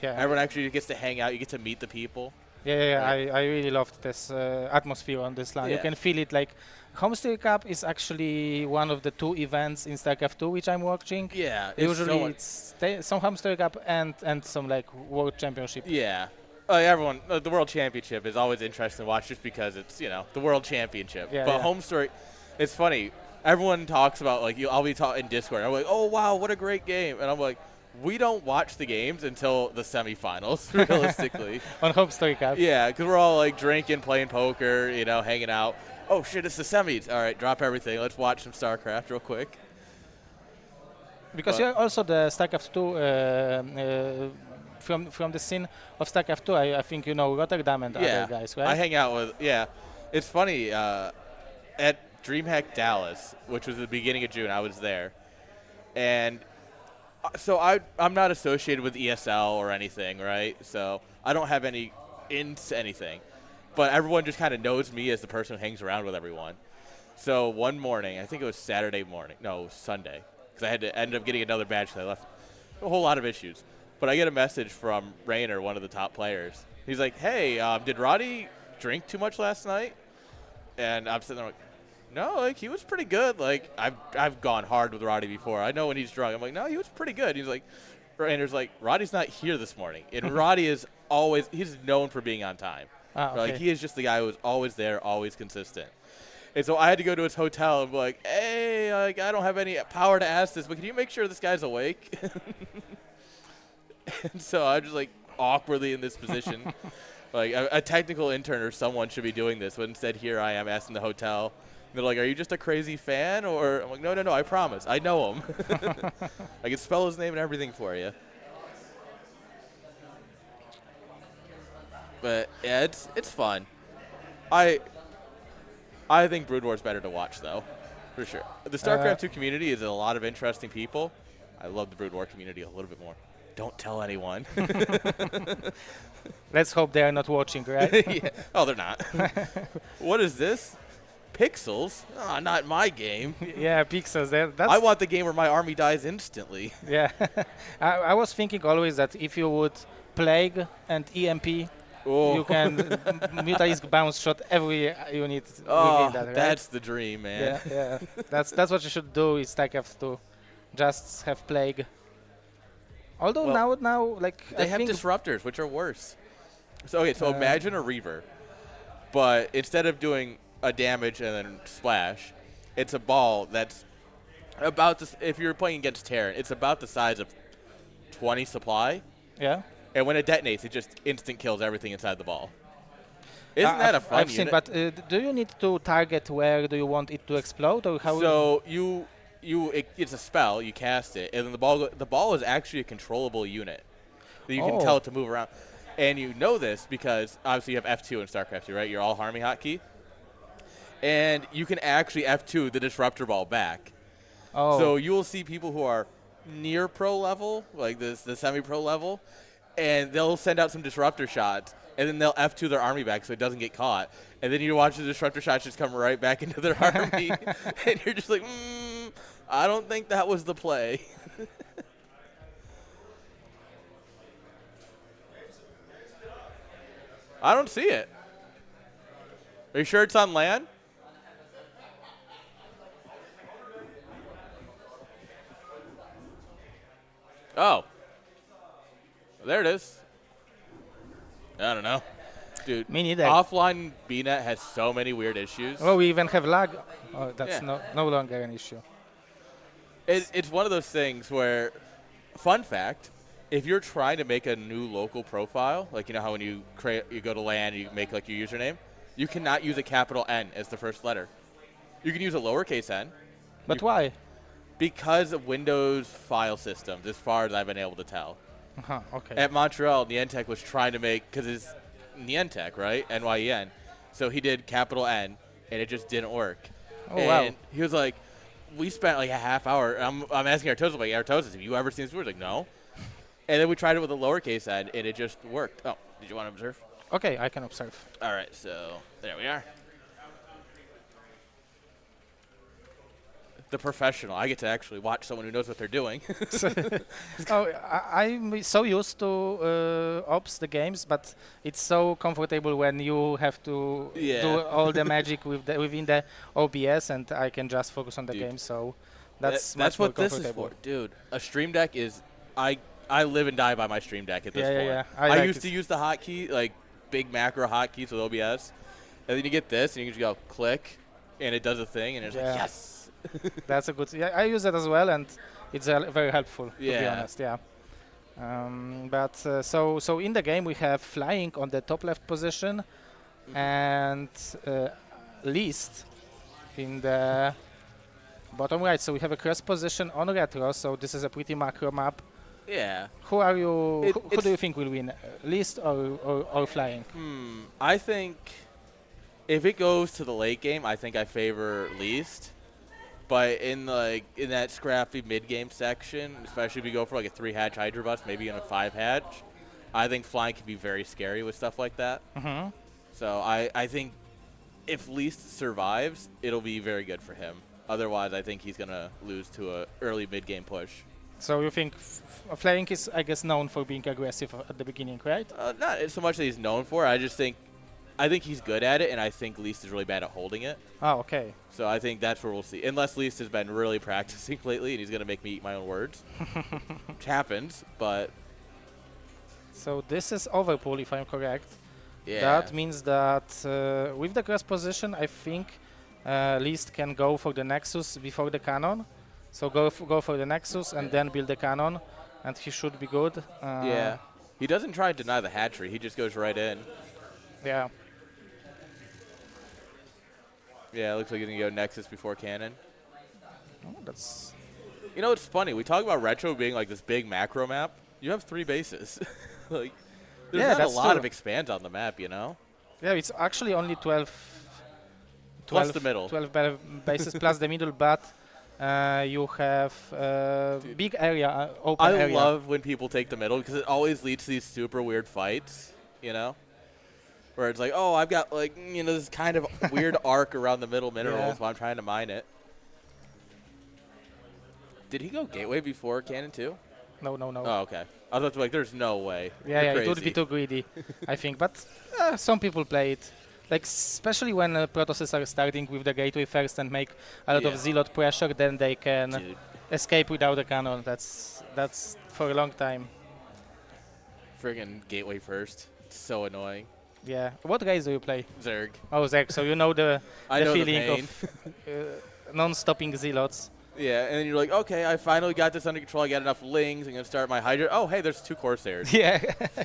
Yeah. everyone actually gets to hang out. You get to meet the people. Yeah. I really loved this atmosphere on this LAN. You Yeah. can feel it. Like Home Story Cup is actually one of the 2 events in StarCraft 2 which I'm watching. Yeah, Usually it's some Home Story Cup and some like World Championship. yeah. Everyone, the World Championship is always interesting to watch just because it's, the World Championship. Yeah, but yeah. Home Story, it's funny. Everyone talks about, I'll be talking in Discord. I'm like, oh, wow, what a great game. And I'm like, we don't watch the games until the semifinals, realistically. On Home Story Cup. Yeah, because we're all, drinking, playing poker, hanging out. Oh, shit, it's the semis. All right, drop everything. Let's watch some StarCraft real quick. Because But- you're also the StarCraft 2 from the scene of StarCraft 2. I think you know Rotterdam and Yeah, other guys, right? I hang out with, It's funny, at DreamHack Dallas, which was the beginning of June, I was there. And so I'm not associated with ESL or anything, right? So I don't have any into anything. But everyone just kind of knows me as the person who hangs around with everyone. So one morning, I think it was Saturday morning. No, it was Sunday. Because I had to end up getting another badge because I left a whole lot of issues. But I get a message from Rainer, one of the top players. He's like, hey, did Roddy drink too much last night? And I'm sitting there like, no, he was pretty good. I've gone hard with Roddy before. I know when he's drunk. I'm like, no, he was pretty good. He's like, Rainer's like, Roddy's not here this morning. And Roddy is always, he's known for being on time. Okay. He is just the guy who's always there, always consistent. And so I had to go to his hotel and be like, hey, I don't have any power to ask this, but can you make sure this guy's awake? And so I'm just awkwardly in this position. Like a technical intern or someone should be doing this, but instead here I am asking the hotel. They're like, "Are you just a crazy fan?" Or I'm like, "No, I promise, I know him. I can spell his name and everything for you." But yeah, it's fun. I think Brood War is better to watch though, for sure. The StarCraft 2 community is a lot of interesting people. I love the Brood War community a little bit more. Don't tell anyone. Let's hope they are not watching, right? Yeah. Oh, they're not. What is this? Pixels? Oh, not my game. Yeah, pixels. That's I want the game where my army dies instantly. yeah. I was thinking always that if you would Plague and EMP, you can Mutalisk bounce shot every unit within that, right? That's the dream, man. Yeah. That's what you should do is StarCraft to just have Plague. Although now like They I have think disruptors, which are worse. So imagine a Reaver, but instead of doing a damage and then splash, it's a ball that's about this. If you're playing against Terran, it's about the size of 20 supply. yeah. And when it detonates, it just instant kills everything inside the ball. Isn't that a fun I've seen, unit? but do you need to target where do you want it to explode or how? So it's a spell. You cast it, and then the ball is actually a controllable unit that you can tell it to move around. And you know this because obviously you have F2 in StarCraft 2, right? You're all Harmony hotkey, and you can actually F2 the disruptor ball back. Oh. So you will see people who are near pro level, like the semi-pro level, and they'll send out some disruptor shots, and then they'll F2 their army back so it doesn't get caught. And then you watch the disruptor shots just come right back into their army, and you're just like, I don't think that was the play. I don't see it. Are you sure it's on LAN? Oh. There it is. I don't know. Dude, Me neither. offline BNet has so many weird issues. Oh, we even have lag. Oh, that's Yeah. no longer an issue. It's one of those things where, fun fact, if you're trying to make a new local profile, like you know how when you go to LAN, you make like your username, you cannot use a capital N as the first letter. You can use a lowercase n. But why? Because of Windows file systems, as far as I've been able to tell. Okay. At Montreal, Niantic was trying to make, because it's Niantic, right? N-Y-E-N. So he did capital N, and it just didn't work. Oh, and wow. he was like, we spent like a half hour. I'm asking Artosis, like, Artosis, have you ever seen this word? Like, no. And then we tried it with a lowercase n, and it just worked. Oh, did you want to observe? Okay, I can observe. All right, so there we are. The professional. I get to actually watch someone who knows what they're doing. I'm so used to ops the games, but it's so comfortable when you have to do all the magic within the OBS, and I can just focus on the game. So that's much more what this comfortable. is for, dude. A stream deck is I live and die by my stream deck at this point. Yeah. I like used to use the hotkey, like big macro hotkeys with OBS, and then you get this, and you can just go click, and it does a thing, and it's like yes. That's a good. Yeah, I use it as well, and it's very helpful. To be honest, yeah. So in the game we have flying on the top left position, and least in the bottom right. So we have a cross position on retro. So this is a pretty macro map. Yeah. Who are you? Who do you think will win, least or flying? I think if it goes to the late game, I think I favor least. But in that scrappy mid-game section, especially if you go for like a 3-hatch Hydra bus, maybe even a 5-hatch, I think flying can be very scary with stuff like that. Mm-hmm. So I think if Least survives, it'll be very good for him. Otherwise, I think he's going to lose to a early mid-game push. So you think flying is, I guess, known for being aggressive at the beginning, right? Not so much that he's known for. I think he's good at it, and I think Least is really bad at holding it. Oh, okay. So I think that's where we'll see. Unless Least has been really practicing lately, and he's going to make me eat my own words. Which happens, but... So this is overpull, if I'm correct. Yeah. That means that with the cross position, I think Least can go for the Nexus before the cannon. So go for the Nexus and then build the cannon, and he should be good. Yeah. He doesn't try and deny the hatchery. He just goes right in. Yeah. Yeah, it looks like he's going to go Nexus before Cannon. Oh, that's You know, it's funny. We talk about Retro being like this big macro map. You have 3 bases. Like, there's Yeah, not a that's lot true. of expands on the map, you know? yeah. It's actually only 12. Plus the middle. 12 bases plus the middle, but you have big area, open I area. love when people take the middle because it always leads to these super weird fights, you know? Where it's like, oh, I've got, like, you know, this kind of weird arc around the middle minerals Yeah. while I'm trying to mine it. Did he go Gateway before Cannon too? No, no, no. Oh, okay. I was about to be like, there's no way. Yeah, You're yeah, it would be crazy. too greedy, I think. But some people play it, like especially when Protosses are starting with the gateway first and make a lot of Yeah. zealot pressure, then they can Dude. escape without a cannon. That's for a long time. Friggin' Gateway first. It's so annoying. Yeah. What guys do you play? Zerg. Oh, Zek. So you know the I know the feeling pain. of non-stopping zealots. Yeah, and then you're like, okay, I finally got this under control. I got enough lings. I'm going to start my Hydra. Oh, hey, there's 2 Corsairs. Yeah.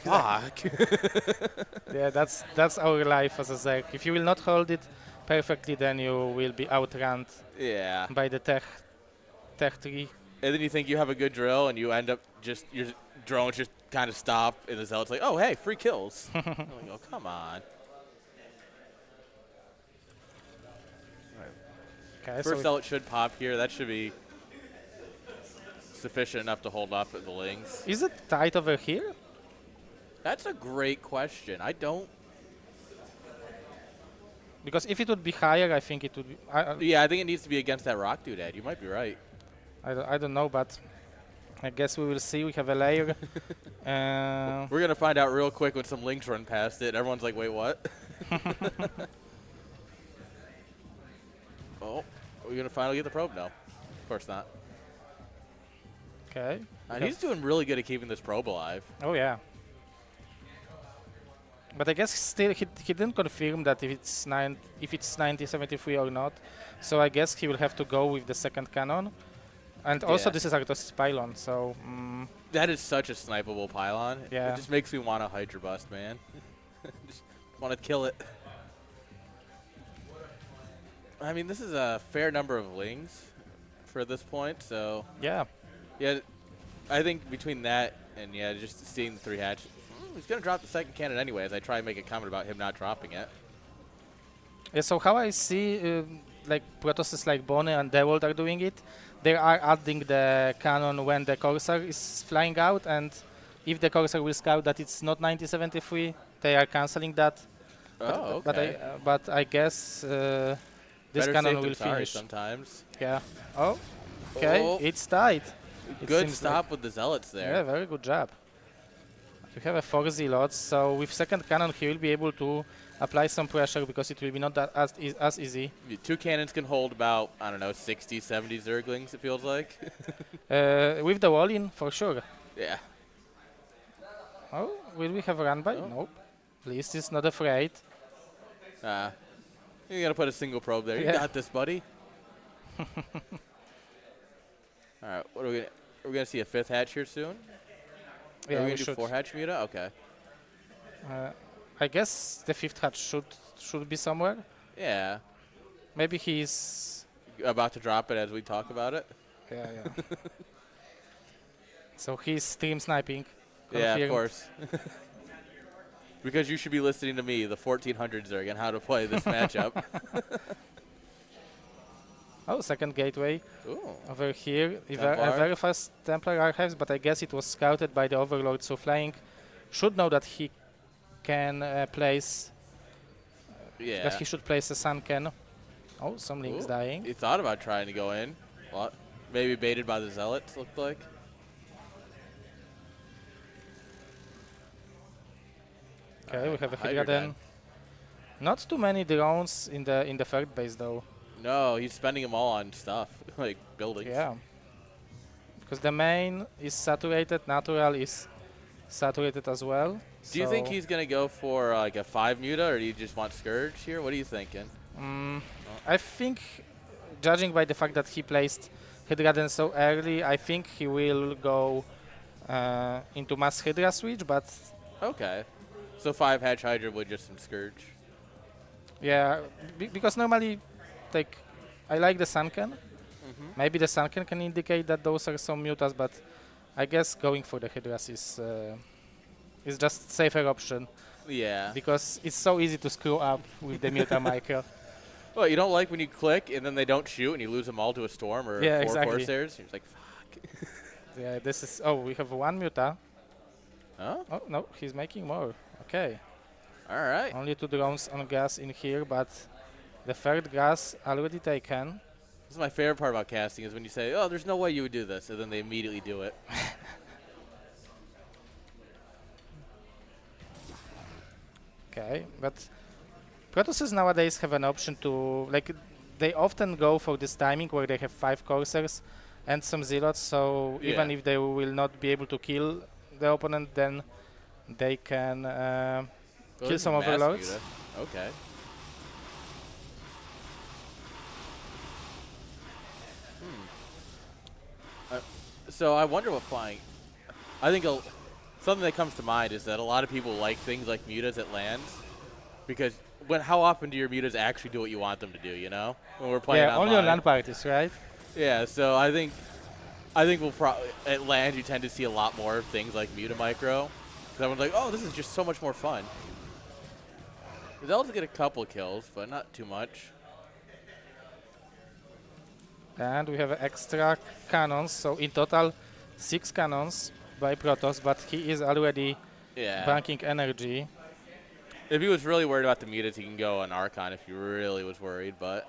Fuck. Yeah, that's our life as a Zek. If you will not hold it perfectly, then you will be outrun Yeah. by the tech tree. And then you think you have a good drill, and you end up just, your drones just kind of stop, and the Zealot's like, oh, hey, free kills. I'm like, oh, come on. Okay, First so Zealot should pop here. That should be sufficient enough to hold off at the lings. is it tight over here? That's a great question. I don't. Because if it would be higher, I think it would be. Yeah, I think it needs to be against that rock dude, Ed. You might be right. I don't know, but I guess we will see. We have a layer. We're going to find out real quick when some lings run past it. Everyone's like, wait, what? Oh, are we going to finally get the probe? No. Of course not. Okay. And he's doing really good at keeping this probe alive. Oh yeah. But I guess still he didn't confirm that if it's 9073 or not. So I guess he will have to go with the second cannon. And also Yeah. this is Arctos' pylon, so That is such a snipeable pylon. Yeah. It just makes me want a Hydra bust, man. Just want to kill it. I mean, this is a fair number of lings for this point, so yeah. yeah, I think between that and yeah, just seeing the 3 hatch, he's gonna drop the second cannon anyway. As I try and make a comment about him not dropping it. Yeah, so how I see like Protosses like Bone and Dewold are doing it, they are adding the cannon when the Corsair is flying out, and if the Corsair will scout that it's not 9073, they are cancelling that. Oh, But okay. but I guess this Better cannon safe than will sorry finish. sometimes. Yeah. Oh. Okay. Oh. It's tight. It Good seems stop with the zealots Yeah, there. very good job. We have a 4 zealots, so with second cannon he will be able to apply some pressure because it will be not that as easy. 2 cannons can hold about, I don't know, 60, 70 Zerglings, it feels like. With the wall in, for sure. Yeah. Oh, will we have a run by? Oh. Nope. Least is not afraid. You gotta put a single probe there. You Yeah. got this, buddy. All right, what are we gonna? Are we gonna see a 5th hatch here soon? Yeah, are we we gonna do should. 4 hatch muta? Okay. I guess the 5th hatch should be somewhere. Yeah. Maybe he's. About to drop it as we talk about it. Yeah, yeah. So he's stream sniping. Yeah, of Confirmed. course. Because you should be listening to me, the 1400 Zerg, and how to play this matchup. Oh, second gateway Ooh. over here. Templar. A very fast Templar archives, but I guess it was scouted by the Overlord, so Flying should know that he can place. Yeah. That he should place a Sunken. Oh, some links Ooh. dying. He thought about trying to go in. Well, maybe baited by the zealots, looked like. Okay, we have a Hydra Hydra then. gun. Not too many drones in the third base though. No, he's spending them all on stuff, like buildings. Yeah. Because the main is saturated, natural is saturated as well. Do you think so, he's going to go for like a 5 muta, or do you just want Scourge here? What are you thinking? I think, judging by the fact that he placed Hydraden so early, I think he will go into mass Hydra switch, but Okay. So 5 Hatch Hydra with just some Scourge. Yeah, because normally, like, I like the Sunken. Maybe the Sunken can indicate that those are some mutas, but I guess going for the Hydras is just safer option Yeah. because it's so easy to screw up with the muta micro. Well, you don't like when you click and then they don't shoot and you lose them all to a Storm or Yeah, 4 exactly. Corsairs. You're just like, fuck. Yeah, this is. Oh, we have one muta. Huh? Oh no, he's making more. Okay, All right. only 2 drones on gas in here, but the third gas already taken. This is my favorite part about casting is when you say, oh, there's no way you would do this, and then they immediately do it. Okay, but Protosses nowadays have an option to, like, they often go for this timing where they have 5 Corsairs and some Zealots, so even Yeah. if they will not be able to kill the opponent, then they can Oh, kill this is some mass Overlords. muta. Okay. So I wonder what flying. I think something that comes to mind is that a lot of people like things like mutas at lands because how often do your mutas actually do what you want them to do? You know, when we're playing Yeah, online. only on LAN parties, right? Yeah, so I think we'll probably at land you tend to see a lot more things like muta micro because everyone's like, oh, this is just so much more fun. They'll also get a couple kills, but not too much. And we have extra cannons, so in total 6 cannons by Protoss, but he is already Yeah. banking energy. If he was really worried about the mutas, he can go on Archon if he really was worried, but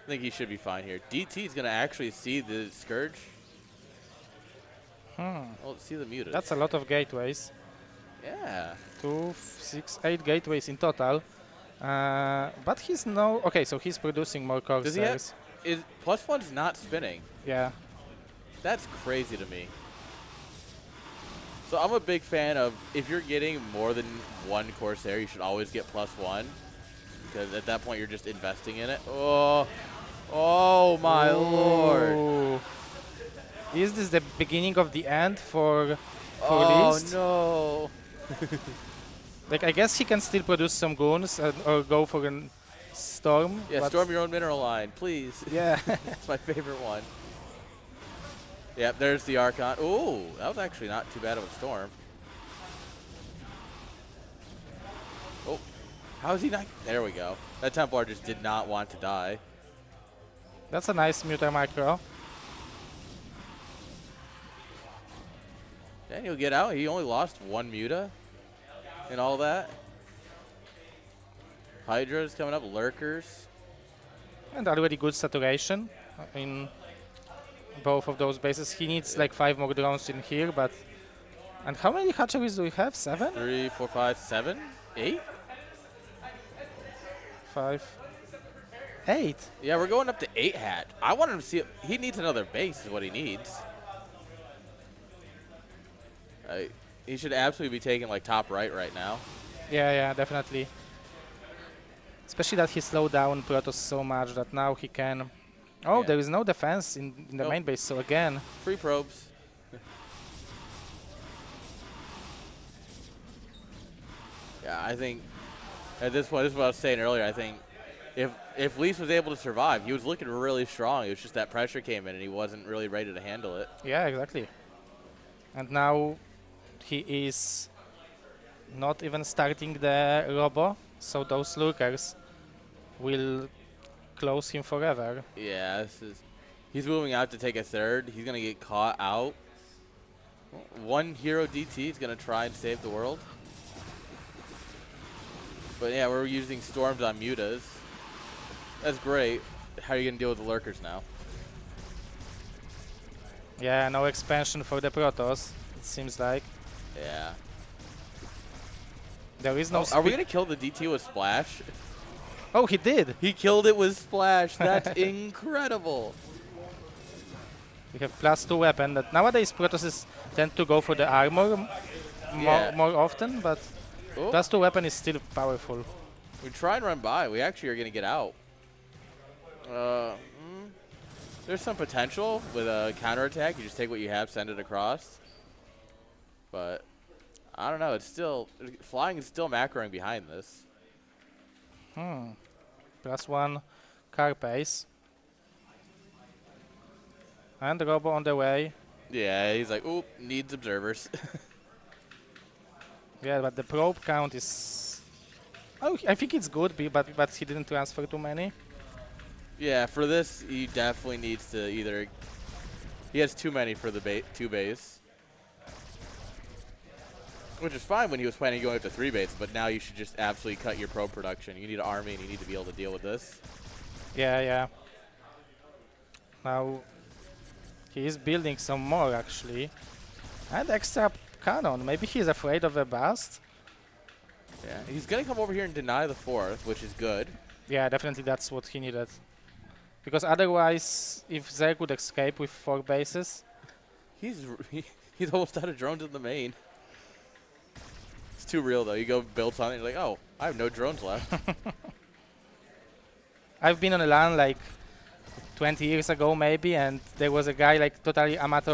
I think he should be fine here. DT is going to actually see the Scourge. Oh, see the mutas. That's a lot of gateways. Yeah. 2, 6, 8 gateways in total. But he's no... Okay, so he's producing more Does he have... Corsairs. Is +1's not spinning? Yeah. That's crazy to me. So I'm a big fan of if you're getting more than 1 Corsair, you should always get +1 because at that point you're just investing in it. Oh my lord! Ooh. Is this the beginning of the end for Oh Least? no! Like, I guess he can still produce some goons or go for a storm. Yeah, but storm your own mineral line, please. Yeah. It's my favorite one. Yep, there's the Archon. Ooh, that was actually not too bad of a storm. Oh, how is he not? There we go. That Templar just did not want to die. That's a nice muta micro. Then he'll get out. He only lost 1 muta and all that. Hydra's coming up, Lurkers. And already good saturation in both of those bases. He needs like 5 more drones in here, but... And how many hatcheries do we have? 7? 3, 4, 5, 7, 8? 5, 8. Yeah, we're going up to 8 hat. I want him to see. He needs another base is what he needs. He should absolutely be taking like top right now. Yeah, definitely. Especially that he slowed down Protoss so much that now he can... Oh, Yeah. there is no defense in the Nope. main base, so again... Free probes. Yeah, I think at this point, this is what I was saying earlier. I think if Least was able to survive, he was looking really strong. It was just that pressure came in and he wasn't really ready to handle it. Yeah, exactly. And now he is not even starting the Robo, so those Lurkers will close him forever. Yeah, he's moving out to take a third. He's gonna get caught out. 1 hero DT is gonna try and save the world. But yeah, we're using storms on mutas. That's great. How are you gonna deal with the lurkers now? Yeah, no expansion for the Protoss, it seems like. Yeah. There is no Are we spe- gonna kill the DT with splash? Oh, he did! He killed it with splash. That's incredible. We have +2 weapon. That nowadays Protosses tend to go for the armor Yeah. more often, but Oh, +2 weapon is still powerful. we try and run by. We actually are gonna get out. There's some potential with a counterattack. You just take what you have, send it across. But I don't know. It's still flying is still macroing behind this. +1 car pace. And Robo on the way. Yeah, he's like, oop, needs observers. Yeah, but the probe count is... Oh, I think it's good, but he didn't transfer too many. Yeah, for this, he definitely needs to either... He has too many for the 2 base. Which is fine when he was planning on going up to 3 base, but now you should just absolutely cut your probe production. You need an army, and you need to be able to deal with this. Yeah. Now, he is building some more, actually. And extra cannon. Maybe he's afraid of a bust. Yeah, he's going to come over here and deny the 4th, which is good. Yeah, definitely that's what he needed. Because otherwise, if Zer could escape with 4 bases... He's almost out of drones in the main. It's too real, though. You go build something, you're like, oh, I have no drones left. I've been on a LAN like 20 years ago maybe, and there was a guy like totally LANs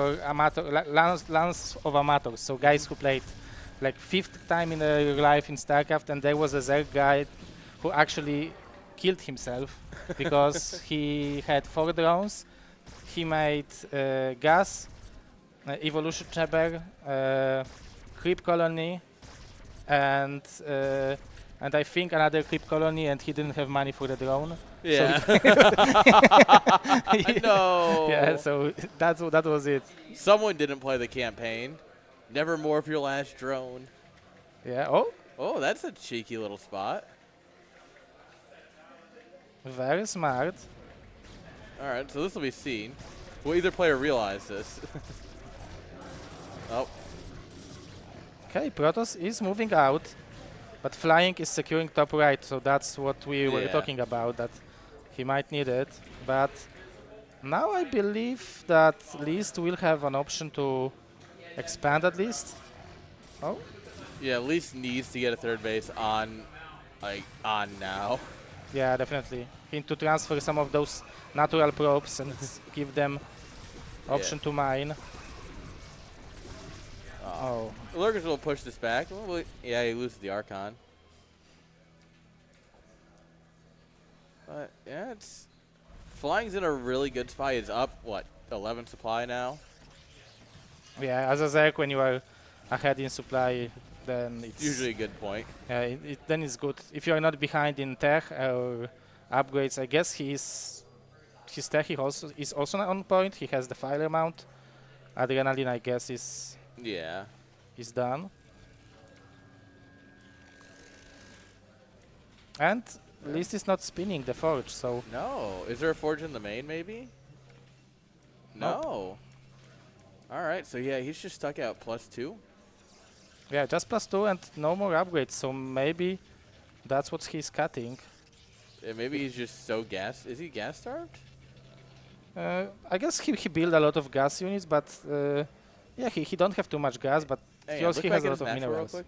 of amateurs, so guys who played like 5th time in their life in StarCraft, and there was a Zerg guy who actually killed himself because he had 4 drones. He made gas, evolution chamber, creep colony, and I think another creep colony, and he didn't have money for the drone. Yeah. So No. yeah, so that was it. Someone didn't play the campaign. Never morph your last drone. Yeah. Oh, Oh, that's a cheeky little spot. very smart. All right, so this will be seen. Will either player realize this? Oh, Okay, Protoss is moving out, but flying is securing top right, so that's what we were Yeah. talking about, that he might need it. But now I believe that Least will have an option to expand at least. Oh, yeah, at least needs to get a 3rd base on now. yeah, definitely. He need to transfer some of those natural probes and give them option to mine. Oh. Lurkers will push this back. Well, yeah, he loses the Archon. But yeah, it's flying's in a really good spot. He's up what 11 supply now. Yeah, as a Zerg, when you are ahead in supply, then it's Usually a good point. then it's good. If you are not behind in tech or upgrades, I guess his tech is also on point. He has the filer mount. Adrenaline, I guess, is Yeah. done. And Least is not spinning the forge, so No. Is there a forge in the main, maybe? No. All right, so yeah, he's just stuck at +2. yeah, just +2 and no more upgrades. So maybe that's what he's cutting. Yeah, maybe he's just so gas. Is he gas starved? I guess he built a lot of gas units, but yeah, he don't have too much gas, but he also has a lot of minerals. Real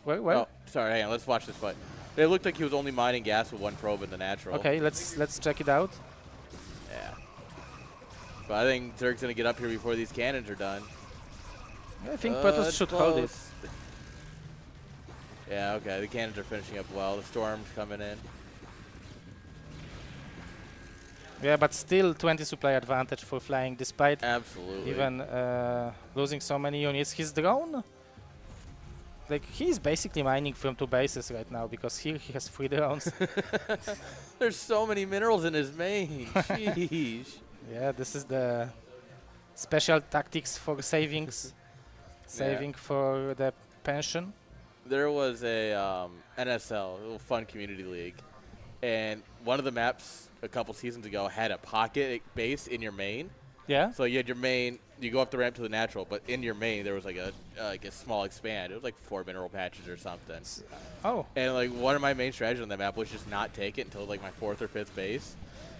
quick. Where? Oh, sorry. Hang on. Let's watch this fight. It looked like he was only mining gas with 1 probe in the natural. Okay, let's check it out. Yeah. But I think Zerg's gonna get up here before these cannons are done. I think Protoss it's should hold it. close. Yeah. Okay. The cannons are finishing up well. The storm's coming in. Yeah, but still 20 supply advantage for flying, despite Absolutely. even losing so many units. His drone, like, he's basically mining from 2 bases right now, because here he has 3 drones. There's so many minerals in his main. Sheesh. Yeah, this is the special tactics for savings, saving for the pension. There was a NSL, a little fun community league, and one of the maps a couple seasons ago had a pocket base in your main. Yeah. So you had your main, you go up the ramp to the natural, but in your main there was like a small expand. It was like 4 mineral patches or something. Oh. And like one of my main strategies on that map was just not take it until like my 4th or 5th base.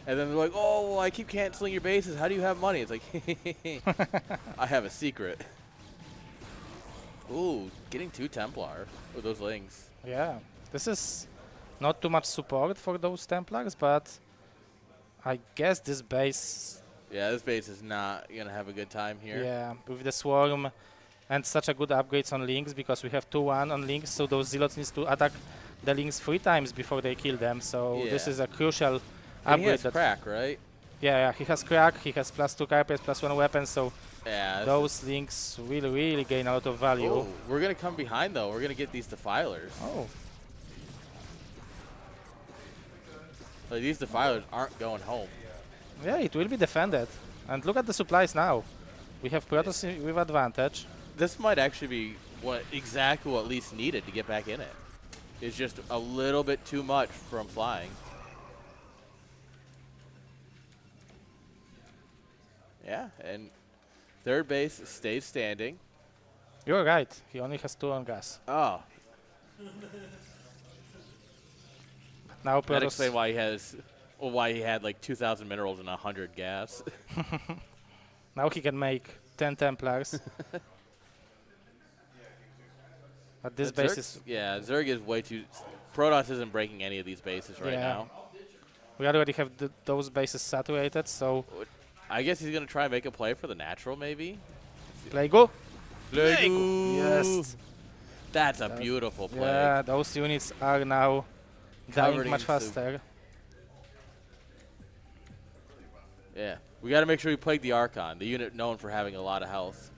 And then they're like, oh, well, I keep canceling your bases. How do you have money? It's like, I have a secret. Ooh, getting 2 Templar with those Lings. Yeah. This is not too much support for those Templars, but I guess this base, Yeah, this base is not going to have a good time here. yeah, with the swarm and such a good upgrades on links because we have 2-1 on links, so those zealots needs to attack the links 3 times before they kill them. So this Yeah. is a crucial And he upgrade. has crack, right? Yeah, he has crack, he has +2 carpets, +1 weapon, so Yeah. this those links will really gain a lot of value. Oh, we're gonna come behind though. We're gonna get these defilers. Oh, Like, these defilers aren't going home. yeah, it will be defended. And look at the supplies now. We have Protoss with advantage. This might actually be exactly what Least needed to get back in it. It's just a little bit too much from flying. Yeah, and third base stays standing. You're right, he only has 2 on gas. Oh, Now that Protoss, explains why why he had like 2,000 minerals and 100 gas. now he can make 10 Templars. But this base is, Yeah, Zerg is way too. Protoss isn't breaking any of these bases right Yeah. now. we already have those bases saturated, so I guess he's gonna try and make a play for the natural, maybe. play go. Ooh. Yes. That's a beautiful play. Yeah, those units are now Covered dying much in soup. faster. Yeah, we got to make sure we plague the Archon, the unit known for having a lot of health.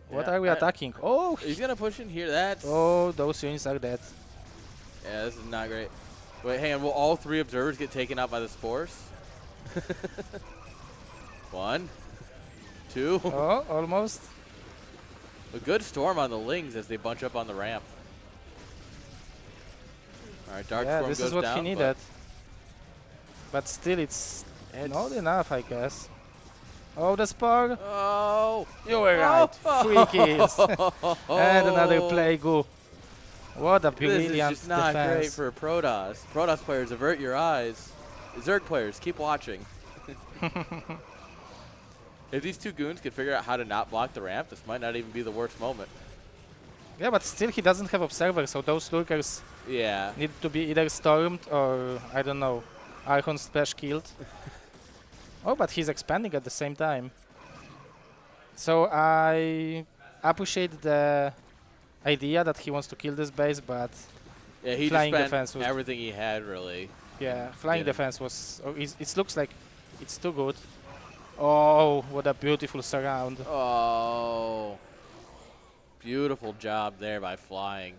What Yeah, are we attacking? Oh, He's gonna push in here. That's oh, those units are dead. yeah, this is not great. Wait, hang on. Will all 3 observers get taken out by the spores? 1, 2. Oh, almost. A good storm on the Lings as they bunch up on the ramp. All right, Dark Yeah, Storm this goes is what down, he needed. But still, it's but not enough, I guess. Oh, the spore. Oh, You were right. 3 kills. And another play go. What a This brilliant is just not great defense. for Protoss. Protoss players, avert your eyes. Zerg players, keep watching. If these 2 goons could figure out how to not block the ramp, this might not even be the worst moment. Yeah, but still he doesn't have observer, so those lurkers Yeah. need to be either stormed or, I don't know, Archon splash killed. Oh, but he's expanding at the same time. So I appreciate the idea that he wants to kill this base, but Yeah, he Flying just defense spent was- everything he had, really. yeah, flying Didn't. defense was, oh, it looks like it's too good. Oh, what a beautiful surround. Oh. Beautiful job there by flying.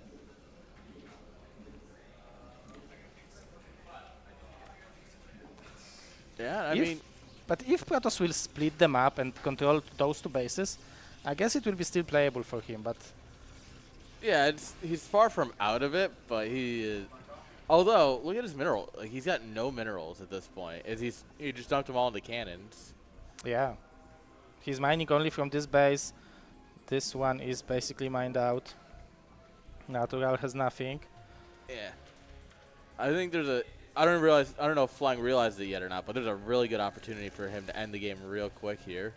Yeah, I If- mean, But if Protoss will split them up and control those 2 bases, I guess it will be still playable for him, but yeah, he's far from out of it, but he is. Although, look at his mineral. Like, he's got no minerals at this point. He just dumped them all into cannons. yeah. He's mining only from this base. This one is basically mined out. Natural has nothing. Yeah. I think there's a. I don't know if Flying realized it yet or not, but there's a really good opportunity for him to end the game real quick here.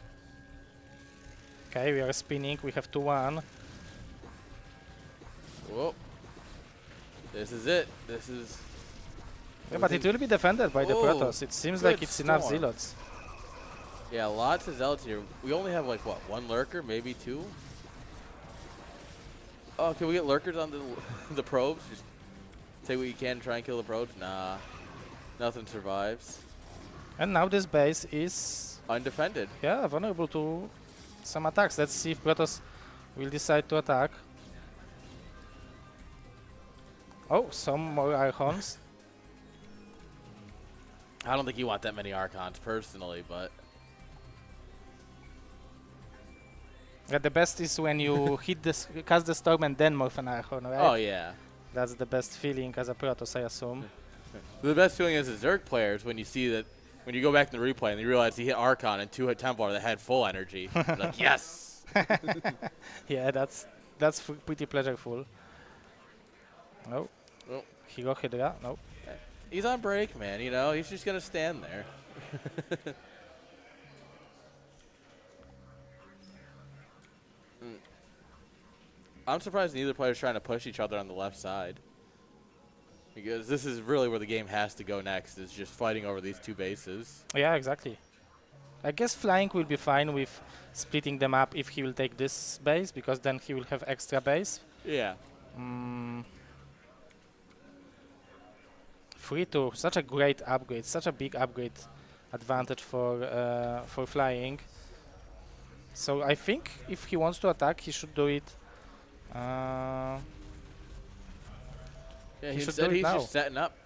Okay, we are spinning. We have 2-1. Whoa. This is it. This is. Yeah, but it will be defended by the Oh, Protoss. It seems like good it's enough storm. zealots. Yeah, lots of zealots here. We only have like what, 1 lurker, maybe 2. Oh, can we get lurkers on the probes? Just take what you can, try and kill the probes. Nah, nothing survives. And now this base is, Undefended. yeah, vulnerable to some attacks. Let's see if Protoss will decide to attack. Oh, some more Archons. I don't think you want that many Archons personally, but Yeah, the best is when you cast the storm and then morph an Archon, right? oh yeah. That's the best feeling as a Protoss, I assume. The best feeling as a Zerg player is when you see that, when you go back in the replay and you realize he hit Archon and 2 hit Templar that had full energy. You're like, yes! Yeah, that's pretty pleasureful. No. Oh. He got Hydra. No. He's on break, man, you know? He's just going to stand there. I'm surprised neither player's trying to push each other on the left side. Because this is really where the game has to go next, is just fighting over these 2 bases. Yeah, exactly. I guess flying will be fine with splitting them up if he will take this base, because then he will have extra base. Yeah. 3-2, such a great upgrade, such a big upgrade advantage for flying. So I think if he wants to attack, he should do it. Yeah, He should said do it he's now. just setting up.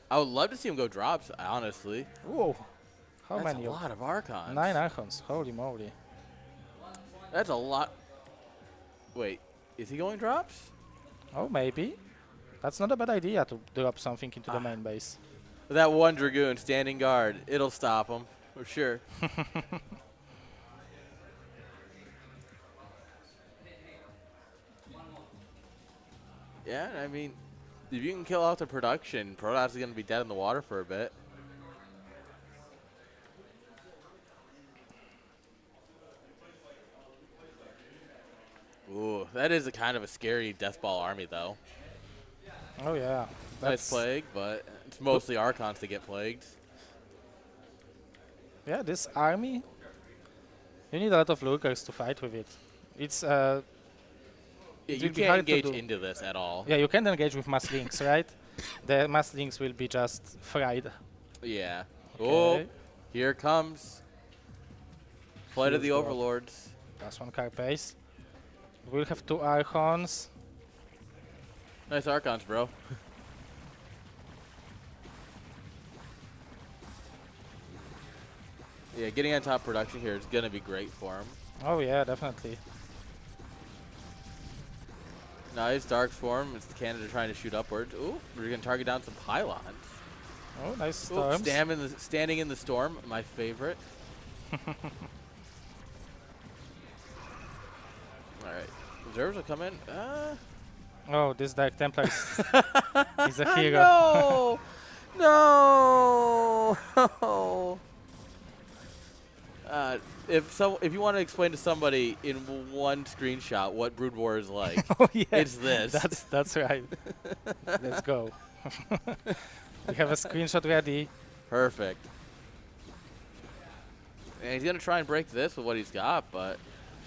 I would love to see him go drops, honestly. Whoa, how That's many? a lot of Archons. 9 Archons, holy moly. That's a lot. Wait, is he going drops? Oh, maybe. That's not a bad idea to drop something into the main base. That one Dragoon standing guard, it'll stop him, for sure. Yeah, I mean, if you can kill out the production, Protoss is going to be dead in the water for a bit. Ooh, that is a kind of a scary Deathball army, though. Oh yeah. Nice plague, but it's mostly Archons to get plagued. Yeah, this army, you need a lot of lurkers to fight with it. It's Yeah, it you will be can't hard to engage do. into this at all. Yeah, you can engage with mass links, right? The mass links will be just fried. Yeah. Okay. Oh, here comes Flight of the Huge drop. Overlords. Plus 1 carapace. We'll have 2 Archons. Nice Archons, bro. Yeah, getting on top production here is going to be great for him. Oh yeah, definitely. Nice Dark Swarm. It's the Canada trying to shoot upwards. Ooh, we're going to target down some pylons. Oh, nice Ooh, storms. standing in the storm, my favorite. All right. Reserves will come in. Oh, this Dark Templar is a hero. No! No! If you want to explain to somebody in one screenshot what Brood War is like, Oh yeah, it's this. That's right. Let's go. We have a screenshot ready. Perfect. And he's going to try and break this with what he's got, but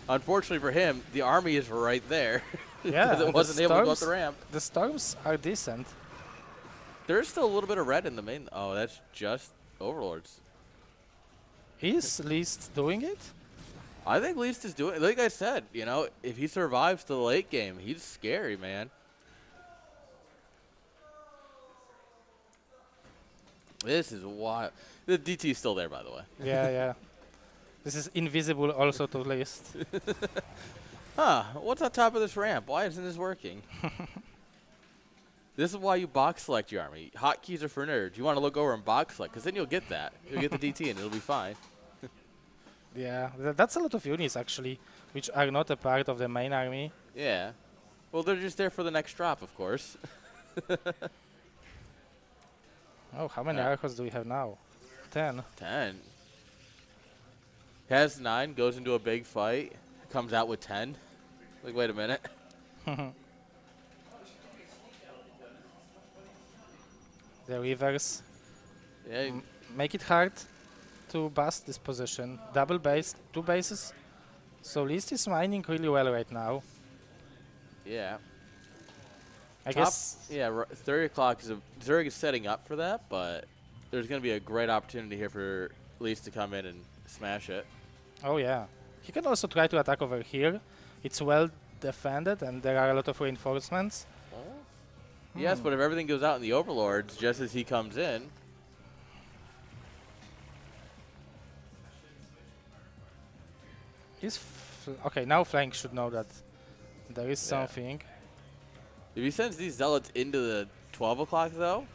unfortunately for him, the army is right there. Yeah, Because the it wasn't able to go up storms- the ramp. The storms are decent. There's still a little bit of red in the main. Oh, that's just Overlords. Is Least doing it? I think Least is doing, like I said, you know, if he survives to the late game, he's scary, man. This is wild. The DT is still there, by the way. Yeah, yeah. This is invisible also to Least. Huh, what's on top of this ramp? Why isn't this working? This is why you box select your army. Hotkeys are for nerds. You want to look over and box select, because then you'll get that. You'll get the DT and it'll be fine. Yeah, that's a lot of units actually, which are not a part of the main army. Yeah. Well, they're just there for the next drop, of course. Oh, how many Yeah. Archons do we have now? 10. 10. Has 9, goes into a big fight, comes out with 10. Like, wait a minute. The rivers Yeah, make it hard to bust this position. Double base, 2 bases. So Least is mining really well right now. yeah. I Top- guess. Yeah, 30 o'clock is Zurich is setting up for that, but there's going to be a great opportunity here for Least to come in and smash it. Oh yeah. He can also try to attack over here. It's well defended and there are a lot of reinforcements. Yes, but if everything goes out in the Overlords just as he comes in, Okay, now flying should know that there is Yeah. something. if he sends these Zealots into the 12 o'clock, though,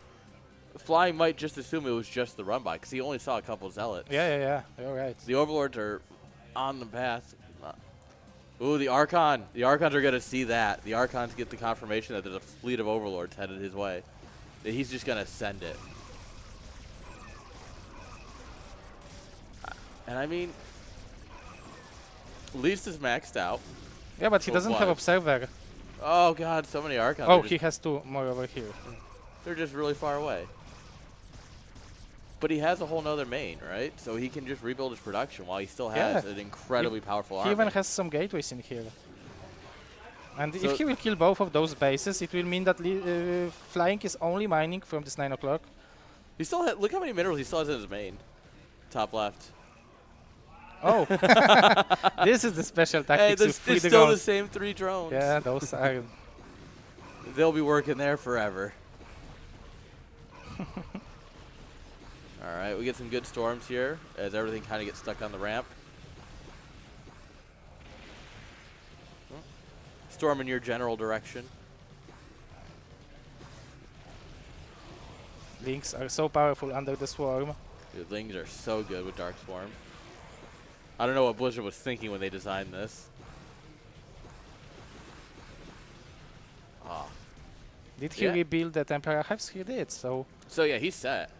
Flying might just assume it was just the run by, because he only saw a couple Zealots. Yeah. You're right. The Overlords are on the path. Ooh, the Archon. The Archons are going to see that. The Archons get the confirmation that there's a fleet of Overlords headed his way. That he's just going to send it. And I mean, Least is maxed out. Yeah, but he Oh, doesn't have what? Observer. Oh, God, so many Archons. Oh, are he just- has 2 more over here. They're just really far away. But he has a whole nother main, right? So he can just rebuild his production while he still has Yeah. an incredibly powerful He army. even has some gateways in here. And So if he will kill both of those bases, it will mean that Flying is only mining from this 9 o'clock. He still look how many minerals he still has in his main. Top left. Oh, this is the special Hey, tactics to this free is the still the drones. same 3 drones. Yeah, those are. They'll be working there forever. All right, we get some good storms here as everything kind of gets stuck on the ramp. Storm in your general direction. Links are so powerful under the swarm. Dude, Lings are so good with Dark Swarm. I don't know what Blizzard was thinking when they designed this. Ah. Did he Yeah. rebuild the Templar Hives? He did, so. So yeah, he's set.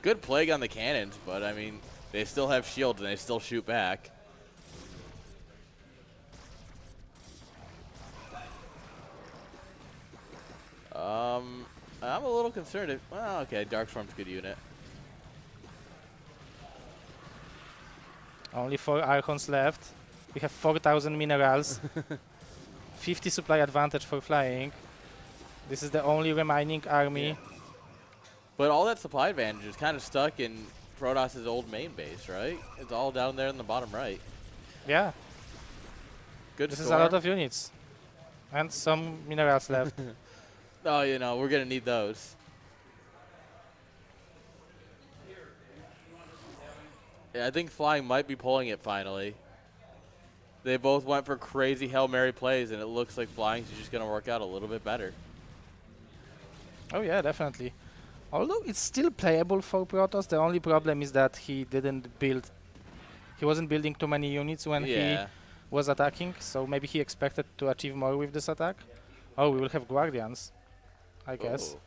Good plague on the cannons, but I mean, they still have shields and they still shoot back. I'm a little concerned. Well, okay, Dark Swarm's a good unit. Only 4 Archons left. We have 4,000 minerals. 50 supply advantage for Flying. This is the only remaining army. Yeah. But all that supply advantage is kind of stuck in Protoss' old main base, right? It's all down there in the bottom right. Yeah, Good this storm. is a lot of units. And some minerals left. Oh, you know, we're going to need those. Yeah, I think Flying might be pulling it finally. They both went for crazy Hail Mary plays, and it looks like Flying's just going to work out a little bit better. Oh yeah, definitely. Although it's still playable for Protoss, the only problem is that he wasn't building too many units when he was attacking, so maybe he expected to achieve more with this attack. Oh, we will have Guardians, I guess. Oh.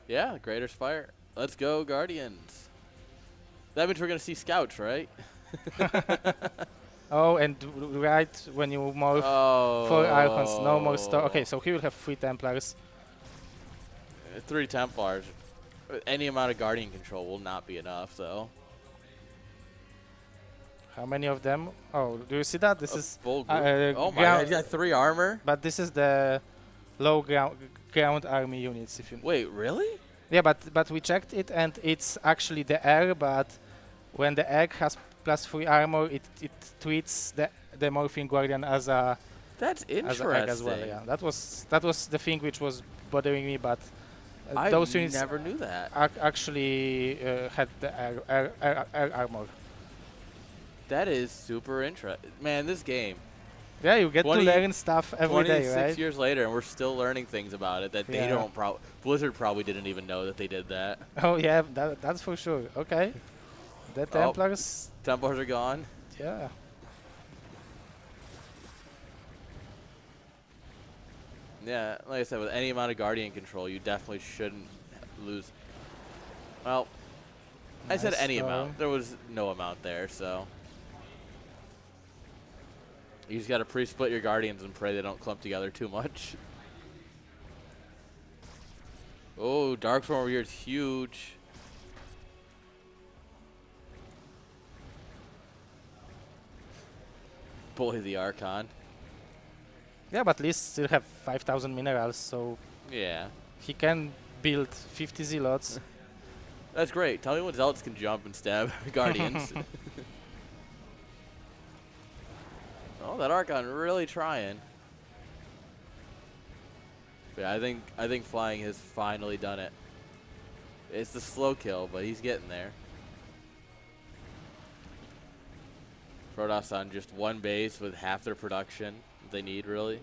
Yeah, Greater Spire. Let's go, Guardians. That means we're going to see Scouts, right? Oh, and right when you morph Oh. 4 Archons, no more store. Okay, so he will have 3 Templars. 3 Templars. Any amount of Guardian control will not be enough, though. How many of them? Oh, do you see that? This A is full group. Oh my god, ground, he's got 3 armor? but this is the low ground army units. If you Wait, really? yeah, but we checked it and it's actually the air. But when the egg has +3 armor, it treats the Morphine Guardian as a That's interesting. egg as well. Yeah, that was the thing which was bothering me. But I those units never knew that. actually had the air armor. That is super interesting. Man, this game. Yeah, you get to 20 learn stuff every day, 26 right? years later, and we're still learning things about it that they Yeah. don't Blizzard probably didn't even know that they did that. Oh yeah, that's for sure. Okay, the Templars. Templars are gone. Yeah. Yeah, like I said, with any amount of Guardian control, you definitely shouldn't lose. Well, I said Nice any storm. amount. There was no amount there, so. You just got to pre-split your Guardians and pray they don't clump together too much. Oh, Darkstorm over here is huge. Boy, the Archon. Yeah, but at least still have 5,000 minerals, so Yeah. he can build 50 Zealots. That's great. Tell me when Zealots can jump and stab Guardians. Oh, that Archon really trying. Yeah, I think Flying has finally done it. It's the slow kill, but he's getting there. Protoss on just one base with half their production they need, really.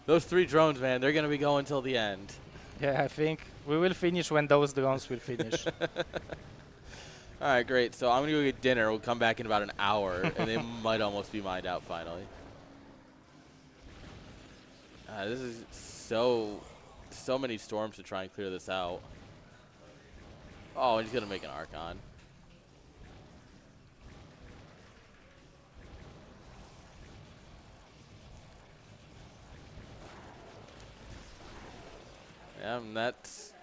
Those 3 drones, man, they're going to be going till the end. Yeah, I think we will finish when those drones will finish. All right, great. So I'm going to go get dinner. We'll come back in about an hour, and they might almost be mined out finally. This is so many storms to try and clear this out. Oh, and he's going to make an Archon. And that's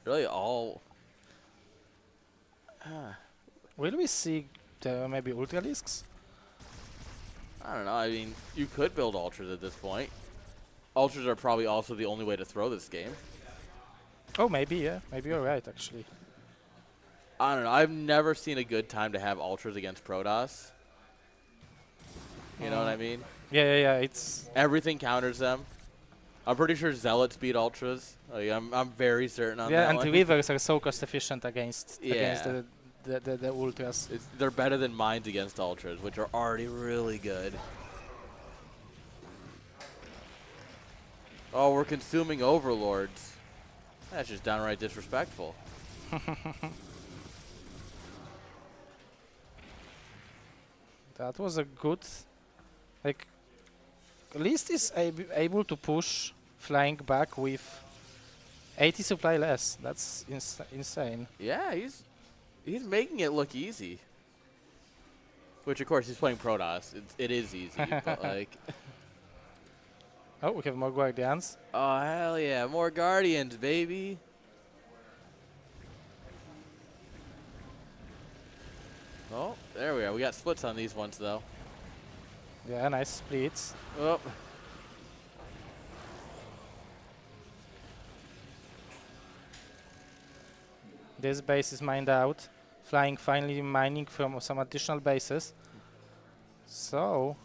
really all. Will we see maybe Ultralisks? I don't know. I mean, you could build Ultras at this point. Ultras are probably also the only way to throw this game. Oh, maybe, yeah. Maybe you're right, actually. I don't know. I've never seen a good time to have Ultras against Protoss. You know what I mean? Yeah. It's Everything counters them. I'm pretty sure Zealots beat Ultras. Like, I'm very certain on that and one. the rivers are so cost efficient against Yeah. the ultras. They're better than mines against Ultras, which are already really good. Oh, we're consuming Overlords. That's just downright disrespectful. That was a good, like, List is able to push flying back with 80 supply less. That's insane. Yeah, he's making it look easy. Which, of course, he's playing Protoss. It is easy, but like. Oh, we have more Guardians. Oh, hell yeah. More Guardians, baby. Oh, there we are. We got splits on these ones, though. Yeah, nice splits. Oh. This base is mined out. Flying finally mining from some additional bases. So,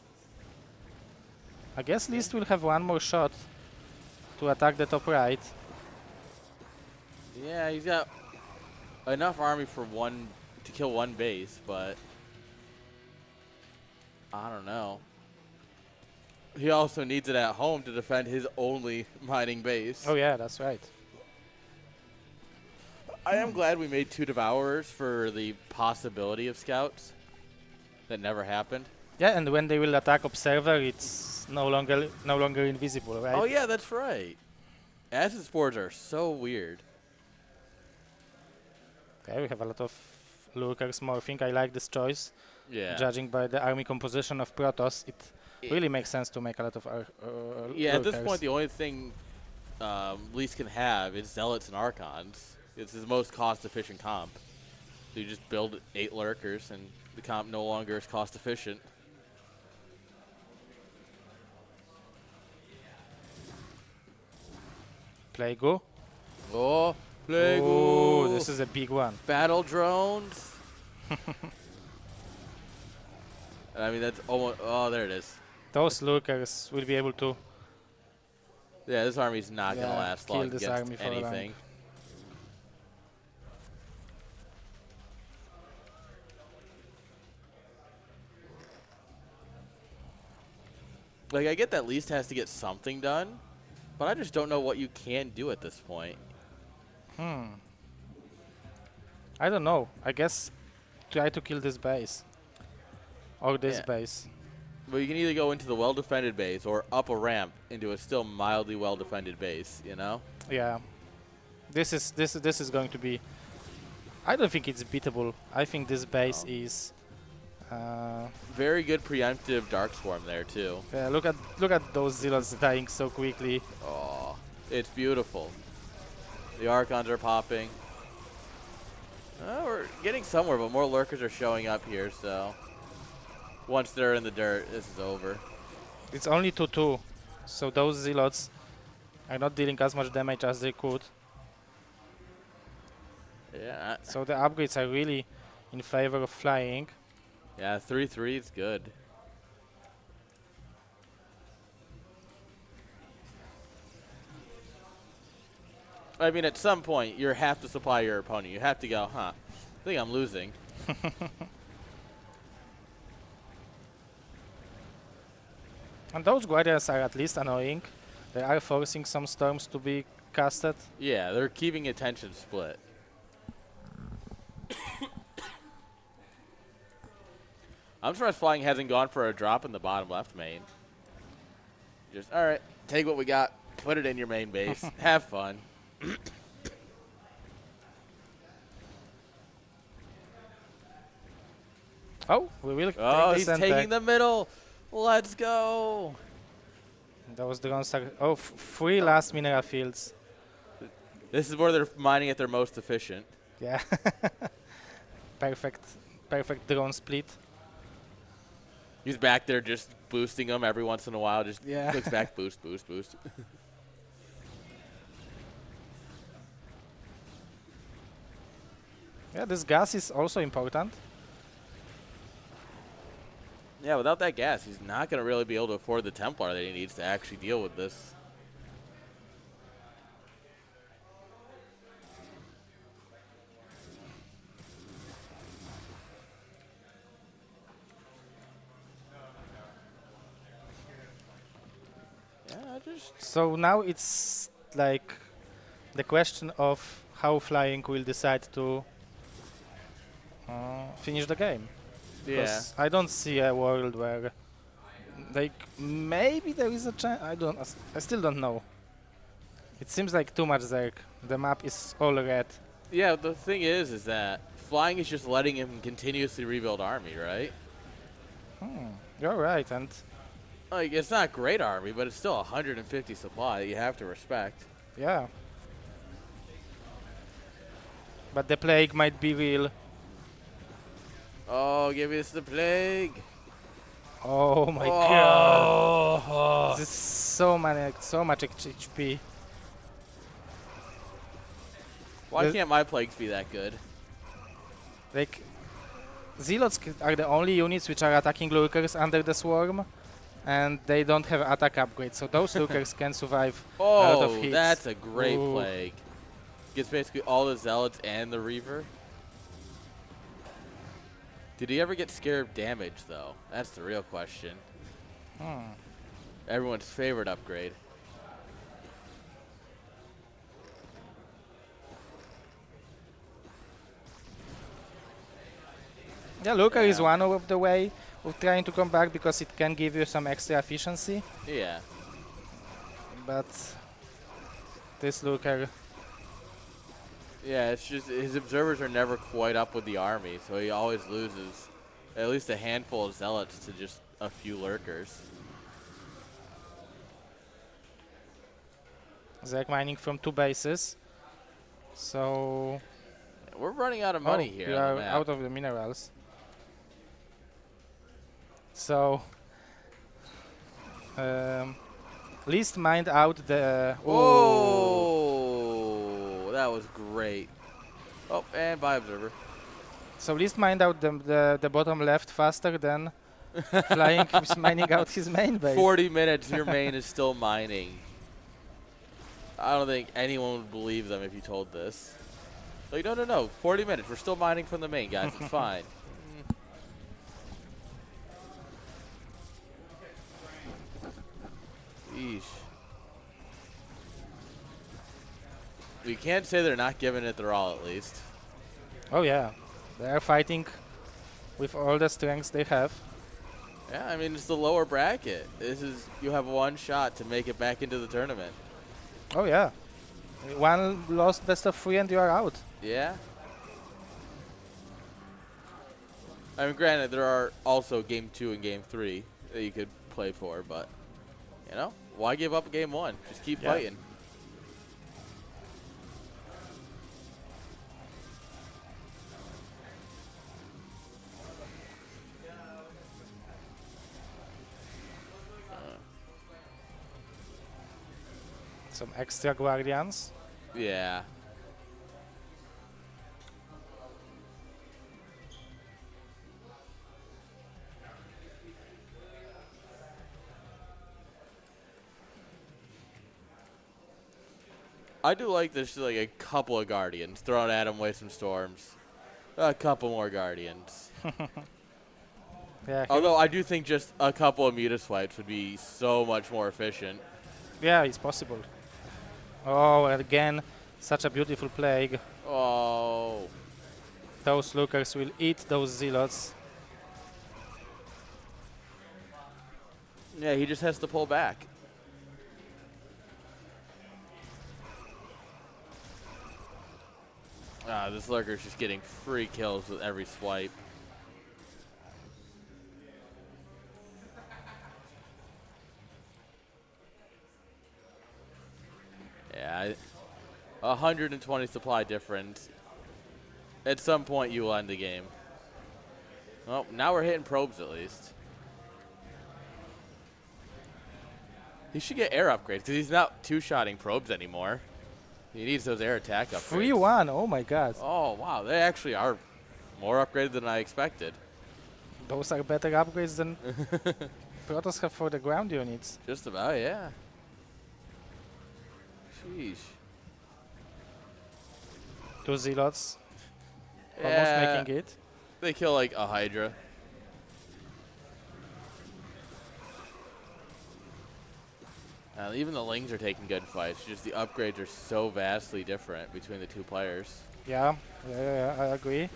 I guess List will have one more shot to attack the top right. Yeah, he's got enough army for to kill one base, but I don't know. He also needs it at home to defend his only mining base. Oh yeah, that's right. I am glad we made 2 Devourers for the possibility of scouts. That never happened. Yeah, and when they will attack Observer, it's no longer invisible, right? Oh yeah, that's right. Acid spores are so weird. Okay, we have a lot of lurkers morphing. I like this choice. Yeah. Judging by the army composition of Protoss, it really makes sense to make a lot of yeah, at this lurkers. point, the only thing Least can have is Zealots and Archons. It's his most cost-efficient comp. So you just build 8 lurkers, and the comp no longer is cost-efficient. Plague-o. Oh, Plague! Oh, this is a big one. Battle drones. I mean, that's almost. Oh, there it is. Those lurkers will be able to Yeah, this army's not gonna last kill long this against army for long. anything. Like, I get that Least has to get something done, but I just don't know what you can do at this point. I don't know. I guess try to kill this base. Or this Yeah. base. Well, you can either go into the well-defended base or up a ramp into a still mildly well-defended base, you know? Yeah. This is going to be, I don't think it's beatable. I think this base is Very good preemptive Dark Swarm there, too. yeah, look at those Zealots dying so quickly. Oh, it's beautiful. The Archons are popping. We're getting somewhere, but more lurkers are showing up here, so once they're in the dirt, this is over. It's only 2-2. So those Zealots are not dealing as much damage as they could. Yeah, So the upgrades are really in favor of flying. yeah, 3-3 is good. I mean, at some point, you have to supply your opponent. You have to go, huh, I think I'm losing. And those Guardians are at least annoying. They are forcing some storms to be casted. Yeah, they're keeping attention split. I'm surprised flying hasn't gone for a drop in the bottom left main. Just, all right, take what we got, put it in your main base, have fun. Oh, we will Oh, take he's the taking center. the middle. Let's go. Those drones are... Oh, 3 last mineral fields. This is where they're mining at their most efficient. Yeah. Perfect drone split. He's back there just boosting them every once in a while. Just Yeah. clicks back, boost, boost, boost. Yeah, this gas is also important. Yeah, without that gas, he's not going to really be able to afford the Templar that he needs to actually deal with this. Yeah, So now it's like the question of how Flying will decide to finish the game. yeah. Because I don't see a world where, like, maybe there is a chance. I still don't know. It seems like too much Zerg. The map is all red. Yeah, the thing is that Flying is just letting him continuously rebuild army, right? You're right, and Like, it's not great army, but it's still 150 supply that you have to respect. yeah. But the plague might be real. Oh, give us the plague. Oh my god. This is so much HP. Why The- can't my plagues be that good? Like, Zealots are the only units which are attacking lurkers under the swarm, and they don't have attack upgrades, so those lurkers can survive a lot of Oh, hits. that's a great Ooh. plague. Gets basically all the Zealots and the Reaver. Did he ever get Scarab damage, though? That's the real question. Everyone's favorite upgrade. Yeah, lurker is Yeah. one of the way of trying to come back because it can give you some extra efficiency, Yeah. but this lurker, Yeah, it's just his observers are never quite up with the army, so he always loses at least a handful of Zealots to just a few lurkers. Zerg mining from 2 bases, so We're running out of money oh, here we on are the map. out of the minerals. So least mined out the Oh, that was great. Oh, and by observer. So least mined out the bottom left faster than Flying keeps mining out his main base. 40 minutes, your main is still mining. I don't think anyone would believe them if you told this. Like, no. 40 minutes. We're still mining from the main, guys. It's fine. Yeesh. We can't say they're not giving it their all, at least. Oh yeah, they are fighting with all the strengths they have. Yeah, I mean, it's the lower bracket. You have one shot to make it back into the tournament. Oh yeah, one lost best of 3 and you are out. Yeah. I mean, granted, there are also game 2 and game 3 that you could play for, but, you know, why give up game 1? Just keep Yeah. fighting. Some extra guardians. Yeah. I do like this, like a couple of Guardians. Throwing at him with some Storms. A couple more Guardians. Yeah, Although I do think just a couple of Muta Swipes would be so much more efficient. yeah, it's possible. Oh, and again, such a beautiful plague. Oh. Those lookers will eat those zealots. Yeah, he just has to pull back. This lurker's just getting free kills with every swipe. Yeah, 120 supply difference. At some point, you will end the game. Well, now we're hitting probes at least. He should get air upgrades because he's not two-shotting probes anymore. He needs those air attack upgrades. 3-1. Oh my God. Oh, wow. They actually are more upgraded than I expected. Those are better upgrades than Protoss have for the ground units. Just about, yeah. Sheesh. 2 Zealots. Almost Yeah, making it. they kill like a Hydra. Even the Lings are taking good fights. Just the upgrades are so vastly different between the two players. Yeah, I agree.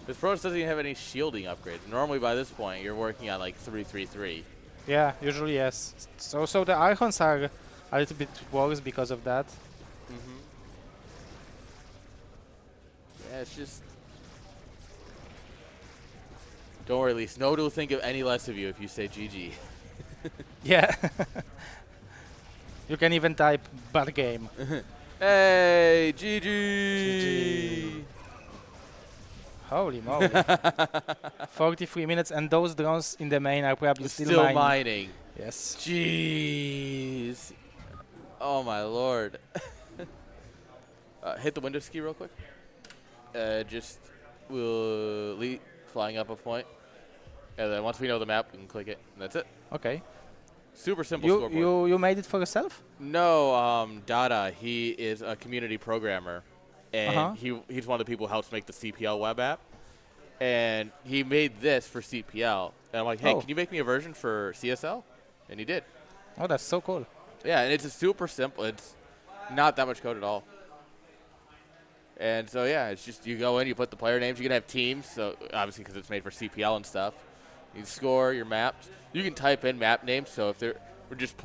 This Protoss doesn't even have any shielding upgrades. Normally by this point, you're working on like 3-3-3. Yeah, usually yes. So the Archons are a little bit worse because of that. Yeah, it's just... Don't worry, Lee. Nobody will think of any less of you if you say GG. Yeah. You can even type bad game. Hey, GG! GG. Holy moly. 43 minutes, and those drones in the main are probably Still mining. Yes. Jeez. Oh my lord. Hit the window ski real quick. Just we'll lead flying up a point. And then once we know the map, we can click it. And that's it. Okay. Super simple scoreboard. You made it for yourself? No, Dada, he is a community programmer. And he's one of the people who helps make the CPL web app. And he made this for CPL. And I'm like, hey, can you make me a version for CSL? And he did. Oh, that's so cool. Yeah, and it's a super simple. It's not that much code at all. And so, yeah, it's just you go in, you put the player names. You can have teams, so obviously because it's made for CPL and stuff. You score your maps. You can type in map names, so if we're just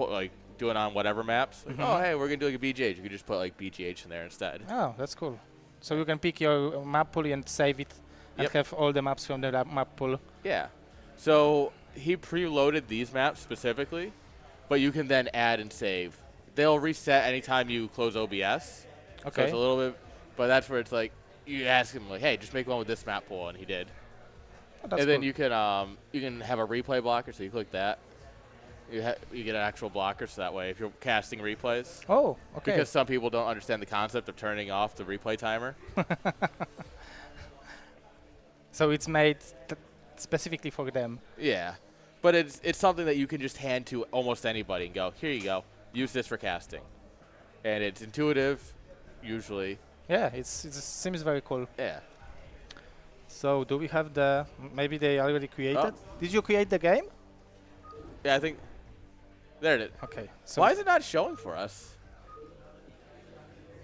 doing on whatever maps. Like, oh, hey, we're going to do like a BGH. You can just put like BGH in there instead. Oh, that's cool. So you can pick your map pool and save it and have all the maps from the map pool. Yeah. So he preloaded these maps specifically, but you can then add and save. They'll reset anytime you close OBS. Okay. So it's a little bit, but that's where it's like, you ask him like, hey, just make one with this map pool, and he did. Oh, that's and then cool. you can have a replay blocker, so you click that. You get an actual blocker, so that way if you're casting replays. Oh, okay. Because some people don't understand the concept of turning off the replay timer. So it's made specifically for them. Yeah, but it's something that you can just hand to almost anybody and go, here you go, use this for casting. And it's intuitive, usually. Yeah, it seems very cool. Yeah. So do we have maybe they already created? Oh. Did you create the game? Yeah, I think, there it is. Okay. So Why is it not showing for us?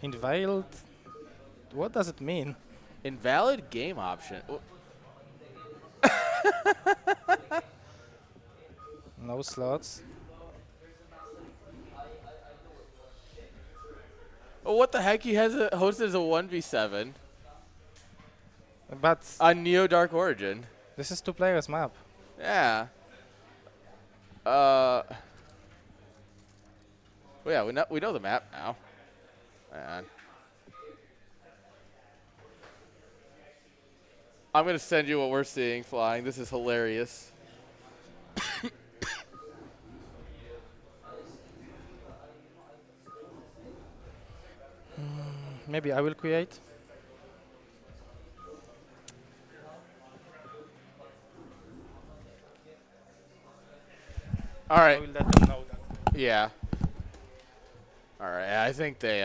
Invalid, what does it mean? Invalid game option. No slots. Oh, what the heck? He has it hosted as a 1v7 But on Neo Dark Origin. this is 2 players map. Yeah. Well, yeah, we know the map now. Man. I'm gonna send you what we're seeing flying. This is hilarious. Maybe I will create. All I right. will let them know that. Yeah. All right. I think they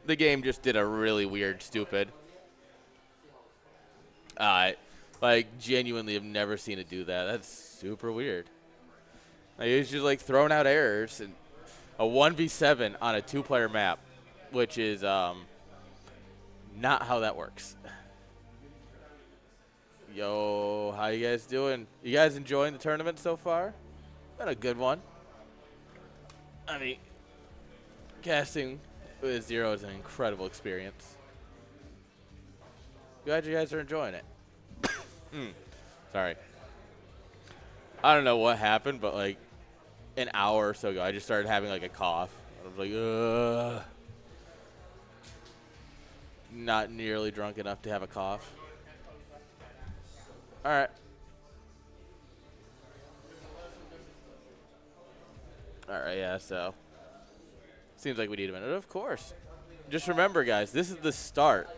the game just did a really weird, stupid. Like genuinely have never seen it do that. That's super weird. Like, it's just like throwing out errors and a 1v7 on a 2-player map, which is not how that works. Yo, how you guys doing? You guys enjoying the tournament so far? Been a good one. I mean, casting with Zero is an incredible experience. Glad you guys are enjoying it. Sorry. I don't know what happened, but like an hour or so ago, I just started having like a cough. I was like, ugh. Not nearly drunk enough to have a cough. All right. All right, yeah, so. Seems like we need a minute. Of course. Just remember, guys, this is the start.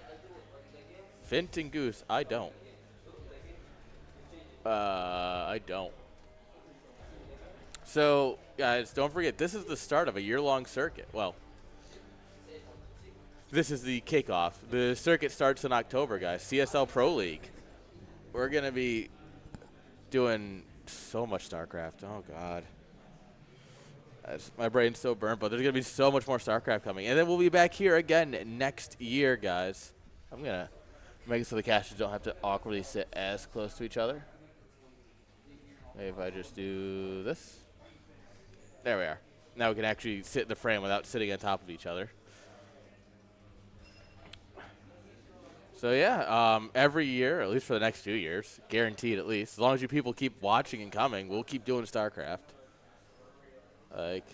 Fint and Goose, I don't. I don't. So, guys, don't forget, this is the start of a year-long circuit. Well, this is the kickoff. The circuit starts in October, guys. CSL Pro League. We're going to be doing so much StarCraft. Oh, God. My brain's so burnt, but there's going to be so much more StarCraft coming. And then we'll be back here again next year, guys. I'm going to make it so the casters don't have to awkwardly sit as close to each other. Maybe if I just do this. There we are. Now we can actually sit in the frame without sitting on top of each other. So, yeah, every year, at least for the next 2 years, guaranteed at least, as long as you people keep watching and coming, we'll keep doing StarCraft. Like,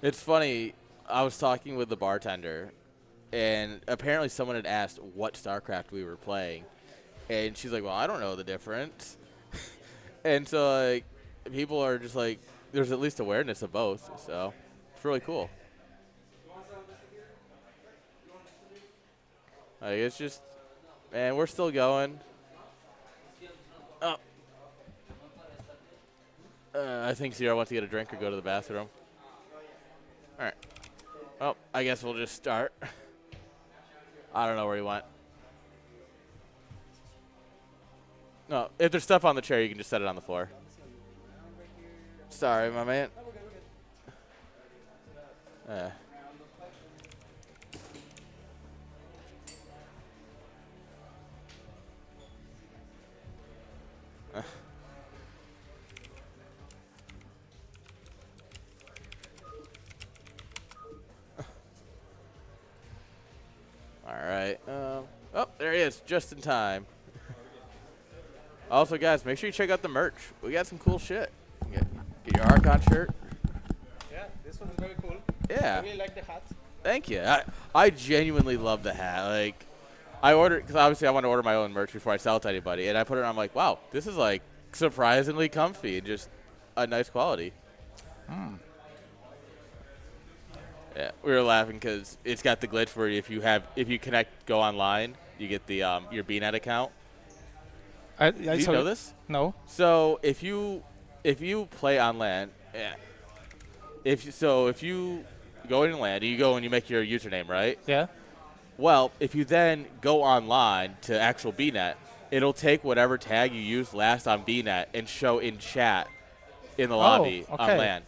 it's funny, I was talking with the bartender, and apparently someone had asked what StarCraft we were playing. And she's like, well, I don't know the difference. And so, like, people are just like, there's at least awareness of both. So, it's really cool. Like, it's just, man, we're still going. Oh. I think Zero wants to get a drink or go to the bathroom. All right. Well, I guess we'll just start. I don't know where he went. No, if there's stuff on the chair, you can just set it on the floor. Sorry, my man. All right. Oh, there he is, just in time. Also, guys, make sure you check out the merch. We got some cool shit. Get your Archon shirt. Yeah, this one is very cool. Yeah. I really like the hat. Thank you. I genuinely love the hat. Like, I ordered, because obviously I want to order my own merch before I sell it to anybody. And I put it on, I'm like, wow, this is like surprisingly comfy and just a nice quality. Yeah, we were laughing because it's got the glitch where if you go online, you get the your BNet account. Do Do you know this? No. So if you play on LAN, yeah. If you go in LAN, you go and you make your username, right? Yeah. Well, if you then go online to actual BNet, it'll take whatever tag you used last on BNet and show in chat in the lobby on LAN.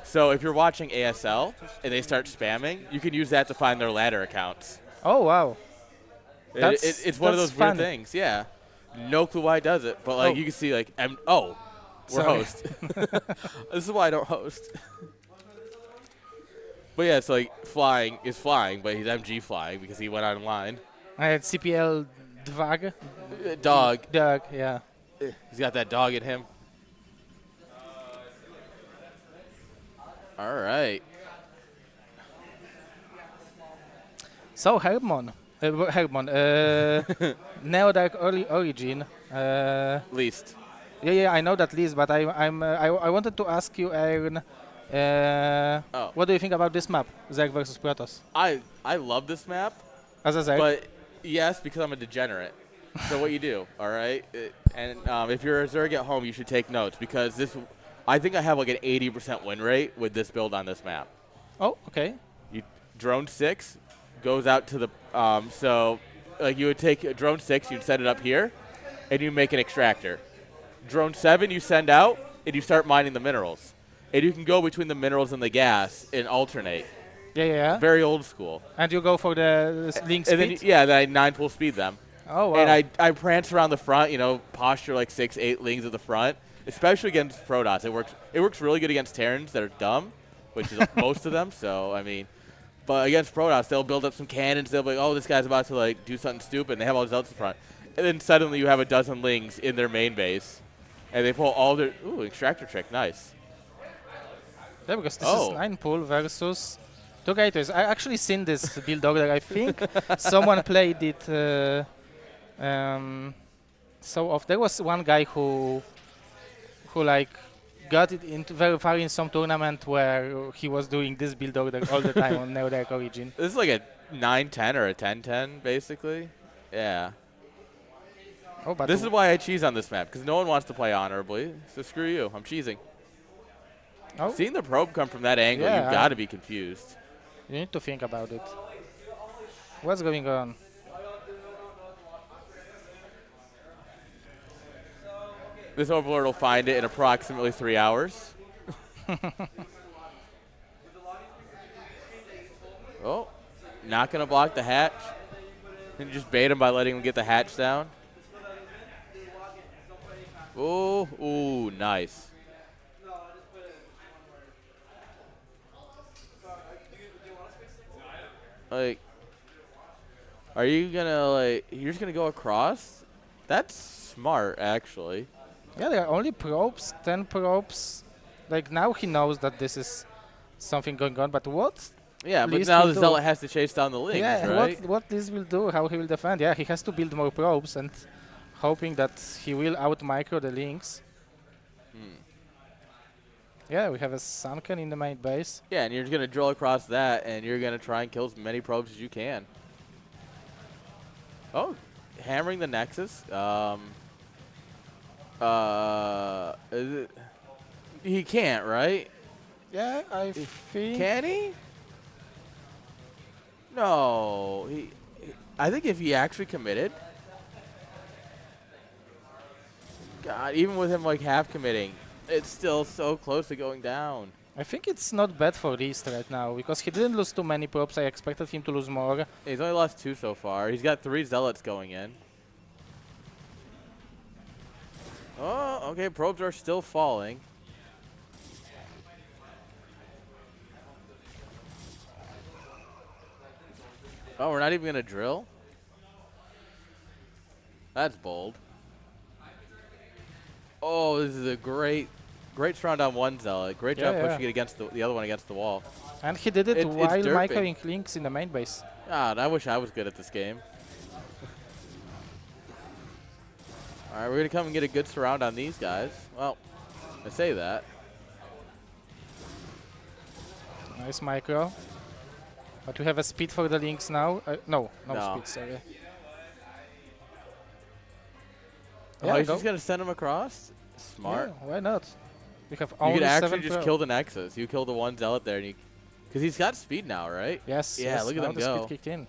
So if you're watching ASL and they start spamming, you can use that to find their ladder accounts. Oh, wow. It's one of those weird things, yeah. No clue why it does it, but like you can see like we're host. This is why I don't host. But yeah, it's like flying is flying, but he's MG flying because he went online. I had CPL Dvag. Dog. Dog, yeah. He's got that dog in him. All right. So Hermon, Neodark early origin. Least. Yeah, I know that list, but I wanted to ask you, Aaron, what do you think about this map, Zerg versus Protoss? I love this map. As a Zerg? But yes, because I'm a degenerate. So what you do, all right? If you're a Zerg at home, you should take notes because I think I have like an 80% win rate with this build on this map. Oh, okay. You drone 6 goes out to the so like you would take a drone 6, you'd set it up here, and you make an extractor. Drone 7 you send out, and you start mining the minerals, and you can go between the minerals and the gas and alternate. Yeah. Very old school. And you go for the link speed? Then I 9 full speed them. Oh, wow. And I prance around the front, posture like 6, 8 lings at the front, especially against Protoss. It works really good against Terrans that are dumb, which is most of them. So, I mean, but against Protoss, they'll build up some cannons. They'll be like, oh, this guy's about to like do something stupid, and they have all these outs in front. And then suddenly you have a dozen lings in their main base, and they pull all their, extractor trick, nice. Yeah, because this Oh. is 9 pool versus 2 Gators. I actually seen this build order. I think someone played it so off. There was one guy who like got it into very far in some tournament where he was doing this build order all the time on Neodark Origin. This is like a 9-10 or a 10-10, basically. Yeah. Oh, but This is why I cheese on this map, because no one wants to play honorably. So screw you. I'm cheesing. oh, Seeing the probe come from that angle, Yeah, you've got to be confused. you need to think about it. What's going on? This Overlord will find it in approximately 3 hours. Oh, not going to block the hatch. And just bait him by letting him get the hatch down. Oh, ooh, nice. Like, are you gonna, like, you're just gonna go across? That's smart, actually. Yeah, there are only probes, 10 probes. Like now he knows that this is something going on, but what? Yeah, but Least now will the do. Zealot has to chase down the Lings, Yeah, right? what this will do, how he will defend. Yeah, he has to build more probes and hoping that he will out-micro the Lynx. Yeah, we have a Sunken in the main base. Yeah, and you're just gonna drill across that, and you're gonna try and kill as many probes as you can. Oh, hammering the Nexus. Is it? He can't, right? Yeah, I think... Can he? No, I think if he actually committed. God, even with him like half committing, it's still so close to going down. I think it's not bad for East right now, because he didn't lose too many probes. I expected him to lose more. He's only lost 2 so far. He's got 3 Zealots going in. Oh, okay, probes are still falling. Oh, we're not even going to drill? That's bold. Oh, this is a great surround on one Zealot. Great job Yeah, pushing it against the other one against the wall. And he did it It's while derping. microing Lynx in the main base. God, I wish I was good at this game. All right, we're going to come and get a good surround on these guys. Well, I say that. Nice micro. But we have a speed for the Lynx now. No No. speed, sorry. Oh, Yeah, he's go. just going to send him across? Smart. Yeah, why not? We have You only could 7 actually just pro- kill the Nexus. You kill the one Zealot there, and because he's got speed now, right? Yes, Yeah, yes, look at now them the go. speed kicked in.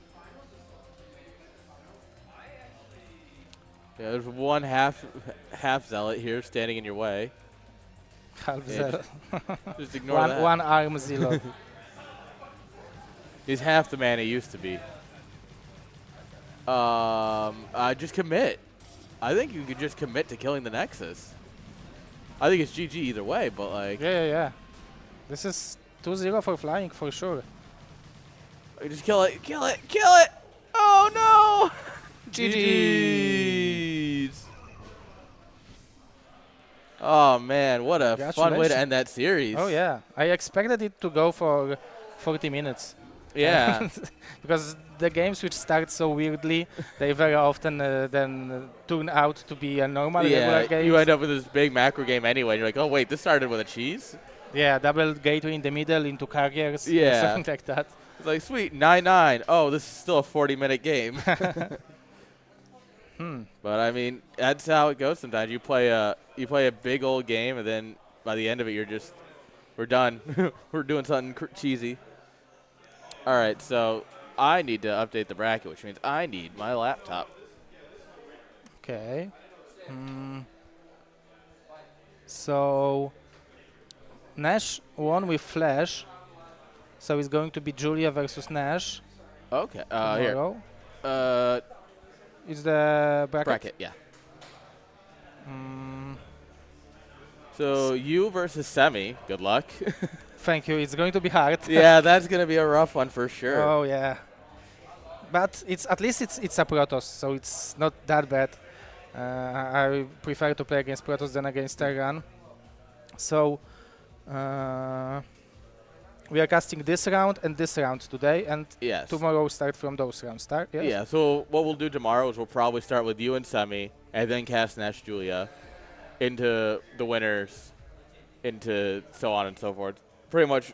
Yeah, there's one half Zealot here standing in your way. Half Yeah, zero. Just ignore that. One arm zero. He's half the man he used to be. Just commit. I think you could just commit to killing the Nexus. I think it's GG either way, but like, Yeah. This is 2-0 for flying for sure. just kill it, kill it, kill it! Oh no! GG's. Oh man, what a fun way to Congratulations. end that series. Oh yeah, I expected it to go for 40 minutes. Yeah. Because the games which start so weirdly, they very often then turn out to be a normal regular Yeah, game. you end up with this big macro game anyway. And you're like, oh wait, this started with a cheese? Yeah, double gateway in the middle into carriers. Yeah. Something like that. It's like, sweet, 9-9. Oh, this is still a 40-minute game. But I mean, that's how it goes sometimes. You play a big old game, and then by the end of it, we're done. We're doing something cheesy. All right, so I need to update the bracket, which means I need my laptop. Okay. So Nash won with Flash. So it's going to be Julia versus Nash Okay, here. tomorrow. It's the Bracket, yeah. So you versus Semi. Good luck. Thank you. It's going to be hard. Yeah, that's gonna be a rough one for sure. Oh yeah. But at least it's a Protoss, so it's not that bad. I prefer to play against Protoss than against Terran. So We are casting this round and this round today, and Yes. tomorrow start from those rounds. Start. Yes? Yeah, so what we'll do tomorrow is we'll probably start with you and Semi, and then cast Nash Julia into the winners, into so on and so forth. Pretty much,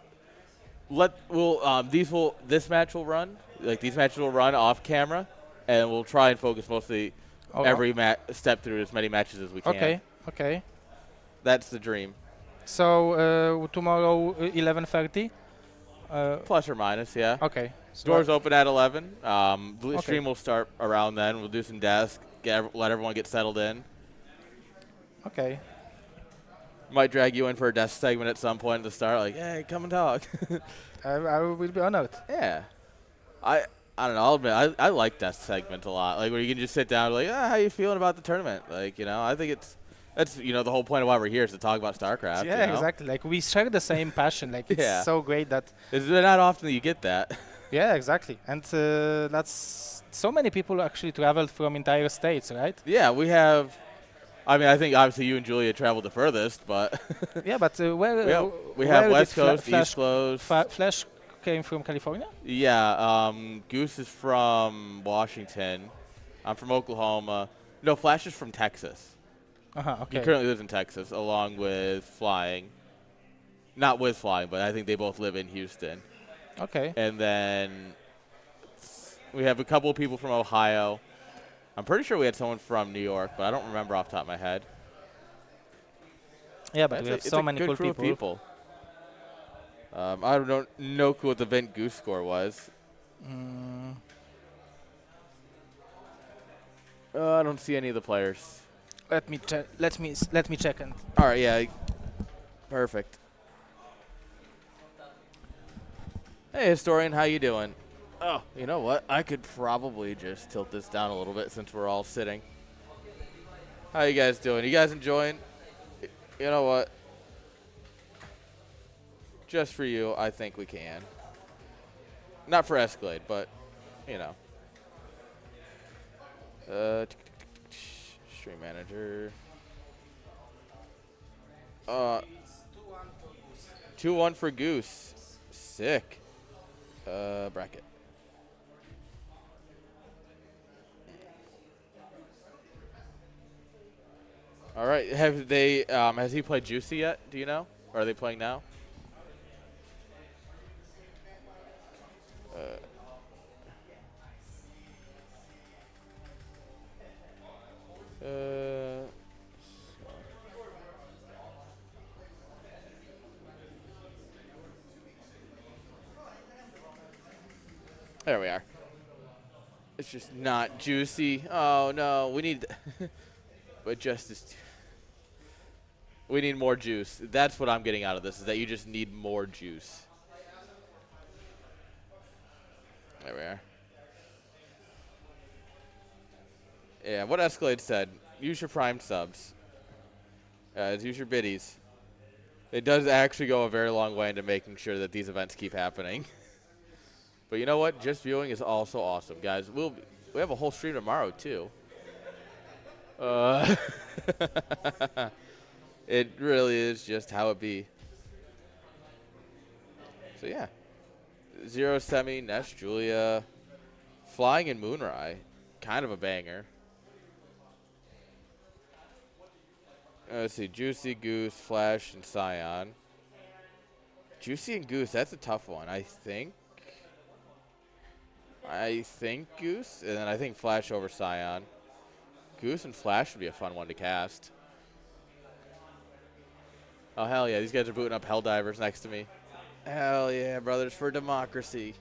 this match will run, like these matches will run off camera, and we'll try and focus mostly Oh, every step through as many matches as we can. Okay. Okay. That's the dream, So tomorrow 11:30. plus or minus, yeah. Okay. So Doors open at 11. The Okay. stream will start around then. We'll do some desk, let everyone get settled in. Okay. Might drag you in for a desk segment at some point at the start, like, hey, come and talk. I will be honored. Yeah. I don't know. I'll admit, I like desk segments a lot. Like, where you can just sit down and like, how you feeling about the tournament? Like, I think that's the whole point of why we're here is to talk about StarCraft. Yeah, exactly. Like we share the same passion. Like it's Yeah. so great that. It's not often that you get that. Yeah, exactly. And that's so many people actually traveled from entire states, right? Yeah, we have. I mean, I think obviously you and Julia traveled the furthest, but Yeah, but where we where have did West Fla- Coast, Flash, East Coast. Flash came from California. Yeah, Goose is from Washington. I'm from Oklahoma. No, Flash is from Texas. Okay. He currently lives in Texas, along with Flying. Not with Flying, but I think they both live in Houston. Okay. And then we have a couple of people from Ohio. I'm pretty sure we had someone from New York, but I don't remember off the top of my head. Yeah, but we have It's so a many good cool crew of people. I don't know what the Vent Goose score was. I don't see any of the players. Let me check. Let me check and. All right, yeah, perfect. Hey, historian, how you doing? Oh, you know what? I could probably just tilt this down a little bit since we're all sitting. How you guys doing? You guys enjoying? You know what? Just for you, I think we can. Not for Escalade, but, stream manager. 2-1 for Goose. Sick. Bracket. All right. Have they? Has he played Juicy yet? Do you know? Or are they playing now? There we are. It's just not Juicy. Oh no, we need. But Justice. We need more juice. That's what I'm getting out of this, is that you just need more juice. There we are. Yeah, what Escalade said. Use your Prime subs. Use your biddies. It does actually go a very long way into making sure that these events keep happening. But you know what? Just viewing is also awesome, guys. We have a whole stream tomorrow, too. It really is just how it be. So, yeah. Zero Semi, Nesh, Julia, Flying, and Moonrai. Kind of a banger. Let's see. Juicy, Goose, Flash, and Scion. Juicy and Goose, that's a tough one, I think. Goose, and then I think Flash over Scion. Goose and Flash would be a fun one to cast. Oh, hell yeah. These guys are booting up Helldivers next to me. Hell yeah, brothers, for democracy.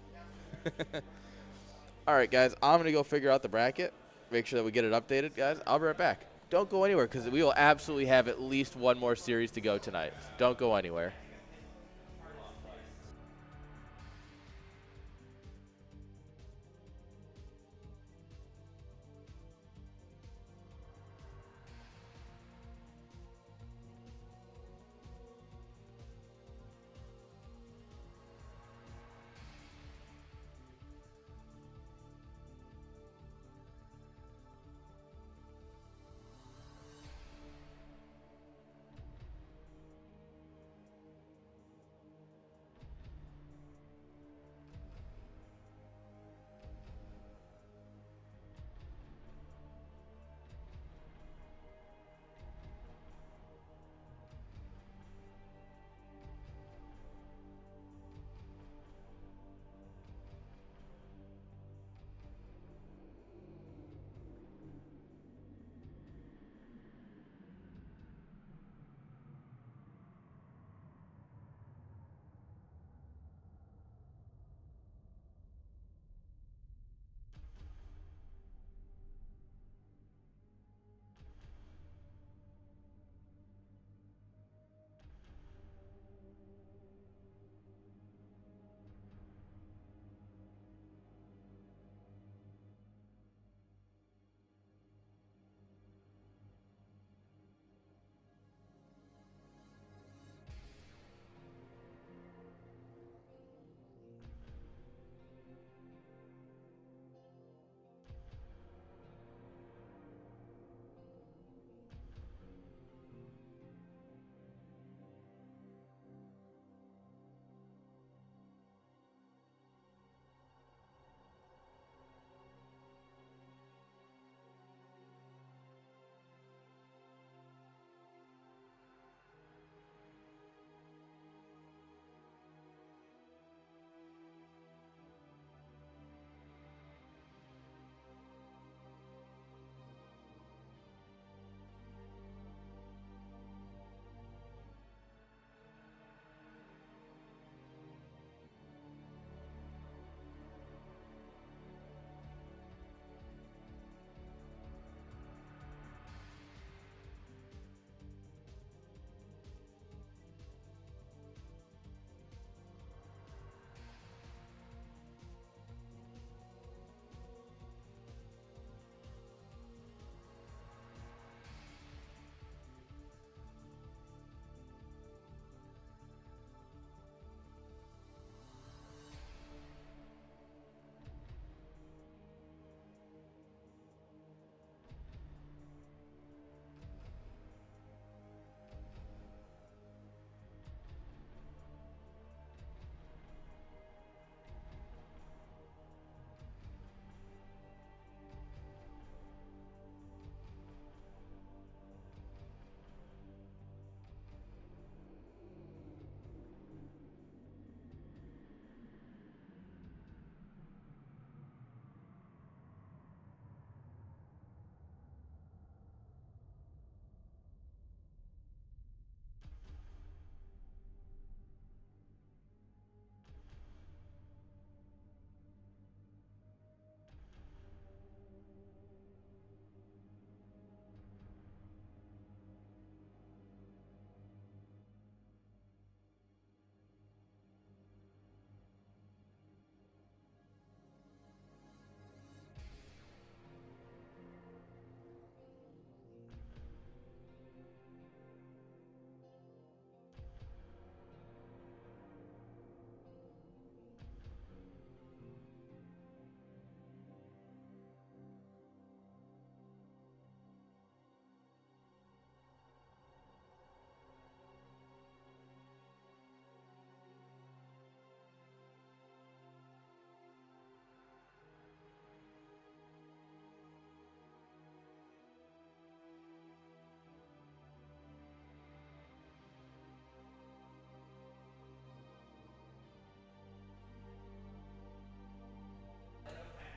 All right, guys. I'm going to go figure out the bracket. Make sure that we get it updated, guys. I'll be right back. Don't go anywhere because we will absolutely have at least one more series to go tonight. Don't go anywhere.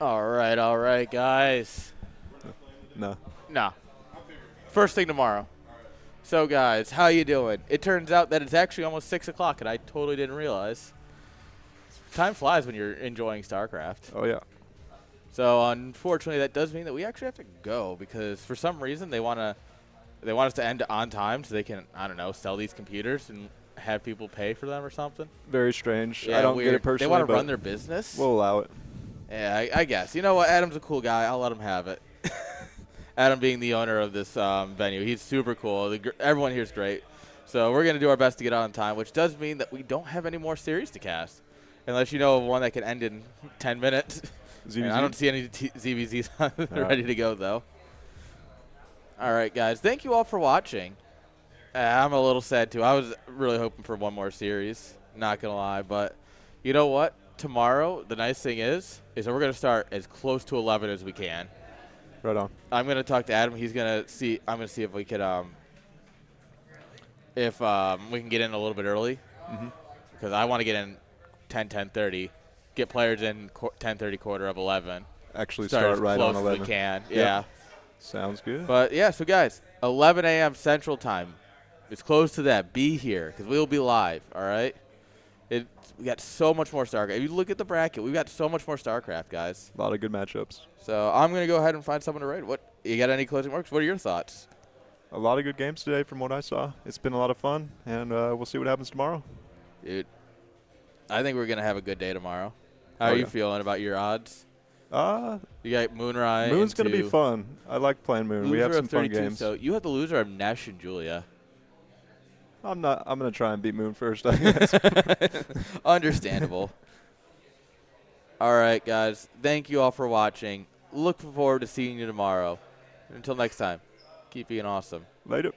All right, guys. No. No. First thing tomorrow. So, guys, how you doing? It turns out that it's actually almost 6 o'clock, and I totally didn't realize. Time flies when you're enjoying StarCraft. Oh, yeah. So, unfortunately, that does mean that we actually have to go because for some reason they want us to end on time so they can, I don't know, sell these computers and have people pay for them or something. Very strange. Yeah, I don't weird. get it personally. They want to but run their business. We'll allow it. Yeah, I guess. You know what? Adam's a cool guy. I'll let him have it. Adam being the owner of this venue. He's super cool. Everyone here is great. So we're going to do our best to get on time, which does mean that we don't have any more series to cast. Unless you know of one that can end in 10 minutes. ZVZ? I don't see any ZVZs ready to go, though. All right, guys. Thank you all for watching. I'm a little sad, too. I was really hoping for one more series. Not going to lie. But you know what? Tomorrow, the nice thing is that we're going to start as close to 11 as we can. Right on. I'm going to talk to Adam. He's going to see. I'm going to see if we could, we can get in a little bit early. Because I want to get in 10:30, get players in 10:30, quarter of 11. Actually Start start as right close on as 11. we can. Yep. Yeah. Sounds good. But yeah, so guys, 11 a.m. Central Time. It's close to that. Be here because we'll be live. All right. We got so much more StarCraft. If you look at the bracket, we've got so much more StarCraft, guys. A lot of good matchups. So I'm gonna go ahead and find someone to raid. What you got? Any closing remarks? What are your thoughts? A lot of good games today from what I saw. It's been a lot of fun, and we'll see what happens tomorrow. Dude, I think we're gonna have a good day tomorrow. How Oh, are you yeah. feeling about your odds? Uh, You got Moonrise. Moon's going to be fun. I like playing Moon. We have Loser some of fun 32, games. So you have the loser of Nesh and Julia. I'm going to try and beat Moon first, I guess. Understandable. All right, guys. Thank you all for watching. Look forward to seeing you tomorrow. Until next time, keep being awesome. Later.